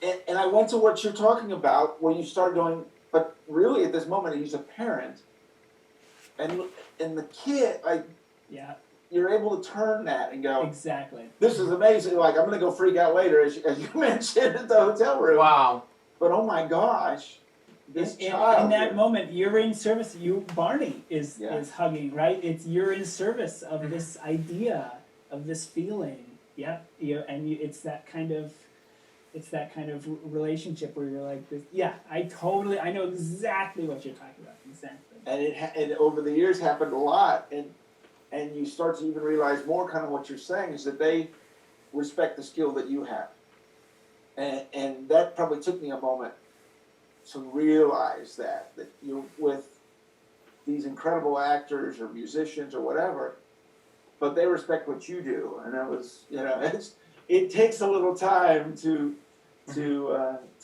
And I went to what you're talking about, where you start going, but really at this moment he's a parent, and the kid, you're able to turn that and go, exactly. This is amazing. Like, I'm going to go freak out later, as you mentioned at the hotel room. Wow. But oh my gosh, this in child. that moment, you're in service. Barney is hugging, right? You're in service of this idea, of this feeling. Yeah, it's that kind of relationship where you're like, this, I know exactly what you're talking about, exactly. And it over the years happened a lot, and you start to even realize more kind of what you're saying is that they respect the skill that you have, and that probably took me a moment to realize that you're with these incredible actors or musicians or whatever, but they respect what you do, and it was it takes a little time to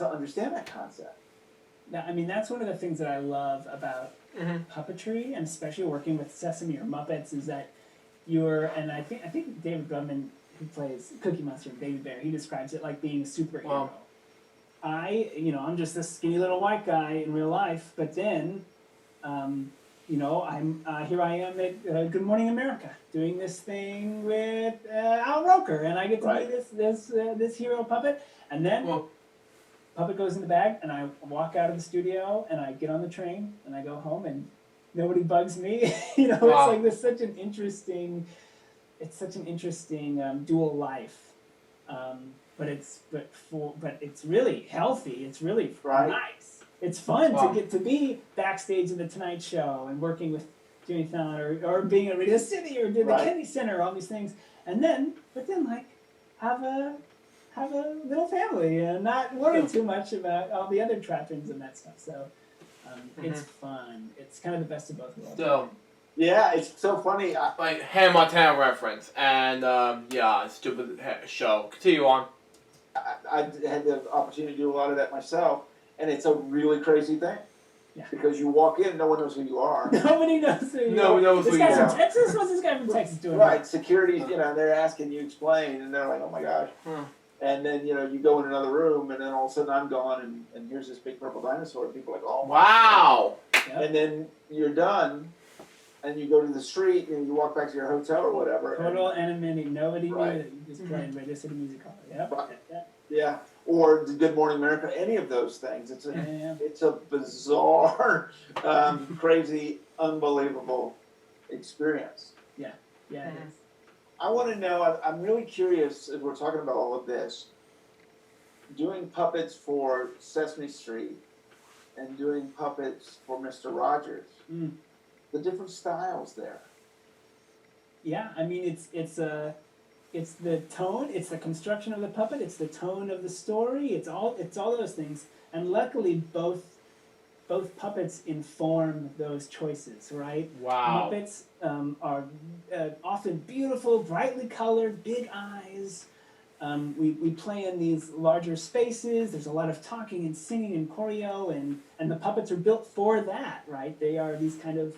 understand that concept. Now, I mean, that's one of the things that I love about puppetry, and especially working with Sesame or Muppets, is that and I think David Grubman, who plays Cookie Monster and Baby Bear, he describes it like being a superhero. Wow. I'm just this skinny little white guy in real life, but then, I'm here I am at Good Morning America doing this thing with Al Roker, and I get to be this hero puppet, and then puppet goes in the bag, and I walk out of the studio, and I get on the train, and I go home, and nobody bugs me. It's like there's such an interesting dual life, but it's really healthy. It's really nice. It's fun to get to be backstage in the Tonight Show and working with Jimmy Fallon or being at Radio City or doing the Kennedy Center, all these things, but then like have a little family and not worry too much about all the other trappings and that stuff. So it's fun. It's kind of the best of both worlds. So, yeah, it's so funny. Like Hannah Montana reference, and stupid show. Continue on. I had the opportunity to do a lot of that myself, and it's a really crazy thing. Yeah. Because you walk in, no one knows who you are. Nobody knows who you are. Nobody knows who you are. This guy from Texas? What's this guy from Texas doing? Right, security's, they're asking you explain, and they're like, oh my gosh. And then, you go in another room, and then all of a sudden I'm gone, and here's this big purple dinosaur, and people are like, oh my wow. God. And then you're done, and you go to the street, and you walk back to your hotel or whatever. Total anonymity. Nobody knew that you just played Radio City Music Hall. Yep. Right. Yeah, or the Good Morning America, any of those things. It's a Yeah. it's a bizarre, crazy, unbelievable experience. Yeah, it is. I want to know. I'm really curious as we're talking about all of this. Doing puppets for Sesame Street and doing puppets for Mr. Rogers. Mm. The different styles there. Yeah, I mean it's the tone, it's the construction of the puppet, it's the tone of the story, it's all those things. And luckily both puppets inform those choices, right? Wow. Muppets are often beautiful, brightly colored, big eyes. We play in these larger spaces. There's a lot of talking and singing and choreo, and the puppets are built for that, right? They are these kind of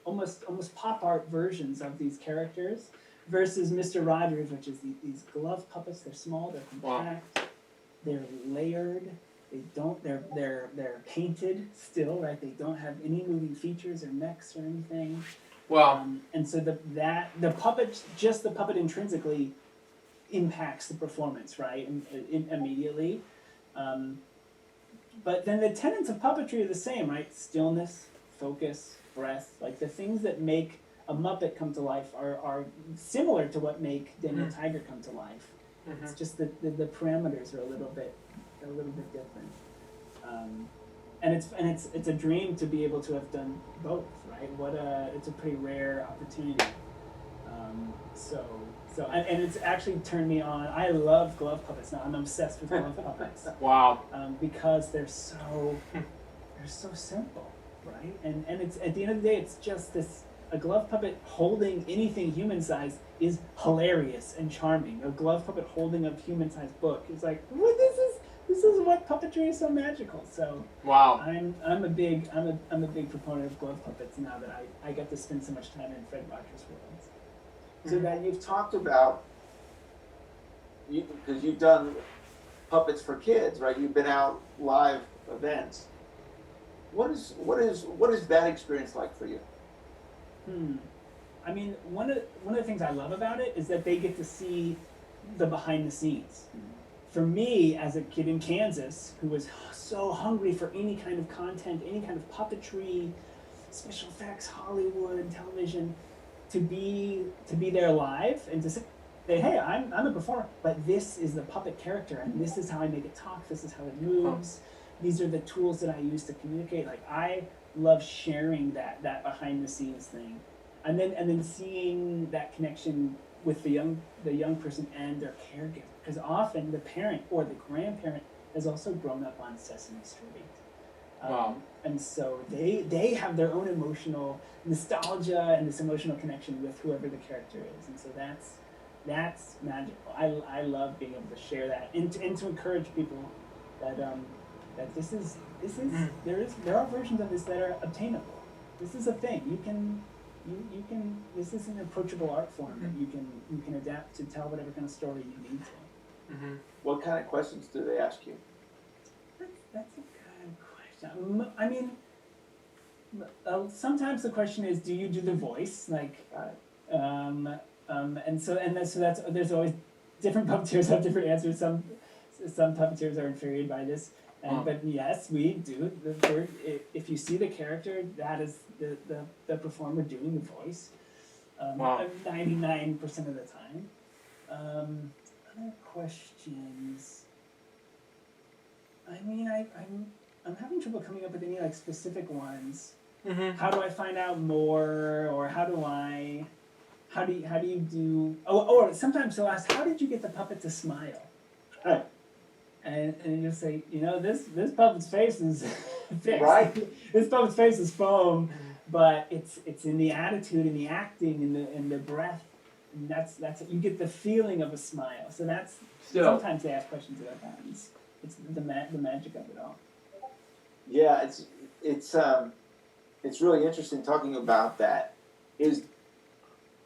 almost pop art versions of these characters, versus Mr. Rogers, which is these glove puppets. They're small, they're compact, they're layered. They're painted still, right? They don't have any moving features or mechs or anything. Wow. And so the puppet intrinsically impacts the performance, right? Immediately. But then the tenets of puppetry are the same, right? Stillness, focus, breath, like the things that make a Muppet come to life are similar to what make Daniel Tiger come to life. It's just that the parameters are a little bit different. And it's a dream to be able to have done both, right? It's a pretty rare opportunity. And it's actually turned me on. I love glove puppets now. I'm obsessed with glove puppets. Wow. Because they're so simple, right? And it's at the end of the day, it's just this. A glove puppet holding anything human-sized is hilarious and charming. A glove puppet holding a human-sized book is like, well, this is what puppetry is so magical. So wow. I'm a big proponent of glove puppets now that I get to spend so much time in Fred Rogers' worlds. So then you've talked about because you've done puppets for kids, right? You've been out live events. What is that experience like for you? I mean, one of the things I love about it is that they get to see the behind the scenes. For me, as a kid in Kansas who was so hungry for any kind of content, any kind of puppetry, special effects, Hollywood, television, to be there live and to say, hey, I'm a performer, but this is the puppet character, and this is how I make it talk. This is how it moves. These are the tools that I use to communicate. Like I love sharing that behind the scenes thing, and then seeing that connection with the young person and their caregiver, because often the parent or the grandparent has also grown up on Sesame Street. Wow. And so they have their own emotional nostalgia and this emotional connection with whoever the character is, and so that's magical. I love being able to share that and to encourage people that this is there are versions of this that are obtainable. This is a thing. You can this is an approachable art form that you can adapt to tell whatever kind of story you need to. What kind of questions do they ask you? That's a good question. I mean, sometimes the question is, do you do the voice? Like, and so that's there's always different puppeteers have different answers. Some puppeteers are infuriated by this. But yes, we do. If you see the character, that is the performer doing the voice. 99% of the time. Other questions. I mean, I'm having trouble coming up with any like specific ones. How do I find out more, or how do you do? Or sometimes they'll ask, how did you get the puppet to smile? Right. And you'll say, this puppet's face is fixed. Right. This puppet's face is foam, but it's in the attitude, in the acting, in the breath, and that's you get the feeling of a smile. So that's sometimes they ask questions about that. It's the magic of it all. Yeah, it's really interesting talking about that.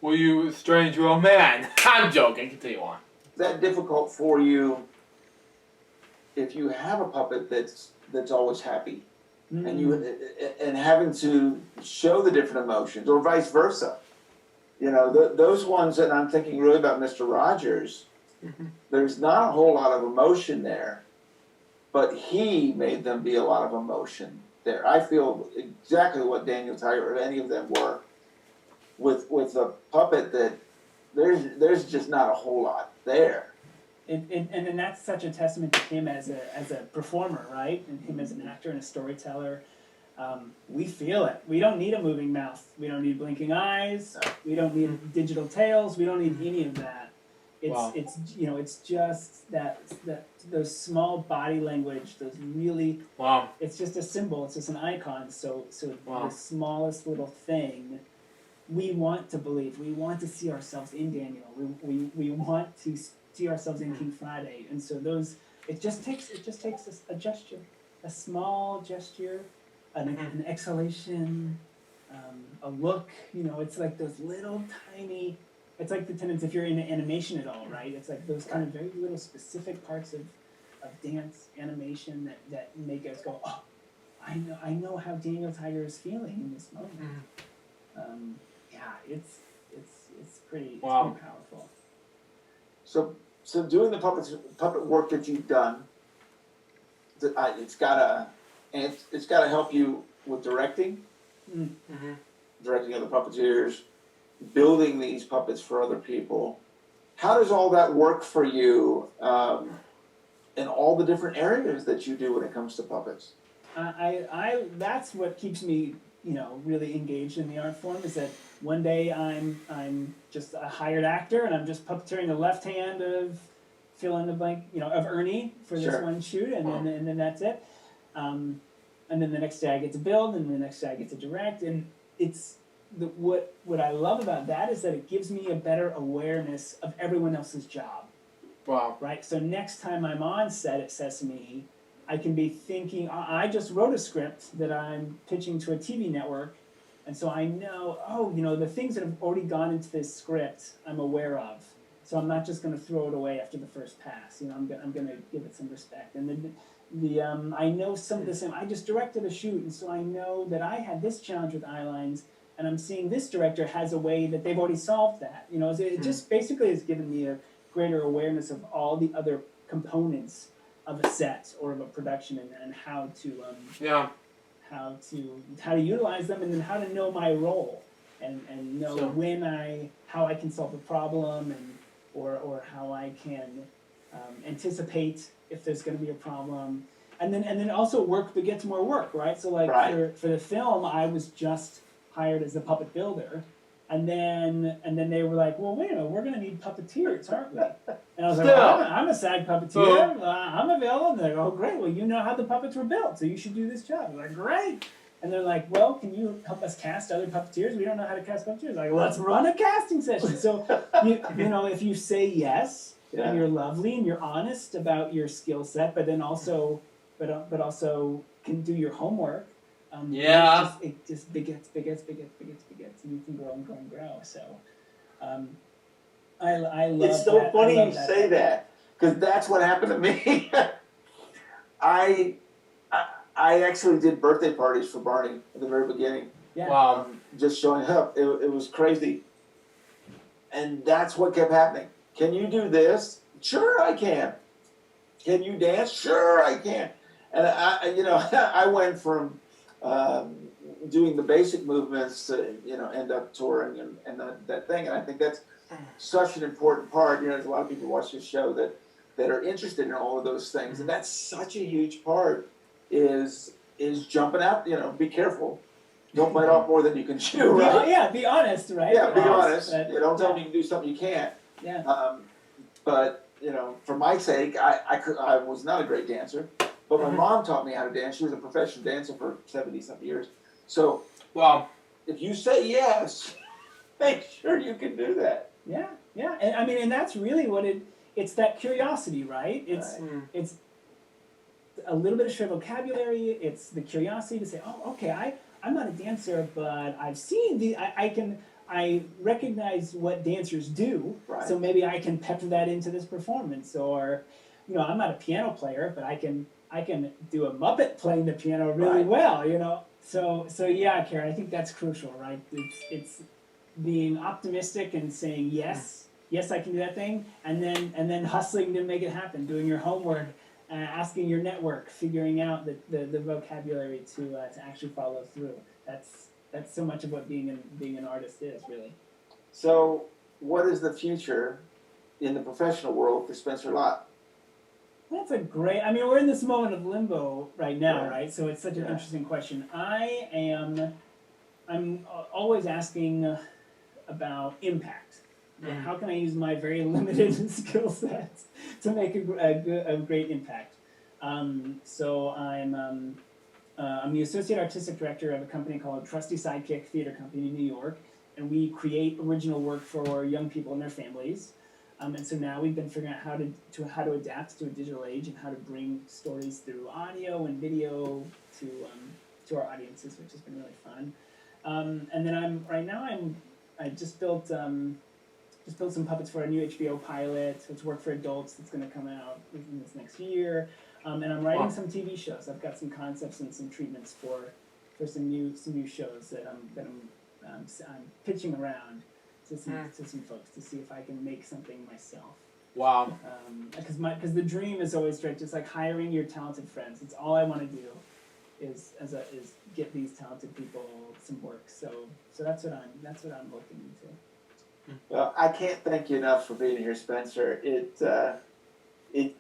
Will you strange your old man? I'm joking. Continue on. Is that difficult for you if you have a puppet that's always happy, and having to show the different emotions, or vice versa? Those ones, and I'm thinking really about Mr. Rogers. There's not a whole lot of emotion there, but he made them be a lot of emotion there. I feel exactly what Daniel Tiger or any of them were with a puppet that there's just not a whole lot there. And then that's such a testament to him as a performer, right? And him as an actor and a storyteller. We feel it. We don't need a moving mouth. We don't need blinking eyes. We don't need digital tails. We don't need any of that. It's just that those small body language, those really. Wow. It's just a symbol. It's just an icon. So the smallest little thing, we want to believe. We want to see ourselves in Daniel. We want to see ourselves in King Friday. And so it just takes a gesture, a small gesture, an exhalation, a look. It's like those little tiny. It's like the tenets, if you're into animation at all, right? It's like those kind of very little specific parts of dance animation that make us go, oh, I know how Daniel Tiger is feeling in this moment. It's pretty powerful. So doing the puppet work that you've done, it's gotta help you with directing, directing other puppeteers, building these puppets for other people. How does all that work for you in all the different areas that you do when it comes to puppets? That's what keeps me, really engaged in the art form, is that one day I'm just a hired actor and I'm just puppeteering the left hand of fill in the blank, of Ernie for this one shoot, and then that's it. And then the next day I get to build, and the next day I get to direct, and it's what I love about that is that it gives me a better awareness of everyone else's job. Wow. Right? So next time I'm on set at Sesame, I can be thinking, I just wrote a script that I'm pitching to a TV network, and so I know, the things that have already gone into this script I'm aware of. So I'm not just going to throw it away after the first pass. I'm going to give it some respect. And then I know some of the same. I just directed a shoot, and so I know that I had this challenge with eye lines, and I'm seeing this director has a way that they've already solved that. It just basically has given me a greater awareness of all the other components of a set or of a production, and how to utilize them, and then how to know my role, and know how I can solve a problem, or how I can anticipate if there's going to be a problem, and then also work begets more work, right? So for the film, I was just hired as the puppet builder, and then they were like, well, wait a minute, we're going to need puppeteers, aren't we? And I was like, well, I'm a SAG puppeteer, I'm available. And they're like, oh, great, well, you know how the puppets were built, so you should do this job. I'm like, great. And they're like, well, can you help us cast other puppeteers? We don't know how to cast puppeteers. Like, let's run a casting session. So, if you say yes, and you're lovely, and you're honest about your skill set, but then also, but also can do your homework, it just begets, and you can grow and grow and grow. So, I love. It's so funny you say that, because that's what happened to me. I actually did birthday parties for Barney at the very beginning. Yeah. Wow. Just showing up, it was crazy, and that's what kept happening. Can you do this? Sure, I can. Can you dance? Sure, I can. And I went from doing the basic movements to end up touring and that thing. And I think that's such an important part. There's a lot of people watch this show that are interested in all of those things, and that's such a huge part. Is jumping out. Be careful. Don't bite off more than you can chew. Right? Be honest, right? Yeah, be honest. Don't tell me you can do something you can't. Yeah. But for my sake, I was not a great dancer, but my mom taught me how to dance. She was a professional dancer for 70-something years. So, if you say yes, make sure you can do that. Yeah, and that's really what it's that curiosity, right? It's a little bit of shared vocabulary. It's the curiosity to say, oh, okay, I'm not a dancer, but I've seen I recognize what dancers do, so maybe I can pepper that into this performance. Or, I'm not a piano player, but I can do a Muppet playing the piano really well, So yeah, Karen, I think that's crucial, right? It's being optimistic and saying yes yes, I can do that thing, and then hustling to make it happen, doing your homework, asking your network, figuring out the vocabulary to actually follow through. That's so much of what being an artist is, really. So, what is the future in the professional world for Spencer Lott? That's a great. I mean, we're in this moment of limbo right now, Yeah. right? So it's such an Yeah. interesting question. I'm always asking about impact. How can I use my very limited skill sets to make a great impact? So I'm the associate artistic director of a company called Trusty Sidekick Theater Company in New York, and we create original work for young people and their families. And so now we've been figuring out how to adapt to a digital age and how to bring stories through audio and video to our audiences, which has been really fun. And then I just built some puppets for a new HBO pilot. It's work for adults that's going to come out in this next year. And I'm writing some TV shows. I've got some concepts and some treatments for some new shows that I'm pitching around to some folks to see if I can make something myself. Wow. Because the dream is always just like hiring your talented friends. It's all I want to do is get these talented people some work. So that's what I'm looking into. Well, I can't thank you enough for being here, Spencer.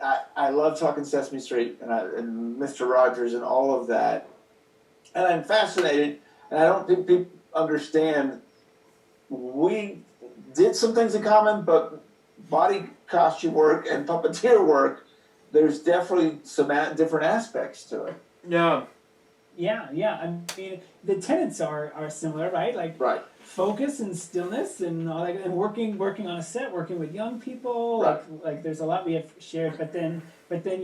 I love talking Sesame Street and Mr. Rogers and all of that, and I'm fascinated. And I don't think people understand. We did some things in common, but body costume work and puppeteer work, there's definitely some different aspects to it. Yeah. Yeah. I mean, the tenets are similar, right? Like Right. focus and stillness and all that, and working on a set, working with young people. Right. Like there's a lot we have shared, but then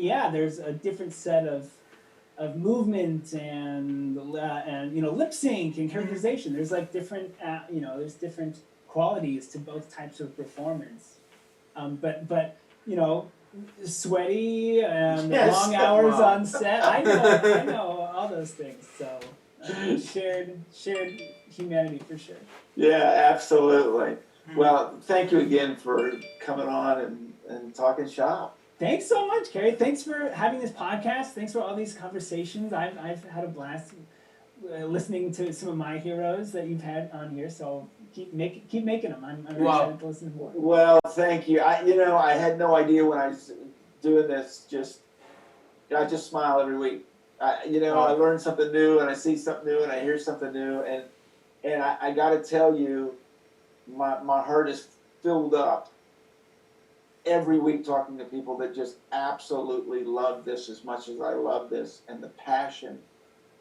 yeah, there's a different set of movement and lip sync and characterization. There's like different there's different qualities to both types of performance. But sweaty and Yes, long hours Mom. on set. I know all those things. So shared humanity for sure. Yeah, absolutely. Well, thank you again for coming on and talking shop. Thanks so much, Carrie. Thanks for having this podcast. Thanks for all these conversations. I've had a blast listening to some of my heroes that you've had on here. So keep making them. I'm really excited to listen to more. Well, thank you. I had no idea when I was doing this. I just smile every week. I learn something new, and I see something new, and I hear something new, and I got to tell you, my heart is filled up every week talking to people that just absolutely love this as much as I love this, and the passion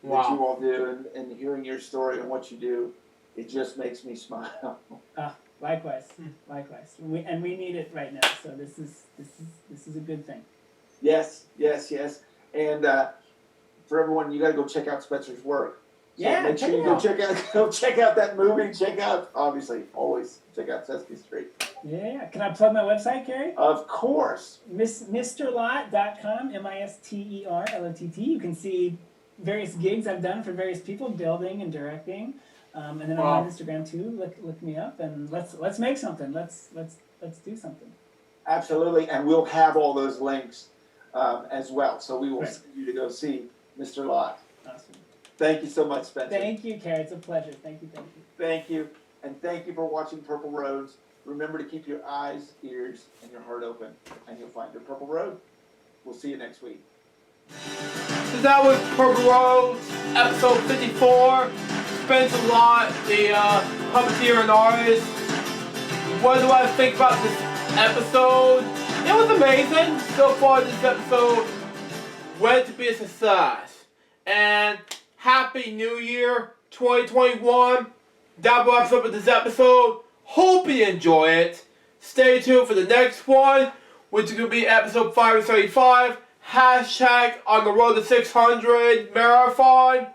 that you all do, and hearing your story and what you do, it just makes me smile. Likewise. We need it right now. So this is a good thing. Yes. And for everyone, you got to go check out Spencer's work. So Yeah, make sure you go check out that movie. Always check out Sesame Street. Yeah. Can I plug my website, Carrie? Of course. MrLott.com, MisterLott. You can see various gigs I've done for various people, building and directing. And then I'm on Instagram too. Look me up and let's make something. Let's do something. Absolutely, and we'll have all those links as well. So we will send you to go see Mr. Lott. Awesome. Thank you so much, Spencer. Thank you, Carrie. It's a pleasure. Thank you. Thank you, and thank you for watching Purple Roads. Remember to keep your eyes, ears, and your heart open, and you'll find your Purple Road. We'll see you next week. So that was Purple Roads, episode 54. Spencer Lott, the puppeteer and artist. What do I think about this episode? It was amazing. So far, this episode went to be a success. And Happy New Year 2021. That wraps up with this episode. Hope you enjoy it. Stay tuned for the next one, which is going to be episode 535. Hashtag on the road to 600 marathon.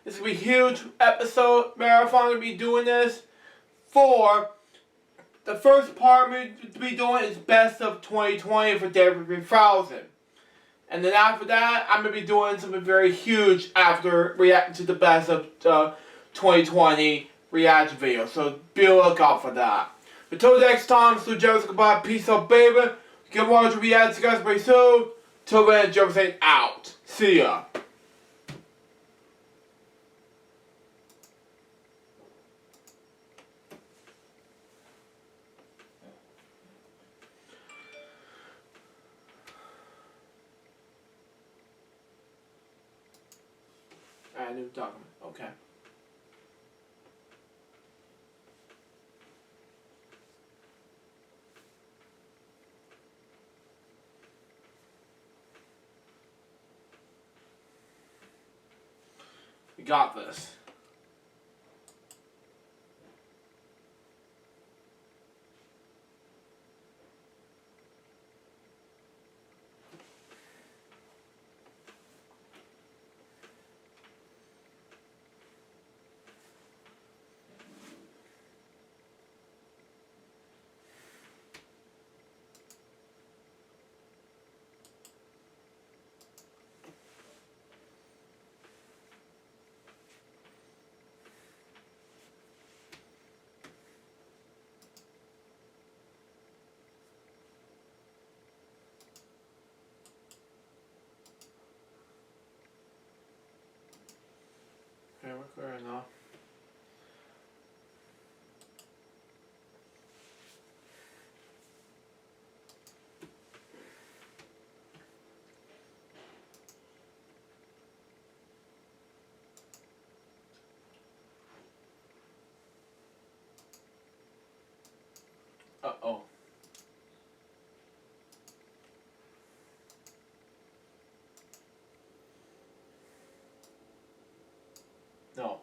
It's going to be a huge episode marathon. I'm going to be doing this for the first part I'm going to be doing is best of 2020 for David 3000. And then after that, I'm going to be doing something very huge after reacting to the best of 2020 reaction video. So be on the lookout for that. Until next time, Sue Jones, goodbye, peace out, baby. Get more to react to you guys very soon. Till then, Joe saying out. See ya. Add new document. Okay. We got this. Okay, we're clear now. Uh-oh. No.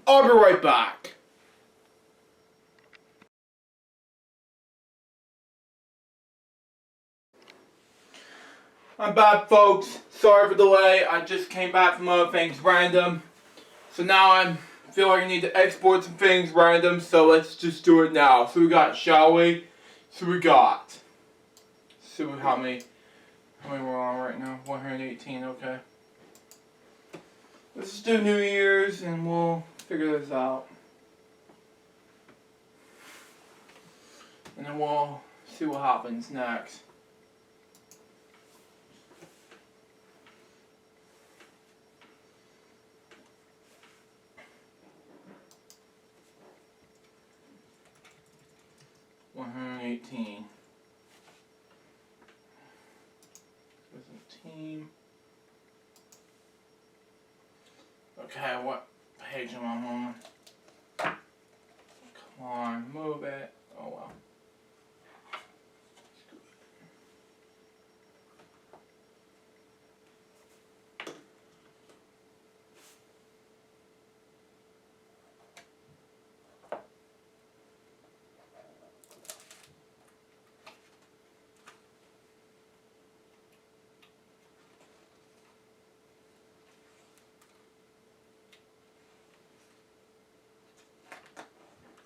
I'll be right back. I'm back, folks. Sorry for the delay. I just came back from other things random. So now I feel like I need to export some things random, so let's just do it now. So we got, shall we? So we got. So how many we're on right now? 118, okay. Let's just do New Year's and we'll figure this out. And then we'll see what happens next. $118. There's a team. Okay, what page am I on? Come on, move it. Oh well.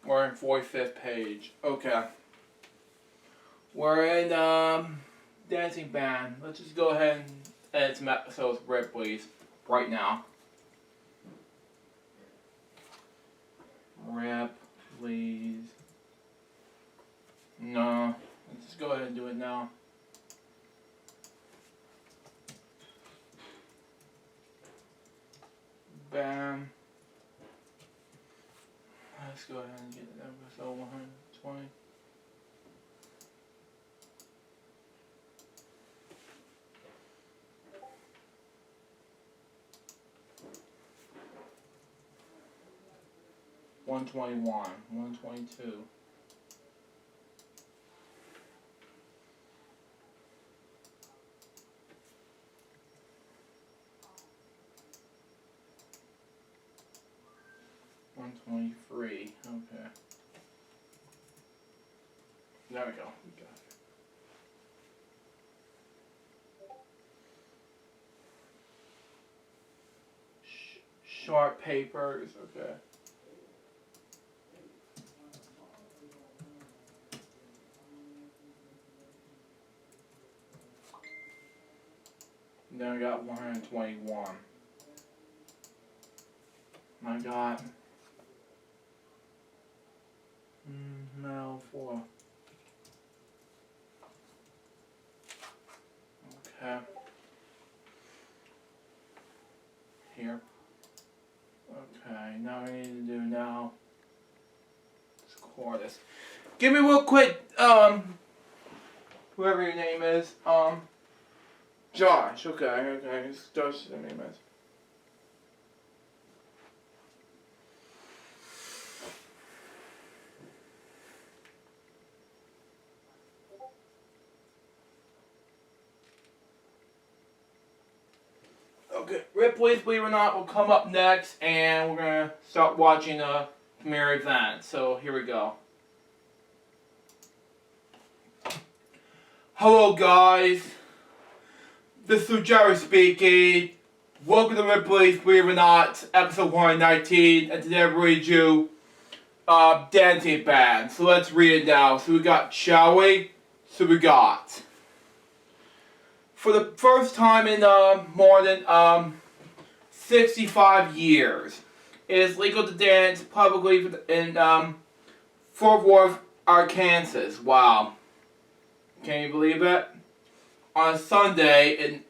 We're in 45th page. Okay. We're in dancing band. Let's just go ahead and edit some episodes of Ripley's right now. Ripley's. No. Let's just go ahead and do it now. Bam. Let's go ahead and get it episode 120. $121, $122. $123. Okay. There we go. We got it. Short papers. Okay. Then I got 121. I got no 4. Okay. Here. Okay, now we need to do now. Let's core this. Give me real quick, whoever your name is, Josh. Okay. It's Josh's name is. Okay, Ripley's Believe It or Not will come up next, and we're gonna start watching a premiere event. So here we go. Hello guys, this is Jerry speaking. Welcome to Ripley's Believe It or Not, episode 119, and today I read you Dancing Band. So let's read it now. So we got, shall we? So we got. For the first time in more than 65 years, it is legal to dance publicly in Fort Worth, Arkansas. Wow. Can you believe it? On a Sunday in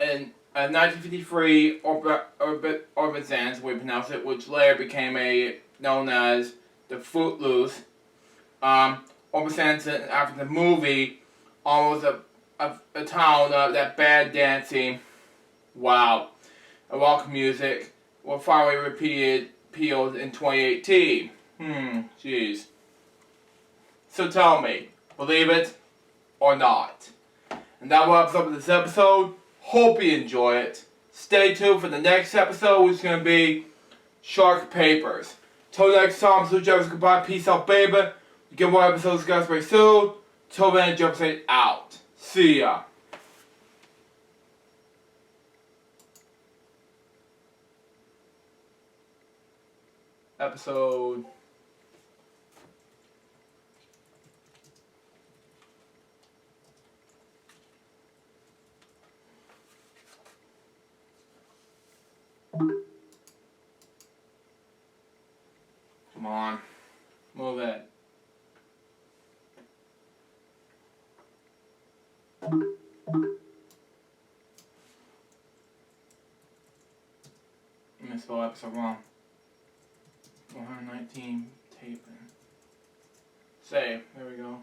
1953, Orbizans, we pronounce it, which later became known as the Footloose. Orbizans, after the movie, was a town that bad dancing, wow, and rock music were finally repealed in 2018. Jeez. So tell me, believe it or not? And that wraps up this episode. Hope you enjoy it. Stay tuned for the next episode, which is going to be Shark Papers. Till next time, Blue Jays, goodbye, peace out, baby. We get more episodes, guys, very soon. Till then, Jump State out. See ya. Episode. Come on. Move it. I spelled episode wrong. 119 taping. Save. There we go.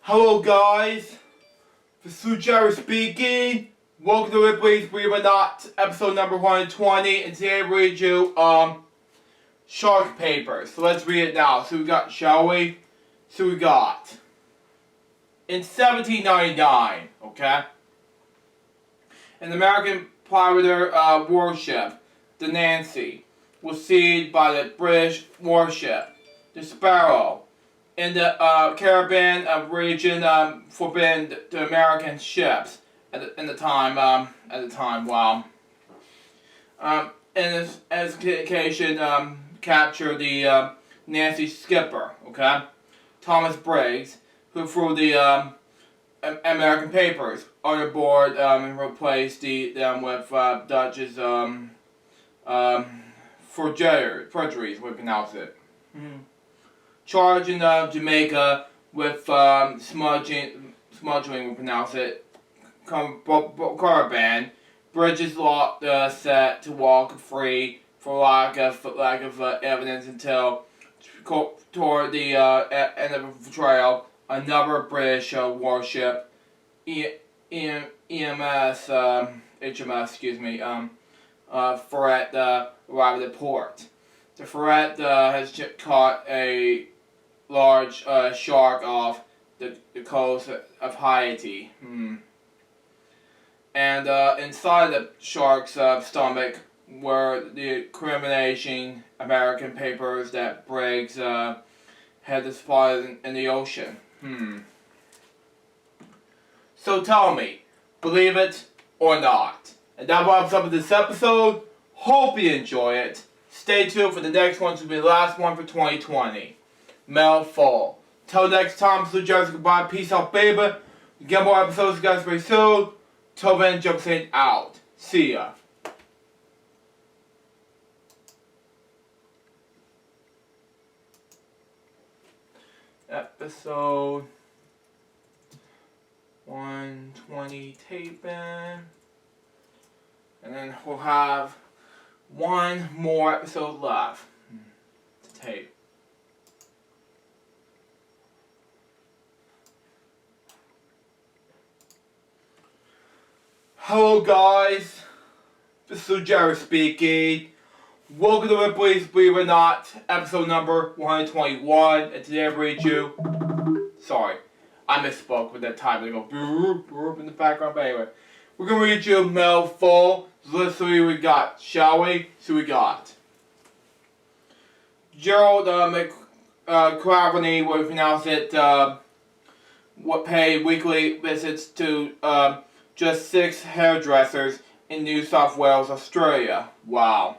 Hello guys, this is Jerry speaking. Welcome to Ripley's Believe It or Not, episode number 120, and today I read you shark papers. So let's read it now. So we got, shall we? So we got in 1799, okay, an American privateer warship, the Nancy, was seized by the British warship, the Sparrow, in the Caribbean region, forbidden to American ships at the time. Wow. In this occasion, captured the Nancy skipper, okay, Thomas Briggs, who threw the American papers overboard and replaced them with Dutch's forgeries, we pronounce it. Charged in Jamaica with smuggling, we pronounce it, contraband. Bridges set to walk free for lack of evidence until toward the end of the trail, another British warship, HMS, Ferret arrived at port. The Ferret has caught a large shark off the coast of Haiti. And inside the shark's stomach were the incriminating American papers that Briggs had disposed in the ocean. So tell me, believe it or not. And that wraps up this episode. Hope you enjoy it. Stay tuned for the next one, to be the last one for 2020. Mel Fall. Till next time, Blue Jays, goodbye, peace out, baby. We get more episodes, guys, very soon. Till then, Jump State out. See ya. Episode 120 taping. And then we'll have one more episode left to tape. Hello guys, this is Jerry speaking. Welcome to Ripley's Believe It or Not, episode number 121, and today I read you, sorry, I misspoke with that time, they go boop, boop in the background, but anyway. We're going to read you Mel Full, so let's see what we got, shall we? So we got Gerald McCraveney, we pronounce it, paid weekly visits to just 6 hairdressers in New South Wales, Australia. Wow.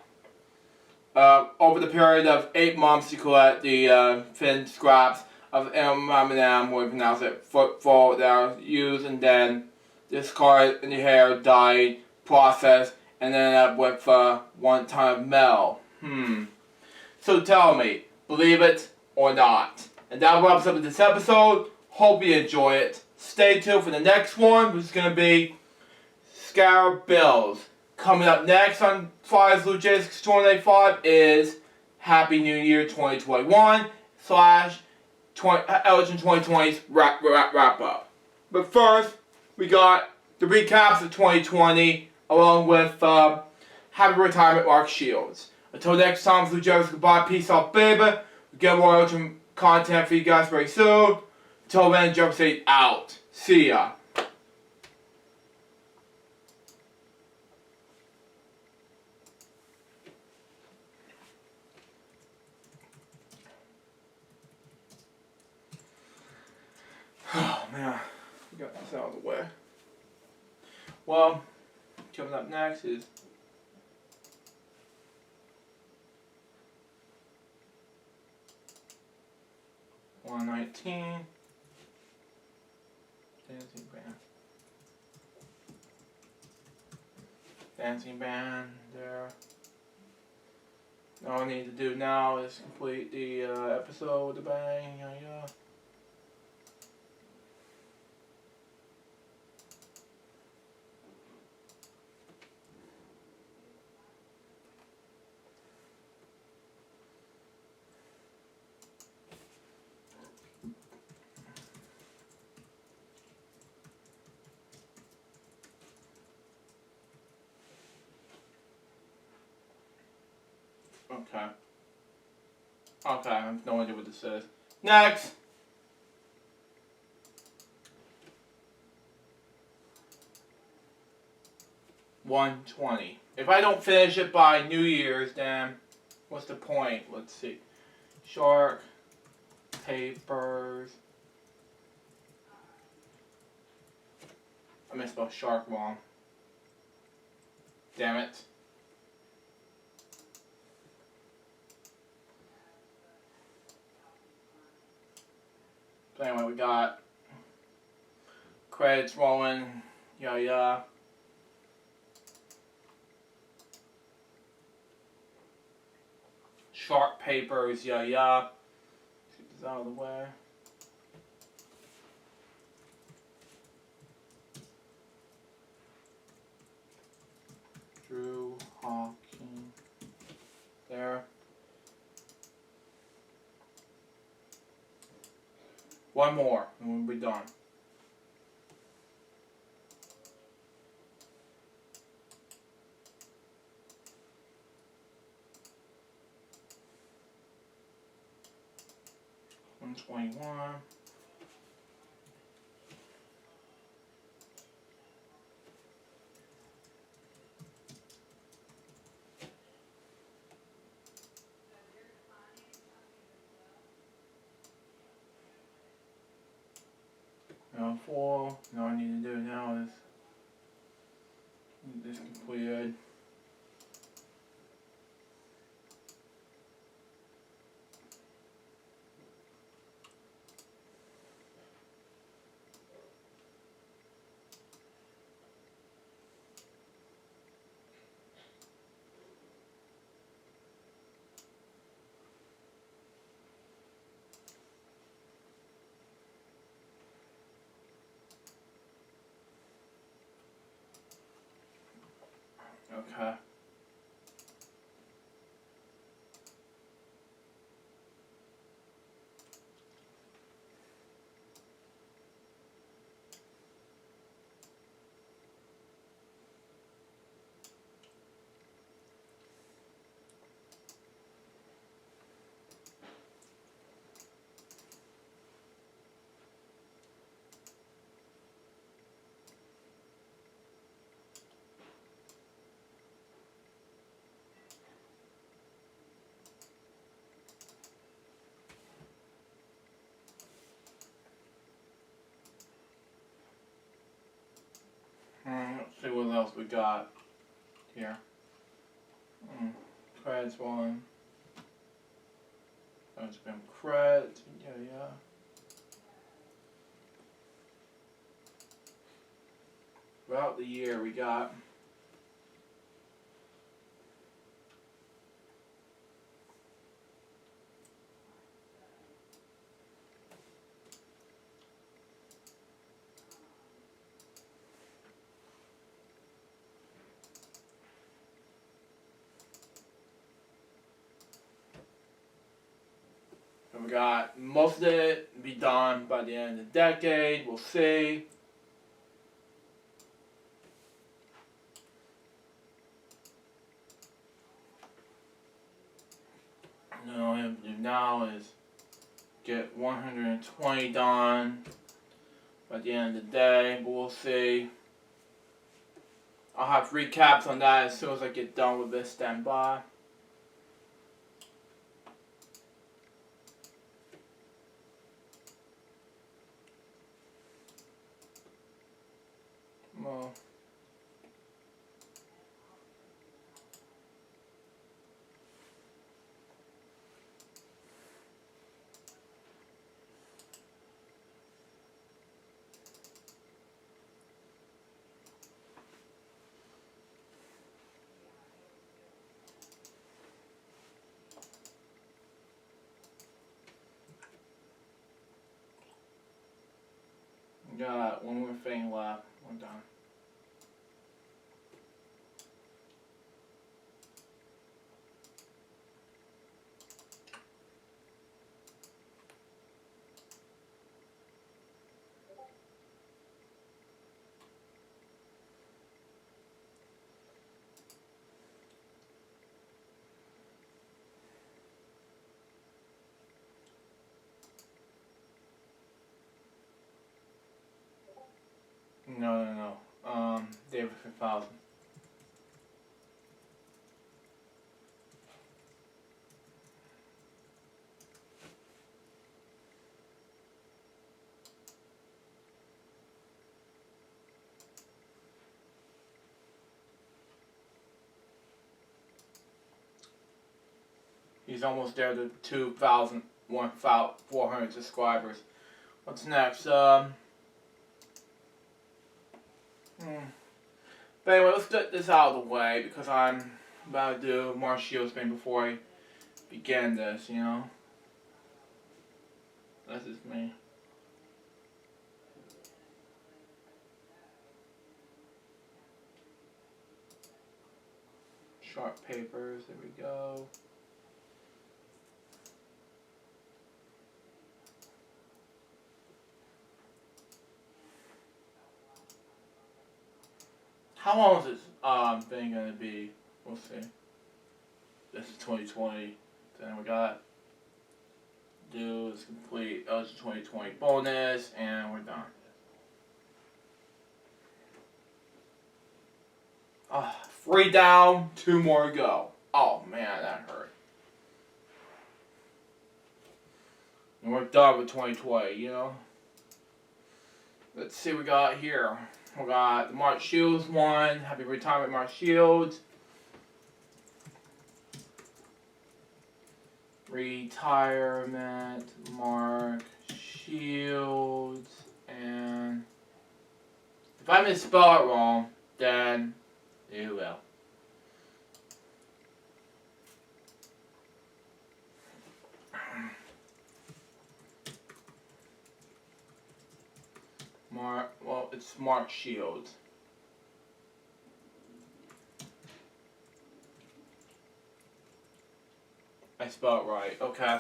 Over the period of 8 months, you collect the thin scraps of M&M, we pronounce it, football that are used and then discarded in the hair, dyed, processed, and then up with 1 ton of Mel. So tell me, believe it or not. And that wraps up this episode. Hope you enjoy it. Stay tuned for the next one, which is going to be Scarab Bills. Coming up next on Flyers Blue Jays 2085 is Happy New Year 2021 / Elgin 2020's wrap up. But first, we got the recaps of 2020 along with Happy Retirement Mark Shields. Until next time, Blue Jays, goodbye, peace out, baby. We get more Elgin content for you guys very soon. Until then, Jump State out. See ya. Oh man, we got this out of the way. Well, coming up next is $119. Dancing band. Dancing band there. All I need to do now is complete the episode with the bang. Yeah. Okay. Okay, I have no idea what this is. Next! $120. If I don't finish it by New Year's, then what's the point? Let's see. Shark papers. I misspelled shark wrong. Damn it. So anyway, we got credits rolling. Yeah. Shark papers. Yeah. Get this out of the way. Drew Hawking. There. One more, and we'll be done. $121. Now 4. All I need to do now is get this completed. Okay. Let's see what else we got here. Credits one. That's been credits. Yeah. Throughout the year we got most of it be done by the end of the decade. We'll see. And all I have to do now is get 120 done at the end of the day, but we'll see. I'll have recaps on that as soon as I get done with this. Stand by. Well. Got one more thing left. We're done. No. David 5000. He's almost there to 2,000, 1,400 subscribers. What's next? But anyway, let's get this out of the way because I'm about to do more Shields thing before I begin this, you know? That's just me. Sharp papers, there we go. How long is this thing gonna be? We'll see. This is 2020. Then we got do is complete LG 2020 bonus, and we're done. Ah, 3 down, 2 more to go. Oh man, that hurt. And we're done with 2020, you know? Let's see what we got here. We got the Mark Shields one. Happy retirement, Mark Shields. Retirement, Mark Shields. And if I misspell it wrong, then you will. Well, it's Mark Shields. I spelled it right. Okay.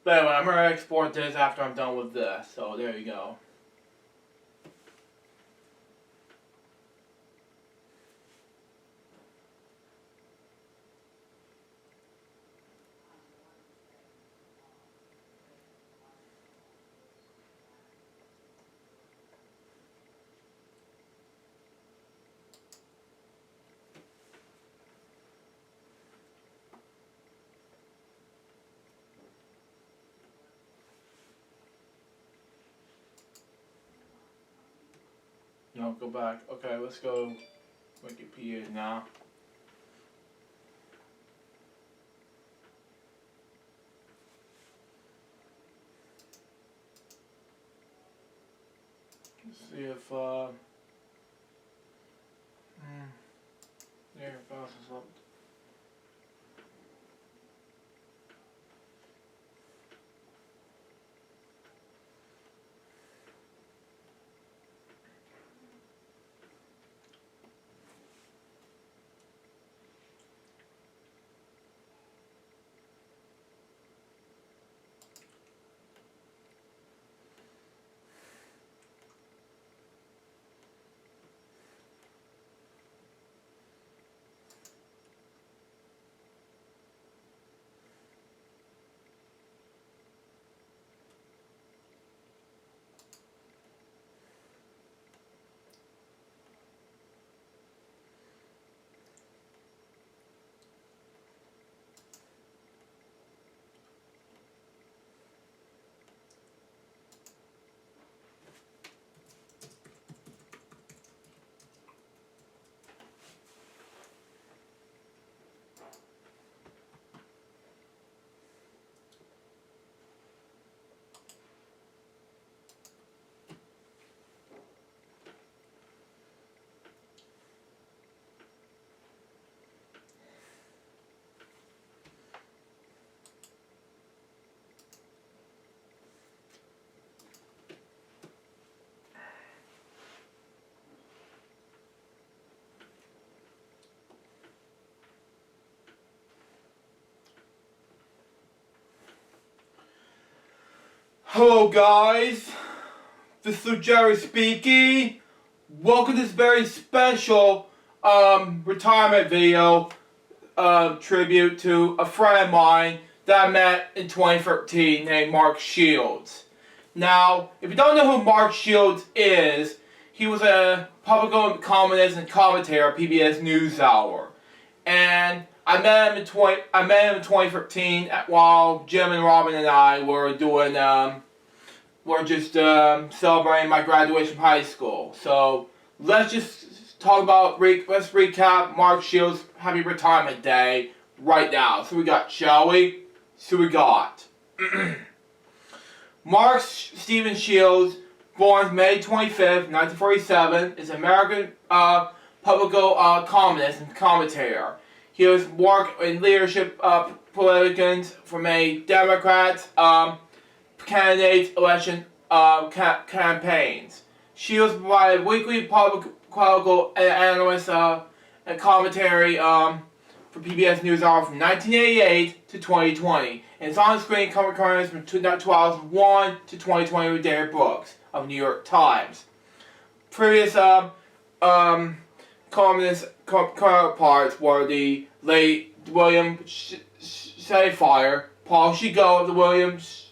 But anyway, I'm going to export this after I'm done with this. So there you go. No, go back. Okay, let's go Wikipedia now. Let's see if there, bounces up. Hello guys, this is Jerry speaking. Welcome to this very special retirement video tribute to a friend of mine that I met in 2013 named Mark Shields. Now, if you don't know who Mark Shields is, he was a public columnist and commentator at PBS NewsHour. And I met him in 2013 while Jim and Robin and I were doing celebrating my graduation from high school. So let's just talk about let's recap Mark Shields' happy retirement day right now. So we got, shall we? So we got Mark Stephen Shields, born May 25th, 1947, is an American public columnist and commentator. He was worked in leadership politicians from a Democrat candidates election campaigns. Shields provided weekly political analyst and commentary for PBS NewsHour from 1988 to 2020, and his on-screen commentaries from 2001 to 2020 with David Brooks of the New York Times. Previous columnist counterparts were the late William Shafire, Paul Shigo of the Williams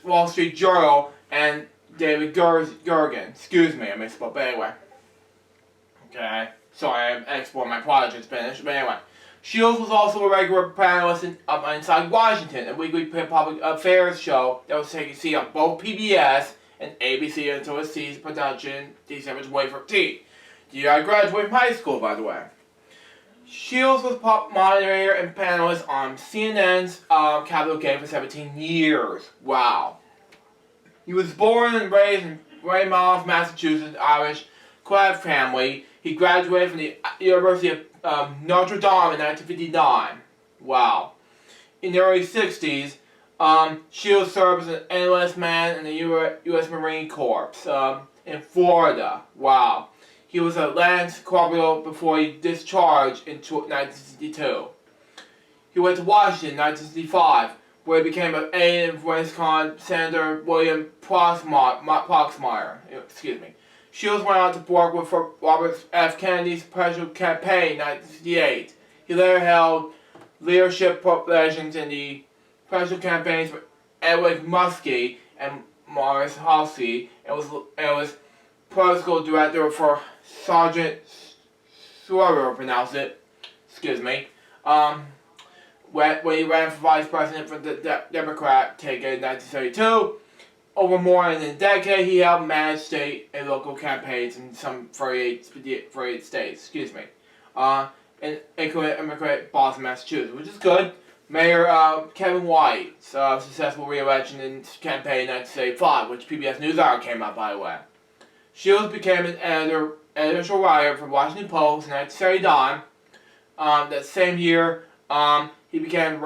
Wall Street Journal, and David Gergen. Excuse me, I misspelled, but anyway. Okay, sorry, I exported my project in Spanish, but anyway. Shields was also a regular panelist in Inside Washington, a weekly public affairs show that was taking seat on both PBS and ABC until its season production December 2013. The year I graduated from high school, by the way. Shields was moderator and panelist on CNN's Capital Game for 17 years. Wow. He was born and raised in Weymouth, Massachusetts, Irish Quad family. He graduated from the University of Notre Dame in 1959. Wow. In the early 60s, Shields served as an enlist man in the U.S. Marine Corps in Florida. Wow. He was a Lance Corporal before he discharged in 1962. He went to Washington in 1965, where he became an aide in Wisconsin Senator William Proxmire. Shields went on to work with Robert F. Kennedy's presidential campaign in 1968. He later held leadership positions in the presidential campaigns for Edward Muskie and Morris Halsey, and was political director for Sergeant Sawyer, pronounce it, when he ran for vice president for the Democrat ticket in 1972. Over more than a decade, he helped manage state and local campaigns in some 48 states, and including Boston, Massachusetts, which is good. Mayor Kevin White's successful re-election in campaign in 1975, which PBS NewsHour came out, by the way. Shields became an editorial writer for Washington Post in 1979. That same year, he began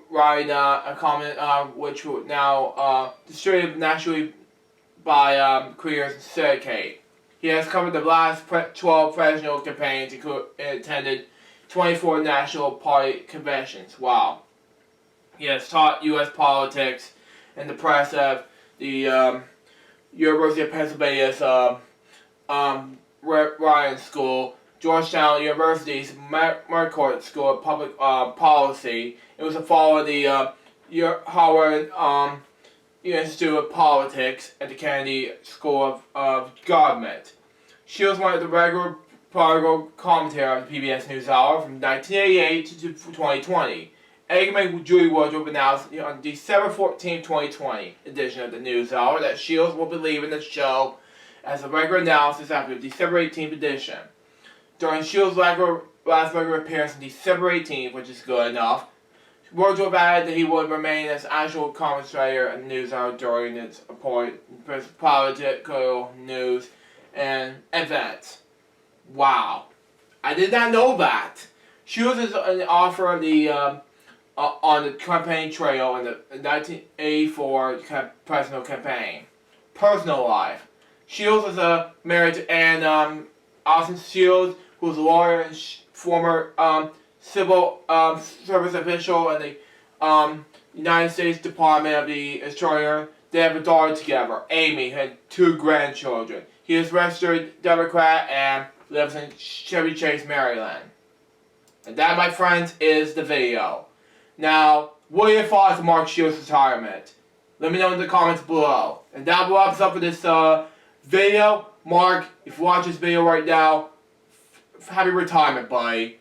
writing a comment which was now distributed nationally by Careers and Syndicate. He has covered the last 12 presidential campaigns and attended 24 National Party conventions. Wow. He has taught U.S. politics and the press of the University of Pennsylvania's Ryan School, Georgetown University's Marquardt School of Public Policy. It was a follow of the Howard Institute of Politics at the Kennedy School of Government. She was one of the regular political commentator of the PBS NewsHour from 1988 to 2020. Eggman Julie Woodruff announced on December 14, 2020 edition of the NewsHour that Shields will be leaving the show as a regular analysis after the December 18th edition. During Shields' last regular appearance on December 18th, which is good enough, Woodruff added that he would remain as actual commentator at the NewsHour during its political news and events. Wow. I did not know that. Shields is an author of the on the campaign trail in the 1984 presidential campaign. Personal life. Shields is married to Ann Austin Shields, who was a lawyer and former civil service official in the United States Department of the Interior. They have a daughter together, Amy, had 2 grandchildren. He is registered Democrat and lives in Chevy Chase, Maryland. And that, my friends, is the video. Now, what are your thoughts on Mark Shields' retirement? Let me know in the comments below. And that wraps up for this video. Mark, if you watch this video right now, happy retirement, buddy.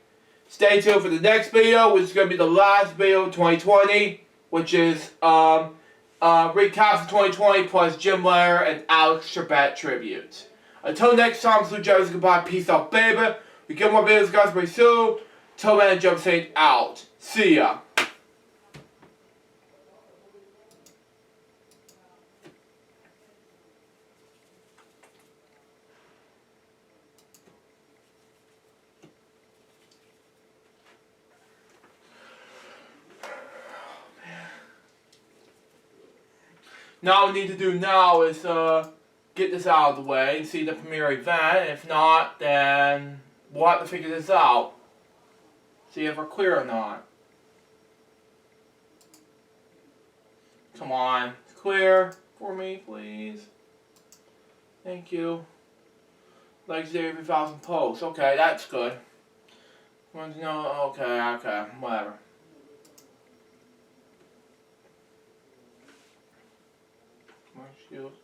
Stay tuned for the next video, which is going to be the last video of 2020, which is recaps of 2020 plus Jim Lair and Alex Trebek tributes. Until next time, salute Jerry's goodbye, peace out, baby. We get more videos, guys, pretty soon. Till then, Jump Saint out. See ya. Now what we need to do now is get this out of the way and see the premiere event. If not, then we'll have to figure this out. See if we're clear or not. Come on, clear for me, please. Thank you. Legendary 3,000 posts. Okay, that's good. Want to know? Okay, whatever. Mark Shields.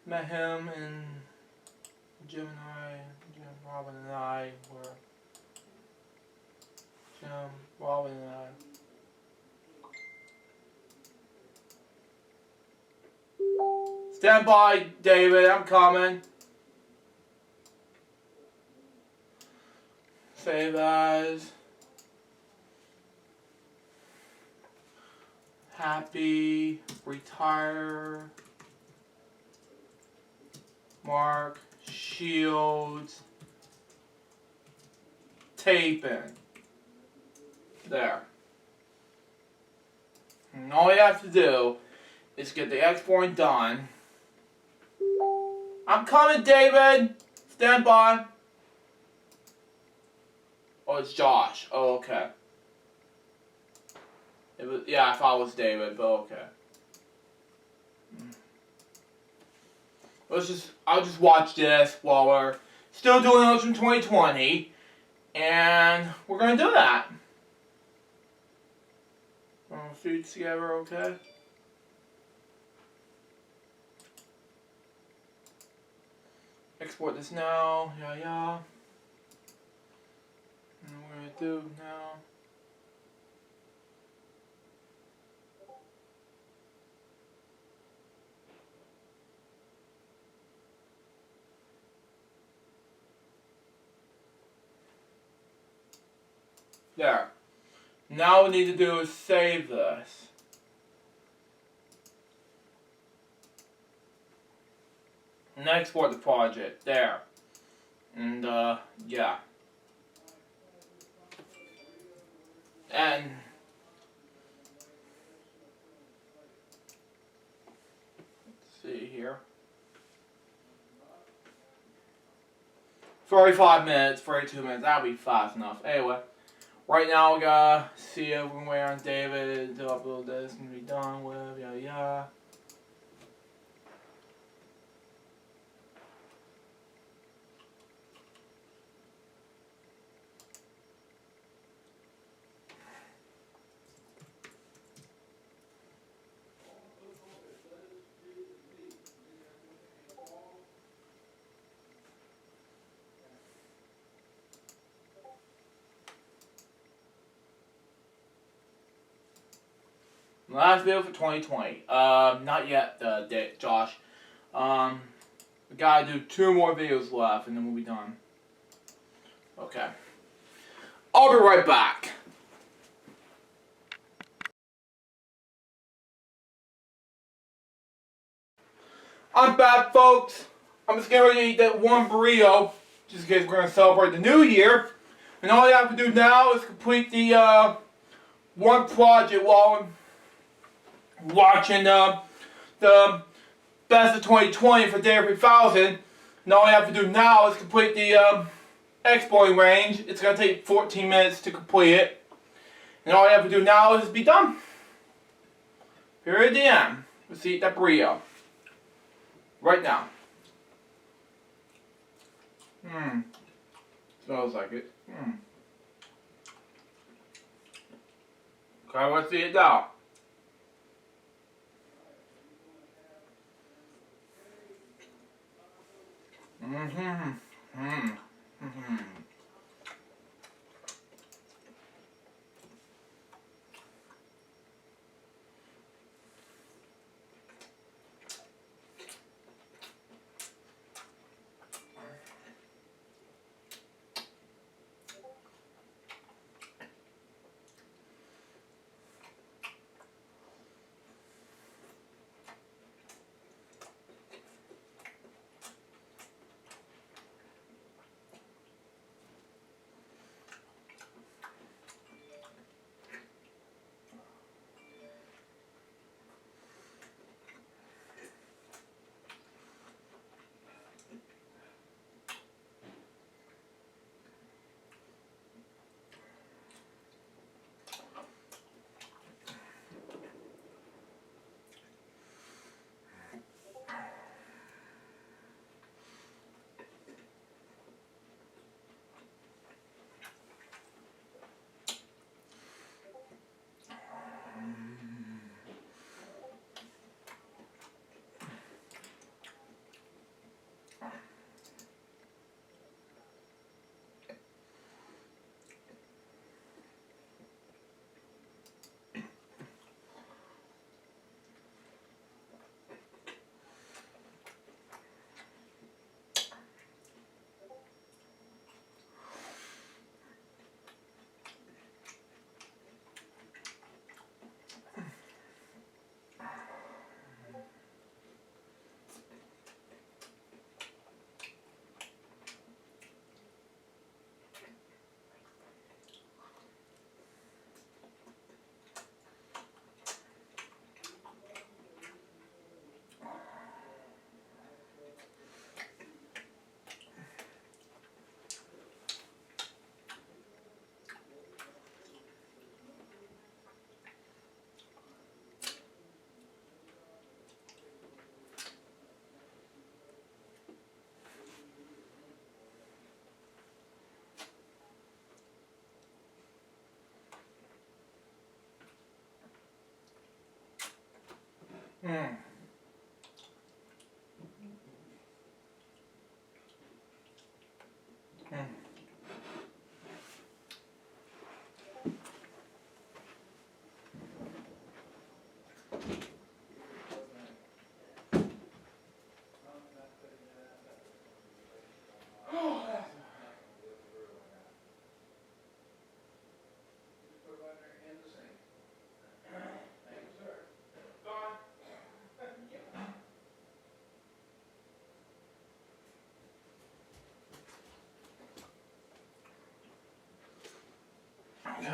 Met him and Jim Robin and I were Robin and I. Stand by, David, I'm coming. Save as. Happy retire. Mark Shields taping. There. And all you have to do is get the exporting done. I'm coming, David! Stand by. Oh, it's Josh. Oh, okay. Yeah, I thought it was David, but okay. I'll just watch this while we're still doing those from 2020, and we're gonna do that. Feet together, okay? Export this now, yeah. And what we're gonna do now. There. Now what we need to do is save this. And export the project. There. And, yeah. And let's see here. 45 minutes, 42 minutes, that'll be fast enough. Anyway. Right now, we gotta see if we can wait on David to upload this and be done with, yeah. Last video for 2020. Not yet, Josh. We gotta do 2 more videos left and then we'll be done. Okay. I'll be right back. I'm back, folks. I'm just getting ready to eat that one burrito, just in case we're gonna celebrate the new year. And all you have to do now is complete the one project while I'm watching the best of 2020 for Day 3000. And all you have to do now is complete the exporting range. It's going to take 14 minutes to complete it. And all you have to do now is be done. Period, the end. Let's eat that burrito. Right now. Smells like it. Okay, let's see it now.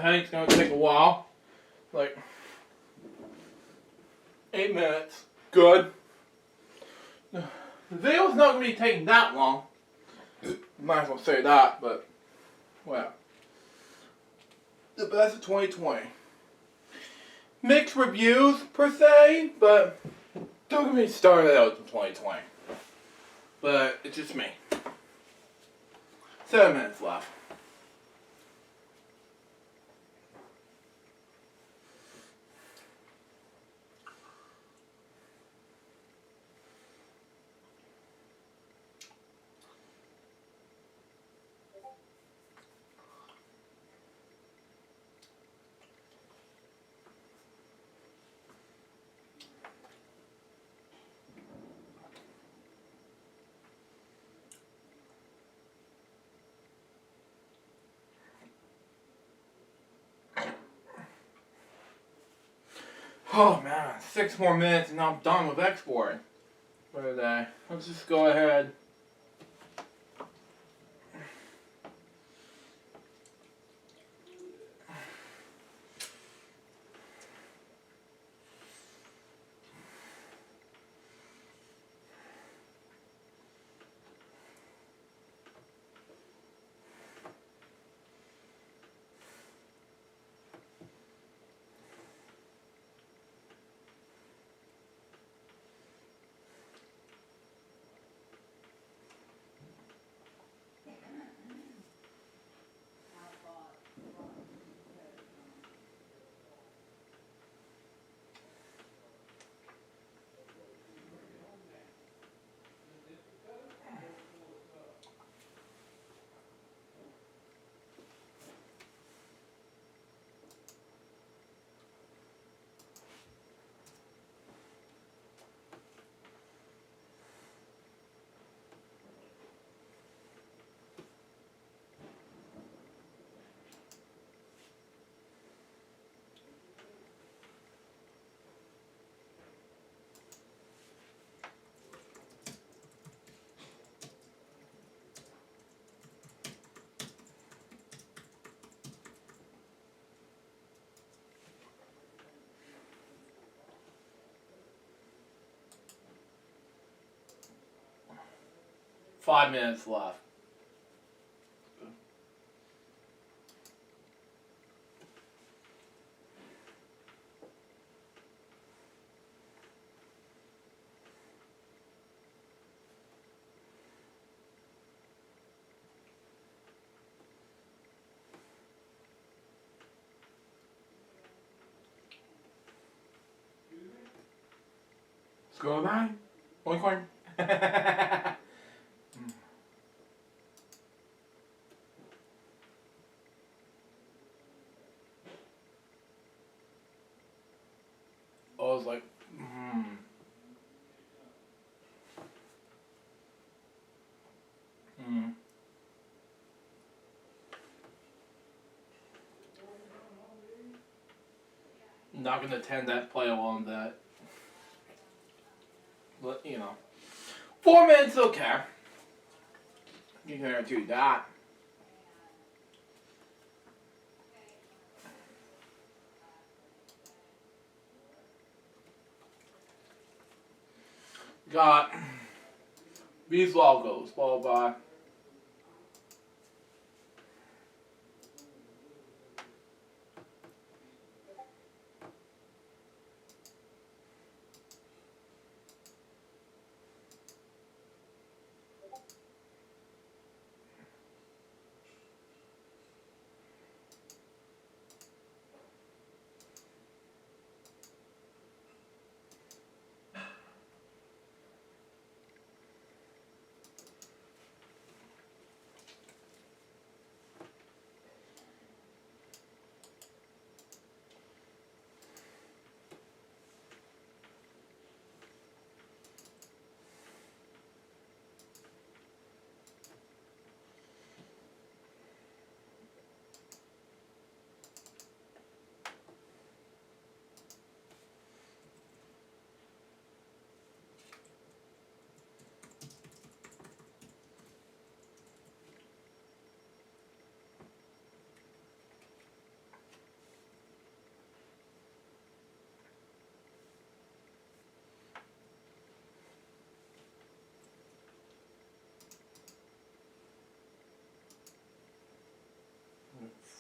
Okay, it's going to take a while. Like 8 minutes. Good. The video's not going to be taking that long. Might as well say that, but well. The best of 2020. Mixed reviews per se, but don't get me started out in 2020. But it's just me. 7 minutes left. Oh man, 6 more minutes and I'm done with exporting for today. Let's just go ahead. 5 minutes left. Let's go back. One coin. I was like, Not gonna attend that play along that. But, 4 minutes, okay. You can do that. Got these logos, blah blah.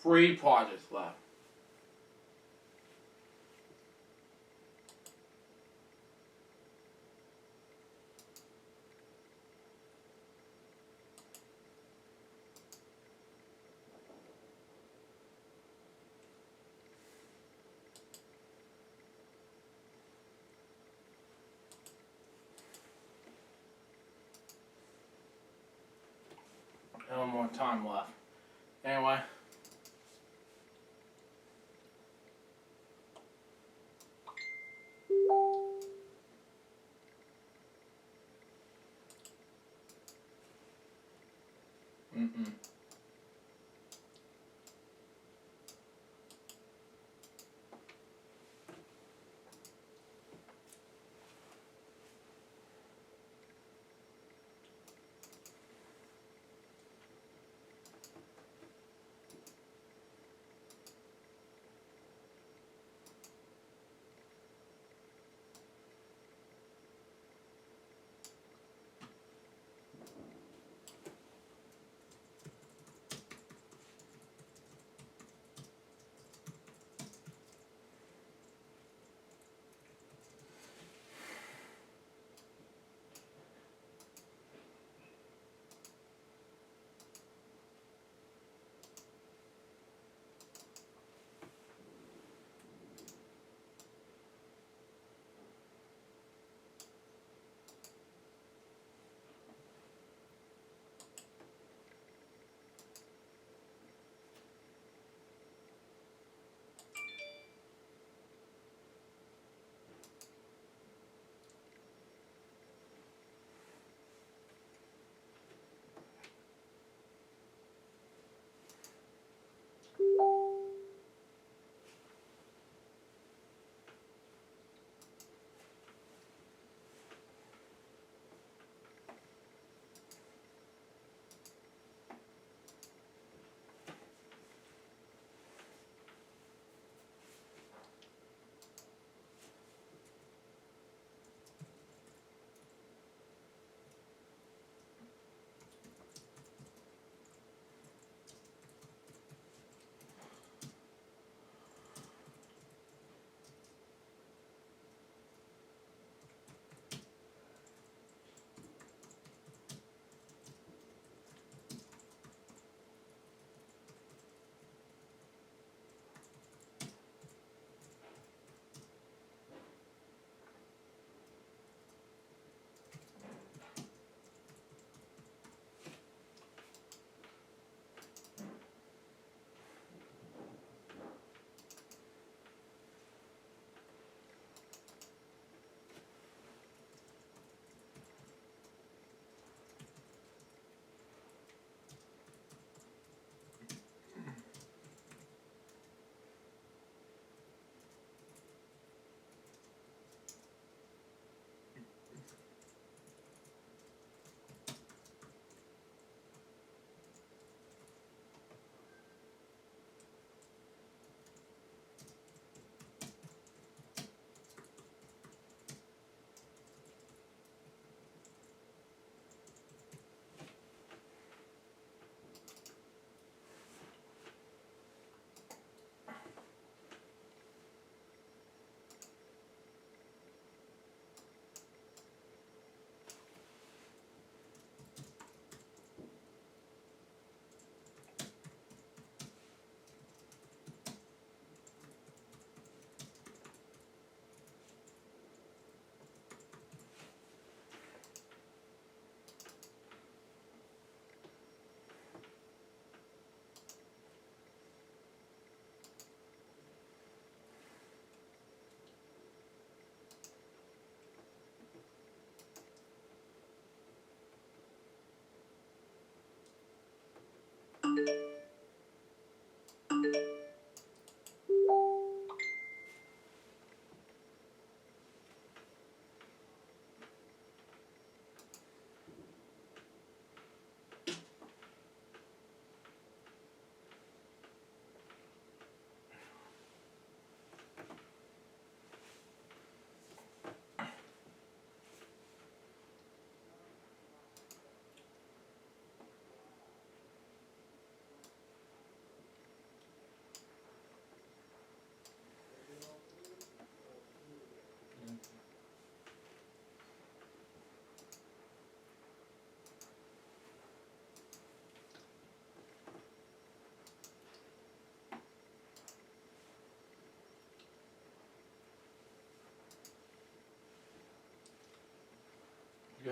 Three projects left. No more time left. Anyway.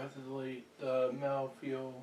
has to delete the mouthfeel.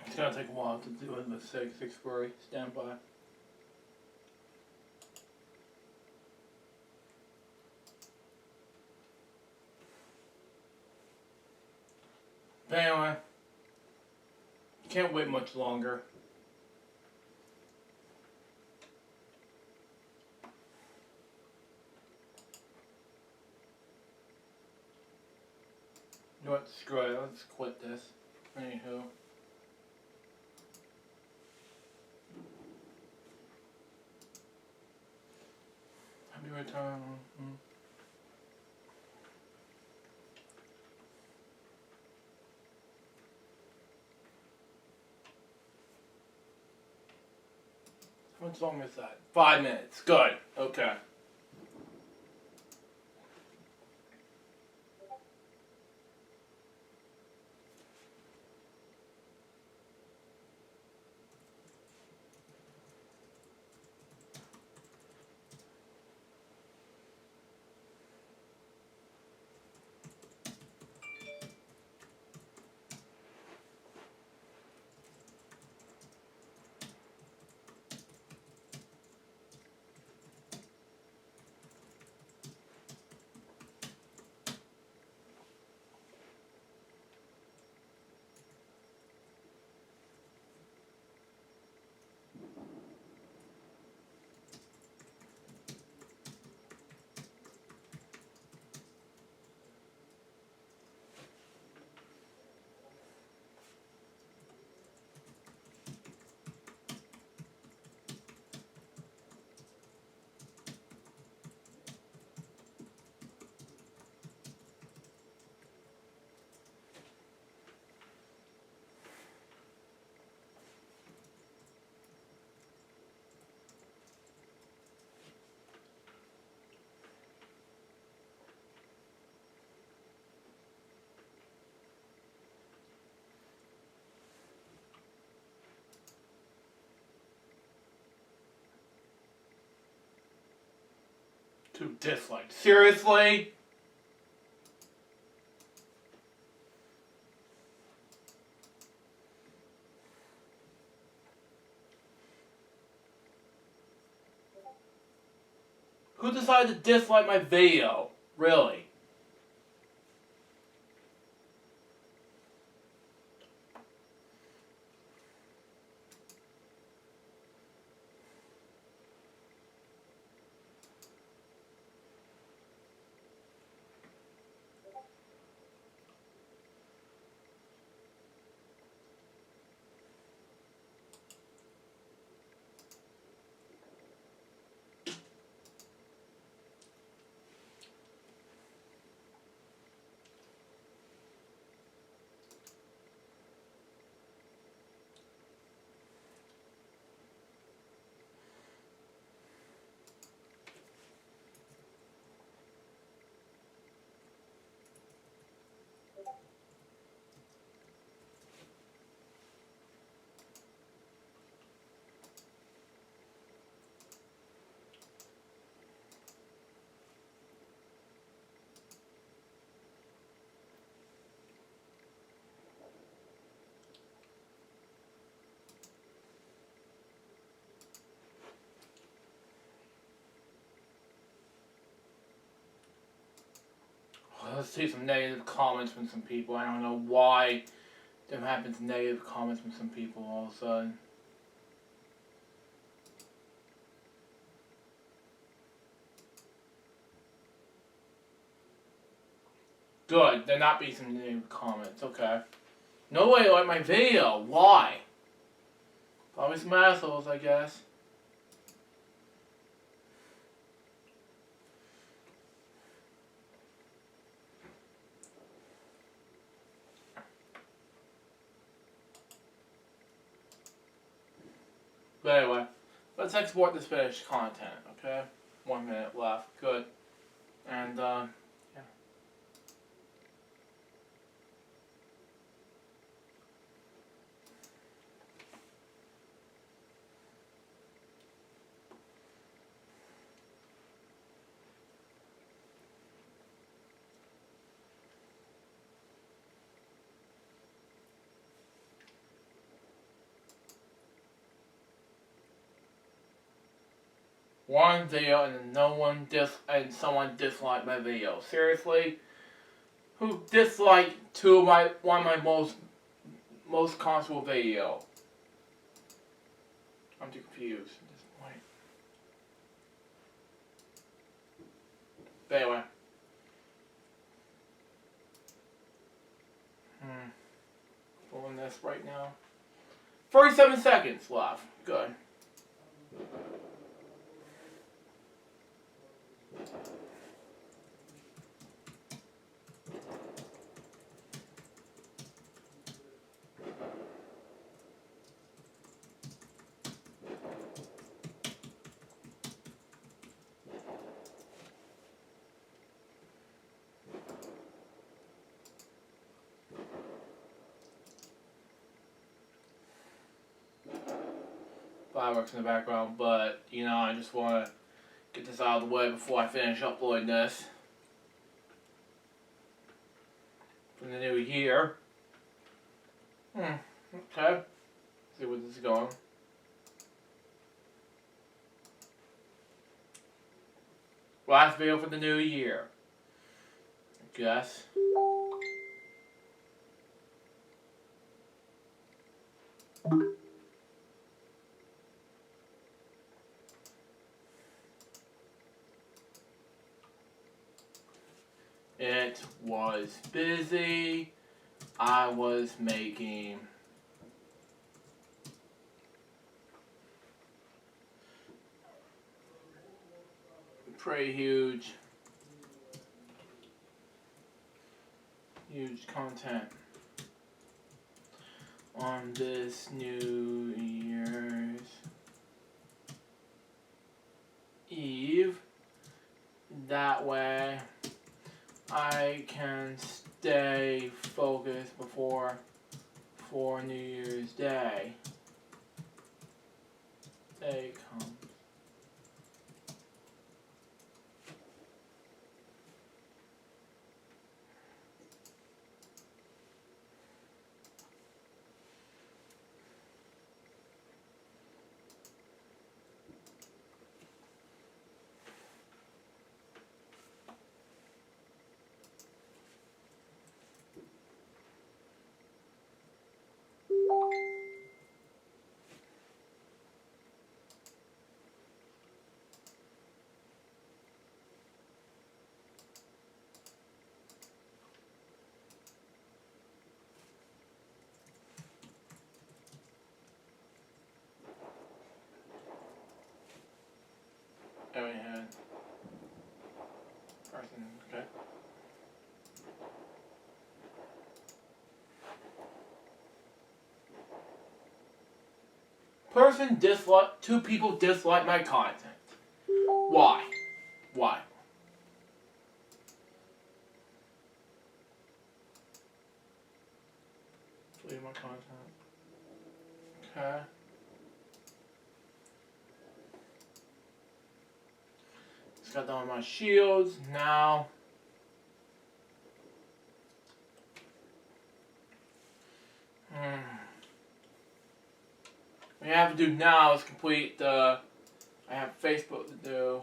It's gonna take a while to do it with 6 stand by. But anyway, can't wait much longer. You know what, screw it, let's quit this. Anywho. Happy return. How much long is that? 5 minutes. Good. Okay. To dislike. Seriously? Who decided to dislike my video? Really? to see some negative comments from some people. I don't know why there happens negative comments from some people all of a sudden. Good, there not be some negative comments, okay. Nobody liked my video, why? Probably some assholes, I guess. But anyway, let's export this finished content, okay? 1 minute left, good. And, yeah. One video and someone disliked my video. Seriously? Who disliked one of my most comfortable video? I'm too confused at this point. But anyway. Pulling this right now. 47 seconds left. Good. Fireworks in the background, but you know, I just want to get this out of the way before I finish uploading this for the new year. Okay. See where this is going. Last video for the new year, I guess. It was busy. I was making pretty huge content on this New Year's Eve. That way I can stay focused for New Year's Day comes. Go ahead. Person, okay. Two people dislike my content. Why? Why? Delete my content. Okay. Just got done with my shields. Now what I have to do now is complete the. I have Facebook to do.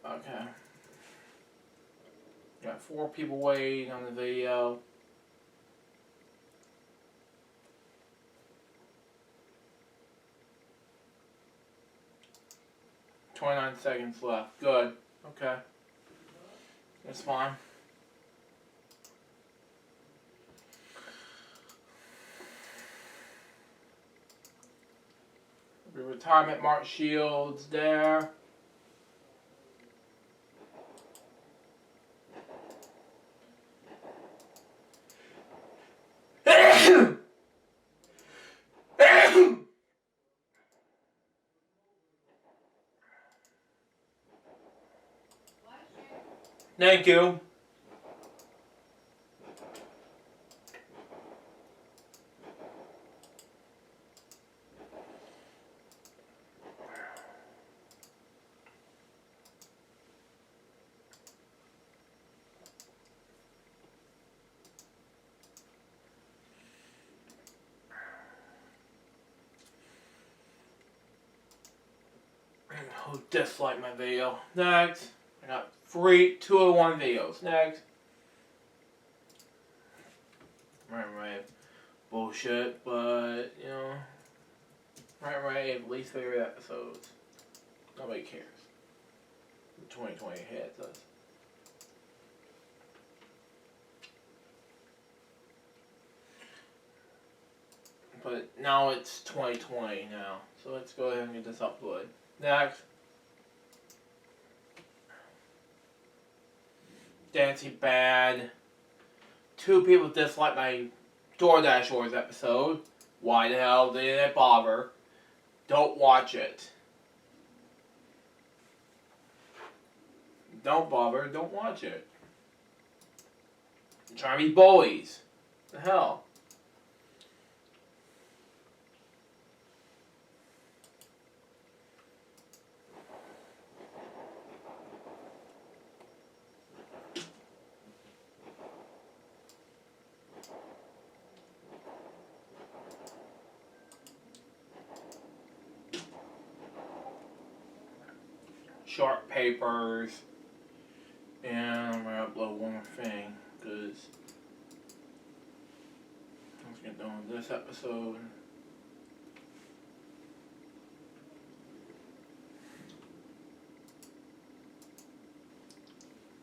Okay. Got 4 people waiting on the video. "29 seconds left. Good. Okay. That's fine. The retirement Mark Shields there. Thank you. Who disliked my video? Next. I got 201 videos. Next. Right. Bullshit, but, you know. Right. Least favorite episodes. Nobody cares. The 2020 hits us. But now it's 2020 now. So let's go ahead and get this uploaded. Next. Dancy Bad. 2 people disliked my DoorDash Wars episode. Why the hell didn't I bother? Don't watch it. Don't bother, don't watch it. You're trying to be bullies. The hell? Sharp papers. And I'm gonna upload one more thing, because let's get done with this episode.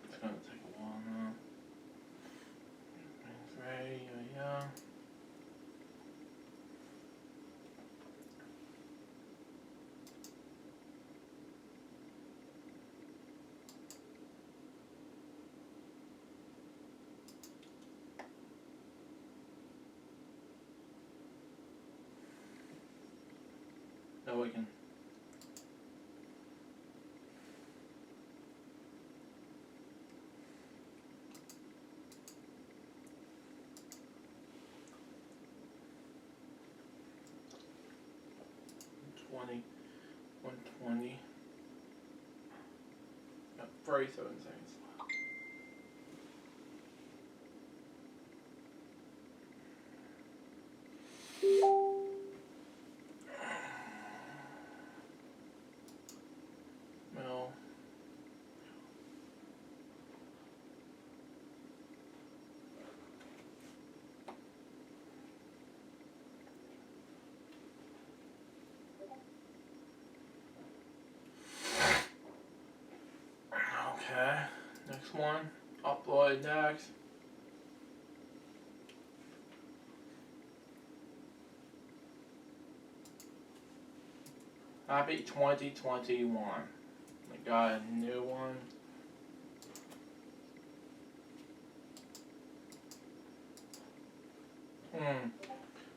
It's gonna take a while now. Everything's ready, yeah. Now we can. $120. 37 seconds. No. Okay, next one. Upload next. Happy 2021. I got a new one.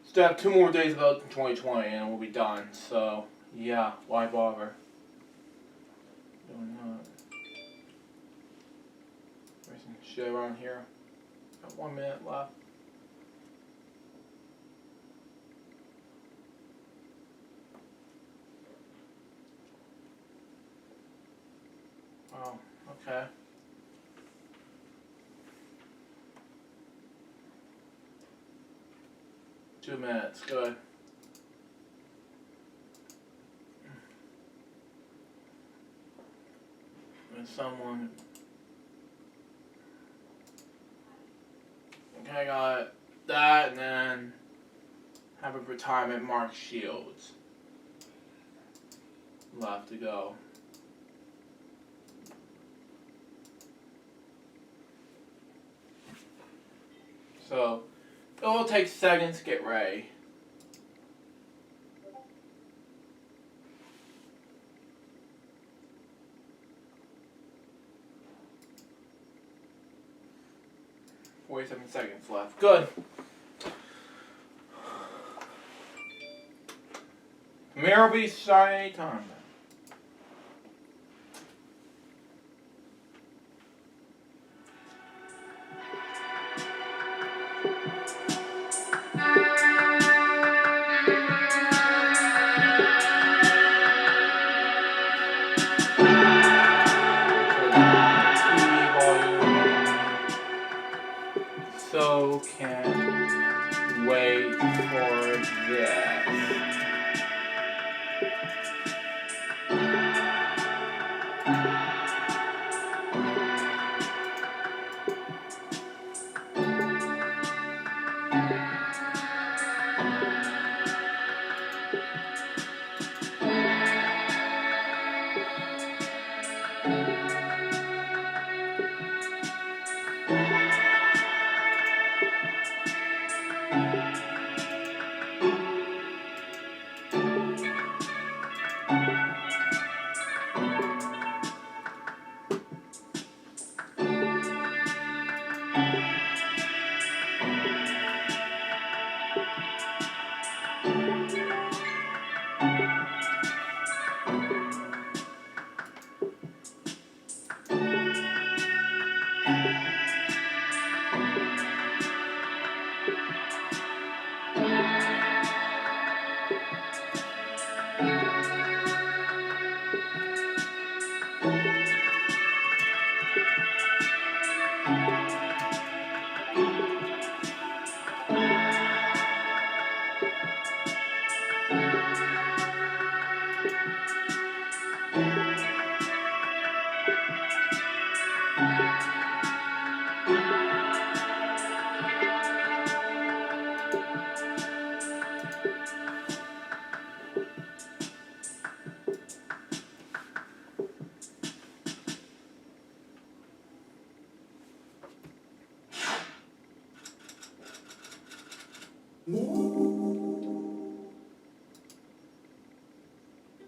Still have 2 more days about 2020 and we'll be done. So, yeah, why bother? Doing that. There's some shit around here. Got 1 minute left. Oh, okay. Two minutes, good. someone. Okay, I got that, and then have a retirement Mark Shields left to go. So it will take seconds to get ready. "47 seconds left. Good. Premiere will be starting anytime. TV volume. So can wait for this.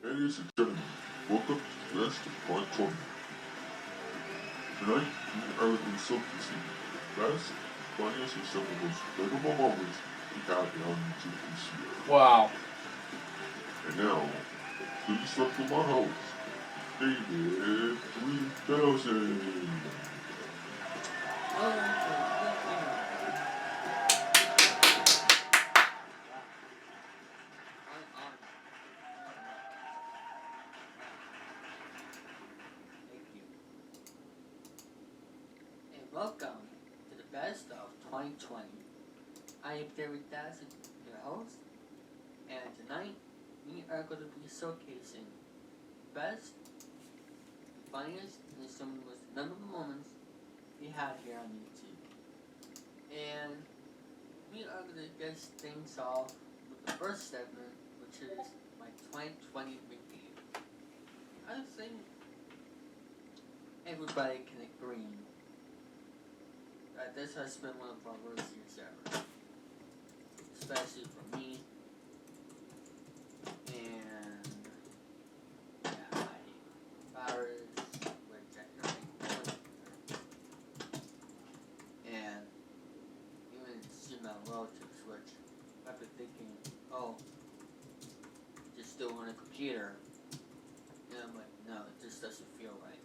Ladies and gentlemen, welcome to the best of 2020. Tonight, we are in showcasing the best, funniest, and some of the most memorable moments we had on YouTube this year. Wow. And now, please welcome our host, David 3000. Welcome to the best of 2020. I am David Dazzin, your host, and tonight we are going to be showcasing the best, the funniest, and some of the most memorable moments we had here on YouTube. And we are going to get things off with the first segment, which is my 2020 review. I think everybody can agree that this has been one of our worst years ever, especially for me. And yeah, my virus, which I currently and even see my relatives, which I've been thinking, oh, just still on a computer. And I'm like, no, it just doesn't feel right.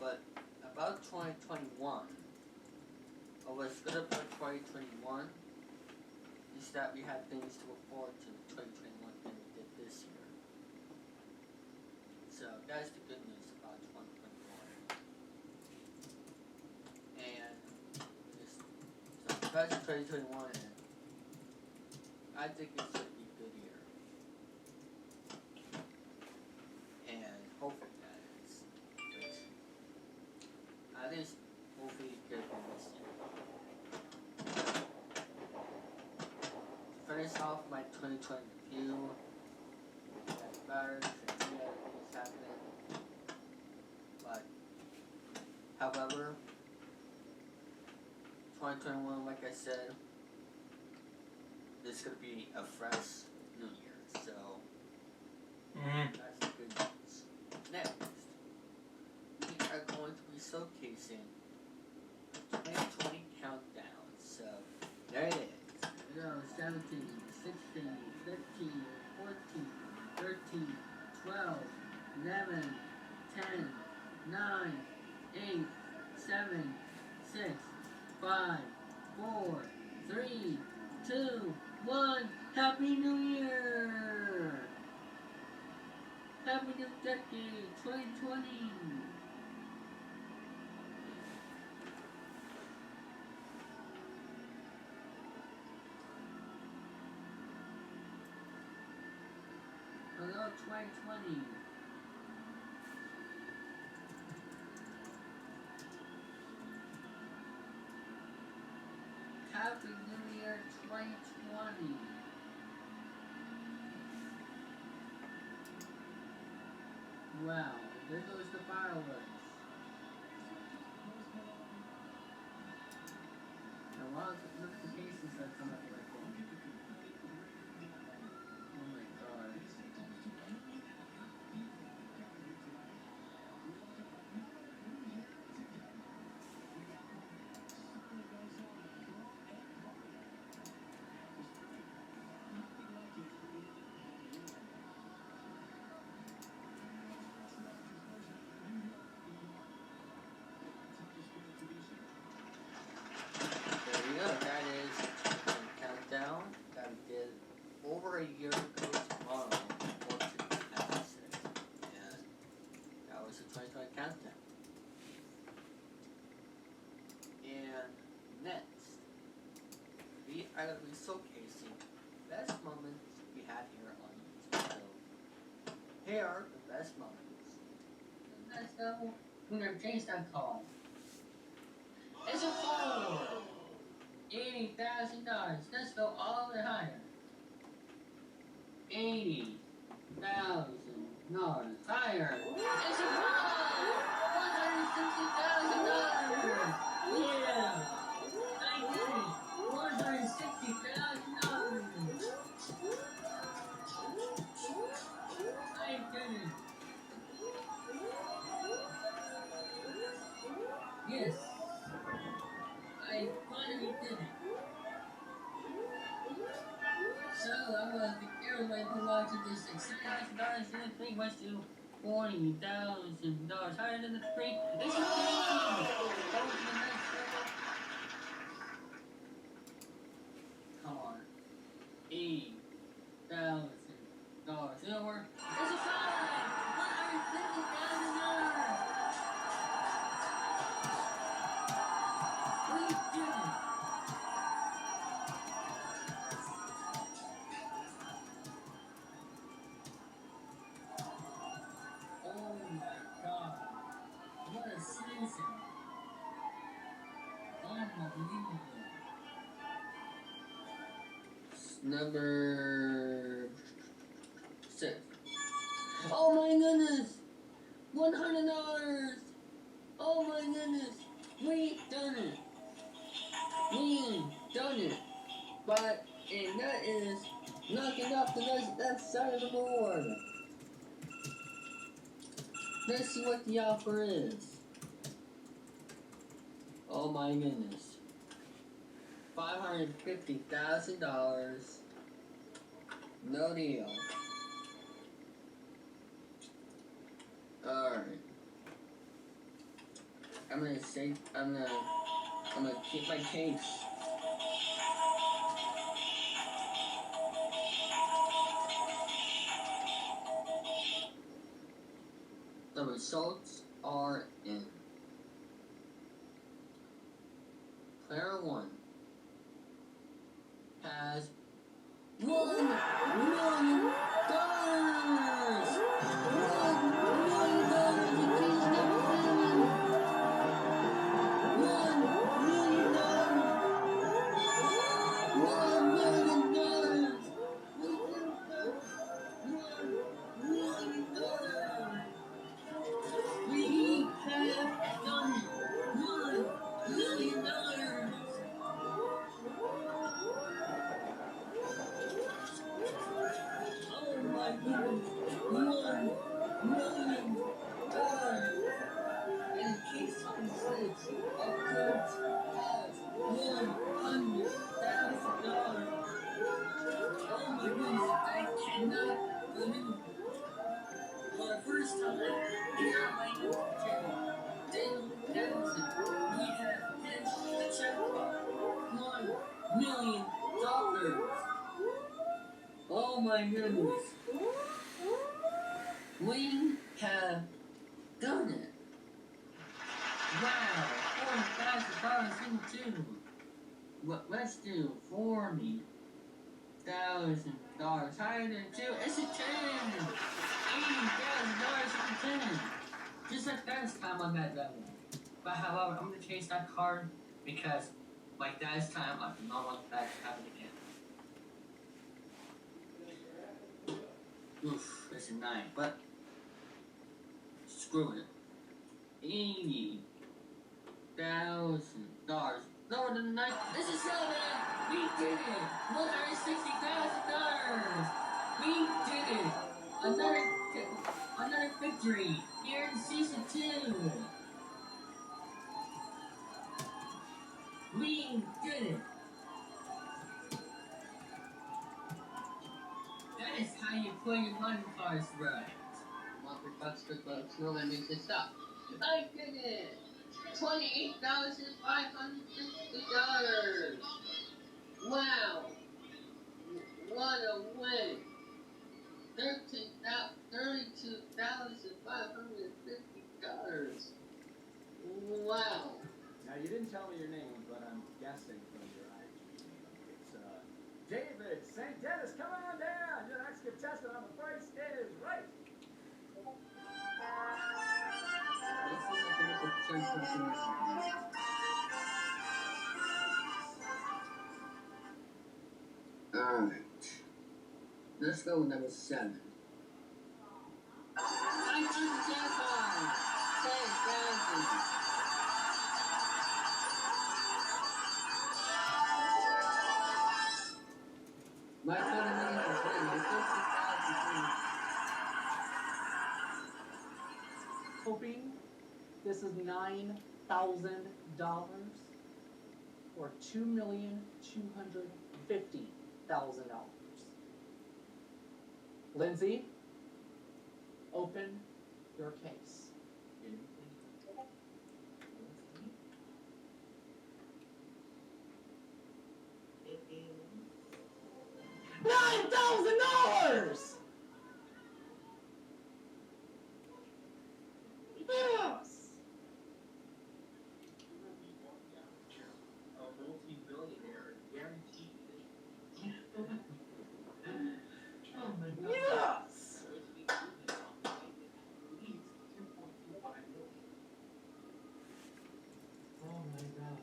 But about 2021, or what's good about 2021 is that we had things to look forward to in 2021 than we did this year. So that's the good news about 2021. And so because of 2021, I think it's going to be a good year. finish off my 2020 review. That's better since everything's happening. But, however, 2021, like I said, is going to be a fresh New Year. So, that's the good news. Next, we are going to be showcasing the 2020 countdown. So, there it is. 17, 16, 15, 14, 13, 12, 11, 10, 9, 8, 7, 6, 5, 4, 3, 2, 1. Happy New Year! Happy New Decade 2020! Hello 2020! Happy New Year 2020! Wow, there goes the fireworks. And a lot of notifications that come up like that. Oh my god. There we go, that is the countdown that we did over a year ago tomorrow, unfortunately, as I said. And that was the 2020 countdown. And next, we are going to be showcasing the best moments we had here on YouTube. So, here are the best moments. Let's go. We're going to change that call. It's a four! $80,000. Let's go all the way higher. $80,000 higher. It's a five! $160,000. Yeah! I did it. $160,000. I did it. Yes. I finally did it. So, I want to thank everybody for watching this exciting $6,000 and the thing was to $40,000 higher than the three. It's amazing! That was the next level. Come on. $80,000 over. It's a five! $150,000! We did it! Oh my god. What a season. Unbelievable. Number 6. Oh my goodness! $100! Oh my goodness! We done it! We done it! But, and that is knocking off the that side of the board. Let's see what the offer is. Oh my goodness. $550,000. No deal. Alright. I'm gonna keep my case. The results are in. Player 1 has $1 million. $1 million. $1 million. In case 26, Upcoats has $100,000. Oh my goodness, I cannot believe it. For the first time here on my YouTube channel, Daniel Dennison, we have hit the jackpot. $1 million. Oh my goodness. We have done it. Wow, $40,000 into. Let's do $40,000 higher than 2. It's a 10. $80,000 into 10. Just like last time on that level. But however, I'm gonna change that card because like last time I do not want that to happen again. Oof, that's a 9, but screw it. $80,000. Lower than the 9. This is 7. We did it. $160,000. We did it. Another victory here in season 2. We did it. That is how you play your money cards right. Good bucks. No, that makes it stop. I did it. $28,550. Wow. What a win. $32,550. Wow. Now, you didn't tell me your name, but I'm guessing from your IG. It's David St. Dennis. Come on down. Your next contestant on The Price is Right. Alright. Let's go with number 7. I took the jackpot! 10,000. My total money for $50,000. Hoping this is $9,000 or $2,250,000. Lindsay, open your case. $9,000! Yes! A multi-billionaire, guaranteed. Yes! Oh my god.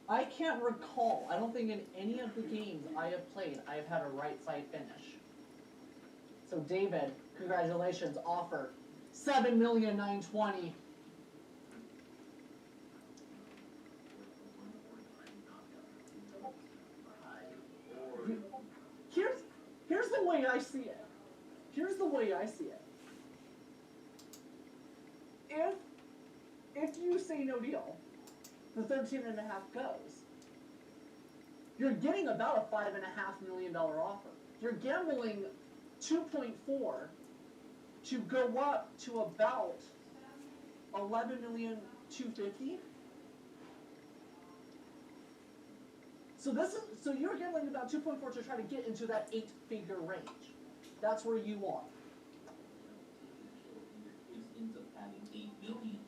I can't recall. I don't think in any of the games I have played, I have had a right side finish. So David, congratulations, offer $7,920,000. Here's the way I see it. Here's the way I see it. If you say no deal, the 13.5 goes. You're getting about a $5.5 million offer. You're gambling 2.4 to go up to about $11,250,000. So you're gambling about 2.4 to try to get into that 8-figure range. That's where you are. It ends up having $8 million,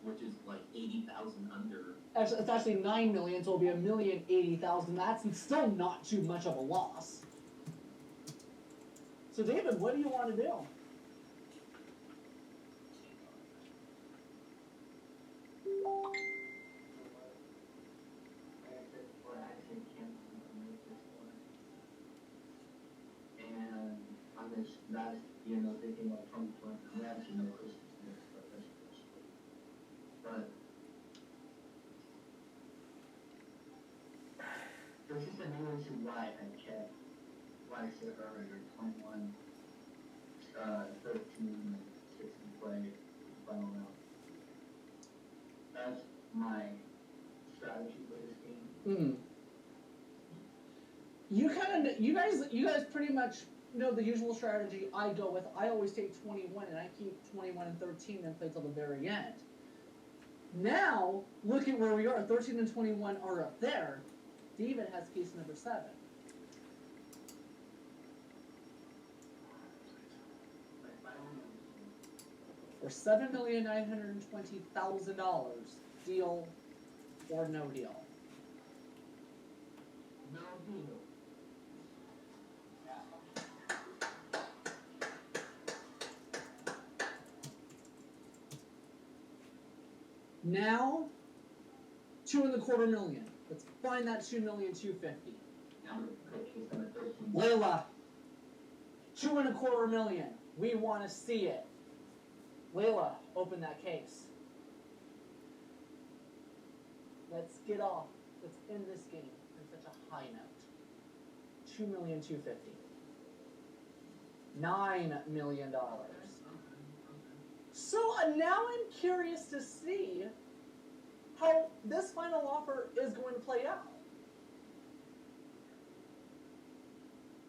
which is like 80,000 under. Actually, it's actually $9 million, so it'll be $1,080,000. That's still not too much of a loss. So David, what do you want to do? And on this last, thinking about 2020, we actually know Christmas next, but that's Christmas. But there's just a new is why I checked, why I said earlier, 21, 13, and 60 play final round. That's my strategy for this game. You guys pretty much know the usual strategy I go with. I always take 21 and I keep 21 and 13 and play till the very end. Now, look at where we are. 13 and 21 are up there. David has case number 7. For $7,920,000, deal or no deal? No deal. Now, $2.25 million. Let's find that $2,250,000. Layla, $2.25 million. We want to see it. Layla, open that case. Let's get off. Let's end this game on such a high note. $2,250,000. $9 million. So now I'm curious to see how this final offer is going to play out.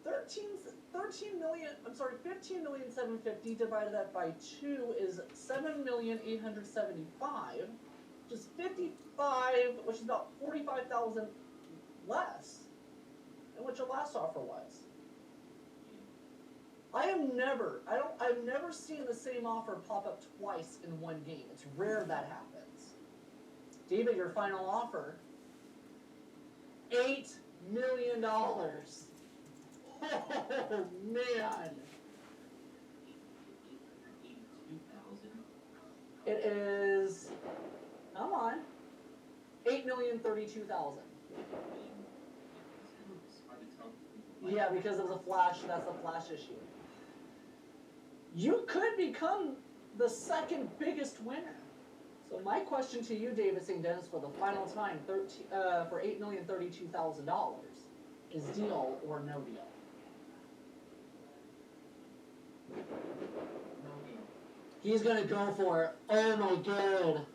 15,750,000 divided that by 2 is 7,875,000, which is 55, which is about 45,000 less than what your last offer was. I've never seen the same offer pop up twice in one game. It's rare that happens. David, your final offer, $8 million. Oh, man. It is, come on, $8,032,000. Yeah, because of the flash, that's the flash issue. You could become the second biggest winner. So my question to you, David St. Dennis, for the final time, for $8,032,000, is deal or no deal? He's gonna go for it. Oh my god.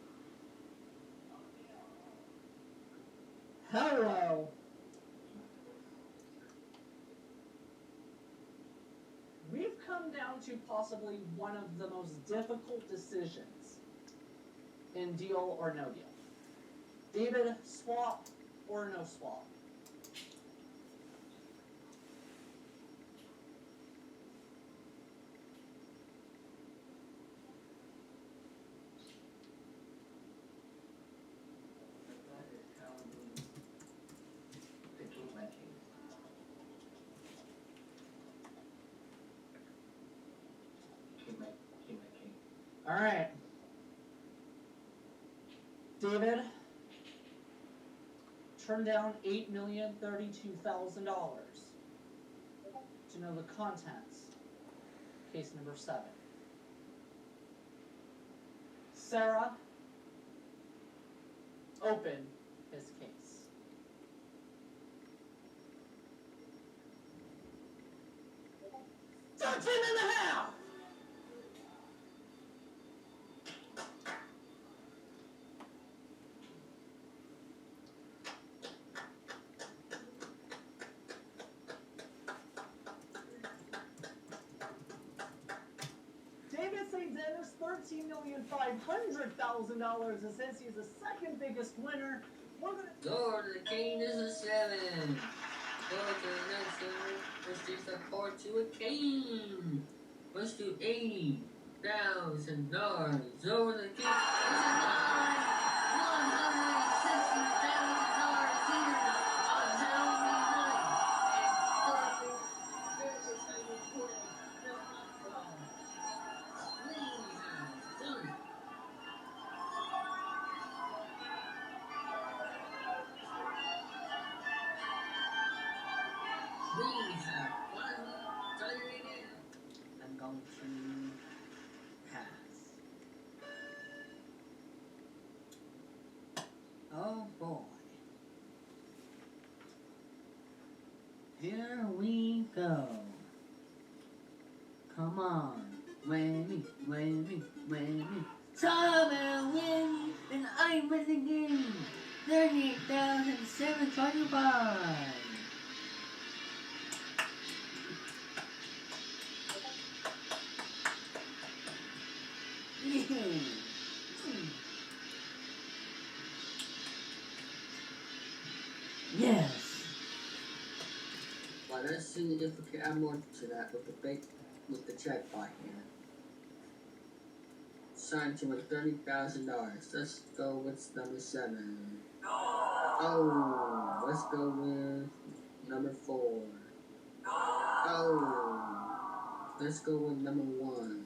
Hello. We've come down to possibly one of the most difficult decisions in deal or no deal. David, swap or no swap? All right, David, turn down $8,032,000 to know the contents. Case number 7. Sarah, open his case. $13.5 million. $13,500,000 is his. He's the second biggest winner. We're gonna Door to the king is a 7. Door to the next one. Let's do the 4 to a king. Let's do $80,000. Door to the king is a 9. $160,000 here on Halloween night. I'm going to pass. Oh boy. here we go. Come on, Whammy, Whammy, Whammy. Summer Whammy, and I'm with the game. 38,725. Yes. Well, let's see if we can add more to that with the checkpoint here. Signed to with $30,000. Let's go with number 7. Oh, let's go with number 4. Oh, let's go with number 1.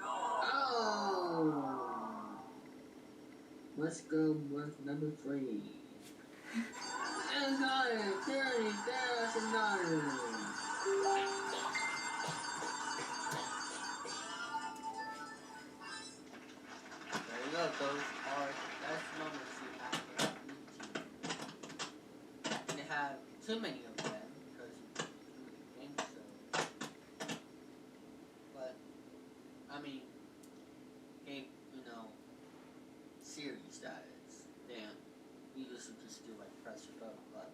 Oh, let's go with number 3. And got it, $30,000. There you go, those are best moments you have in YouTube. And they have too many of them because you game show. But I mean, series that is, then you used to just do like press your vote, but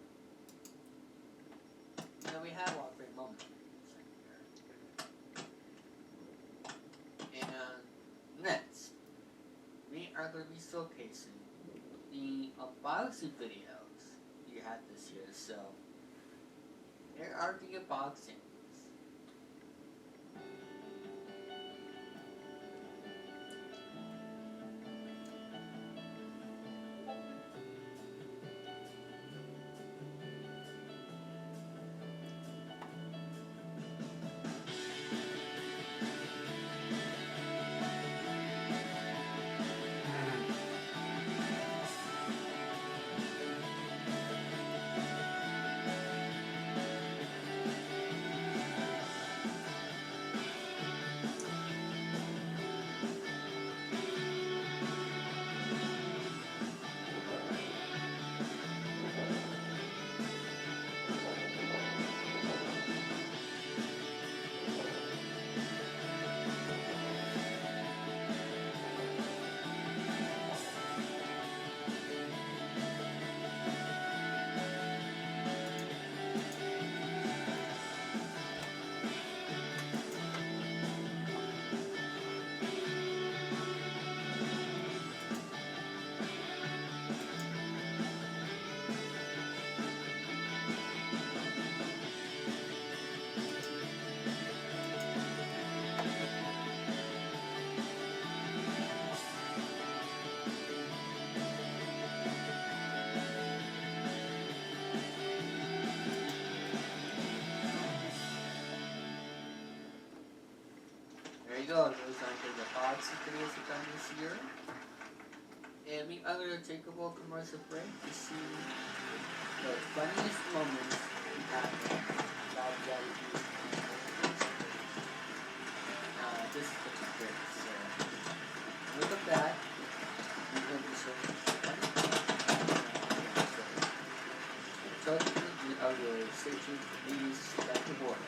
we have our great moments here. And next, we are going to be showcasing the unboxing videos we had this year. So here are the unboxings. There you go, those are the boxing videos we've done this year. And we are going to take a little commercial break to see the funniest moments we have about LJPCBM. This is the break, so look at that. We're going to be showing funny so we are going to stay tuned for these back to work.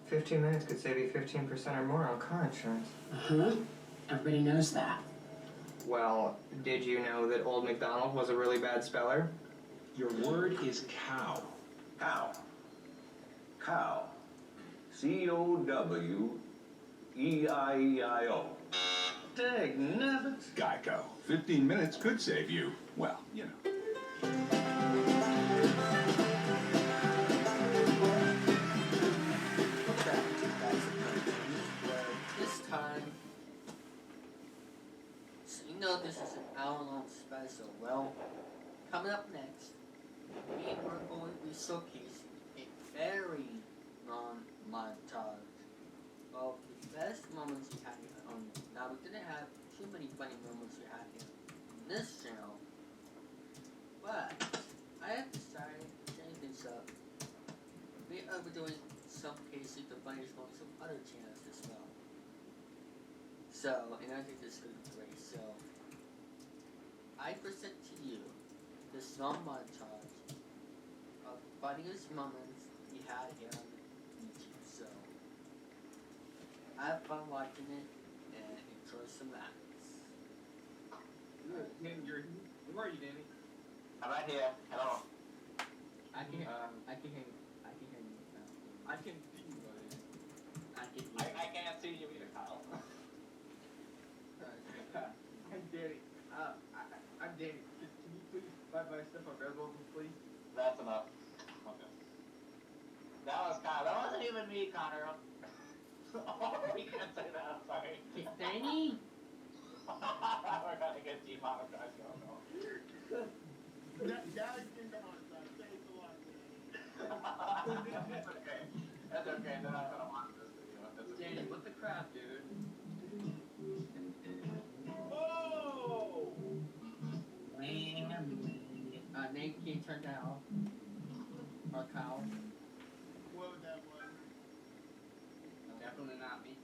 15 minutes could save you 15% or more on car insurance. Uh-huh. Everybody knows that. Well, did you know that Old MacDonald was a really bad speller? Your word is cow. Cow. Cow. C-O-W-E-I-E-I-O. Dag nabbit. Geico. 15 minutes could save you, well, you know. This time, so you know this is an hour-long special. Well, coming up next, we are going to be showcasing a very long montage of the best moments we had here on. Now, we didn't have too many funny moments we had here on this channel, but I have decided to change this up. We are doing some cases the funniest moments of other channels as well. So, and I think this is going to be great. So, I present to you the small montage of the funniest moments we had here on the YouTube. So have fun watching it and enjoy some laughs. Where are you, Danny? I'm right here. Hello. I can hear you. I can see you, buddy. I can't see you either, Kyle. Hey, Danny. I'm Danny. Can you please buy my stuff on Redbubble, please? That's enough. Okay. That was Kyle. That wasn't even me, Connor. Oh, we can't say that. I'm sorry. Danny? We're gonna get demonetized. Oh no. Daddy's getting demonetized. Thanks a lot, Daddy. That's okay. That's okay. They're not gonna watch this video. That's okay. Danny, what the crap, dude? Whoa! Nate, can you turn down? Or Kyle? Whoever that was. Definitely not me.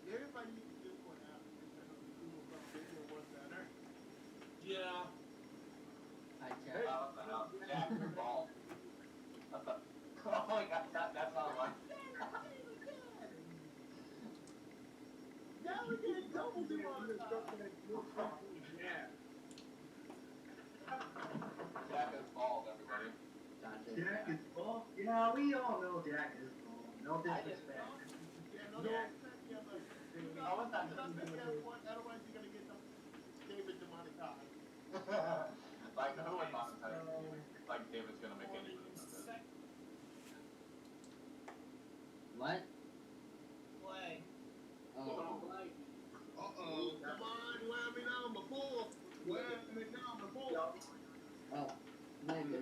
Everybody needs to just point out that the Google video was better. Yeah. Hi, Jack. What the hell? Jack, you're bald. What the? Oh my god, that's not right. Now we get double demonetized. Yeah. Jack is bald, everybody. Jack is bald? Yeah, we all know Jack is bald. No disrespect. Yeah, no disrespect. Yeah, but otherwise you're gonna get David demonetized. Like, who would monetize? Like, David's gonna make any money on this. What? Play. Oh. Uh-oh. Come on, wham me down before. Wham me down before. Oh. Maybe.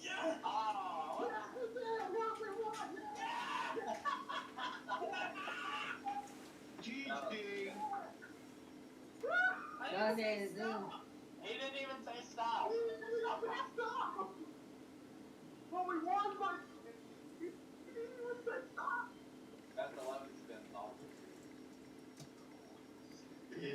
Yeah! Oh, GG. No, Danny, zoom. he didn't even say stop. Stop! Well, we won, but he didn't even say stop. That's 11 spins, all. Yeah.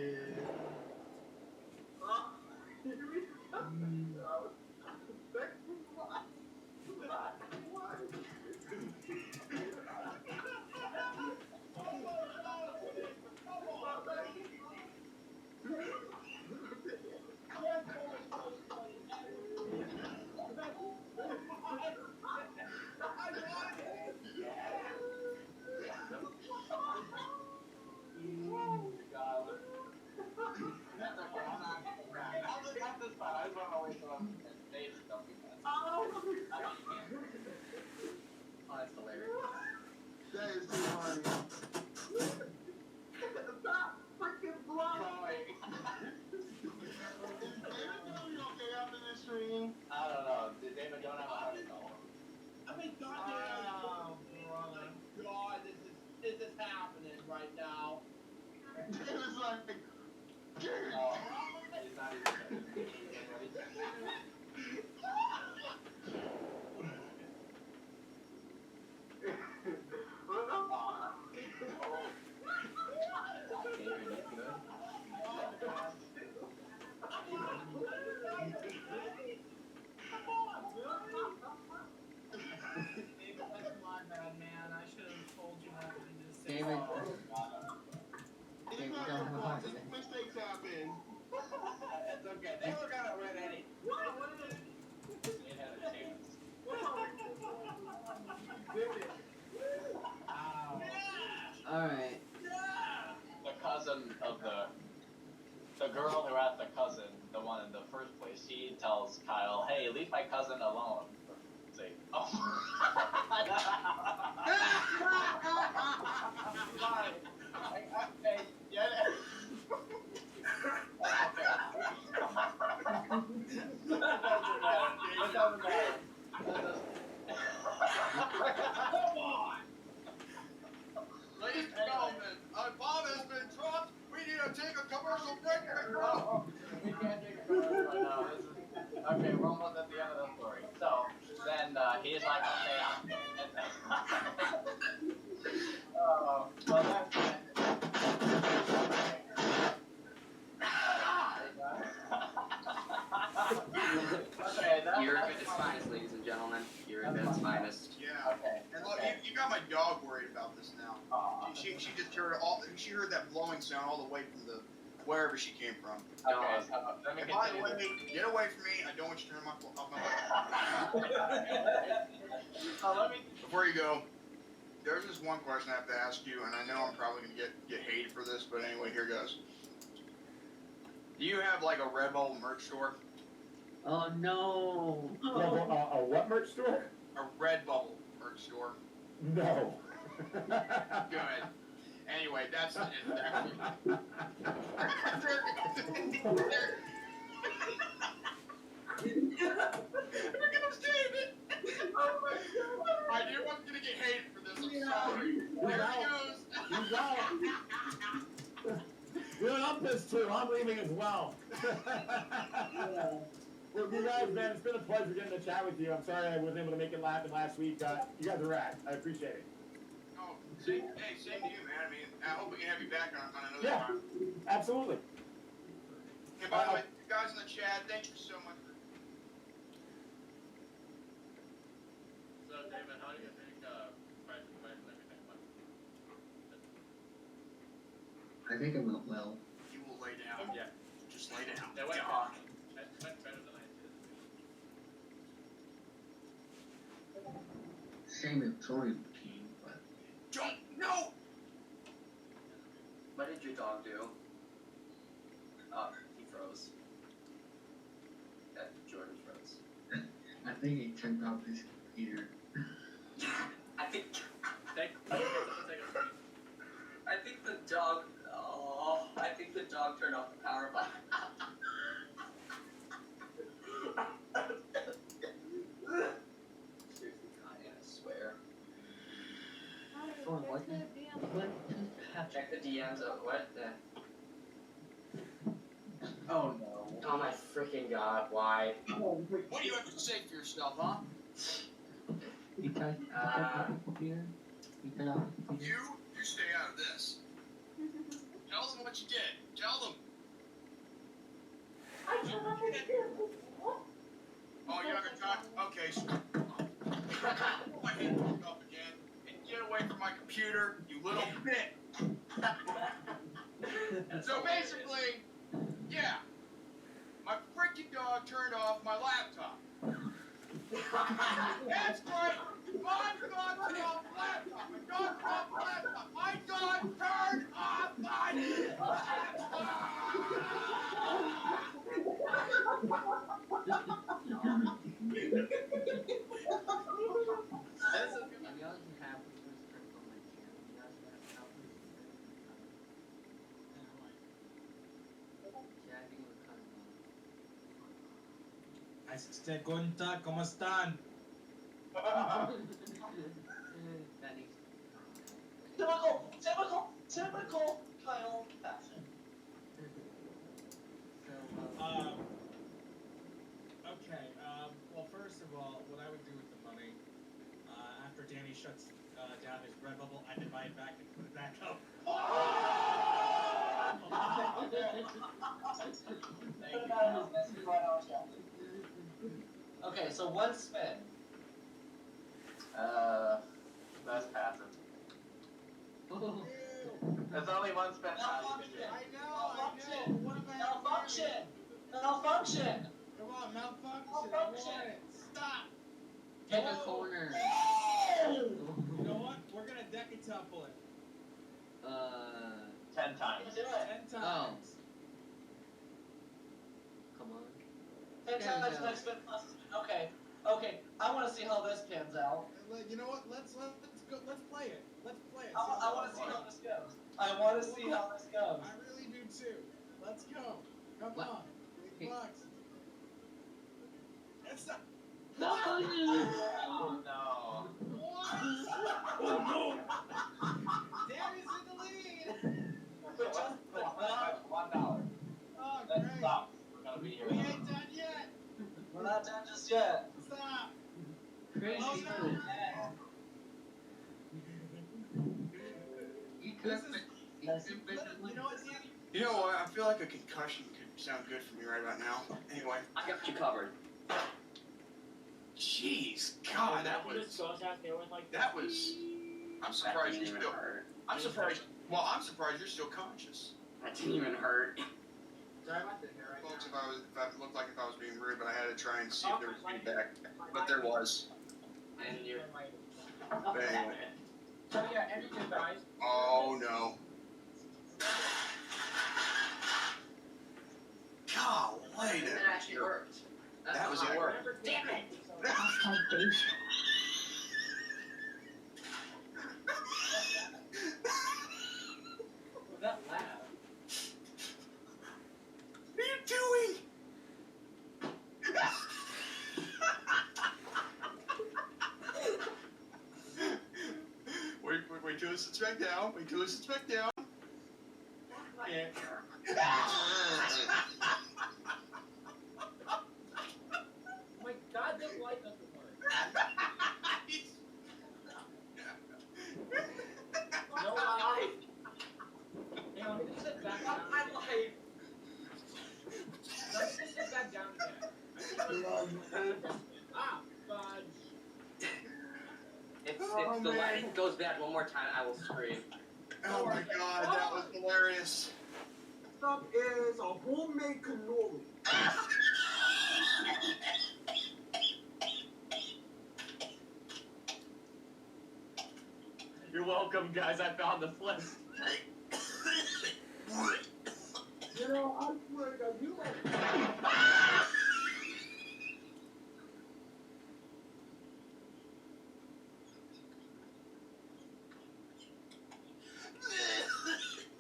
That's hilarious. That is too funny. Stop freaking blowing. Is David gonna be okay after this stream? I don't know. David, don't have a heart at all. I mean, goddamn. Oh, brother. God, this is happening right now. David's like, dude. Oh, he's not even David. David, don't have a heart today. Mistakes happen. It's okay. They were gonna win any. They had a chance. Alright. The cousin of the girl who had the cousin, the one in the first place, he tells Kyle, "Hey, leave my cousin alone." Say, oh. Sorry. Okay, get it. It doesn't matter. Come on! Ladies and gentlemen, a bomb has been dropped. We need to take a commercial break. We can't take a commercial right now. Okay, we're almost at the end of the story. So, then he's like, okay, well, that's it. Irrigated finest, ladies and gentlemen. Irrigated finest. Yeah. Okay. And look, Okay. you got my dog worried about this now. She just heard she heard that blowing sound all the way from the wherever she came from. Okay, so let me And by the continue. way, get away from me. I don't want you to turn off my Let me. Before you go, there's this one question I have to ask you, and I know I'm probably gonna get hated for this, but anyway, here goes. Do you have like a Redbubble merch store? Oh no. A what merch store? A Redbubble merch store? No. Good. Anyway, that's exactly. I knew I was gonna get hated for this. I'm sorry. There he goes. He's out. You know what I'm pissed too. I'm leaving as well. Well, you guys, man, it's been a pleasure getting to chat with you. I'm sorry I wasn't able to make it happen last week. You guys are rad. I appreciate it. Oh, same to you, man. I mean, I hope we can have you back on another time. Absolutely. And by the way, you guys in the chat, thank you so much for. So, David, how do you think price and place and everything went? I think it went well. You will lay down. Yeah. Just lay down. It went God. better than I anticipated. Shame if Tori came, but No! What did your dog do? Oh, he froze. Yeah, Jordan froze. I think he turned off his computer. I think the dog. Oh, I think the dog turned off the power button. Seriously, Kanye, I swear. Oh, what just happened? Check the DMs of what the. Oh no. Oh my freaking god! Why? What do you have to say for yourself, huh? You turned off the computer? You turned off the computer? You stay out of this. Tell them what you did. Tell them. I turned off the computer. What? Oh, you're not gonna talk? Okay. Put my hand up again and get away from my computer, you little bit. So basically, yeah, my freaking dog turned off my laptop. That's right. My dog turned off the laptop. My dog turned off the laptop. My dog turned off my Guten Tag, ¿cómo están? Typical Kyle fashion. Okay, well, first of all, what I would do with the money, after Danny shuts down his Redbubble, I can buy it back and put it back up. Okay, so one spin. That's passive. There's only one spin. Malfunction! Malfunction! Come on, malfunction. Malfunction! Stop. Take a corner. You know what? We're gonna decatuple it. 10 times. 10 times. Oh. Come on. 10 times next spin plus. Okay. Okay. I want to see how this pans out. You know what? Let's go. Let's play it. Let's play it. I want to see how this goes. I want to see how this goes. I really do too. Let's go. Come on. Big bucks. It's not. No! Oh no. Oh no! Danny's in the lead. $1. Oh, Then great. stop. We're gonna be here. We ain't done yet. We're not done just yet. Stop. Crazy. Oh, no. You could. You know what, Danny? You know what? I feel like a concussion could sound good for me right about now. Anyway. I got you covered. Jeez, God, that was. That was. I'm surprised you're still. I'm surprised. Well, I'm surprised you're still conscious. That didn't even hurt. Sorry about the hair right Folks, now. if I looked like if I was being rude, but I had to try and see if there was feedback. But there was. And you. But anyway. So yeah, everything guys. Oh no. Golly, It actually worked. that was how it. it worked. Damn it! Was that loud? What are you doing? Wait till it sits back down. Wait till it sits back down. Yeah. My goddamn light doesn't work. No life. Hang on, let me sit back down. My life. Let me just sit back down again. Ah, fudge. If the light goes bad one more time, I will scream. Oh my God, that was hilarious. Up is a homemade cannoli. You're welcome, guys. I found the list. You know, I swear to God, you like.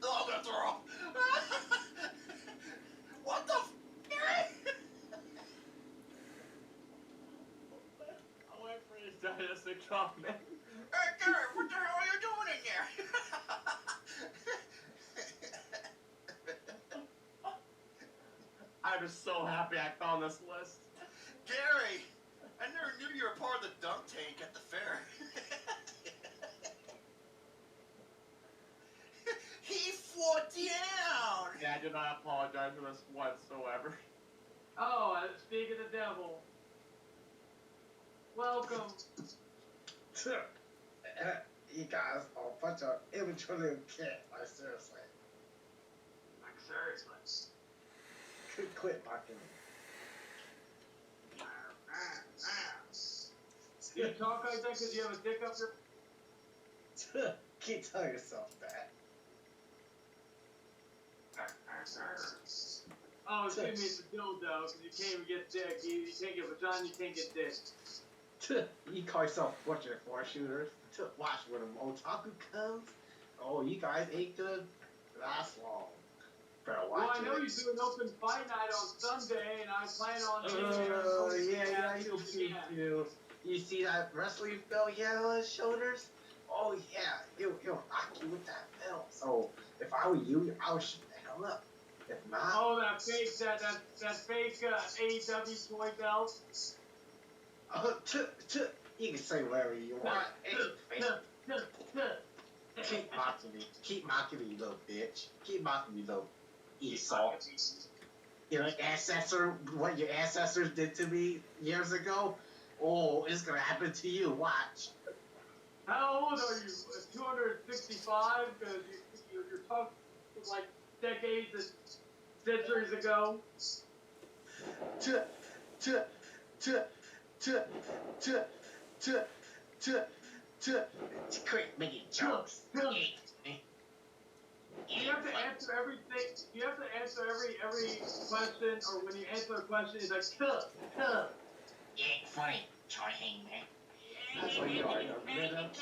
Oh, I'm gonna throw up. What the f? I went for his digestive trauma. Hey, Garrett, what the hell are you doing in there? I was so happy I found this list. Gary, I never knew you were part of the dunk tank at the fair. He fought down. Yeah, I do not apologize for this whatsoever. Oh, speak of the devil. Welcome. You guys are a bunch of immature little kids, like seriously. Like seriously. Quit mocking me. You talk like that because you have a dick up your... Can't tell yourself that. Oh, excuse me, it's a dildo, because you can't even get dick. You can't get vagina, you can't get dick. You call yourself a bunch of four shooters. Watch when an otaku comes. Oh, you guys ain't gonna last long. Better watch Well, I know it. you do an open fight night on Sunday, and I plan on being there. Yeah, you do. You see that wrestling belt he had on his shoulders? Oh yeah, he'll knock you with that belt. So if I were you, I would shoot the hell up. If not, Oh, that fake AEW toy belt. you can say whatever you want. Keep mocking me. Keep mocking me, you little bitch. Keep mocking me, little Esau. Your ancestor, what your ancestors did to me years ago. Oh, it's gonna happen to you. Watch. How old are you? 265? Because you're talking like decades and centuries ago. Quit making jokes. You have to answer everything. You have to answer every question, or when you answer a question, it's like, You ain't funny, Charlie Hangman. That's what you are, you're rhythm. Will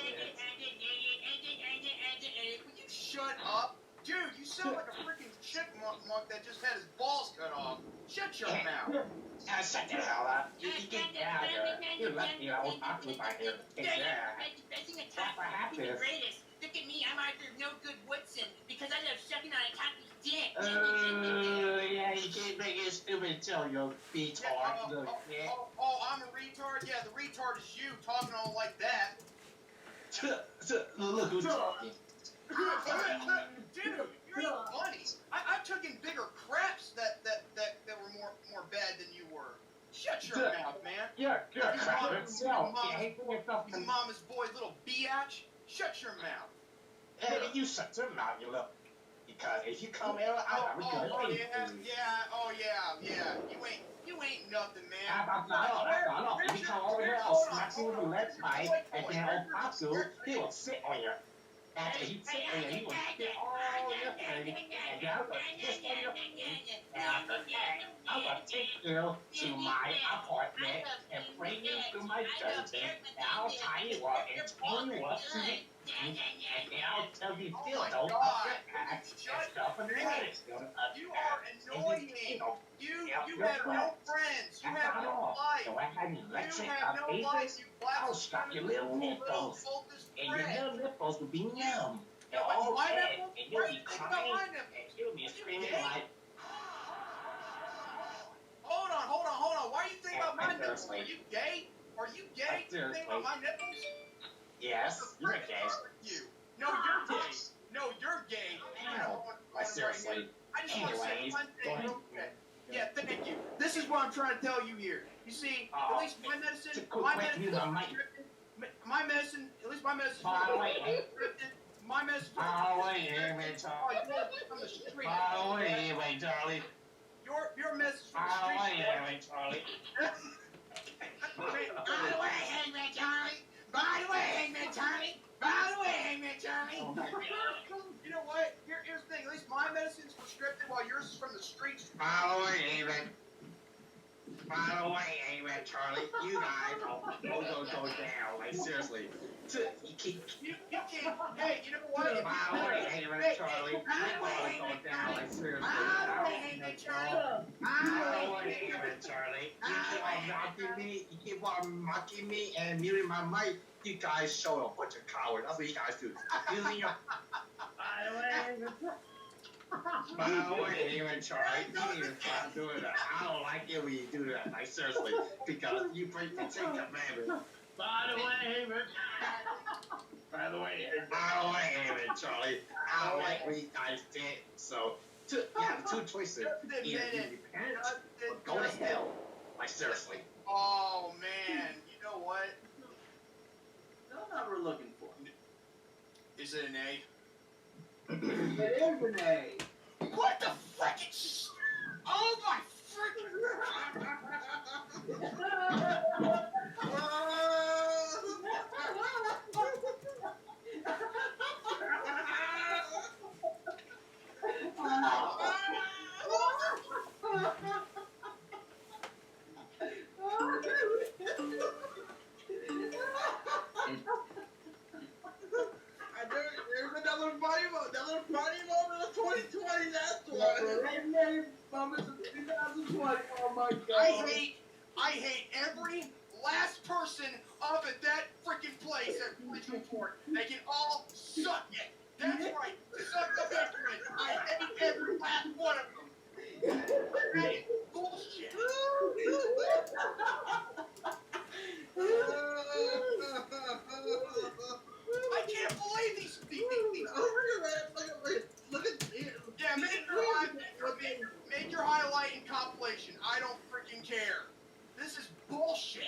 you shut up? Dude, you sound like a freaking chipmunk that just had his balls cut off. Shut your mouth. Shut the hell up. You get out of here. You left me old awkward by here. What happened? Look at me, I'm Arthur No Good Woodson, because I love sucking on a taco's dick. Yeah, you can't make it stupid until you retard. I'm a retard? Yeah, the retard is you talking all like that. Look who's talking. Dude, you ain't funny. I've taken bigger craps that were more bad than you were. Shut your mouth, man. You're a crap. mama's boy, little biatch. Shut your mouth. Hey, you shut your mouth, you little. Because if you come here, I'm gonna Oh leave yeah, you. yeah. You ain't nothing, man. That's not. If you come over here, I'll smack you with a lead pipe, and then old Popsu, he will sit on your. After he sit on you, he will spit all your thing, and then I'm gonna piss on your face. And after that, I'm gonna take you to my apartment and bring you to my dungeon, and I'll tie you up and chain you up to the and then I'll tell you still don't up your ass and stuff in the legs. You are annoying. You have no friends. You have no life. So I had an electric You have no life, you I'll stop your little nipples. And your little nipples will be numb. And all dead. And you'll be crying. And you'll be screaming like. Hold on. Why are you thinking about my nipples? Are you gay? Are you gay? You think about my nipples? Yes, you're gay. No, you're gay. No, you're gay. Ow. Seriously. I just want to say one thing real quick. Yeah, thank you. This is what I'm trying to tell you here. You see, at least my medicine, at least my medicine. My medicine. From the street. Charlie. Your message from the street. Charlie. By the way, Hangman Charlie. By the way, Hangman Charlie. You know what? Here's the thing. At least my medicine's prescriptive while yours is from the streets. By the way, Charlie, you guys go down. Like, seriously. You can't. Hey, you know what? By the way, Charlie, you go down. Like, seriously. Charlie. You keep on mocking me and muting my mic. You guys show a bunch of cowards. That's what you guys do. Using your. By the way, Charlie, you need to stop doing that. I don't like it when you do that. Like, seriously, because you break the Ten Commandments. By the way, Charlie, I don't like what you guys did. So, you have two choices. Either you repent or go to hell. Like, seriously. Oh, man. You know what? That's not what we're looking for. Is it an A? It is an A. What the frickin' oh my frickin' There's another funny moment of 2020, that's why. Moments of 2020, oh my god. I hate every last person up at that freaking place at Police Report. They can all suck it. That's right. Suck the veteran. I hate every last one of them. That is bullshit. I can't believe these look at yeah, make your highlight and compilation. I don't freaking care. This is bullshit.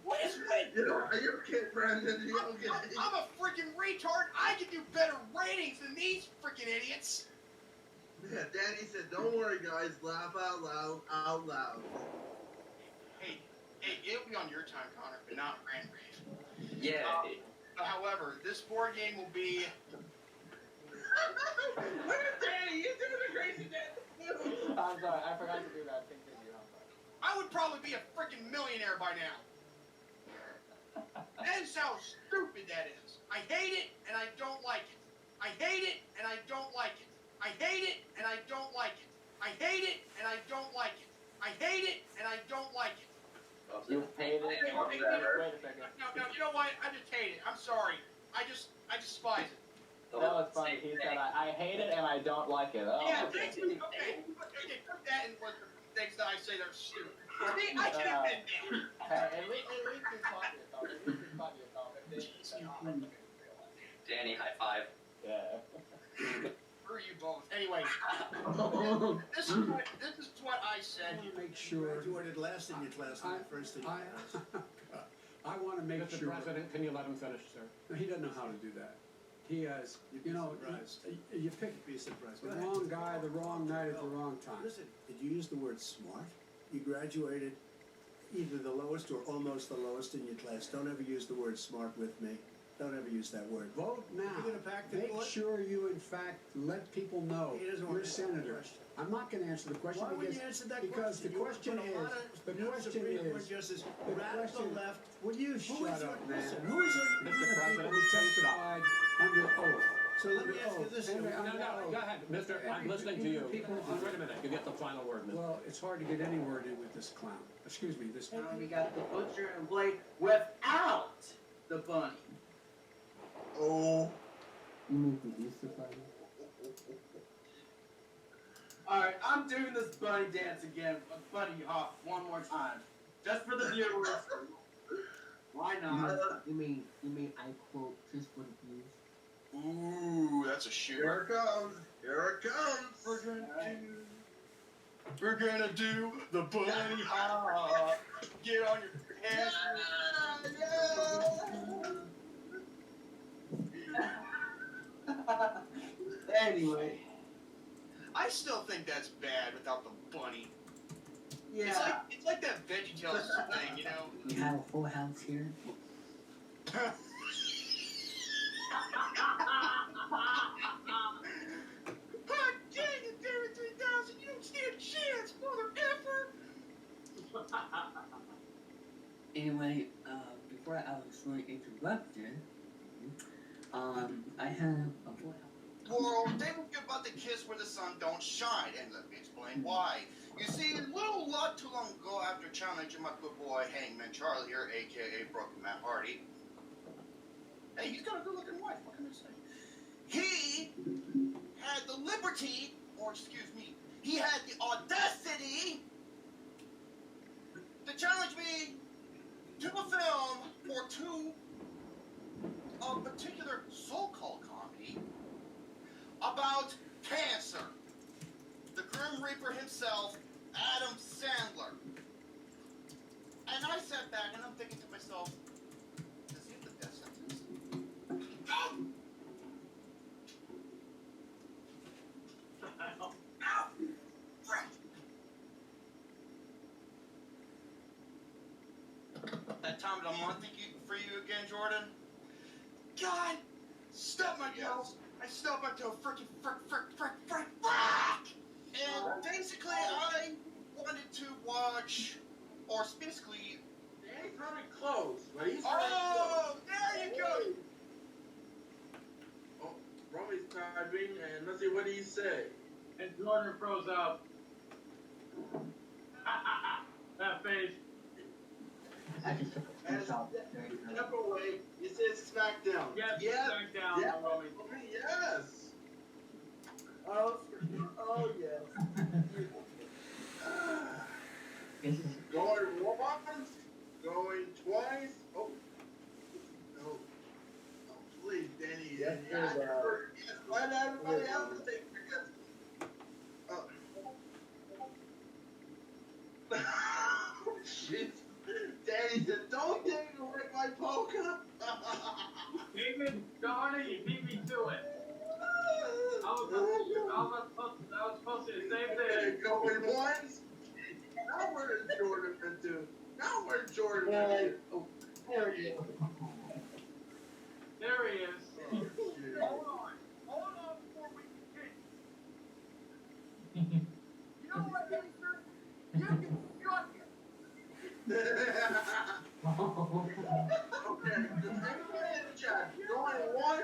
What is with You're a kid, Brandon. I'm a freaking retard. I can do better ratings than these freaking idiots. Yeah, Danny said, don't worry, guys. Laugh out loud. Hey, it'll be on your time, Connor, but not Grand Rave. Yeah. However, this board game will be. Look at Danny. You're doing a crazy dance. I'm sorry, I forgot to do that. Continue. I'm sorry. I would probably be a freaking millionaire by now. That's how stupid that is. I hate it and I don't like it. I hate it and I don't like it. I hate it and I don't like it. I hate it and I don't like it. I hate it and I don't like it. You hate it. Wait a second. No, you know what? I just hate it. I'm sorry. I despise it. That was funny. He said, I hate it and I don't like it. Oh, Yeah, okay. thank you. Okay, put that in with the things that I say that are stupid. See, I can admit that. Hey, at least you caught yourself. At least you caught yourself. And then you said, oh, that's okay. Danny, high five. Yeah. Screw you both. Anyway, this is what I said. sure. Graduated last in your class, not first in your class. I want to make Mr. sure. President, can you let him finish, sir? No, he doesn't know how to do that. He has, You'd be surprised. you pick You'd be surprised. the Go ahead. wrong guy, the wrong night at the wrong time. Listen, did you use the word smart? You graduated either the lowest or almost the lowest in your class. Don't ever use the word smart with me. Don't ever use that word. Vote now. You're gonna pack the Make court? sure you, in fact, let people know He doesn't want you're to answer that senator. question. I'm not going to answer the question Why would because you answer that because question? the question You put a lot is of the question Supreme Court is justice, the radical question. left. Will you Who shut is up, it? man? Listen, who is it? These Mr. are the President, people who stop. testified under oath. So let me Under ask you oath. this. And Joe. under No, oath. go ahead, Mister. I'm listening to you. People- Wait a minute. You get the final word, Mister. Well, it's hard to get any word in with this clown. Excuse me, this. Now we got the butcher and blade without the bunny. Oh. You make the Easter party? Alright, I'm doing this bunny dance again, bunny hop, one more time. Just for the viewers. Why not? You mean I quote just for the views? Ooh, that's a shooter. Here it comes. Here it comes. We're gonna do the bunny hop. Get on your hands. Anyway. I still think that's bad without the bunny. Yeah. It's like that VeggieTales thing, you know? We have a full house here. Hot dang it, David 3000, you don't stand a chance, mother effer! Anyway, before I was really interrupted, I have a full house. Well, they will give about the kiss where the sun don't shine, and let me explain why. You see, a little lot too long ago, after challenging my good boy Hangman Charlie here, aka Broken Matt Hardy. Hey, he's got a good-looking wife. What can I say? He had the liberty, or excuse me, he had the audacity to challenge me to a film or two of particular so-called comedy about cancer. The Grim Reaper himself, Adam Sandler. And I sat back and I'm thinking to myself, does he have the death sentence? Ow! Ow! Frick! That time of the month for you again, Jordan? God! Stop my toes! I stubbed my toe, frick! And basically, I wanted to watch, or basically... He's running close, but he's Oh, there you go! Oh, Romy's typing, and let's see what he say. And Jordan froze up. That face. I just took a screenshot. Very good. Step away. It says SmackDown. Yes, Yes. SmackDown, Yes. Romy. Yes. Oh yes. This is Going once, going twice. Oh. No. Oh, please, Danny. Yes, Danny. sir. Yes, let everybody else take because. Oh. Shit. Danny said, don't take away my poker. David, darn it, you beat me to it. I was supposed to say the same thing. Going once. Now where's Jordan been to? Now where's Jordan been to? There he is. There he is. Hold on before we continue. You know what, Easter? You can suck it. Okay, everybody in the chat, going once.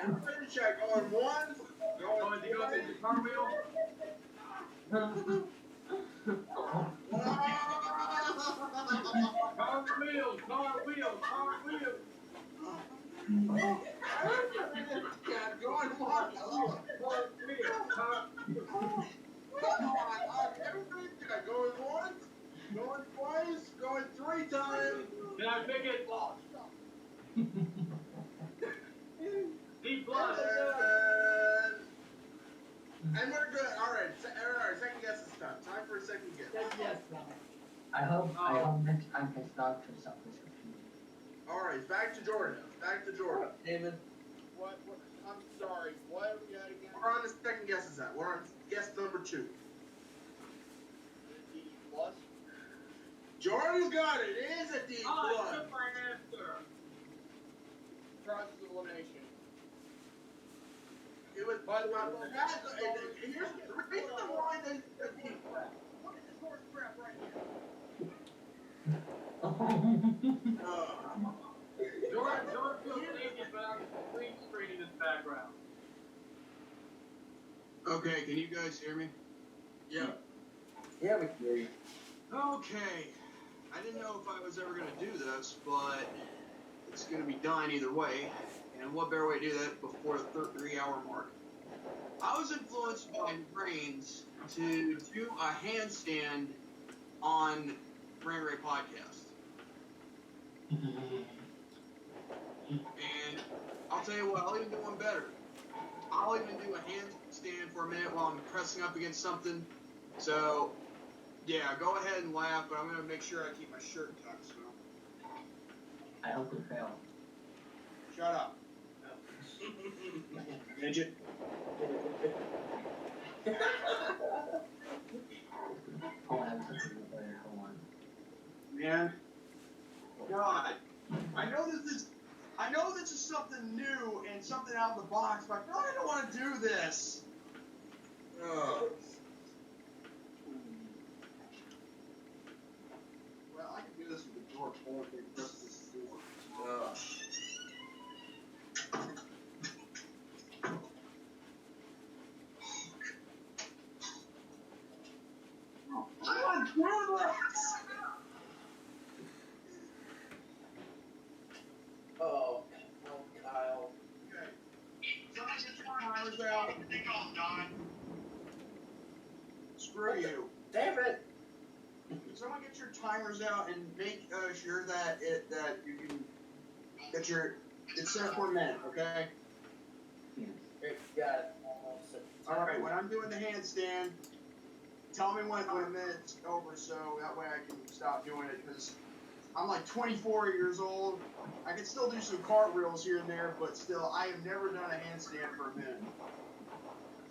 Everybody in the chat, going once. Going to go to the cartwheel. Cartwheel. Going once. Come on, everybody in the chat, going once, going twice, going three times. Can I pick it? D+. And we're good. All right, second guess is time. Time for a second guess. Yes, I hope next time his doctor self-prescription. All right, back to Jordan. David. What? I'm sorry. What are we at again? We're on the second guess is that. We're on guess number 2. D plus. Jordan's got it. It is a D+. I took my answer. Process of elimination. It was, but here's the reason why they a D+. What is this horse crap right here? Jordan, Don't feel naked, but I'm green screening this background. Okay, can you guys hear me? Yeah. Yeah, we can hear you. Okay. I didn't know if I was ever going to do this, but it's going to be done either way. And what better way to do that before the 3-hour mark? I was influenced by brains to do a handstand on Brain Ray Podcast. And I'll tell you what, I'll even do one better. I'll even do a handstand for a minute while I'm pressing up against something. So, yeah, go ahead and laugh, but I'm going to make sure I keep my shirt tucked. So. I hope you fail. Shut up. Midget. Hold on. Man. God. I know this is something new and something out of the box, but God, I don't want to do this. Ugh. Well, I can do this with the door closed and just this door. I want to do this! Oh, Kyle. Okay. Someone get your timers out. I think I'm done. Screw you. David! Someone get your timers out and make sure that you can it's set for a minute, okay? Got it. Almost set. Alright, when I'm doing the handstand, tell me when a minute's over so that way I can stop doing it, because I'm like 24 years old. I can still do some cartwheels here and there, but still, I have never done a handstand for a minute.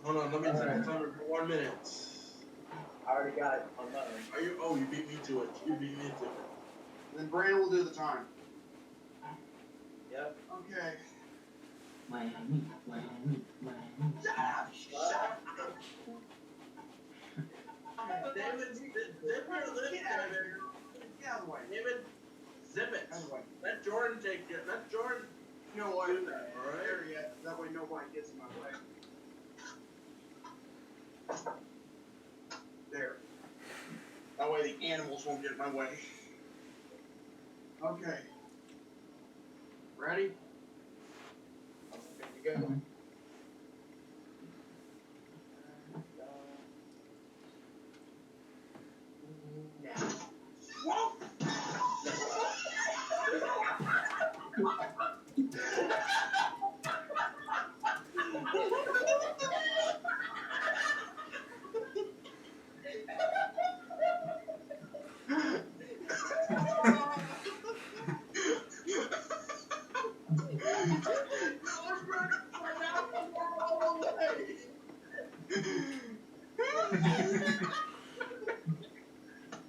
Hold on, let me set the timer for 1 minute. I already got it on mine. You beat me to it. You beat me to it. Then Brandon will do the time. Yep. Okay. Miami. Shut up! David, zip your lip, David. Get out of the way. David, zip it. Out of the way. Let Jordan take it. Let Jordan. You know what? Do that, all right? There yet. That way nobody gets in my way. There. That way the animals won't get in my way. Okay. Ready? There you go. Now. Whoa!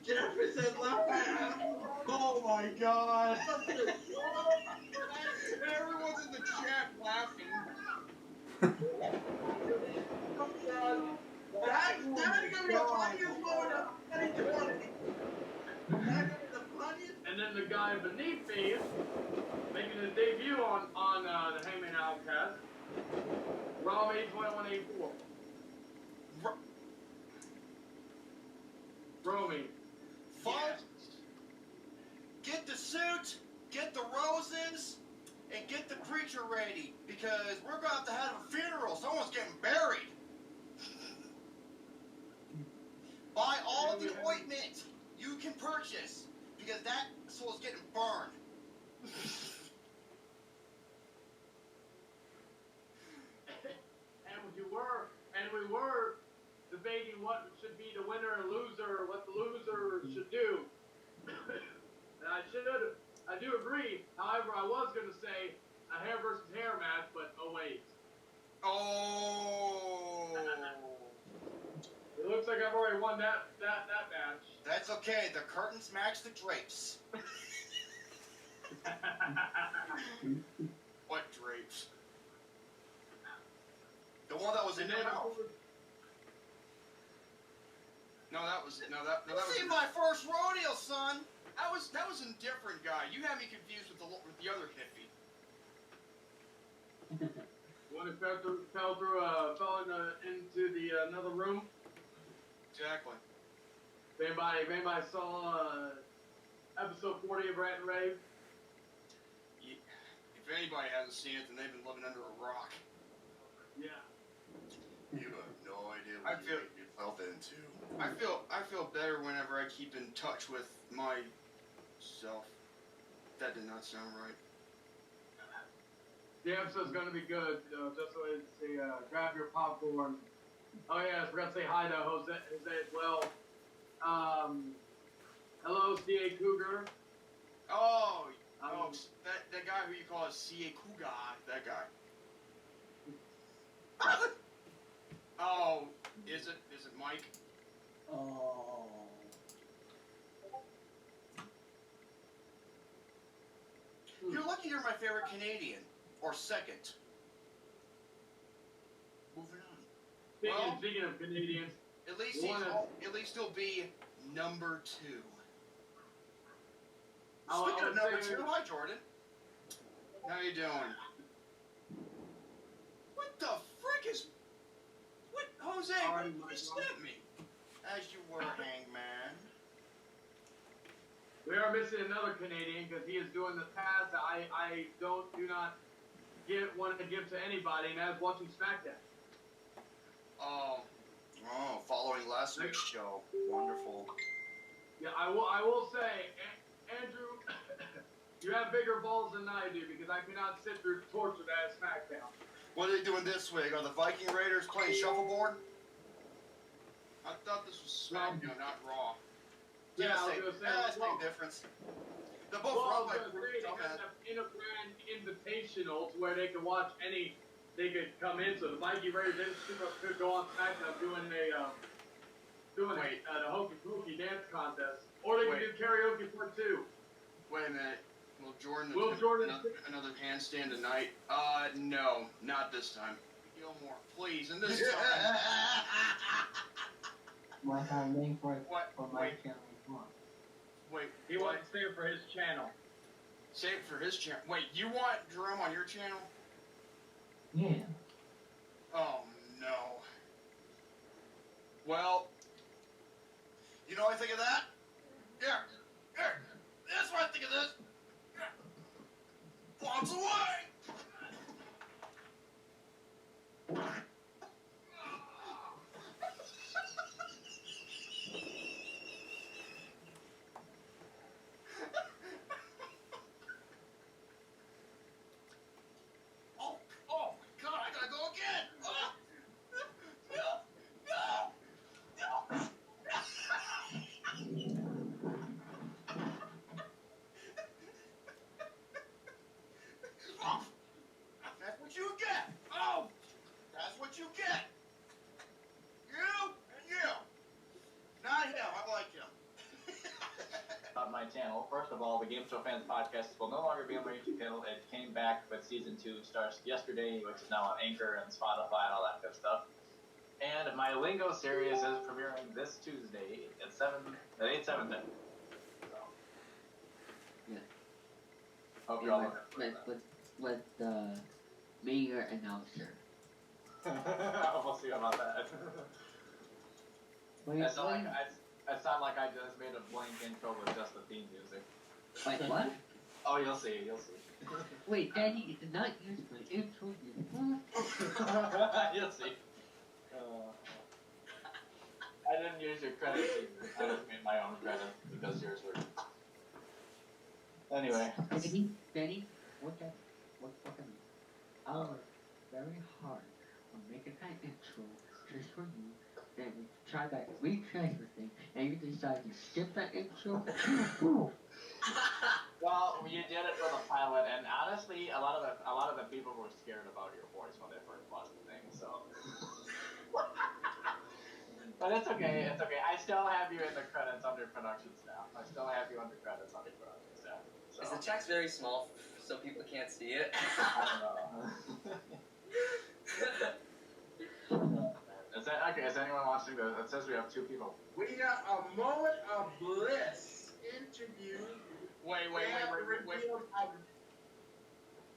Jefferson left. Oh my God! Everyone's in the chat laughing. That's gonna be the funniest moment of 2020. That's gonna be the funniest. And then the guy beneath me, making his debut on the Hangman Outcast, Rami 2184. Romy. Folks, get the suit, get the roses, and get the preacher ready, because we're going to have a funeral. Someone's getting buried. Buy all the ointment you can purchase, because that soul's getting burned. what should be the winner and loser, what the loser should do. And I do agree. However, I was going to say a hair versus hair match, but oh wait. Oh. It looks like I've already won that match. That's okay. The curtains match the drapes. What drapes? The one that was in your mouth. No, that was This ain't my first rodeo, son. That was a different guy. You had me confused with the other hippie. One that fell into the another room. Exactly. If anybody saw episode 40 of Rant and Rave. If anybody hasn't seen it, then they've been living under a rock. Yeah. You have no idea what you get yourself into. I feel better whenever I keep in touch with myself. That did not sound right. The episode's gonna be good. Just so to say, grab your popcorn. Oh yeah, I forgot to say hi to Jose as well. Hello, C.A. Cougar. Oh, that guy who you call C.A. Cougar, that guy. Oh, is it Mike? Oh. You're lucky you're my favorite Canadian. Or second. Moving on. Speaking of Canadians, at least he'll be number 2. Speaking of number 2, hi Jordan. How you doing? What the frick is... What, Jose, what did you sent me? As you were, Hangman. we are missing another Canadian because he is doing the task that I do not want to give to anybody, and that is watching SmackDown. Oh, following last week's show. Wonderful. Yeah, I will say, Andrew, you have bigger balls than I do because I cannot sit through torture that is SmackDown. What are they doing this week? Are the Viking Raiders playing shuffleboard? I thought this was SmackDown, not Raw. Yeah, I was gonna say, big difference. They're both run by they have in a brand invitational to where they can watch they could come in. So the Viking Raiders could go on SmackDown doing the Hokey Pokey dance contest, or they could do karaoke for 2. Wait a minute. Will Jordan another handstand tonight? No, not this time. Gilmore, please, and this time. Like I made for my channel as well. Wait, he wants to save it for his channel. Save it for his channel. Wait, you want Jerome on your channel? Yeah. Oh no. Well, you know what I think of that? Here. That's what I think of this. Bombs away! Oh my God, I gotta go again! That's what you get! Oh! That's what you get! You and you! Not him, I like him. About my channel. First of all, the Game Show Fans podcast will no longer be on my YouTube channel. It came back, but season 2 starts yesterday, which is now on Anchor and Spotify and all that good stuff. And my Lingo series is premiering this Tuesday at 8/7. So. Yeah. Hope you're all looking for that. With the mayor announcer. We'll see about that. I sound like I just made a blank intro with just the theme music. Wait, what? Oh, you'll see. Wait, Daddy, you did not use my intro. You'll see. I didn't use your credits either. I just made my own credits because yours were. Anyway. Daddy, what I worked very hard on making that intro just for you, and try that retransfer thing, and you decide to skip that intro. Ooh. Well, you did it for the pilot, and honestly, a lot of the people were scared about your voice when they first watched the thing. So, but it's okay. It's okay. I still have you in the credits under production staff. I still have you under credits under production staff. So. Is the text very small so people can't see it? I don't know. Is that okay? Is anyone watching this? It says we have 2 people. We got a moment of bliss interview. Wait.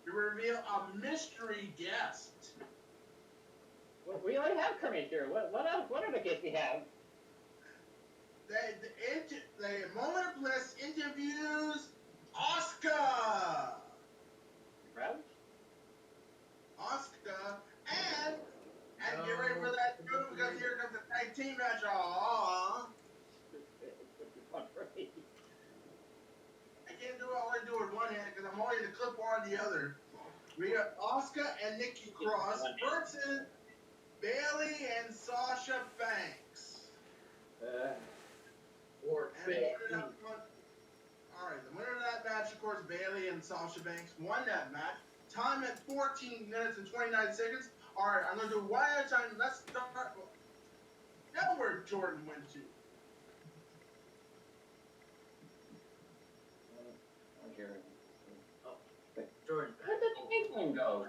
We reveal a mystery guest. Well, we already have Kermit here. What else? What other guests we have? The moment of bliss interviews Oscar. Right? Oscar and get ready for that too, because here comes the tag team match. Aww. I can't only do it with one hand because I'm only the clipboard on the other. We got Oscar and Nikki Cross versus Bailey and Sasha Banks. Alright, the winner of that match, of course, Bailey and Sasha Banks won that match. Time at 14 minutes and 29 seconds. Alright, I'm going to do one at a time. Let's start. Now where Jordan went to. Jordan. Where'd the pink one go?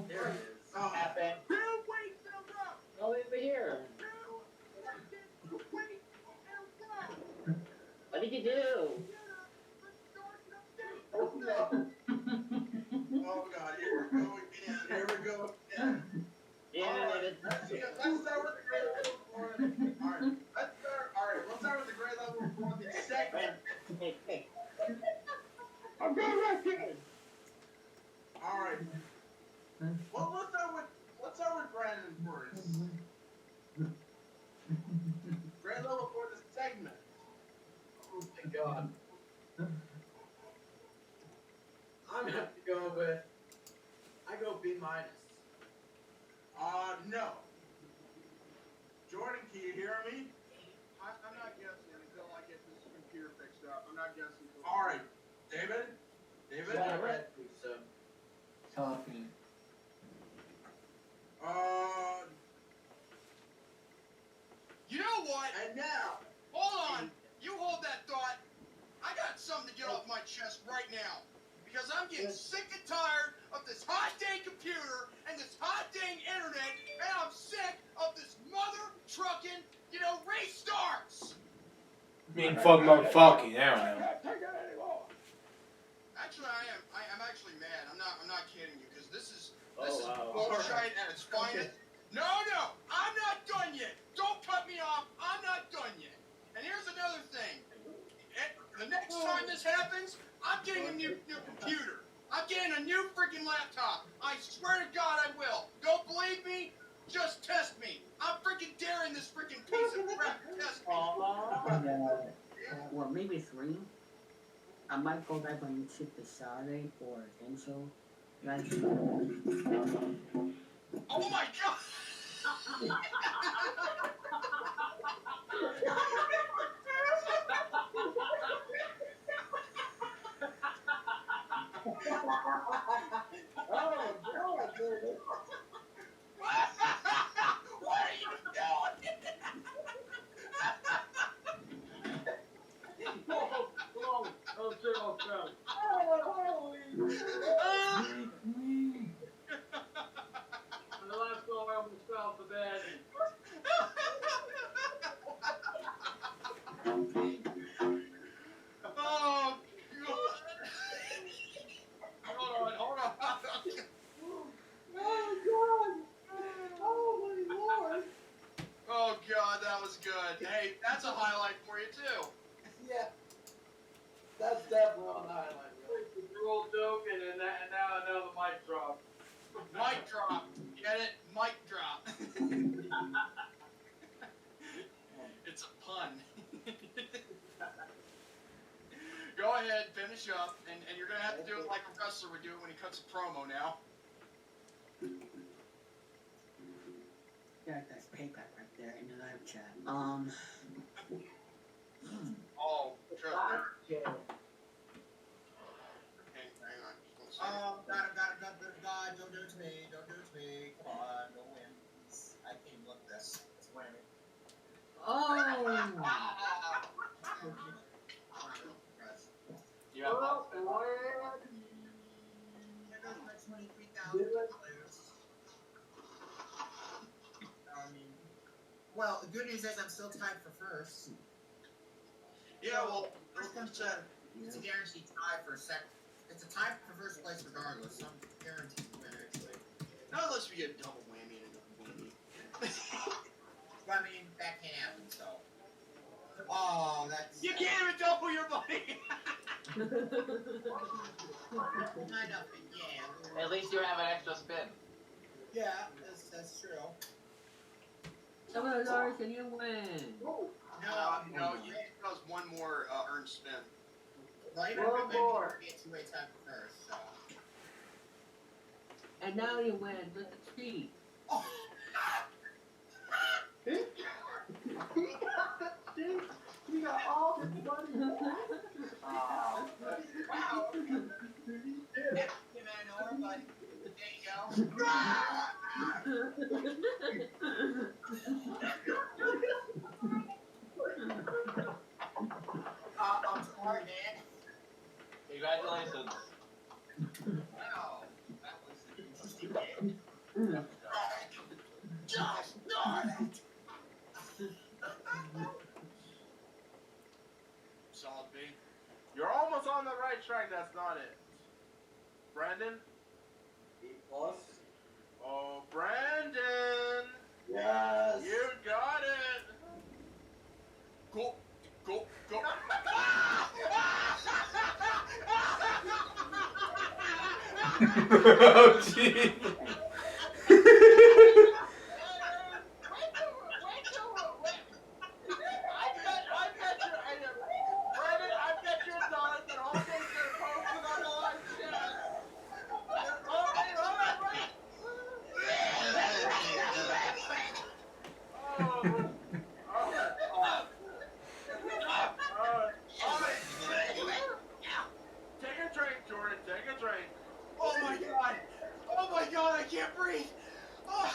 There it is. Happened. Oh, over here. What did you do? Oh no. Oh god, here we go again. Here we go again. Yeah, Alright, let's start with the grade level for Alright, we'll start with the grade level for the segment. I'm going back in. Alright. Well, let's start with Brandon first. Grade level for the segment. Oh my god. I'm gonna have to go with. I go B-. No. Jordan, can you hear me? I'm not guessing until I get this computer fixed up. I'm not guessing until. Alright. David? So. Talking. You know what? And now. Hold on. You hold that thought. I got something to get off my chest right now. Because I'm getting sick and tired of this hot dang computer and this hot dang internet, and I'm sick of this mother trucking, restarts. Motherfucking, I don't know. Actually, I am. I'm actually mad. I'm not kidding you, because this is wow. bullshit at its finest. No, I'm not done yet. Don't cut me off. I'm not done yet. And here's another thing. The next time this happens, I'm getting a new computer. I'm getting a new freaking laptop. I swear to God I will. Don't believe me? Just test me. I'm freaking daring this freaking piece of crap to test me. Or maybe 3. I might go back on YouTube this Saturday for an intro. Oh my God! What are you doing? The last goal I almost fell off the bed. Oh, God. Hold on. Oh, God, that was good. Hey, that's a highlight for you, too. Yeah. That's definitely on the highlight reel. You're all joking, and now the mic drop. Mic drop. Get it? Mic drop. It's a pun. Go ahead, finish up, and you're going to have to do it like a wrestler would do it when he cuts a promo now. payback right there in the live chat. Oh, trust me. Yeah. Hang on. Just one second. Don't do it to me. Don't do it to me. Come on, no wins. I can't even look at this. It's whammy. Oh! You have Well, There goes my 23,000 players. Well, the good news is I'm still tied for first. Yeah, well, First comes to it's a guaranteed tie for second. It's a tie for first place regardless. So I'm guaranteed to win actually. not unless we get a double whammy and a double whammy. But I mean, that can't happen. So. Oh, that's. You can't even double your money. Kind of, yeah. At least you have an extra spin. Yeah, that's true. $7 and you win. No, No, you does one more earned spin. Well, even One if more. be a two-way tie for first, so. And now you win with the speed. Oh. He got the cheat. He got all the money. Wow. Yeah, man, or, but there you go. I'm sorry, man. Congratulations. Wow, that was an interesting game. Just darn it! Solid B. You're almost on the right track. That's not it. Brandon? B plus. Oh, Brandon! Yes. You got it! Go, go, go. Oh, jeez. Take a drink, Jordan. Take a drink. Oh my god! Oh my god! I can't breathe. Oh.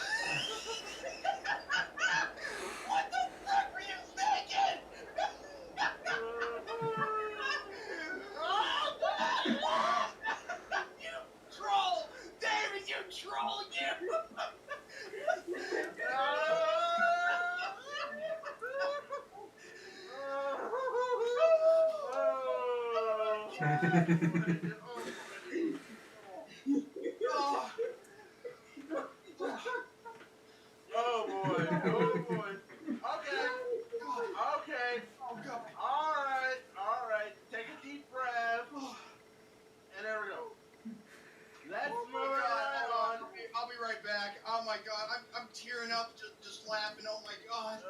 What the fuck were you thinking? You troll, David! You troll! Oh boy, oh boy. Okay. Alright. Take a deep breath. And there we go. Let's move right on. I'll be right back. Oh my god, I'm tearing up just laughing. Oh my god.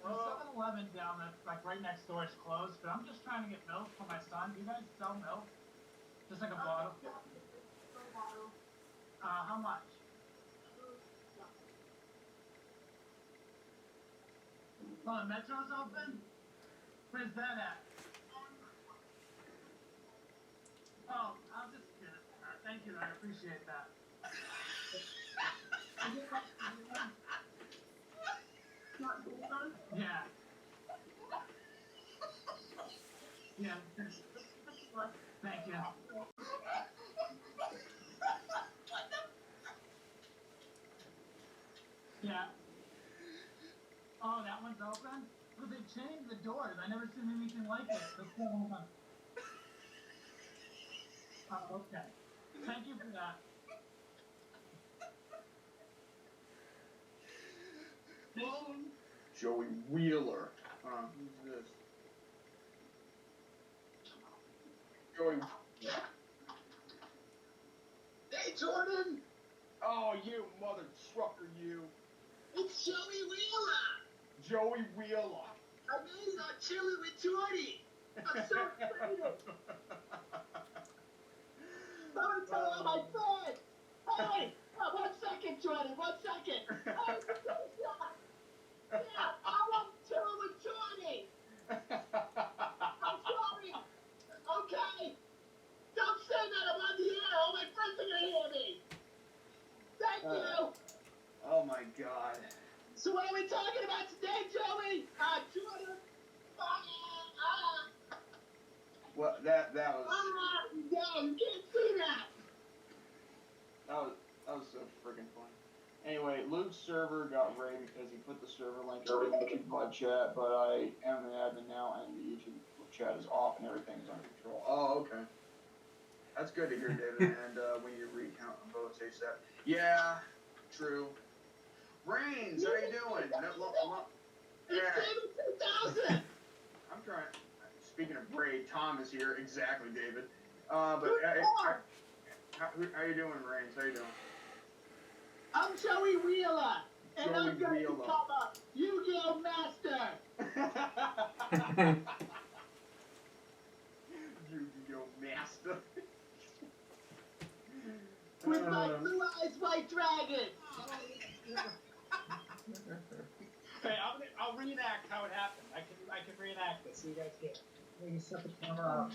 The 7-Eleven down there, like right next door, is closed, but I'm just trying to get milk for my son. Do you guys sell milk? Just like a bottle? How much? Oh, the Metro's open? Where's that at? Oh, I'll just get it. Thank you, I appreciate that. Yeah. Yeah. Thank you. Yeah. Oh, that one's open? Well, they changed the doors. I never seen anything like it. Let's go hold on. Oh, okay. Thank you for that. Joey Wheeler. Who's this? Joey. Hey, Jordan! Oh, you mother trucker, you. It's Joey Wheeler! Joey Wheeler. I made it on Chili with Jordy! I'm so excited! I'm tell all my friends! Hey! 1 second, Jordan, 1 second. Yeah, I'm on tour with Jordan. I'm sorry. Okay. Don't say that, I'm on the air. All my friends are gonna hear me. Thank you. Oh my God. So what are we talking about today, Joey? Jordan. Well, that was No, you can't see that. that was so freaking funny. Anyway, Luke's server got raided because he put the server link in the YouTube live chat, but I am an admin now, and the YouTube chat is off and everything's under control. Oh, okay. That's good to hear, David. And we need to recount votes ASAP. Yeah, true. Brains, how you doing? Yeah. I'm trying. Speaking of braid, Tom is here. Exactly, David. But how you doing, Brains? How you doing? I'm Joey Wheeler, and Joey I'm going to Wheeler. become a Yu-Gi-Oh! Master. Yu-Gi-Oh! Master. With my blue eyes, white dragon. Hey, I'll reenact how it happened. I can reenact this so you guys get it. We can set the camera up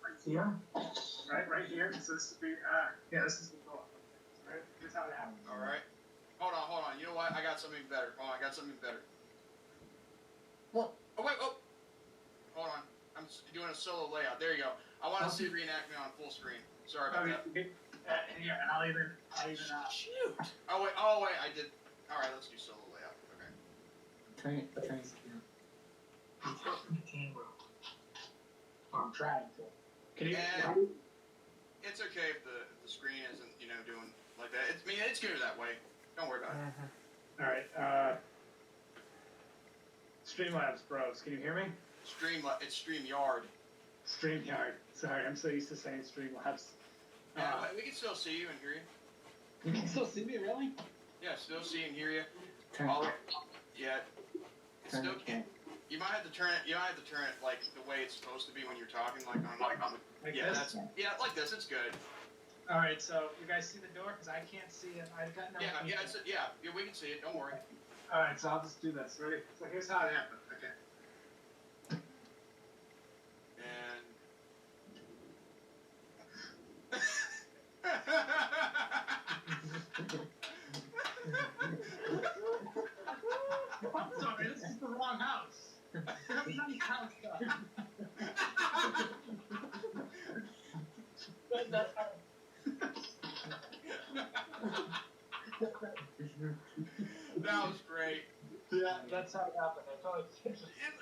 right here. Right here. So this is this is the door. Right? Here's how it happened. All right. Hold on. You know what? I got something better. I got something better. What? Oh, wait, Hold on. I'm doing a solo layout. There you go. I want to see reenactment on full screen. Sorry about that. Yeah, and I'll even Shoot. Oh, wait, I did. All right, let's do solo layout. Okay. Train. I'm trying to. Can you? And it's okay if the screen isn't, doing like that. It's good that way. Don't worry about it. All right. Streamlabs Bros. Can you hear me? It's StreamYard. StreamYard. Sorry, I'm so used to saying Streamlabs. Yeah, we can still see you and hear you. You can still see me, really? Yeah, still see and hear you. Yeah. It still can't. You might have to turn it. Like the way it's supposed to be when you're talking, like on the. Like Yeah, this? like this. It's good. All right, so you guys see the door? Because I can't see it. I've got no. Yeah, we can see it. Don't worry. All right, so I'll just do this. Ready? So here's how it happened. Okay. I'm sorry, this is the wrong house. Nice house stuff. That was great. Yeah, that's how it happened. I told you.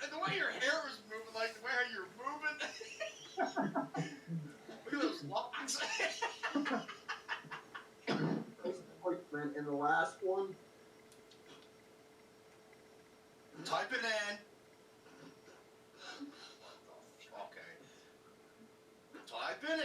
And the way your hair was moving, like the way how you're moving. Look at those locks. Appointment in the last one. Type it in. Okay. Type it in.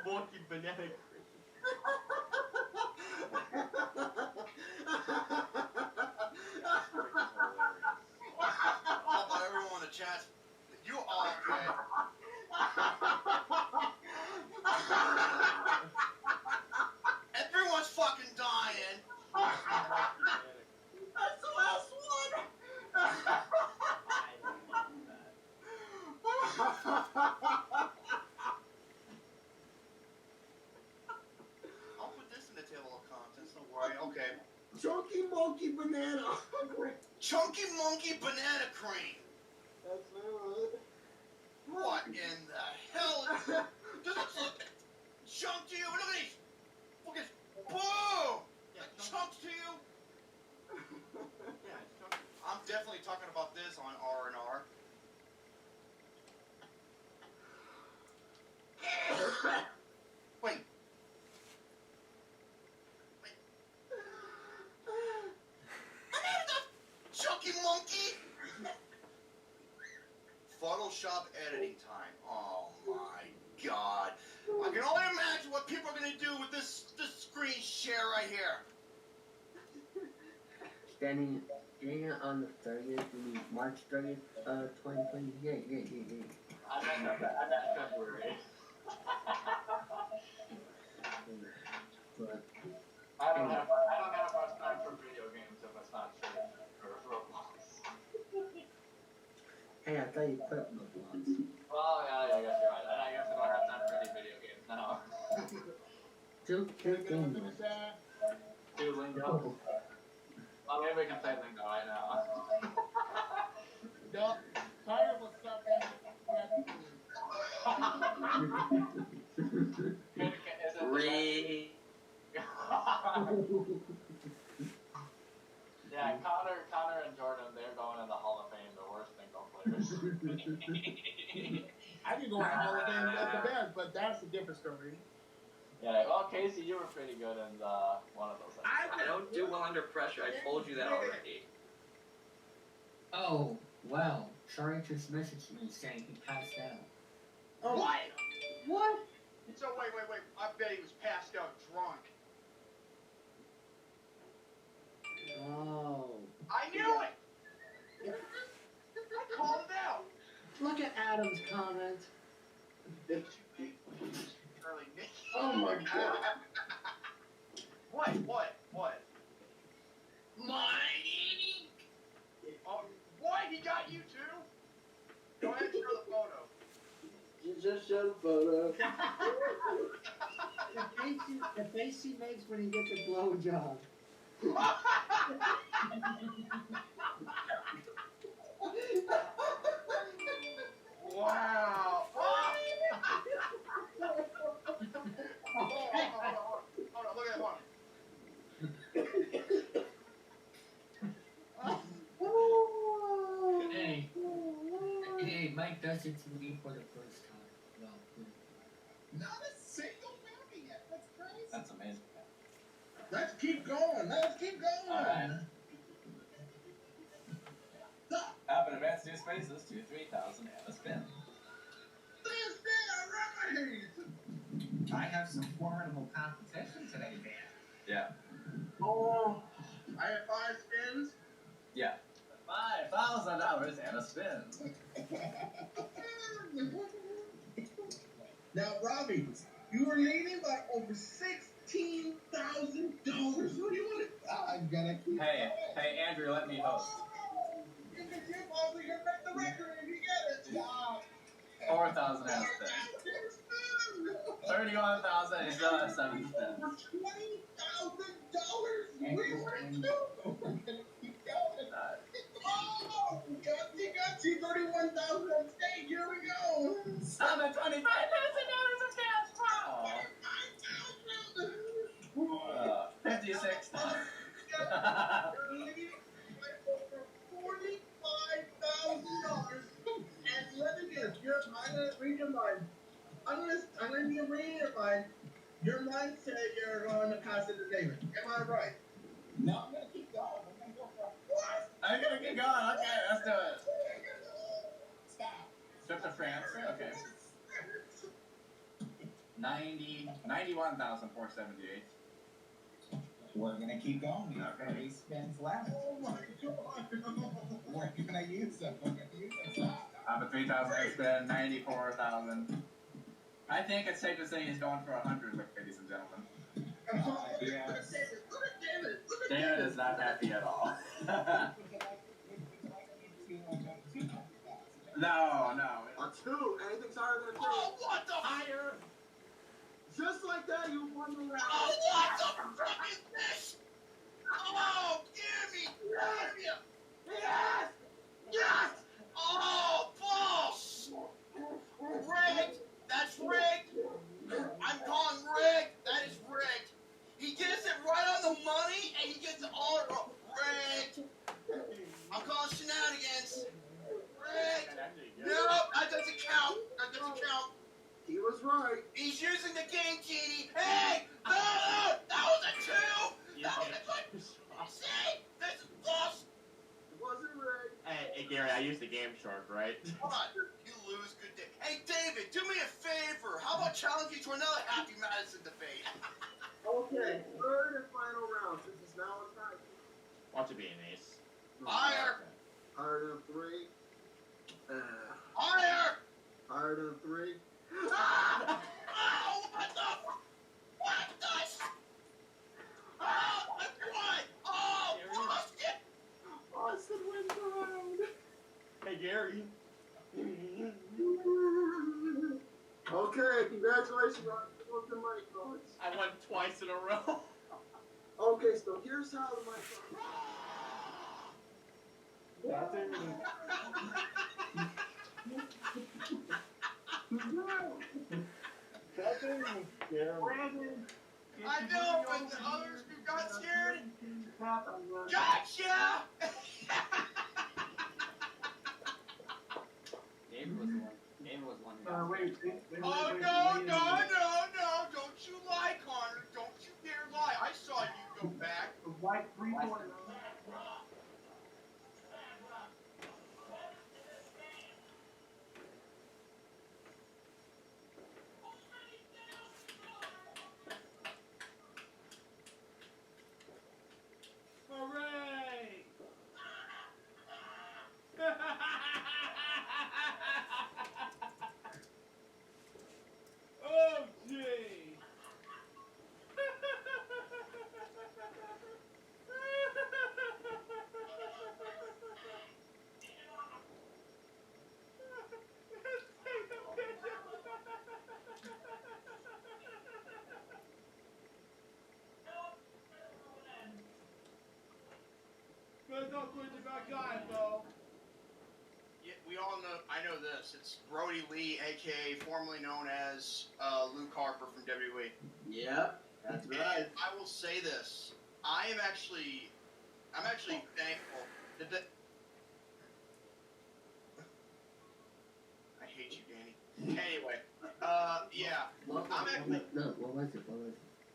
Monkey banana. Everyone in the chat, you all okay? Everyone's fucking dying. That's the last one. I'll put this in the table of contents. Don't worry. Okay. Chunky monkey banana. Chunky monkey banana cream. That's it. What in the hell? Does it look chunk to you? Look at these. Look at this. Boom. Yeah, chunks to you. Yeah, I'm definitely talking about this on R&R. Wait. Chunky monkey! Photoshop editing time. Oh my god. people are gonna do with this screen share right here. Standing on the 30th, we mean March 30th, 2020. Yeah. I meant February. But I don't have much time for video games if it's not streaming or Roblox. hey, I thought you quit Roblox. Well, yeah, I guess you're right. I guess I don't have time for any video games now. Still gaming. Do Lingo. Well, maybe we can play Lingo right now. No, tired of something. Yeah, Connor and Jordan, they're going in the Hall of Fame, the worst Lingo players. I can go on Hall of Fame at the best, but that's a different story. Yeah, well, Casey, you were pretty good in one of those. I don't do well under pressure. I told you that already. Oh, well, sorry just messaged me saying he passed out. Oh. What? What? So wait. I bet he was passed out drunk. Oh. I knew it! I called it out! Look at Adam's comment. Early Nick. Oh my god. What? Money! Oh, what? He got you too? Go ahead and show the photo. You just showed a photo. The face he makes when he gets a blowjob. Wow! Hold on, look at that one. Hey, Mike does it to me for the first time. Well, Not a single movie yet. That's crazy. That's amazing. Let's keep going. Alright. Up in advanced new spaces to 3,000 and a spin. I have some formidable competition today, man. Yeah. Oh, I have 5 spins. Yeah. $5,000 and a spin. Now, Robbie, you were leading by over $16,000. What do you want to? I'm gonna keep. Hey, Andrew, let me host. You can see possibly you can break the record if you get it. 4,000 and a spin. 31,000 and still has 7 spins. Over $20,000. We were in 2. We're gonna keep going. Oh, gutsy, 31,000 at stake. Here we go. $725,000 of cash. Wow. 56. $45,000. And let me guess, I'm gonna read your mind. I'm gonna be reading your mind. Your mind said you're going to pass it to David. Am I right? No, I'm gonna keep going. What? I'm gonna keep going. Okay, let's do it. Stop. Trip to France. Okay. 91,478. We're gonna keep going. Okay. 3 spins left. Oh my god. We're gonna use them. Up at 3,000 spin, 94,000. I think it's safe to say he's going for 100, ladies and gentlemen. Yes. David is not happy at all. No. A 2. Anything's higher than a 2. Oh, what the? Higher. Just like that, you won the round. Oh, what the fuck is this? Oh, gimme. Yes. Oh, balls. Rigged. That's rigged. I'm calling rigged. That is rigged. He gets it right on the money, and he gets it all wrong. Rigged. I'm calling shenanigans. Rigged. No, that doesn't count. He was right. He's using the game genie. Hey! No! That was a 2! That was a 2! See? This is false! It wasn't rigged. Hey, Gary, I used the game shark, right? What? You lose, good day. Hey, David, do me a favor. How about challenge you to another Happy Madison debate? Okay, third and final round. Since it's now a tie. Watch it be an ace. Higher! Higher than 3. Higher! Higher than 3. Ah! Oh, what the? What the? Oh, I won! Oh, Boston! Boston wins the round. Hey, Gary. Okay, congratulations on the money cards. I won twice in a row. Okay, so here's how the money cards. Brandon, I know, but the others who got scared, gotcha! David was the one. David was the one who got Wait, Oh, no, don't you lie, Connor. Don't you dare lie. I saw you go back. White 3-point. Hooray! Oh, gee! But don't put the back guy, though. Yeah, we all know, I know this. It's Brody Lee, a.k.a. formerly known as Luke Harper from WWE. Yep, that's right. And I will say this. I'm actually thankful that I hate you, Danny. Anyway, yeah. I'm actually... No, what was it?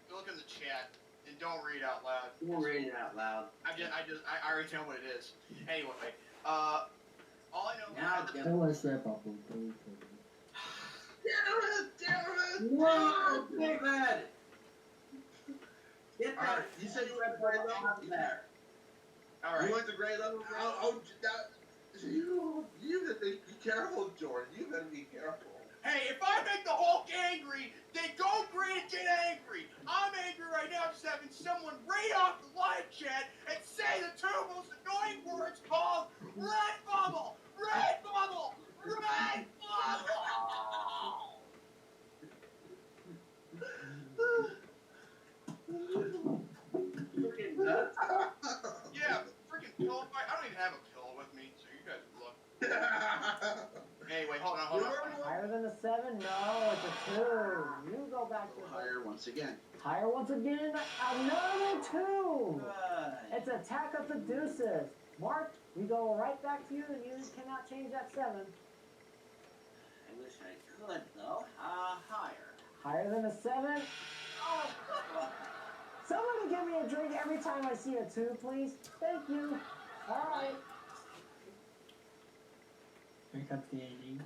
Look in the chat and don't read out loud. We'll read it out loud. I already know what it is. Anyway, all I know Now is That was that bubble. Damn it! Whoa, David! Get All that. right, you said you went grade level there. All right. You went to grade level. You gotta be careful, Jordan. You gotta be careful. Hey, if I make the Hulk angry, then go grade and get angry. I'm angry right now just having someone read off the live chat and say the two most annoying words called red bubble, red bubble, red bubble. Freaking nuts. Yeah, freaking pillow fight. I don't even have a pillow with me, so you guys look. Anyway, hold on. Higher than a 7? No, it's a 2. You go back to Higher once again. higher once again. Another 2. Right. It's attack of the deuces. Mark, we go right back to you, and you cannot change that 7. I wish I could, though. Higher. Higher than a 7? Oh, somebody give me a drink every time I see a 2, please. Thank you. All right. Here comes the AD.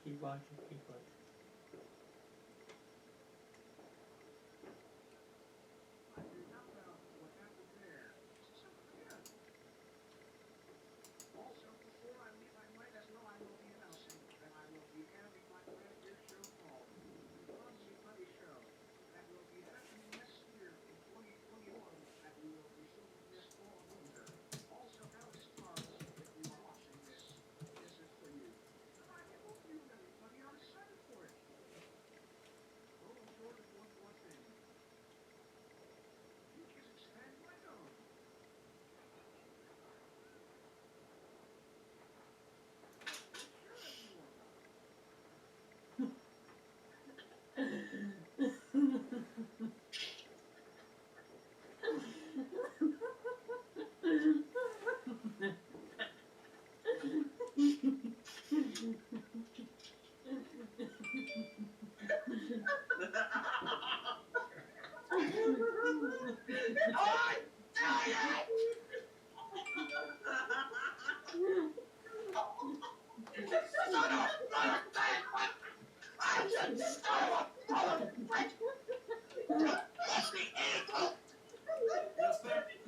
Keep watching, keep watching.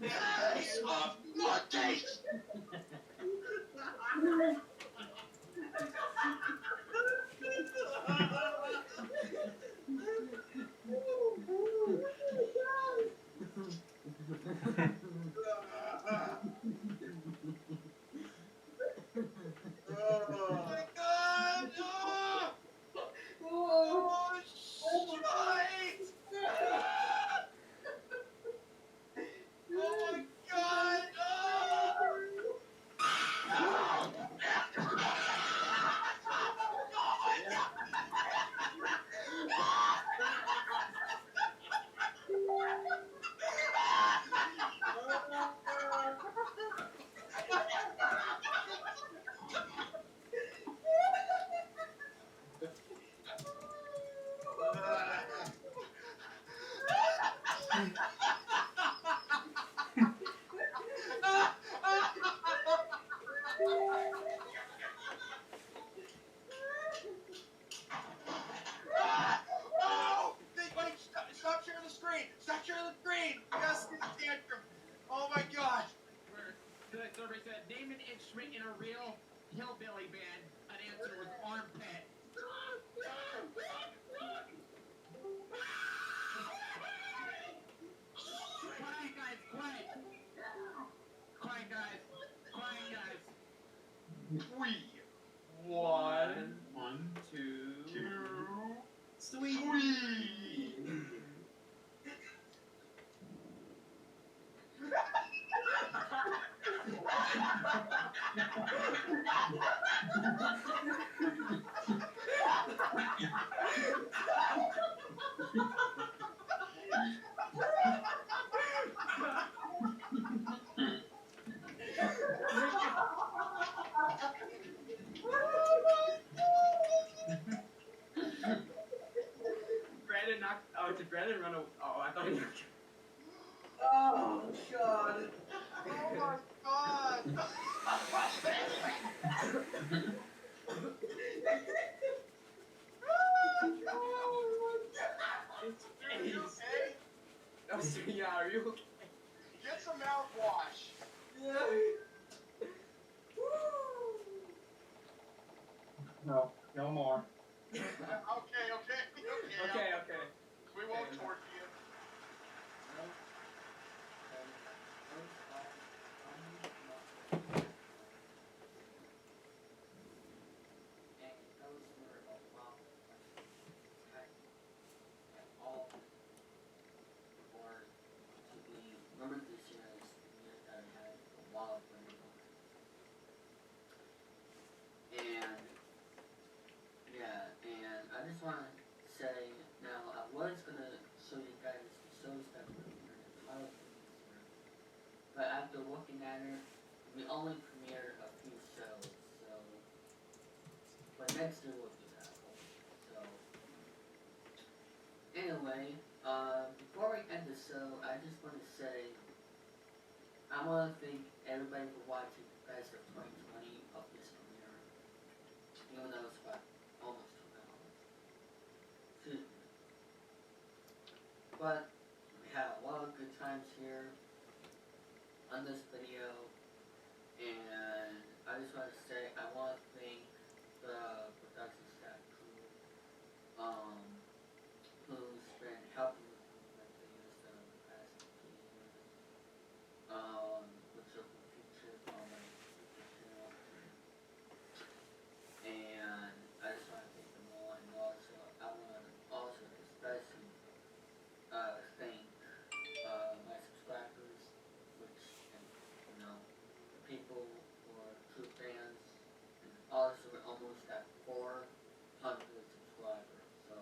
Piece of monkeys! Oh my God! Oh, shite! Oh my God! Oh! Wait, stop sharing the screen! Stop sharing the screen! I gotta see the tantrum! Oh my God! The survey said, name an instrument in a real hillbilly band. An answer was armpit. Quiet, guys, quiet. Quiet, guys. Quiet, guys. One, two, sweet. Brandon knocked. Oh, did Brandon run away? Oh, I thought he knocked. Oh God! Oh my God! Are you okay? No, sir, yeah, are you okay? Get some mouthwash. No, no more. Okay. Okay, okay. We won't torture you. Remember this year is the year that I had a wild winter on. And yeah, and I just wanna say now I was gonna show you guys the shows that were premiered in Hollywood this year. But after looking at it, we only premiered a few shows, so but next year we'll do that whole. So anyway, before we end the show, I just want to say I want to thank everybody for watching the best of 2020 of this premiere, even though it's about almost 2 hours. Excuse me. But we had a lot of good times here on this video, and I just want to say I want to thank the production staff crew, who's been helping with my videos the past 2 years, which will be featured on my YouTube channel. And I just want to thank them all, and also I want to also especially thank my subscribers, which you know, people who are true fans, and also we're almost at 400 subscribers. So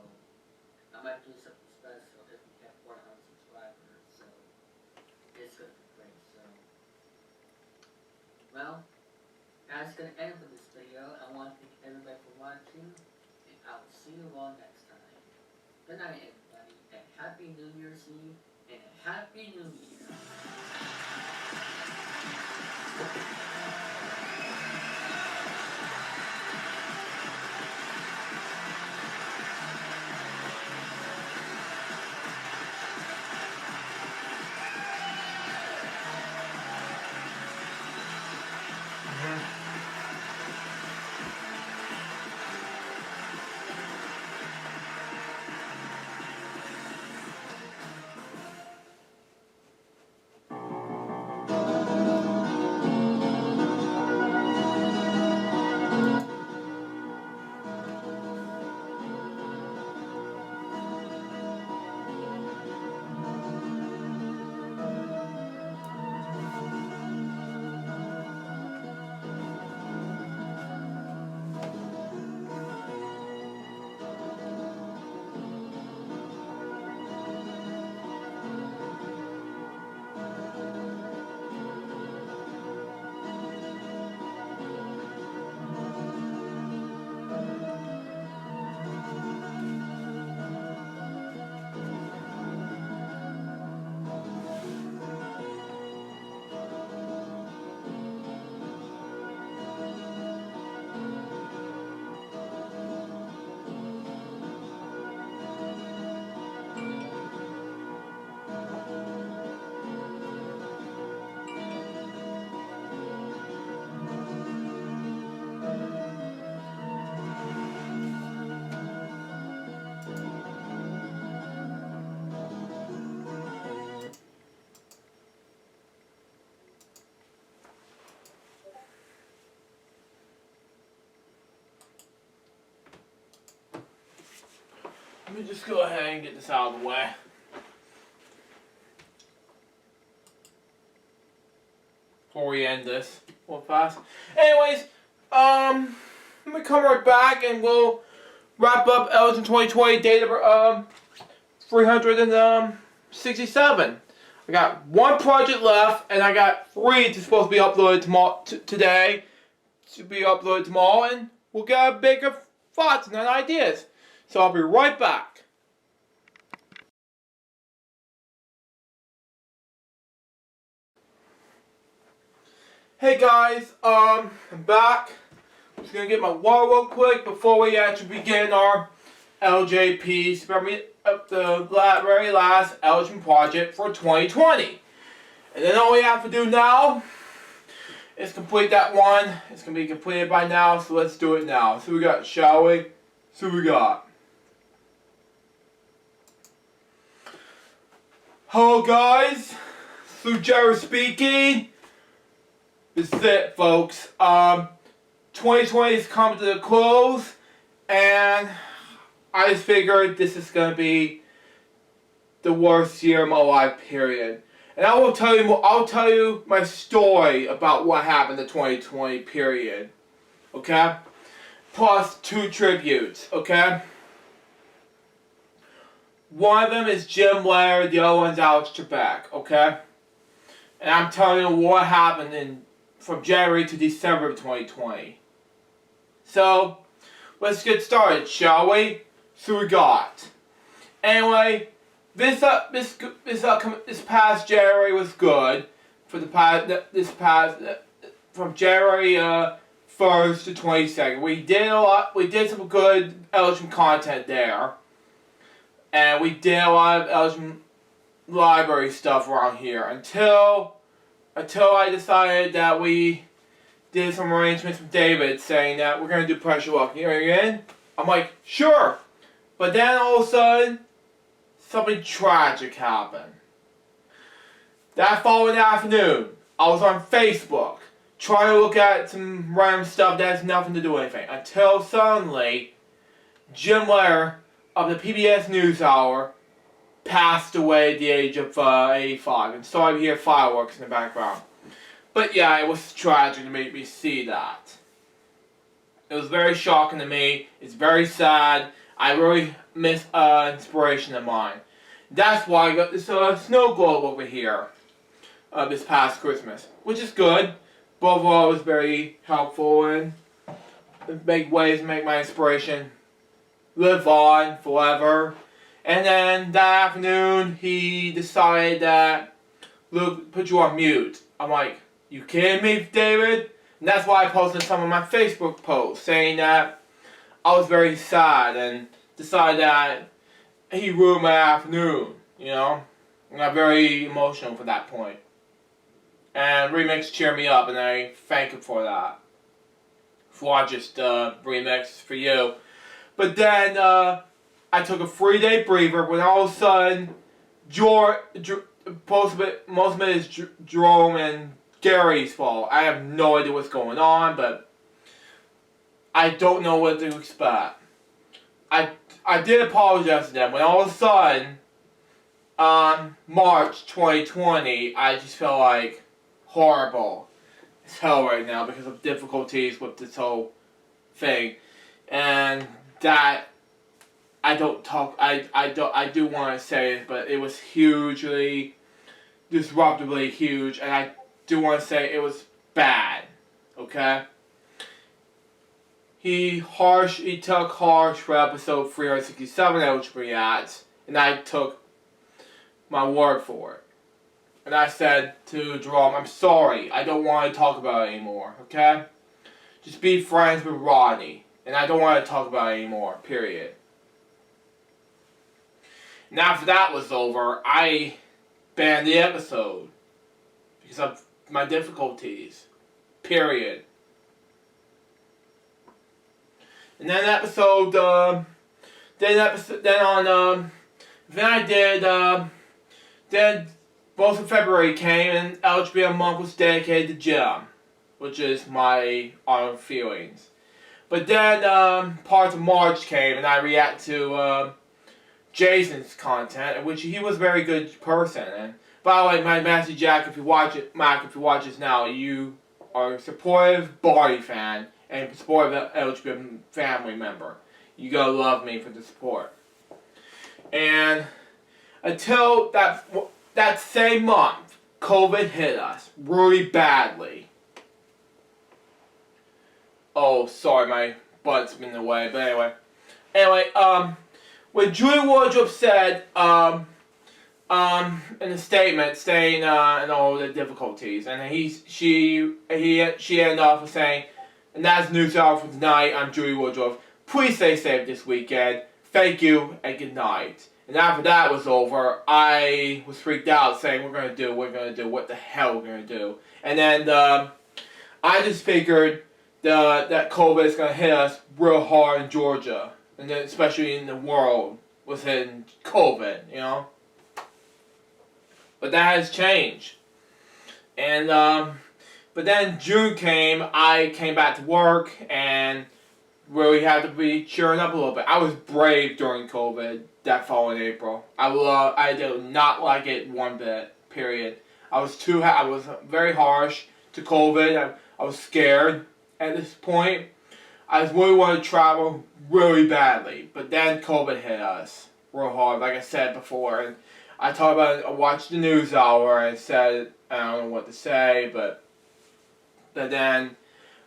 I might do something special if we get 400 subscribers. So it's gonna be great. So well, that's gonna end for this video. I want to thank everybody for watching, and I will see you all next time. Good night, everybody, and Happy New Year's Eve, and Happy New Year! Let me just go ahead and get this out of the way. Before we end this real fast. Anyways, let me come right back and we'll wrap up LJPCBM 2020 data 367. I got one project left, and I got 3 that's supposed to be uploaded tomorrow, today, to be uploaded tomorrow, and we'll get bigger thoughts and ideas. So I'll be right back. Hey guys, I'm back. I'm just gonna get my water real quick before we actually begin our LJPCBM, the very last LJPCBM project for 2020. And then all we have to do now is complete that one. It's gonna be completed by now, so let's do it now. So we got, shall we? So we got. Hello guys, Sue Jerry speaking. This is it, folks. 2020 is coming to the close, and I just figured this is gonna be the worst year of my life, period. And I'll tell you my story about what happened in 2020, period. Okay? Plus 2 tributes, okay? One of them is Jim Lair, the other one's Alex Trebek, okay? And I'm telling you what happened from January to December of 2020. So, let's get started, shall we? So we got. Anyway, this past January was good for from January 1st to 22nd. We did some good LJPCBM content there, and we did a lot of LJPCBM library stuff around here until I decided that we did some arrangements with David saying that we're gonna do pressure walking again. I'm like, sure, but then all of a sudden, something tragic happened. That following afternoon, I was on Facebook trying to look at some random stuff that has nothing to do with anything, until suddenly Jim Lair of the PBS NewsHour passed away at the age of 85, and so I hear fireworks in the background. But yeah, it was tragic to make me see that. It was very shocking to me. It's very sad. I really miss inspiration of mine. That's why I got this snow globe over here this past Christmas, which is good. But overall, it was very helpful and make ways to make my inspiration live on forever. And then that afternoon, he decided that, Luke, put you on mute. I'm like, you kidding me, David? And that's why I posted some of my Facebook posts saying that I was very sad and decided that he ruined my afternoon, you know? I got very emotional for that point. And Remix cheered me up, and I thank him for that. For just Remix for you. But then I took a 3-day breather when all of a sudden most of it is Jerome and Gary's fault. I have no idea what's going on, but I don't know what to expect. I did apologize to them when all of a sudden on March 2020 I just felt like horrible as hell right now because of difficulties with this whole thing, and that I do want to say it, but it was hugely, disruptively huge, and I do want to say it was bad, okay? He took harsh for episode 367 LJPCBM at, and I took my word for it. And I said to Jerome, I'm sorry, I don't want to talk about it anymore, okay? Just be friends with Rodney, and I don't want to talk about it anymore, period. And after that was over, I banned the episode because of my difficulties, period. And then then most of February came and LJPCBM month was dedicated to Jim, which is my own feelings. But then parts of March came and I reacted to Jason's content, in which he was a very good person. And by the way, my message, Jack, if you watch it, Mac, if you watch this now, you are a supportive Barty fan and a supportive LJPCBM family member. You gotta love me for the support. And until that same month, COVID hit us really badly. Oh, sorry, my butt's been in the way, but anyway, what Julie Wardrop said, in a statement saying, in all the difficulties, and she ended off with saying, and that's news hour for tonight. I'm Julie Wardrop. Please stay safe this weekend. Thank you and good night. And after that was over, I was freaked out, saying, we're gonna do, what the hell we're gonna do. And then I just figured that COVID is gonna hit us real hard in Georgia, and then especially in the world was hitting COVID, you know. But that has changed. And but then June came, I came back to work and really had to be cheering up a little bit. I was brave during COVID that following April. I did not like it one bit, period. I was very harsh to COVID. I was scared at this point. I really wanted to travel really badly, but then COVID hit us real hard, like I said before. And I talked about it, I watched the news hour and said, I don't know what to say, but then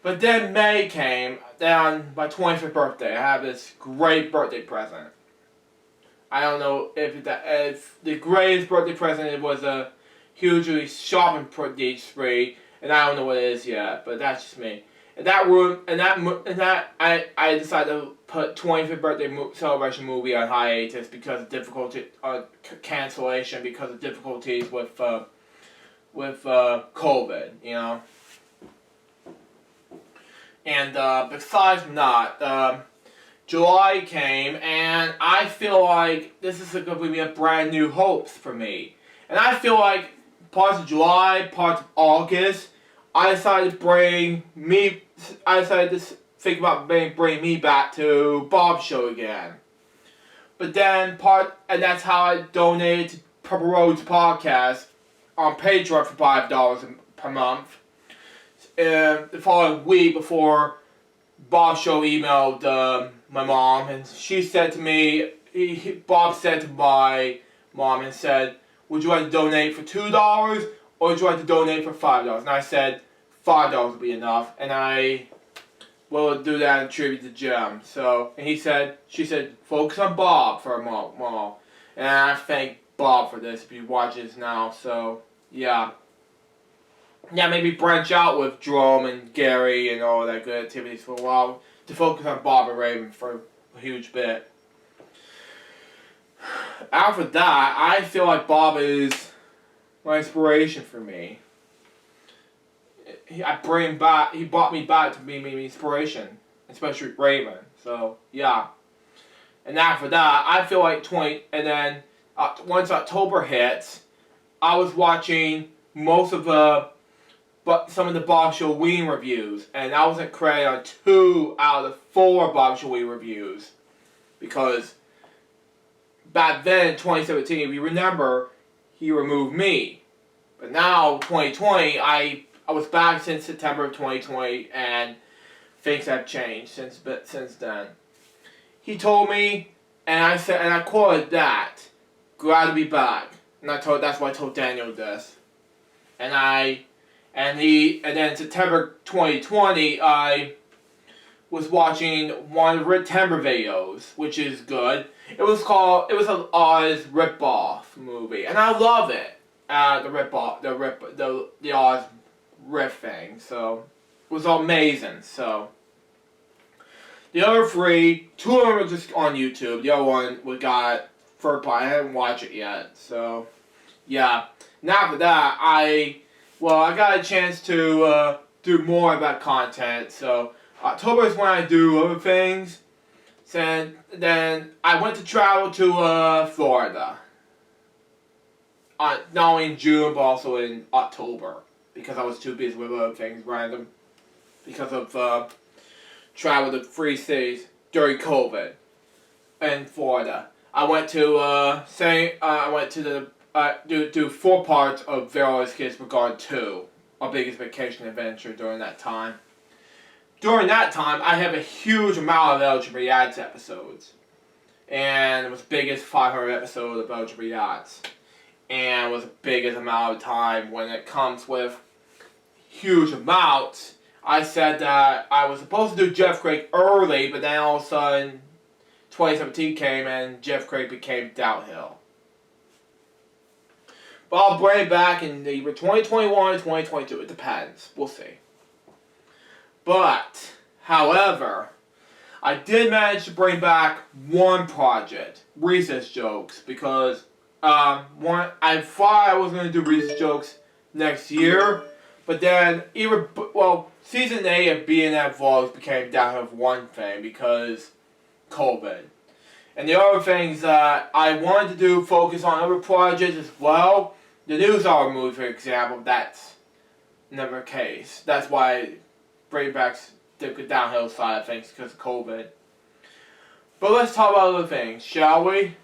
May came, then my 25th birthday, I have this great birthday present. I don't know if the greatest birthday present, it was a hugely shopping spree, and I don't know what it is yet, but that's just me. In that room, I decided to put 25th birthday celebration movie on hiatus because of cancellation because of difficulties with COVID, you know. And besides that, July came, and I feel like this is going to be a brand new hopes for me. And I feel like parts of July, parts of August, I decided to think about bringing me back to Bob's show again. But then and that's how I donated to Purple Road's podcast on Patreon for $5 per month. The following week before Bob's show emailed my mom, and she said to me, Bob said to my mom and said, would you like to donate for $2 or would you like to donate for $5? And I said, $5 would be enough, and I will do that in tribute to Jim. So, and she said, focus on Bob for a moment. And I thank Bob for this if he watches now, so, yeah. Yeah, maybe branch out with Jerome and Gary and all that good activities for a while to focus on Bob and Raven for a huge bit. After that, I feel like Bob is my inspiration for me. He brought me back to be my inspiration, especially Raven. So yeah. And after that, I feel like once October hits, I was watching most of some of the Bob Show Ween reviews, and I wasn't credited on 2 out of the 4 Bob Show Ween reviews, because back then, 2017, if you remember, he removed me. But now, 2020, I was back since September of 2020, and things have changed since then. He told me, and I quoted that, glad to be back. And that's why I told Daniel this. And then in September 2020, I was watching one of Rick Timber videos, which is good. It was an Oz rip-off movie, and I love it. The Oz riff thing, so it was amazing. So the other 3, 2 of them are just on YouTube. The other one we got third party. I haven't watched it yet, so yeah. And after that, I got a chance to do more of that content. So October is when I do other things. And then I went to travel to Florida. Not only in June, but also in October. Because I was too busy with other things random. Because of travel to 3 cities during COVID in Florida. I went to do 4 parts of Vera's Kids Regard 2, our biggest vacation adventure during that time. During that time, I have a huge amount of LGBT Ads episodes. And it was the biggest 500 episode of LGBT Ads. And it was the biggest amount of time when it comes with huge amounts. I said that I was supposed to do Jeff Craig early, but then all of a sudden 2017 came and Jeff Craig became downhill. But I'll bring it back in either 2021 or 2022. It depends. We'll see. But, however, I did manage to bring back one project, Recess Jokes, because I thought I was going to do Recess Jokes next year, but then Season 8 of BNF Vlogs became down to one thing because COVID. And the other things that I wanted to do focus on other projects as well. The News Hour movie, for example, that's never the case. That's why bring back the downhill side of things because of COVID. But let's talk about other things, shall we?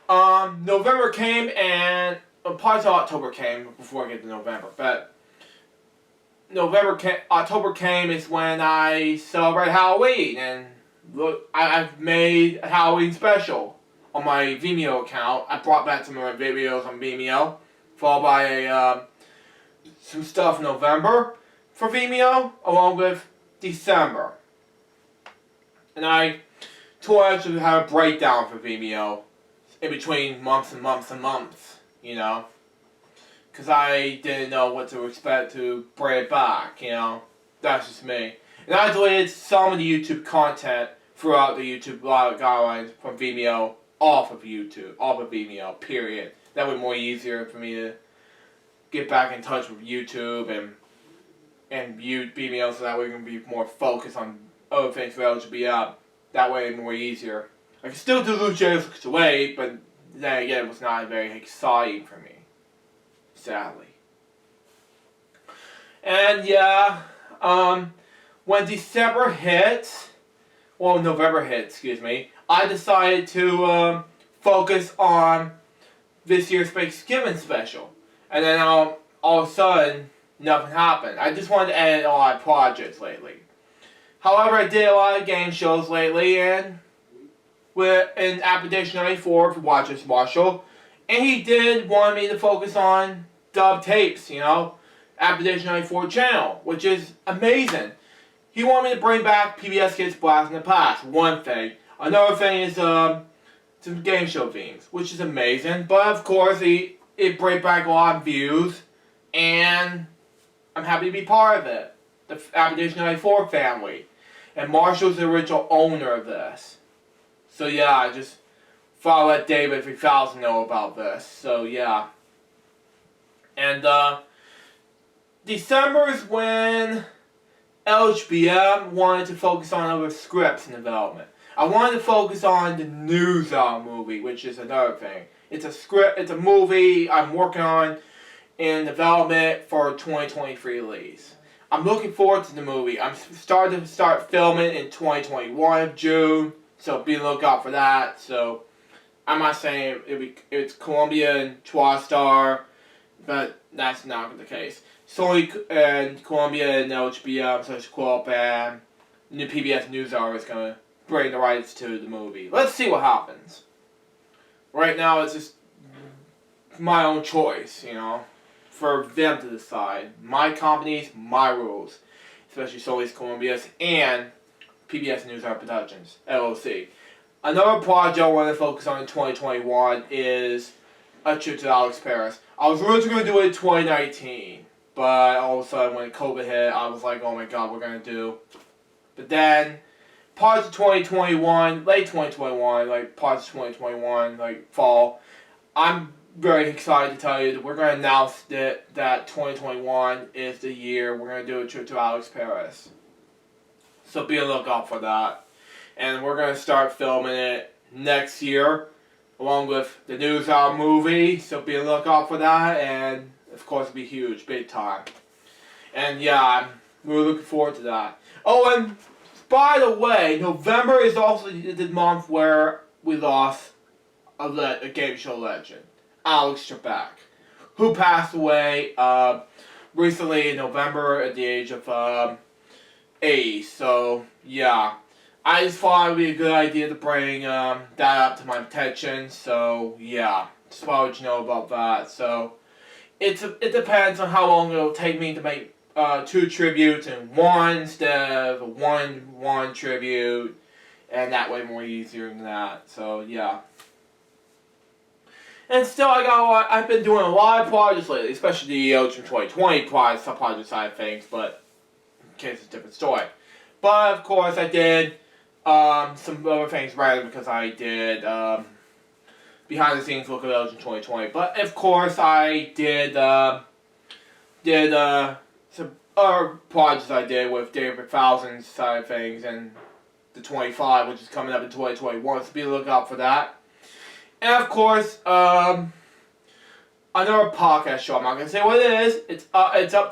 November came and probably October came before I get to November. But October came is when I celebrate Halloween, and look, I've made a Halloween special on my Vimeo account. I brought back some of my videos on Vimeo, followed by some stuff in November for Vimeo, along with December. And I told to have a breakdown for Vimeo in between months and months and months, you know, because I didn't know what to expect to bring it back, you know. That's just me. And I deleted some of the YouTube content throughout the YouTube guidelines from Vimeo off of Vimeo, period. That would be more easier for me to get back in touch with YouTube and Vimeo, so that way we can be more focused on other things for LJPCBM. That way more easier. I can still do Lucha's away, but then again it was not very exciting for me. Sadly. And yeah, when November hit, excuse me, I decided to focus on this year's Thanksgiving special. And then all of a sudden, nothing happened. I just wanted to edit a lot of projects lately. However, I did a lot of game shows lately, and in Application 94 for Watchers Marshall, and he did want me to focus on dub tapes, you know, Application 94 channel, which is amazing. He wanted me to bring back PBS Kids Blast in the Past, one thing. Another thing is some game show themes, which is amazing, but of course it brought back a lot of views, and I'm happy to be part of it. The Application 94 family. And Marshall's the original owner of this. So yeah, I just thought I'd let David 3000 know about this. So yeah. And December is when LJPCBM wanted to focus on other scripts in development. I wanted to focus on the News Hour movie, which is another thing. It's a movie I'm working on in development for 2023 release. I'm looking forward to the movie. I'm starting to start filming in 2021 of June, so be on the lookout for that. So I'm not saying it's Columbia and TriStar, but that's not the case. Sony and Columbia and LJPCBM, such Co-op and the PBS NewsHour is going to bring the rights to the movie. Let's see what happens. Right now, it's just my own choice, you know, for them to decide. My companies, my rules. Especially Sony's, Columbia's, and PBS NewsHour Productions, LLC. Another project I want to focus on in 2021 is A Trip to Alex Paris. I was originally going to do it in 2019, but all of a sudden when COVID hit, I was like, oh my god, we're going to do. But then, parts of 2021, late 2021, like parts of 2021, like fall, I'm very excited to tell you that we're going to announce that 2021 is the year we're going to do A Trip to Alex Paris. So be on the lookout for that. And we're going to start filming it next year, along with the News Hour movie. So be on the lookout for that, and of course it'll be huge, big time. And yeah, I'm really looking forward to that. Oh, and by the way, November is also the month where we lost a game show legend, Alex Trebek, who passed away recently in November at the age of 80. So yeah, I just thought it would be a good idea to bring that up to my attention. So yeah, just wanted you know about that. So it depends on how long it'll take me to make 2 tributes in one instead of a one tribute, and that way more easier than that. So yeah. And still, I've been doing a lot of projects lately, especially the LJPCBM 2020 project side of things, but in case it's a different story. But of course, I did some other things rather because I did behind the scenes look at LJPCBM 2020. But of course, I did some other projects I did with David McFausen's side of things and the 25, which is coming up in 2021. So be on the lookout for that. And of course, another podcast show. I'm not gonna say what it is. It's up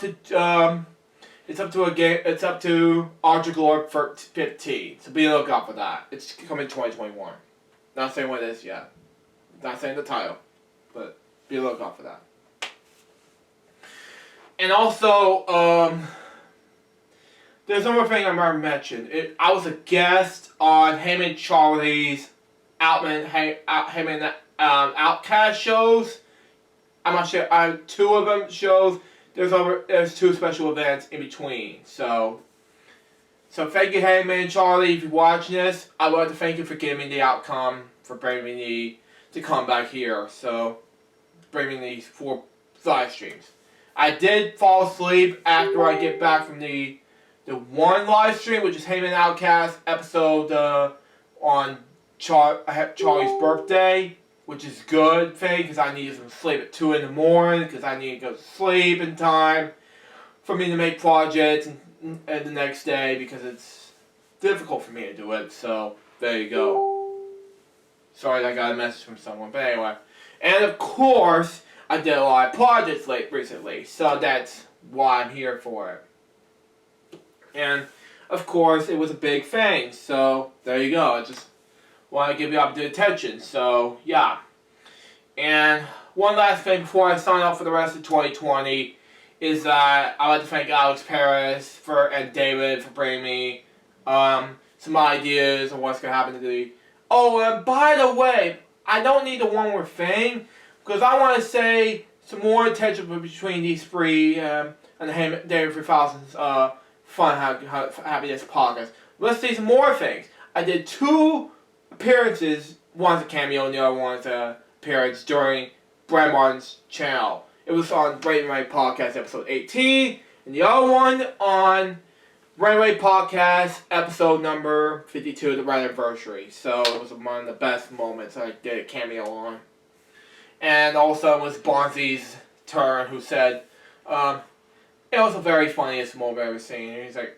to Archer Glory 15. So be on the lookout for that. It's coming in 2021. Not saying what it is yet. Not saying the title, but be on the lookout for that. And also, there's another thing I never mentioned. I was a guest on Heyman Charlie's Outcast shows. I'm not sure. 2 of them shows. There's 2 special events in between. So thank you, Heyman and Charlie, if you're watching this. I would like to thank you for giving me the outcome for bringing me to come back here. So bringing these 4 live streams. I did fall asleep after I get back from the 1 live stream, which is Heyman Outcast episode on Charlie's birthday, which is good thing because I needed some sleep at 2 in the morning because I need to go to sleep in time for me to make projects and the next day because it's difficult for me to do it. So there you go. Sorry, I got a message from someone, but anyway. And of course, I did a lot of projects recently, so that's why I'm here for it. And of course, it was a big thing. So there you go. I just want to give you up the attention. So yeah. And one last thing before I sign off for the rest of 2020 is that I'd like to thank Alex Perez and David for bringing me some ideas on what's going to happen to the... Oh, and by the way, I don't need the one more thing because I want to say some more attention between these 3 and the David 3000's Fun Happiness podcast. Let's see some more things. I did 2 appearances. One's a cameo and the other one's an appearance during Brad Martin's channel. It was on Brady Ray Podcast episode 18, and the other one on Brady Ray Podcast episode number 52, the Red Anniversary. So it was one of the best moments I did a cameo on. And also it was Bonzi's turn, who said, it was the very funniest moment I've ever seen. And he's like,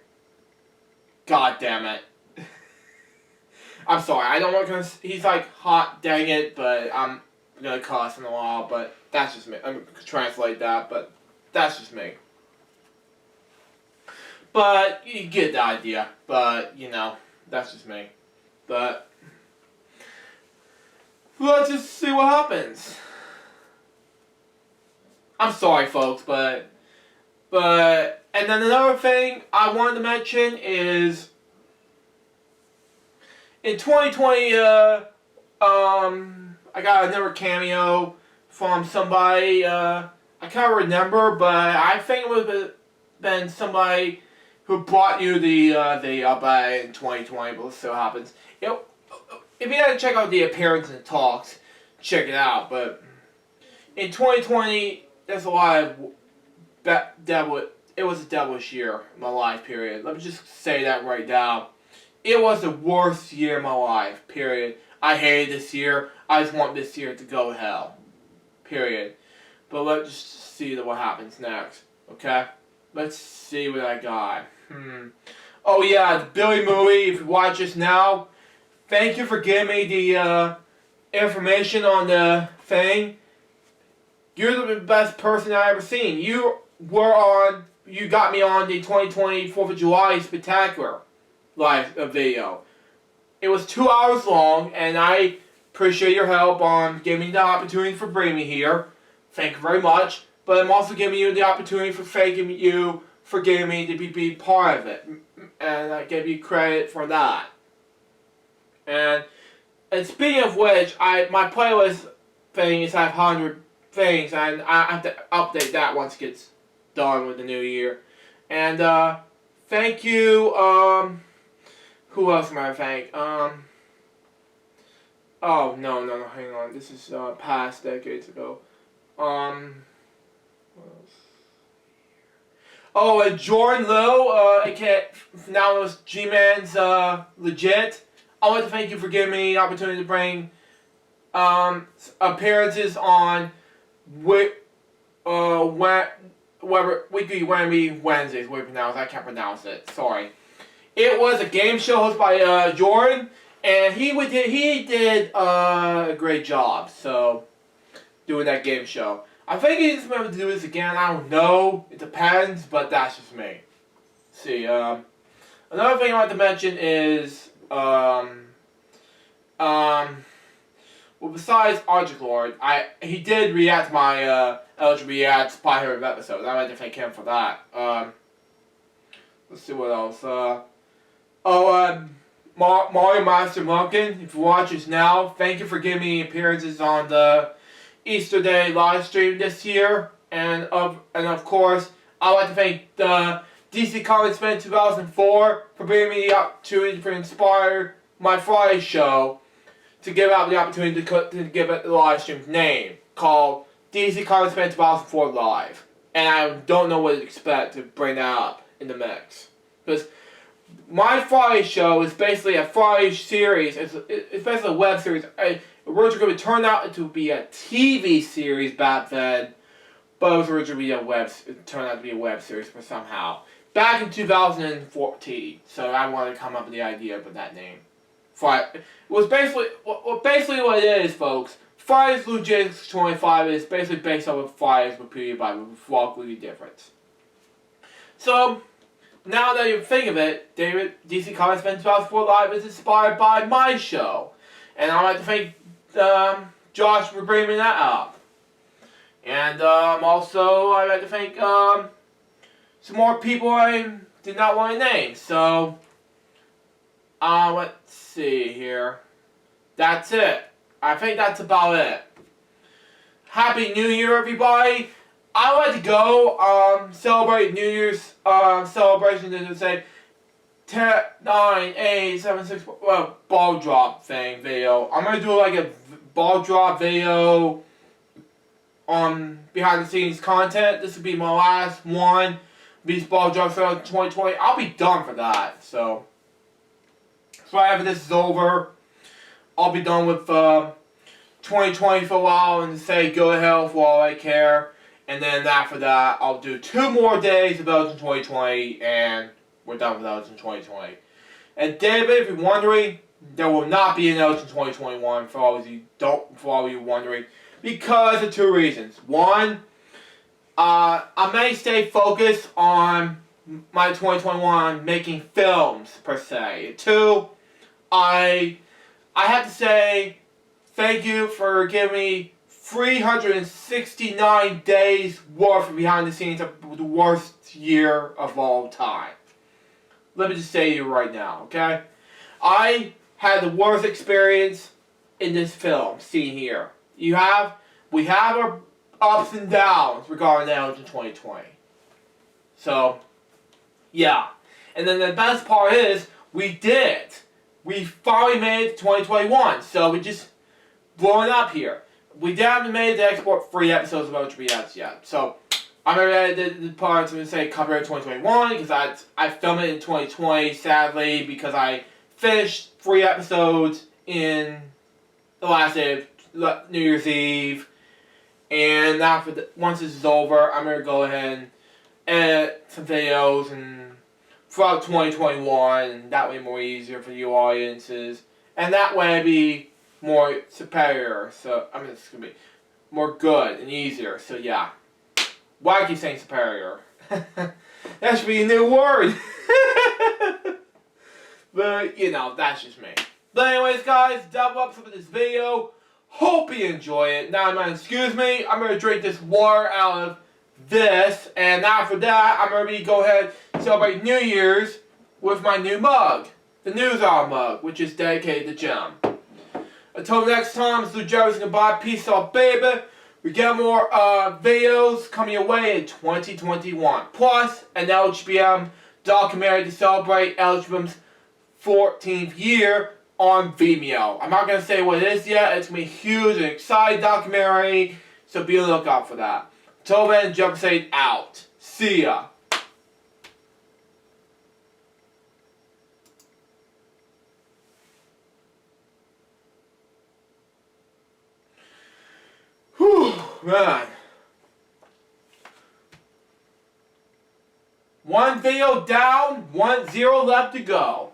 God damn it. I'm sorry, I don't want to... He's like, hot dang it, but I'm going to cuss in a while, but that's just me. I'm going to translate that, but that's just me. But you get the idea. But, you know, that's just me. But let's just see what happens. I'm sorry, folks, but... And then another thing I wanted to mention is... In 2020, I got another cameo from somebody, I can't remember, but I think it would have been somebody who brought you the in 2020, but let's see what happens. If you had to check out the appearance and talks, check it out, but in 2020, there's a lot of it was a devilish year in my life, period. Let me just say that right now. It was the worst year of my life, period. I hated this year. I just want this year to go to hell, period. But let's just see what happens next, okay? Let's see what I got. Oh yeah, the Billy movie, if you watch this now, thank you for giving me the information on the thing. You're the best person I've ever seen. You got me on the 2020 4th of July Spectacular live video. It was 2 hours long, and I appreciate your help on giving me the opportunity for bringing me here. Thank you very much. But I'm also giving you the opportunity for thanking you for getting me to be part of it. And I give you credit for that. And speaking of which, my playlist thing is I have 100 things, and I have to update that once it gets done with the new year. And thank you. Who else am I to thank? Oh no, hang on. This is past decades ago. What else? Oh, Jordan Lowe, aka now it's G-Man's Legit. I want to thank you for giving me the opportunity to bring appearances on Weekly Whammy Wednesdays. I can't pronounce it. Sorry. It was a game show hosted by Jordan, and he did a great job. So doing that game show. I think he's going to do this again. I don't know. It depends, but that's just me. Let's see. Another thing I want to mention is well, besides Arctic Lord, he did react to my LJPCBM 500 episode. I'd like to thank him for that. Let's see what else. Mario Master Munkin, if you watch this now, thank you for giving me appearances on the Easter Day live stream this year. And of course, I'd like to thank the DC Comics Fan 2004 for bringing me the opportunity to inspire my Friday show to give out the opportunity to give it the live stream's name, called DC Comics Fan 2004 Live. And I don't know what to expect to bring that up in the mix. Because my Friday show is basically a Friday series. It's basically a web series. Originally going to turn out to be a TV series back then, but it was originally it turned out to be a web series for somehow. Back in 2014, so I wanted to come up with the idea of that name. It was basically what it is, folks. Fridays Blue Jays 25 is basically based off of Fridays repeated by one weekly difference. So now that you think of it, David, DC Comics Fan 2004 Live is inspired by my show, and I'd like to thank Josh for bringing that up. And also I'd like to thank some more people I did not want to name. So let's see here. That's it. I think that's about it. Happy New Year, everybody. I like to go celebrate New Year's celebration and say 10, 9, 8, 7, 6, ball drop video. I'm gonna do like a ball drop video on behind the scenes content. This will be my last one. Beast Ball Drop for 2020. I'll be done for that. So after this is over, I'll be done with 2020 for a while and say go to hell for all I care. And then after that, I'll do 2 more days of Belgium 2020, and we're done with Belgium 2020. And David, if you're wondering, there will not be an Belgium 2021 for all of you wondering, because of 2 reasons. One, I may stay focused on my 2021 making films per se. 2, I have to say thank you for giving me 369 days worth of behind the scenes of the worst year of all time. Let me just say to you right now, okay? I had the worst experience in this film, seen here. We have our ups and downs regarding the LG 2020. So, yeah. And then the best part is, we did it. We finally made it to 2021, so we just blowing up here. We haven't made it to export 3 episodes of LJPCBM yet, so I'm ready to the part to say copyright 2021 because I filmed it in 2020, sadly, because I finished 3 episodes in the last day of New Year's Eve, and now once this is over, I'm gonna go ahead and edit some videos and throughout 2021, and that way more easier for you audiences, and that way it'd be more superior, so, it's gonna be more good and easier, so yeah. Why do I keep saying superior? That should be a new word! But, that's just me. But anyways, guys, that wraps up this video. Hope you enjoy it. Now, man, excuse me, I'm gonna drink this water out of this, and after that, I'm gonna go ahead and celebrate New Year's with my new mug, the NewsHour mug, which is dedicated to Jim. Until next time, it's Lou Jerry's goodbye. Peace out, baby. We got more videos coming your way in 2021. Plus, an LJPCBM documentary to celebrate LJPCBM's 14th year on Vimeo. I'm not going to say what it is yet. It's going to be a huge and exciting documentary, so be on the lookout for that. Until then, JPCBM out. See ya. Whew, man. One video down, 0 left to go.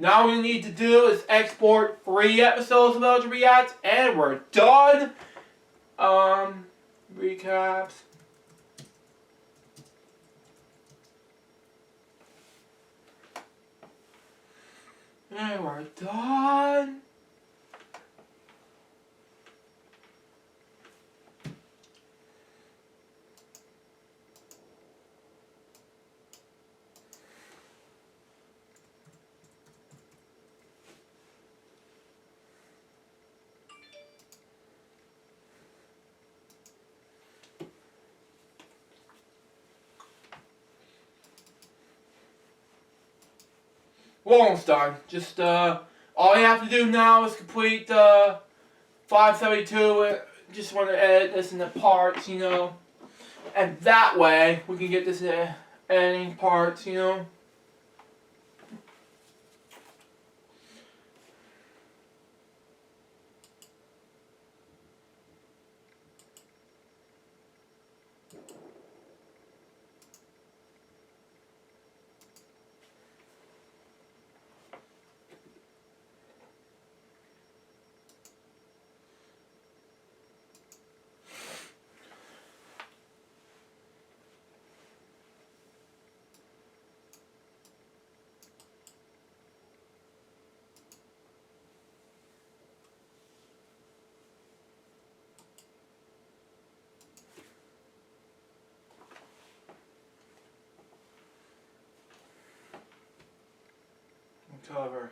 Now what we need to do is export 3 episodes of LJ Reacts, and we're done. Recaps. And we're done. We're almost done. Just, all you have to do now is complete, 572. Just want to edit this into parts, you know. And that way, we can get this editing parts, you know. Cover.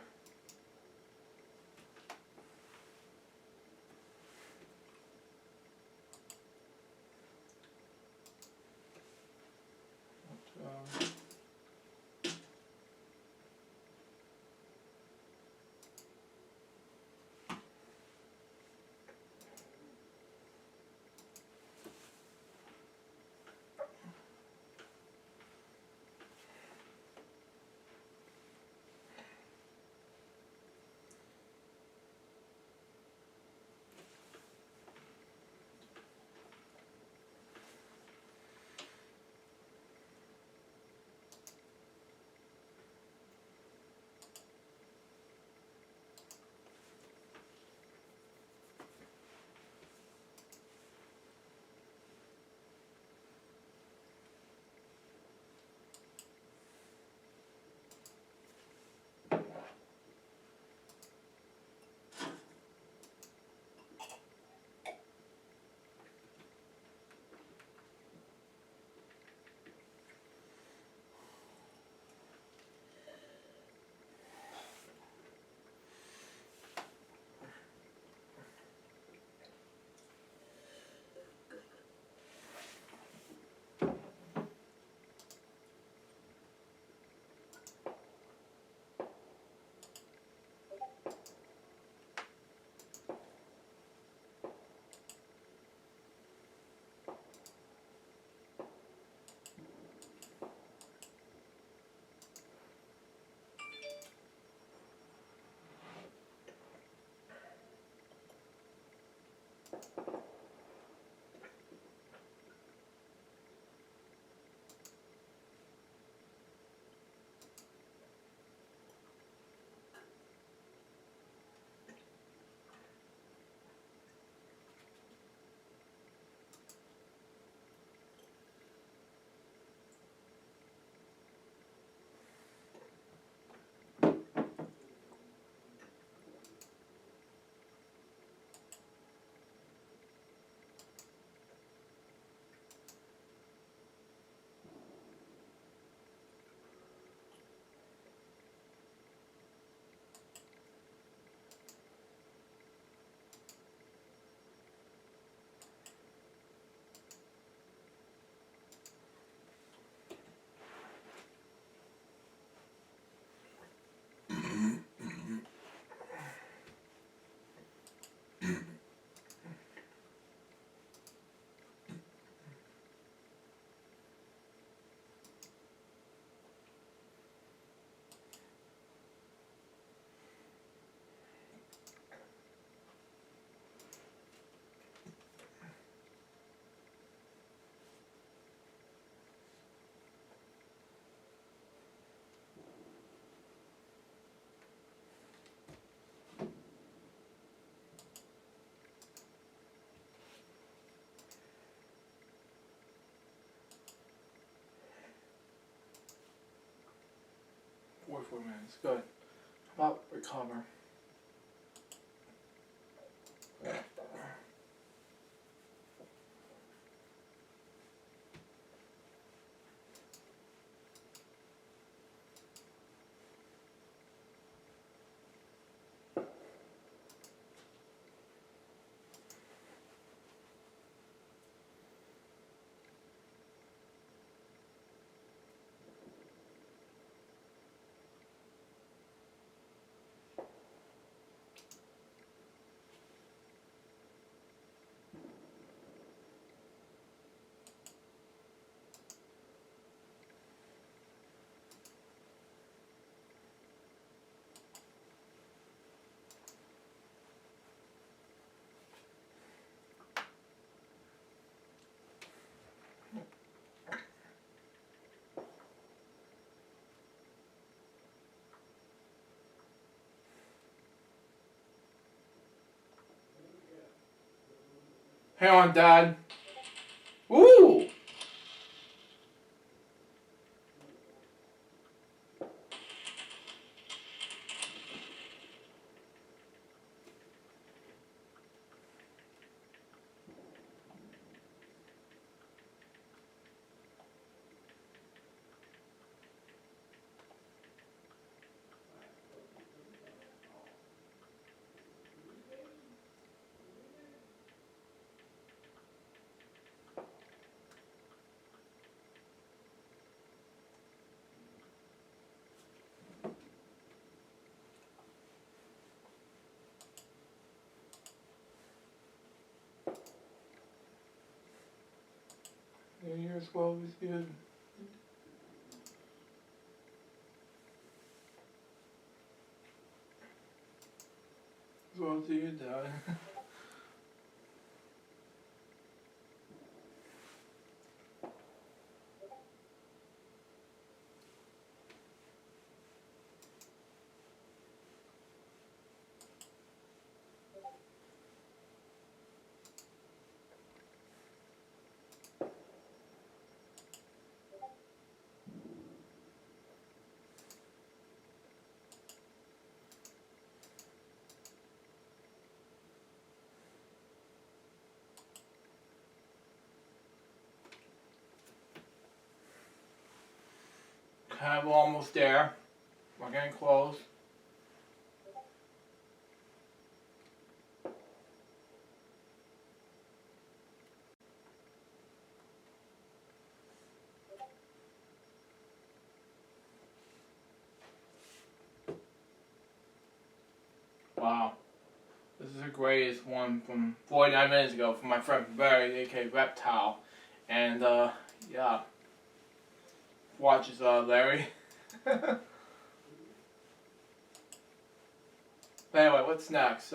4 minutes. Good. How about recover? Hang on, Dad. Woo! New Year's well was good. As well to you, Dad. Okay, we're almost there. We're getting close. Wow. This is the greatest one from 49 minutes ago from my friend Barry, aka Reptile. And, yeah. Watches, Larry. But anyway, what's next?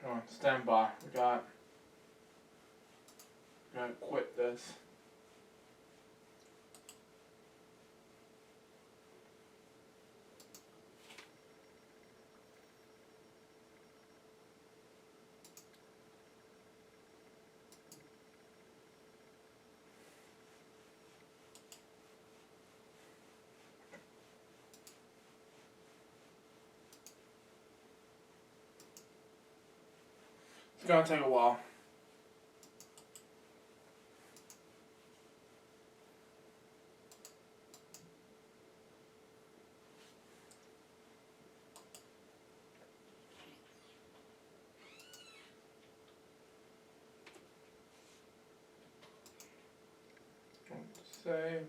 Hang on, stand by. We gotta quit this. It's gonna take a while. Save.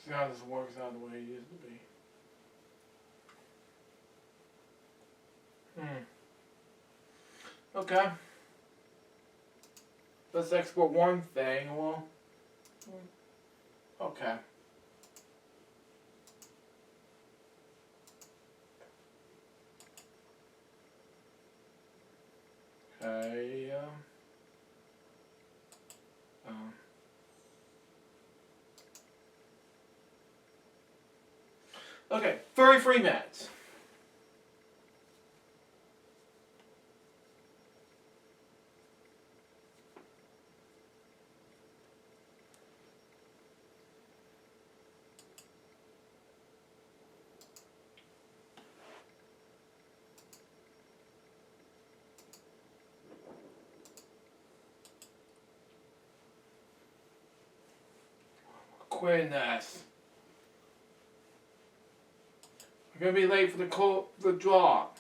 See how this works out the way it used to be. Okay. Let's export one thing. Well, okay. Okay. Okay. 33 minutes. Quitting this. I'm gonna be late for the drop.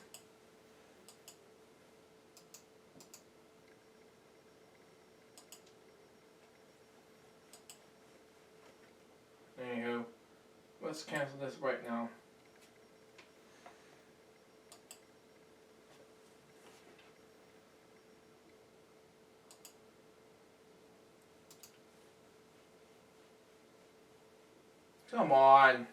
Anywho, let's cancel this right now. Come on.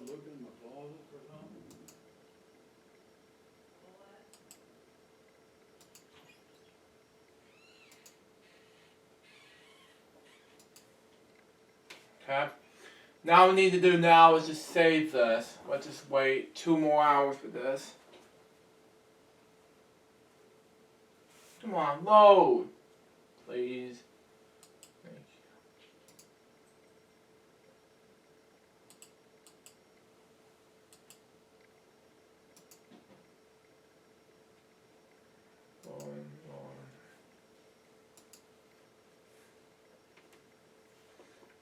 Looking in the closet for something? Okay. Now what we need to do now is just save this. Let's just wait 2 more hours for this. Come on, load. Please. Thank you. On.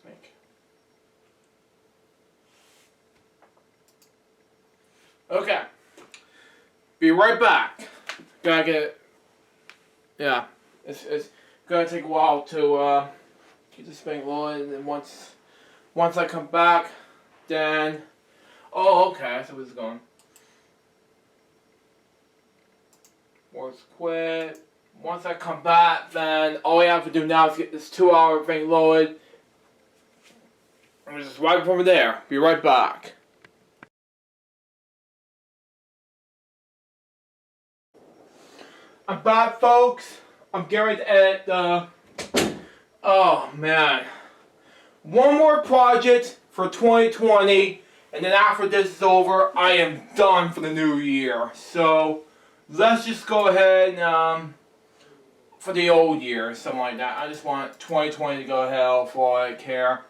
Thank you. Okay. Be right back. Gotta get it. Yeah. It's gonna take a while to keep this thing rolling, and then once I come back, then oh okay, so it's gone. Let's quit. Once I come back, then all we have to do now is get this 2-hour thing loaded. And just right from there. Be right back. I'm back, folks. I'm getting ready to edit the... Oh, man. One more project for 2020, and then after this is over, I am done for the new year. So, let's just go ahead and, for the old year, something like that. I just want 2020 to go hell for all I care.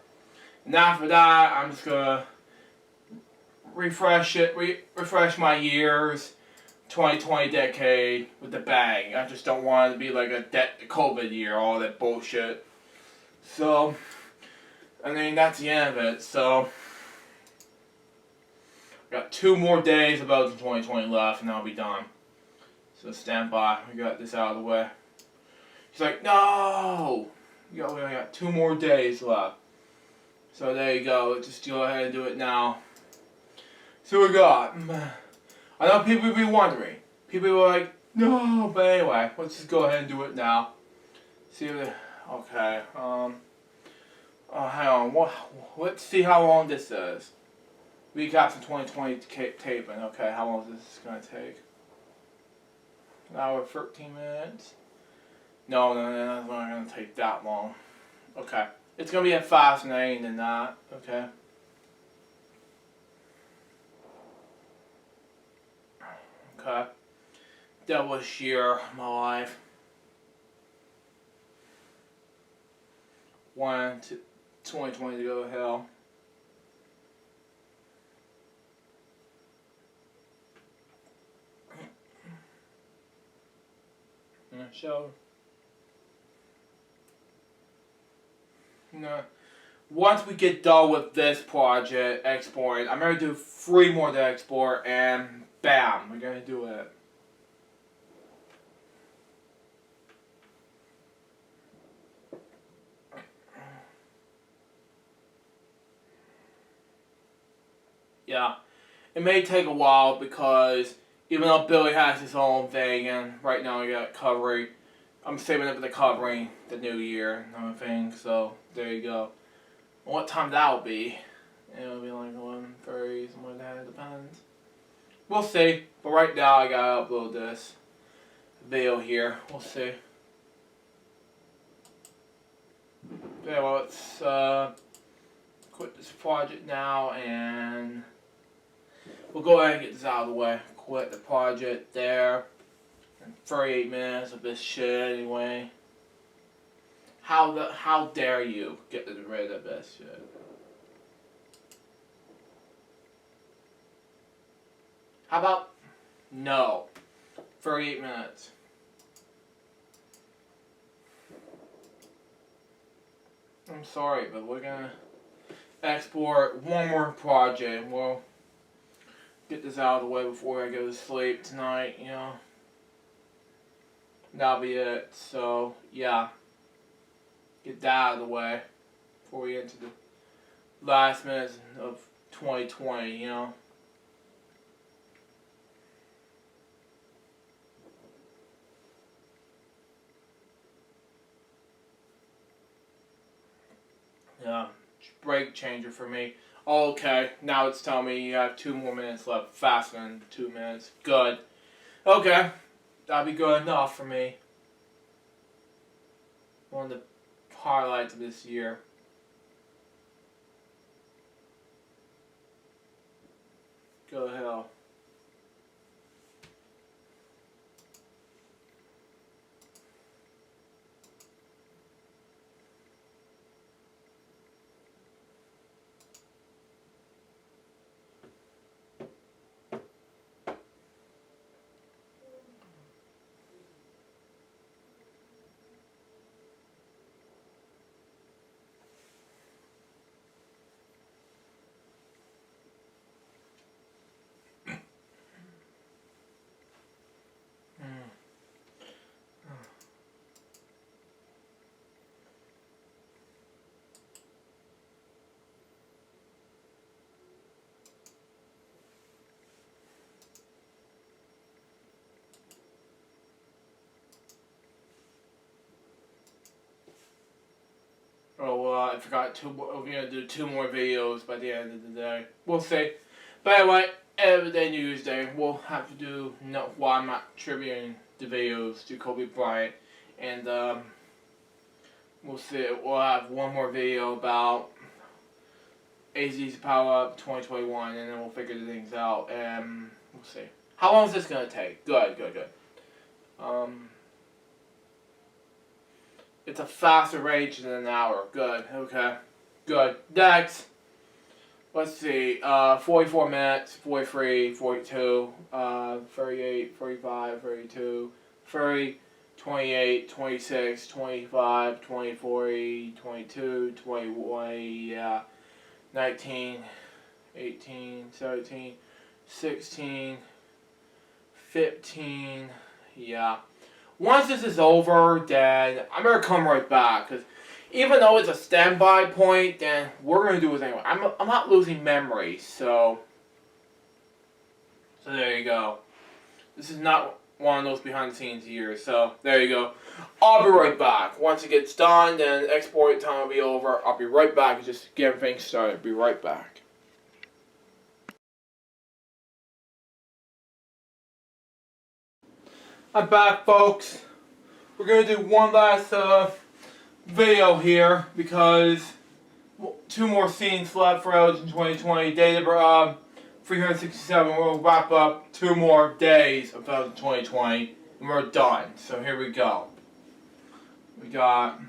And after that, I'm just gonna refresh it, refresh my years. 2020 decade with the bang. I just don't want it to be like a COVID year, all that bullshit. So, I mean, that's the end of it. So, I got 2 more days of Belgium 2020 left, and I'll be done. So stand by. We got this out of the way. He's like, no! We only got 2 more days left. So there you go. Let's just go ahead and do it now. So we got. I know people will be wondering. People were like, no, but anyway, let's just go ahead and do it now. See if they, okay, oh, hang on, let's see how long this is. Recaps in 2020 taping, okay, how long is this gonna take? An hour, 13 minutes? No, that's not gonna take that long. Okay, it's gonna be a fascinating than that, okay. Okay. Devil's year of my life. 2020 to go to hell. show. No. Once we get done with this project, exporting, I'm going to do 3 more to export, and bam, we're going to do it. Yeah, it may take a while because even though Billy has his own thing, and right now we got covering, I'm saving it for the covering the new year and everything, so there you go. What time that'll be? It'll be like 1:30, something like that, it depends. We'll see, but right now I gotta upload this video here, we'll see. Okay, well, let's quit this project now, and we'll go ahead and get this out of the way. Quit the project there. 38 minutes of this shit anyway. How dare you get rid of this shit? How about no? 38 minutes. I'm sorry, but we're gonna export one more project. We'll get this out of the way before I go to sleep tonight, you know. That'll be it. So, yeah. Get that out of the way before we get into the last minutes of 2020, you know. Yeah, break changer for me. Okay, now it's telling me you have 2 more minutes left. Faster than 2 minutes. Good. Okay, that'll be good enough for me. One of the highlights of this year. Go to hell. Oh, well, I forgot we're gonna do 2 more videos by the end of the day. We'll see. But anyway, Everyday News Day, we'll have to do why I'm not tributing the videos to Kobe Bryant. And, we'll see. We'll have 1 more video about AZ's Power Up 2021, and then we'll figure the things out. And we'll see. How long is this gonna take? Good. It's a faster range than an hour. Good. Okay. Good. Next. Let's see. 44 minutes, 43, 42, 38, 45, 32, 30, 28, 26, 25, 24, 22, 21, yeah, 19, 18, 17, 16, 15, yeah. Once this is over, then I'm going to come right back, because even though it's a standby point, then we're going to do it anyway. I'm not losing memory, so there you go. This is not one of those behind the scenes years, so there you go. I'll be right back. Once it gets done, then export time will be over. I'll be right back and just get everything started. Be right back. I'm back, folks. We're going to do one last video here because 2 more scenes left for LJ in 2020. Day number 367. We'll wrap up 2 more days of LJ 2020 and we're done. So here we go. We got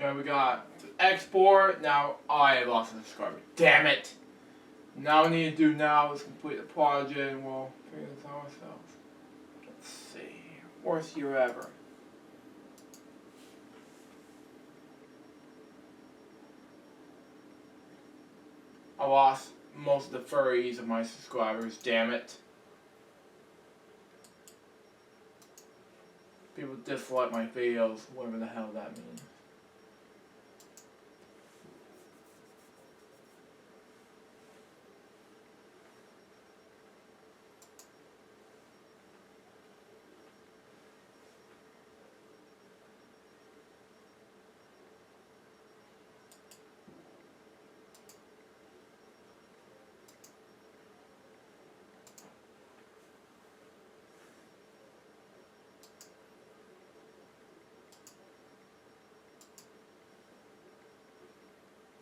Okay, we got export. Now I lost a subscriber. Damn it! Now we need to do now is complete the project and we'll figure this out ourselves. Let's see. Worst year ever. I lost most of the furries of my subscribers, damn it. People dislike my videos, whatever the hell that means.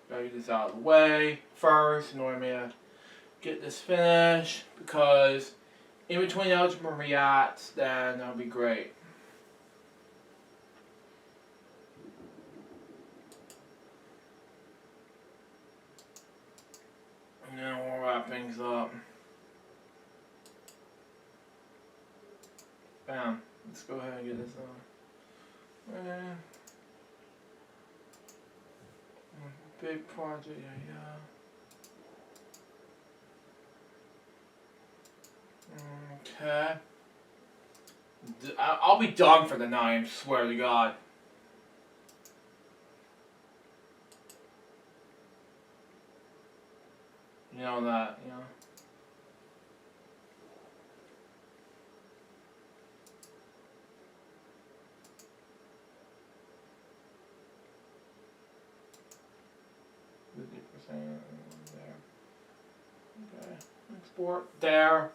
Gotta get this out of the way first in order to get this finished, because in between algebra and reacts, then that'll be great. And then we'll wrap things up. Bam. Let's go ahead and get this on. Big project, yeah. Okay. I'll be done for the night, I swear to God. You know that, you know. There. Okay. Export there.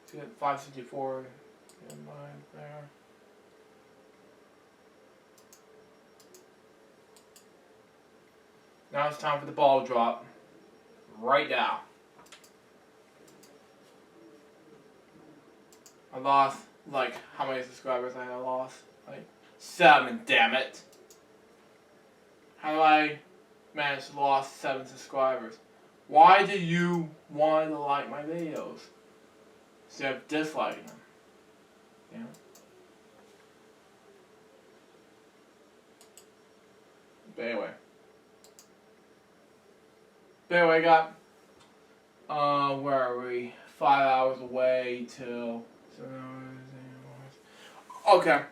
Let's get 564 in mind there. Now it's time for the ball drop. Right now. I lost, like, how many subscribers I lost? Like, 7, damn it. How do I manage to lose 7 subscribers? Why do you want to like my videos instead of disliking them? Yeah. But anyway. I got, where are we? 5 hours away till 7 hours. Okay.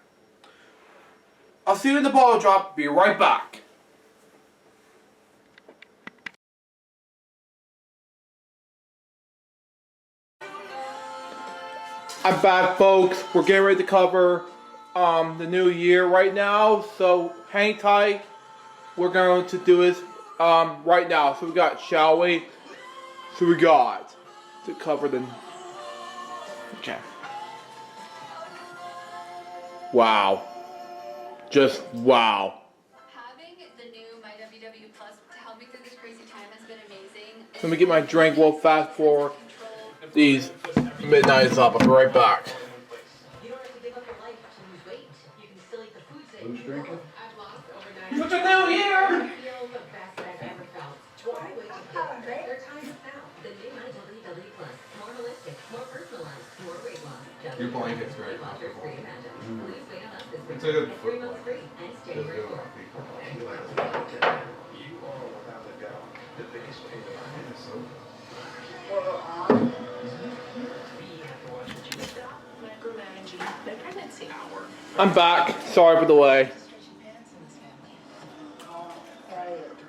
I'll see you in the ball drop. Be right back. I'm back, folks. We're getting ready to cover the new year right now, so hang tight. We're going to do this right now. So we got, shall we? So we got to cover the. Okay. Wow. Just wow. Having the new My WW Plus to help me through this crazy time has been amazing. Let me get my drink. We'll fast forward these midnights up. I'll be right back. You don't have to give up your life to lose weight. You can still eat the foods that Who's drinking? I've lost over 9. What's a new year? I feel the best I've ever felt. Try ways to feel better. There are times of now. The new My WW Plus. More holistic, more personalized, more weight loss. Your blanket's great. Watchers reimagine. Lose weight on us this It's a good winter. 3 months free. And it's January 4th. You are, without a doubt, the biggest pain in Minnesota. I'm back. Sorry for the delay.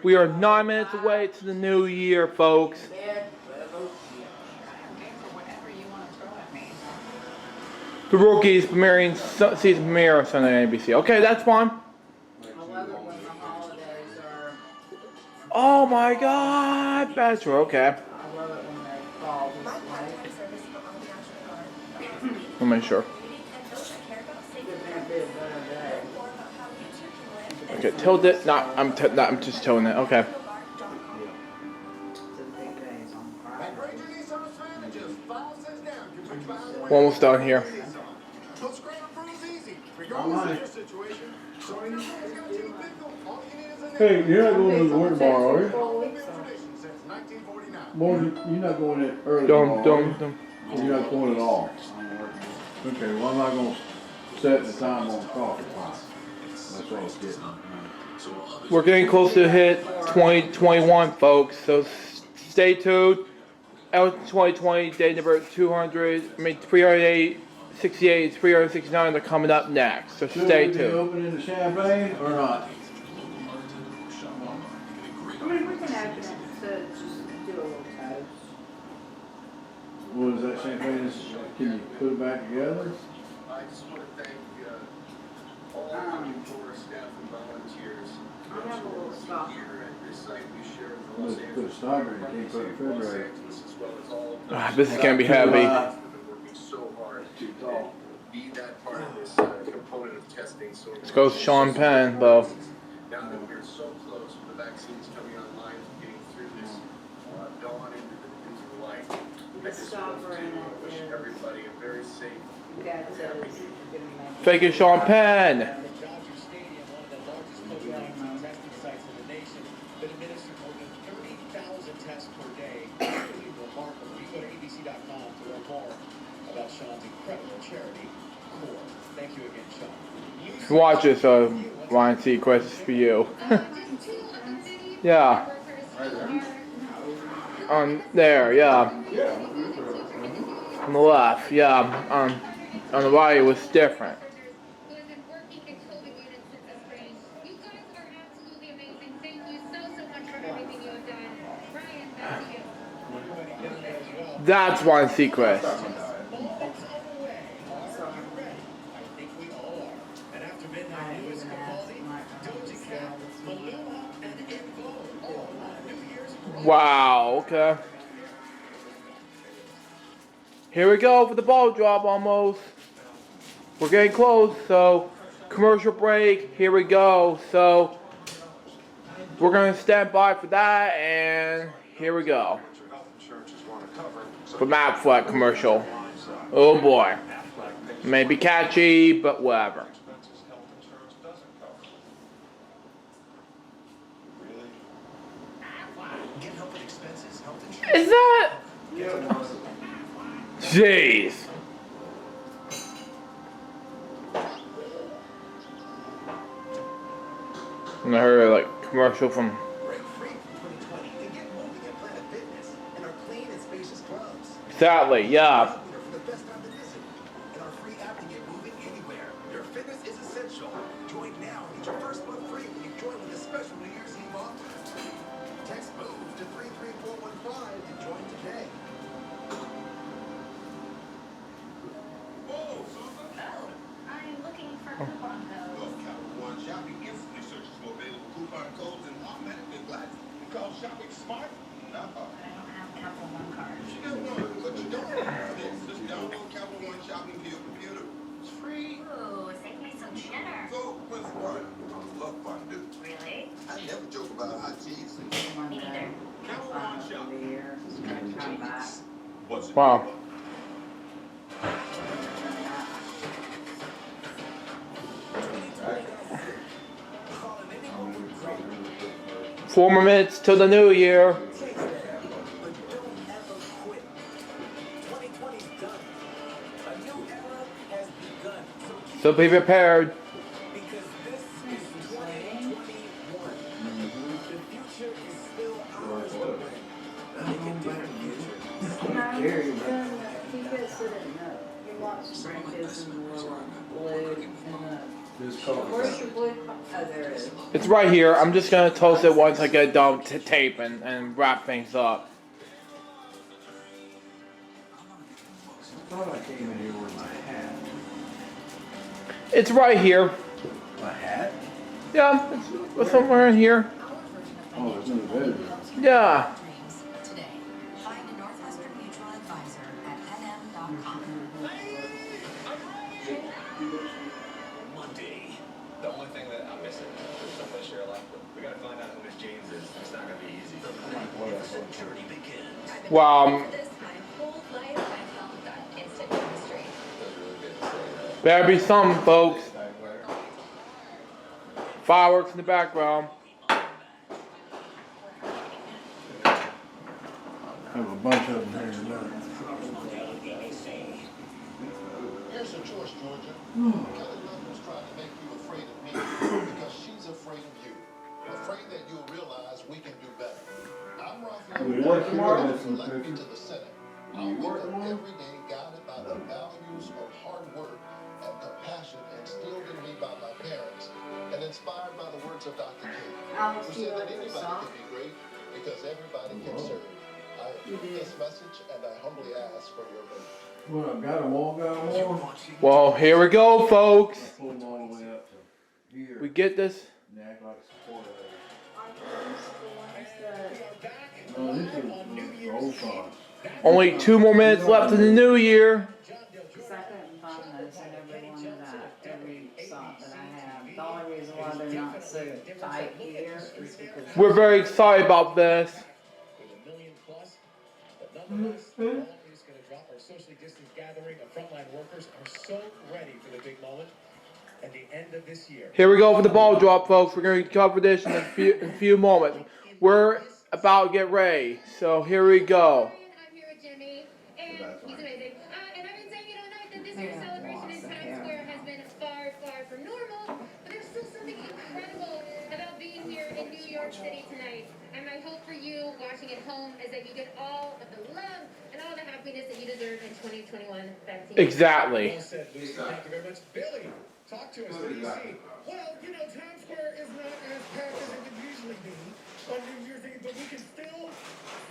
We are 9 minutes away to the new year, folks. The Rookies premiering season premiere on Sunday on ABC. Okay, that's fine. Oh my God, that's okay. I'll make sure. Okay, tilt it. I'm just tilting it. Okay. We're almost done here. Online. Hey, you're not going to the work tomorrow, are you? Since 1949. Morning, you're not going in early Dum tomorrow, are dum you? dum. You're not going at all? Okay, well, I'm not gonna set the time on coffee pot. That's what I was getting. We're getting close to hit 2021, folks. So stay tuned. Out 2020, day number 200. I mean 368, 369. They're coming up next. So Should stay we be tuned. opening the champagne or not? I mean, we can open it to just do a little toast. What is that champagne? Can you put it back together? I just want to thank all of you for staff and volunteers. I'll have a little stop. Here at this site, we share the Los Let's put a stopper, you can't put a refrigerator. as well as all of This is gonna be heavy. have been working so hard to be that part of this component of testing. So Let's go Sean Penn, though. now that we're so close with the vaccines coming online, getting through this dawn into the light, I just want to wish everybody a very safe. Thank you, Sean Penn. Dodger Stadium, one of the largest COVID-19 testing sites in the nation, that administered more than 30,000 tests per day. Really remarkable. You go to abc.com to learn more about Sean's incredible charity, CORE. Thank you again, Sean. Watch this, Ryan Seacrest, for you. Yeah. On there, yeah. On the left, yeah. On the right, it was different. That's Ryan Seacrest. Wow, okay. Here we go for the ball drop almost. We're getting close, so commercial break, here we go. So we're gonna stand by for that, and here we go. For Mapfleck commercial. Oh boy. Maybe catchy, but whatever. Is that? Jeez. I heard like commercial from. Sadly, yeah. Shopping smart? No. I don't have Capital One card. You got one, but you don't have this. Just download Capital One shopping to your computer. It's free. Ooh, save me some cheddar. So, what's the word? I love fondue. Really? I never joke about hot cheese. Me neither. Capital One shopping. What's it? Wow. Four more minutes till the new year. So be prepared. Where's your blue? Oh, there it is. It's right here. I'm just gonna toast it once I get done taping and wrap things up. I thought I came in here with my hat. It's right here. My hat? Yeah, it's somewhere in here. Oh, there's no bedroom. Yeah. Today, find a Northwestern Mutual advisor at nm.com. Monday. The only thing that I'm missing is something to share a lot with. We gotta find out who Miss James is. It's not gonna be easy. The journey begins. Wow. Better be some, folks. Fireworks in the background. Have a bunch of them here tonight. Here's your choice, Georgia. Kelly Loveland's trying to make you afraid of me because she's afraid of you. Afraid that you'll realize we can do better. I'm Raphael. You work tomorrow? Elect me to the Senate. I'll wake up every day guided by the values of hard work and compassion instilled in me by my parents and inspired by the words of Dr. King, who said that anybody can be great because everybody can serve. I approve this message and I humbly ask for your vote. Well, I got them all, Well, here we go, folks. Pull them all the way up to here. We get this. And act like support of The ones that this is old songs. Only 2 more minutes left in the new year. Because I couldn't find those in every one every song that I have. The only reason why they're not so tight here is because We're very excited about this. With 1 million plus, but nonetheless, all is going to drop. Our socially distanced gathering of frontline workers are so ready for the big moment at the end of this year. Here we go for the ball drop, folks. We're going to cover this in a few moments. We're about to get ready, so here we go. I'm here with Jimmy, and he's amazing. And I've been saying it all night that this year's celebration in Times Square has been far, far from normal, but there's still something incredible about being here in New York City tonight. And my hope for you watching at home is that you get all of the love and all the happiness that you deserve in 2021. Back to you. Exactly. Well said, Lucy. Thank you very much. Billy, talk to us. What do you see? Well, you know, Times Square is not as packed as it would usually be on New Year's Eve, but we can still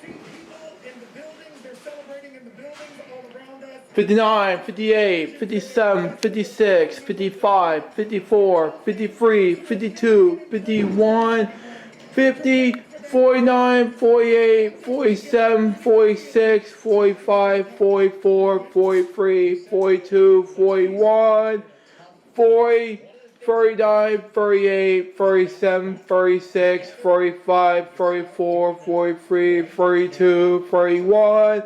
see people in the buildings. They're celebrating in the buildings all around us. 59, 58, 57, 56, 55, 54, 53, 52, 51, 50, 49, 48, 47, 46, 45, 44, 43, 42, 41, 40, 39, 38, 37, 36, 45, 44, 43, 42, 41,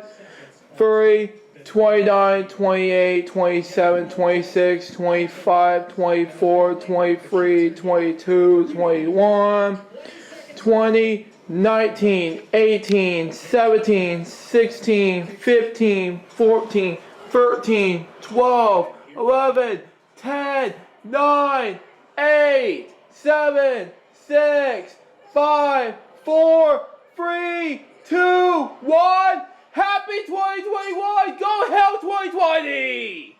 30, 29, 28, 27, 26, 25, 24, 23, 22, 21, 20, 19, 18, 17, 16, 15, 14, 13, 12, 11, 10, 9, 8, 7, 6, 5, 4, 3, 2, 1. Happy 2021! Go hell 2020!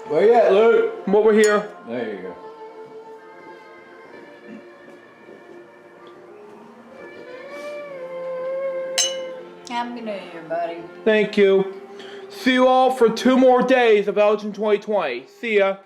Where you at, Luke? Come over here. There you go. Happy New Year, buddy. Thank you. See you all for 2 more days of Elgin 2020. See ya.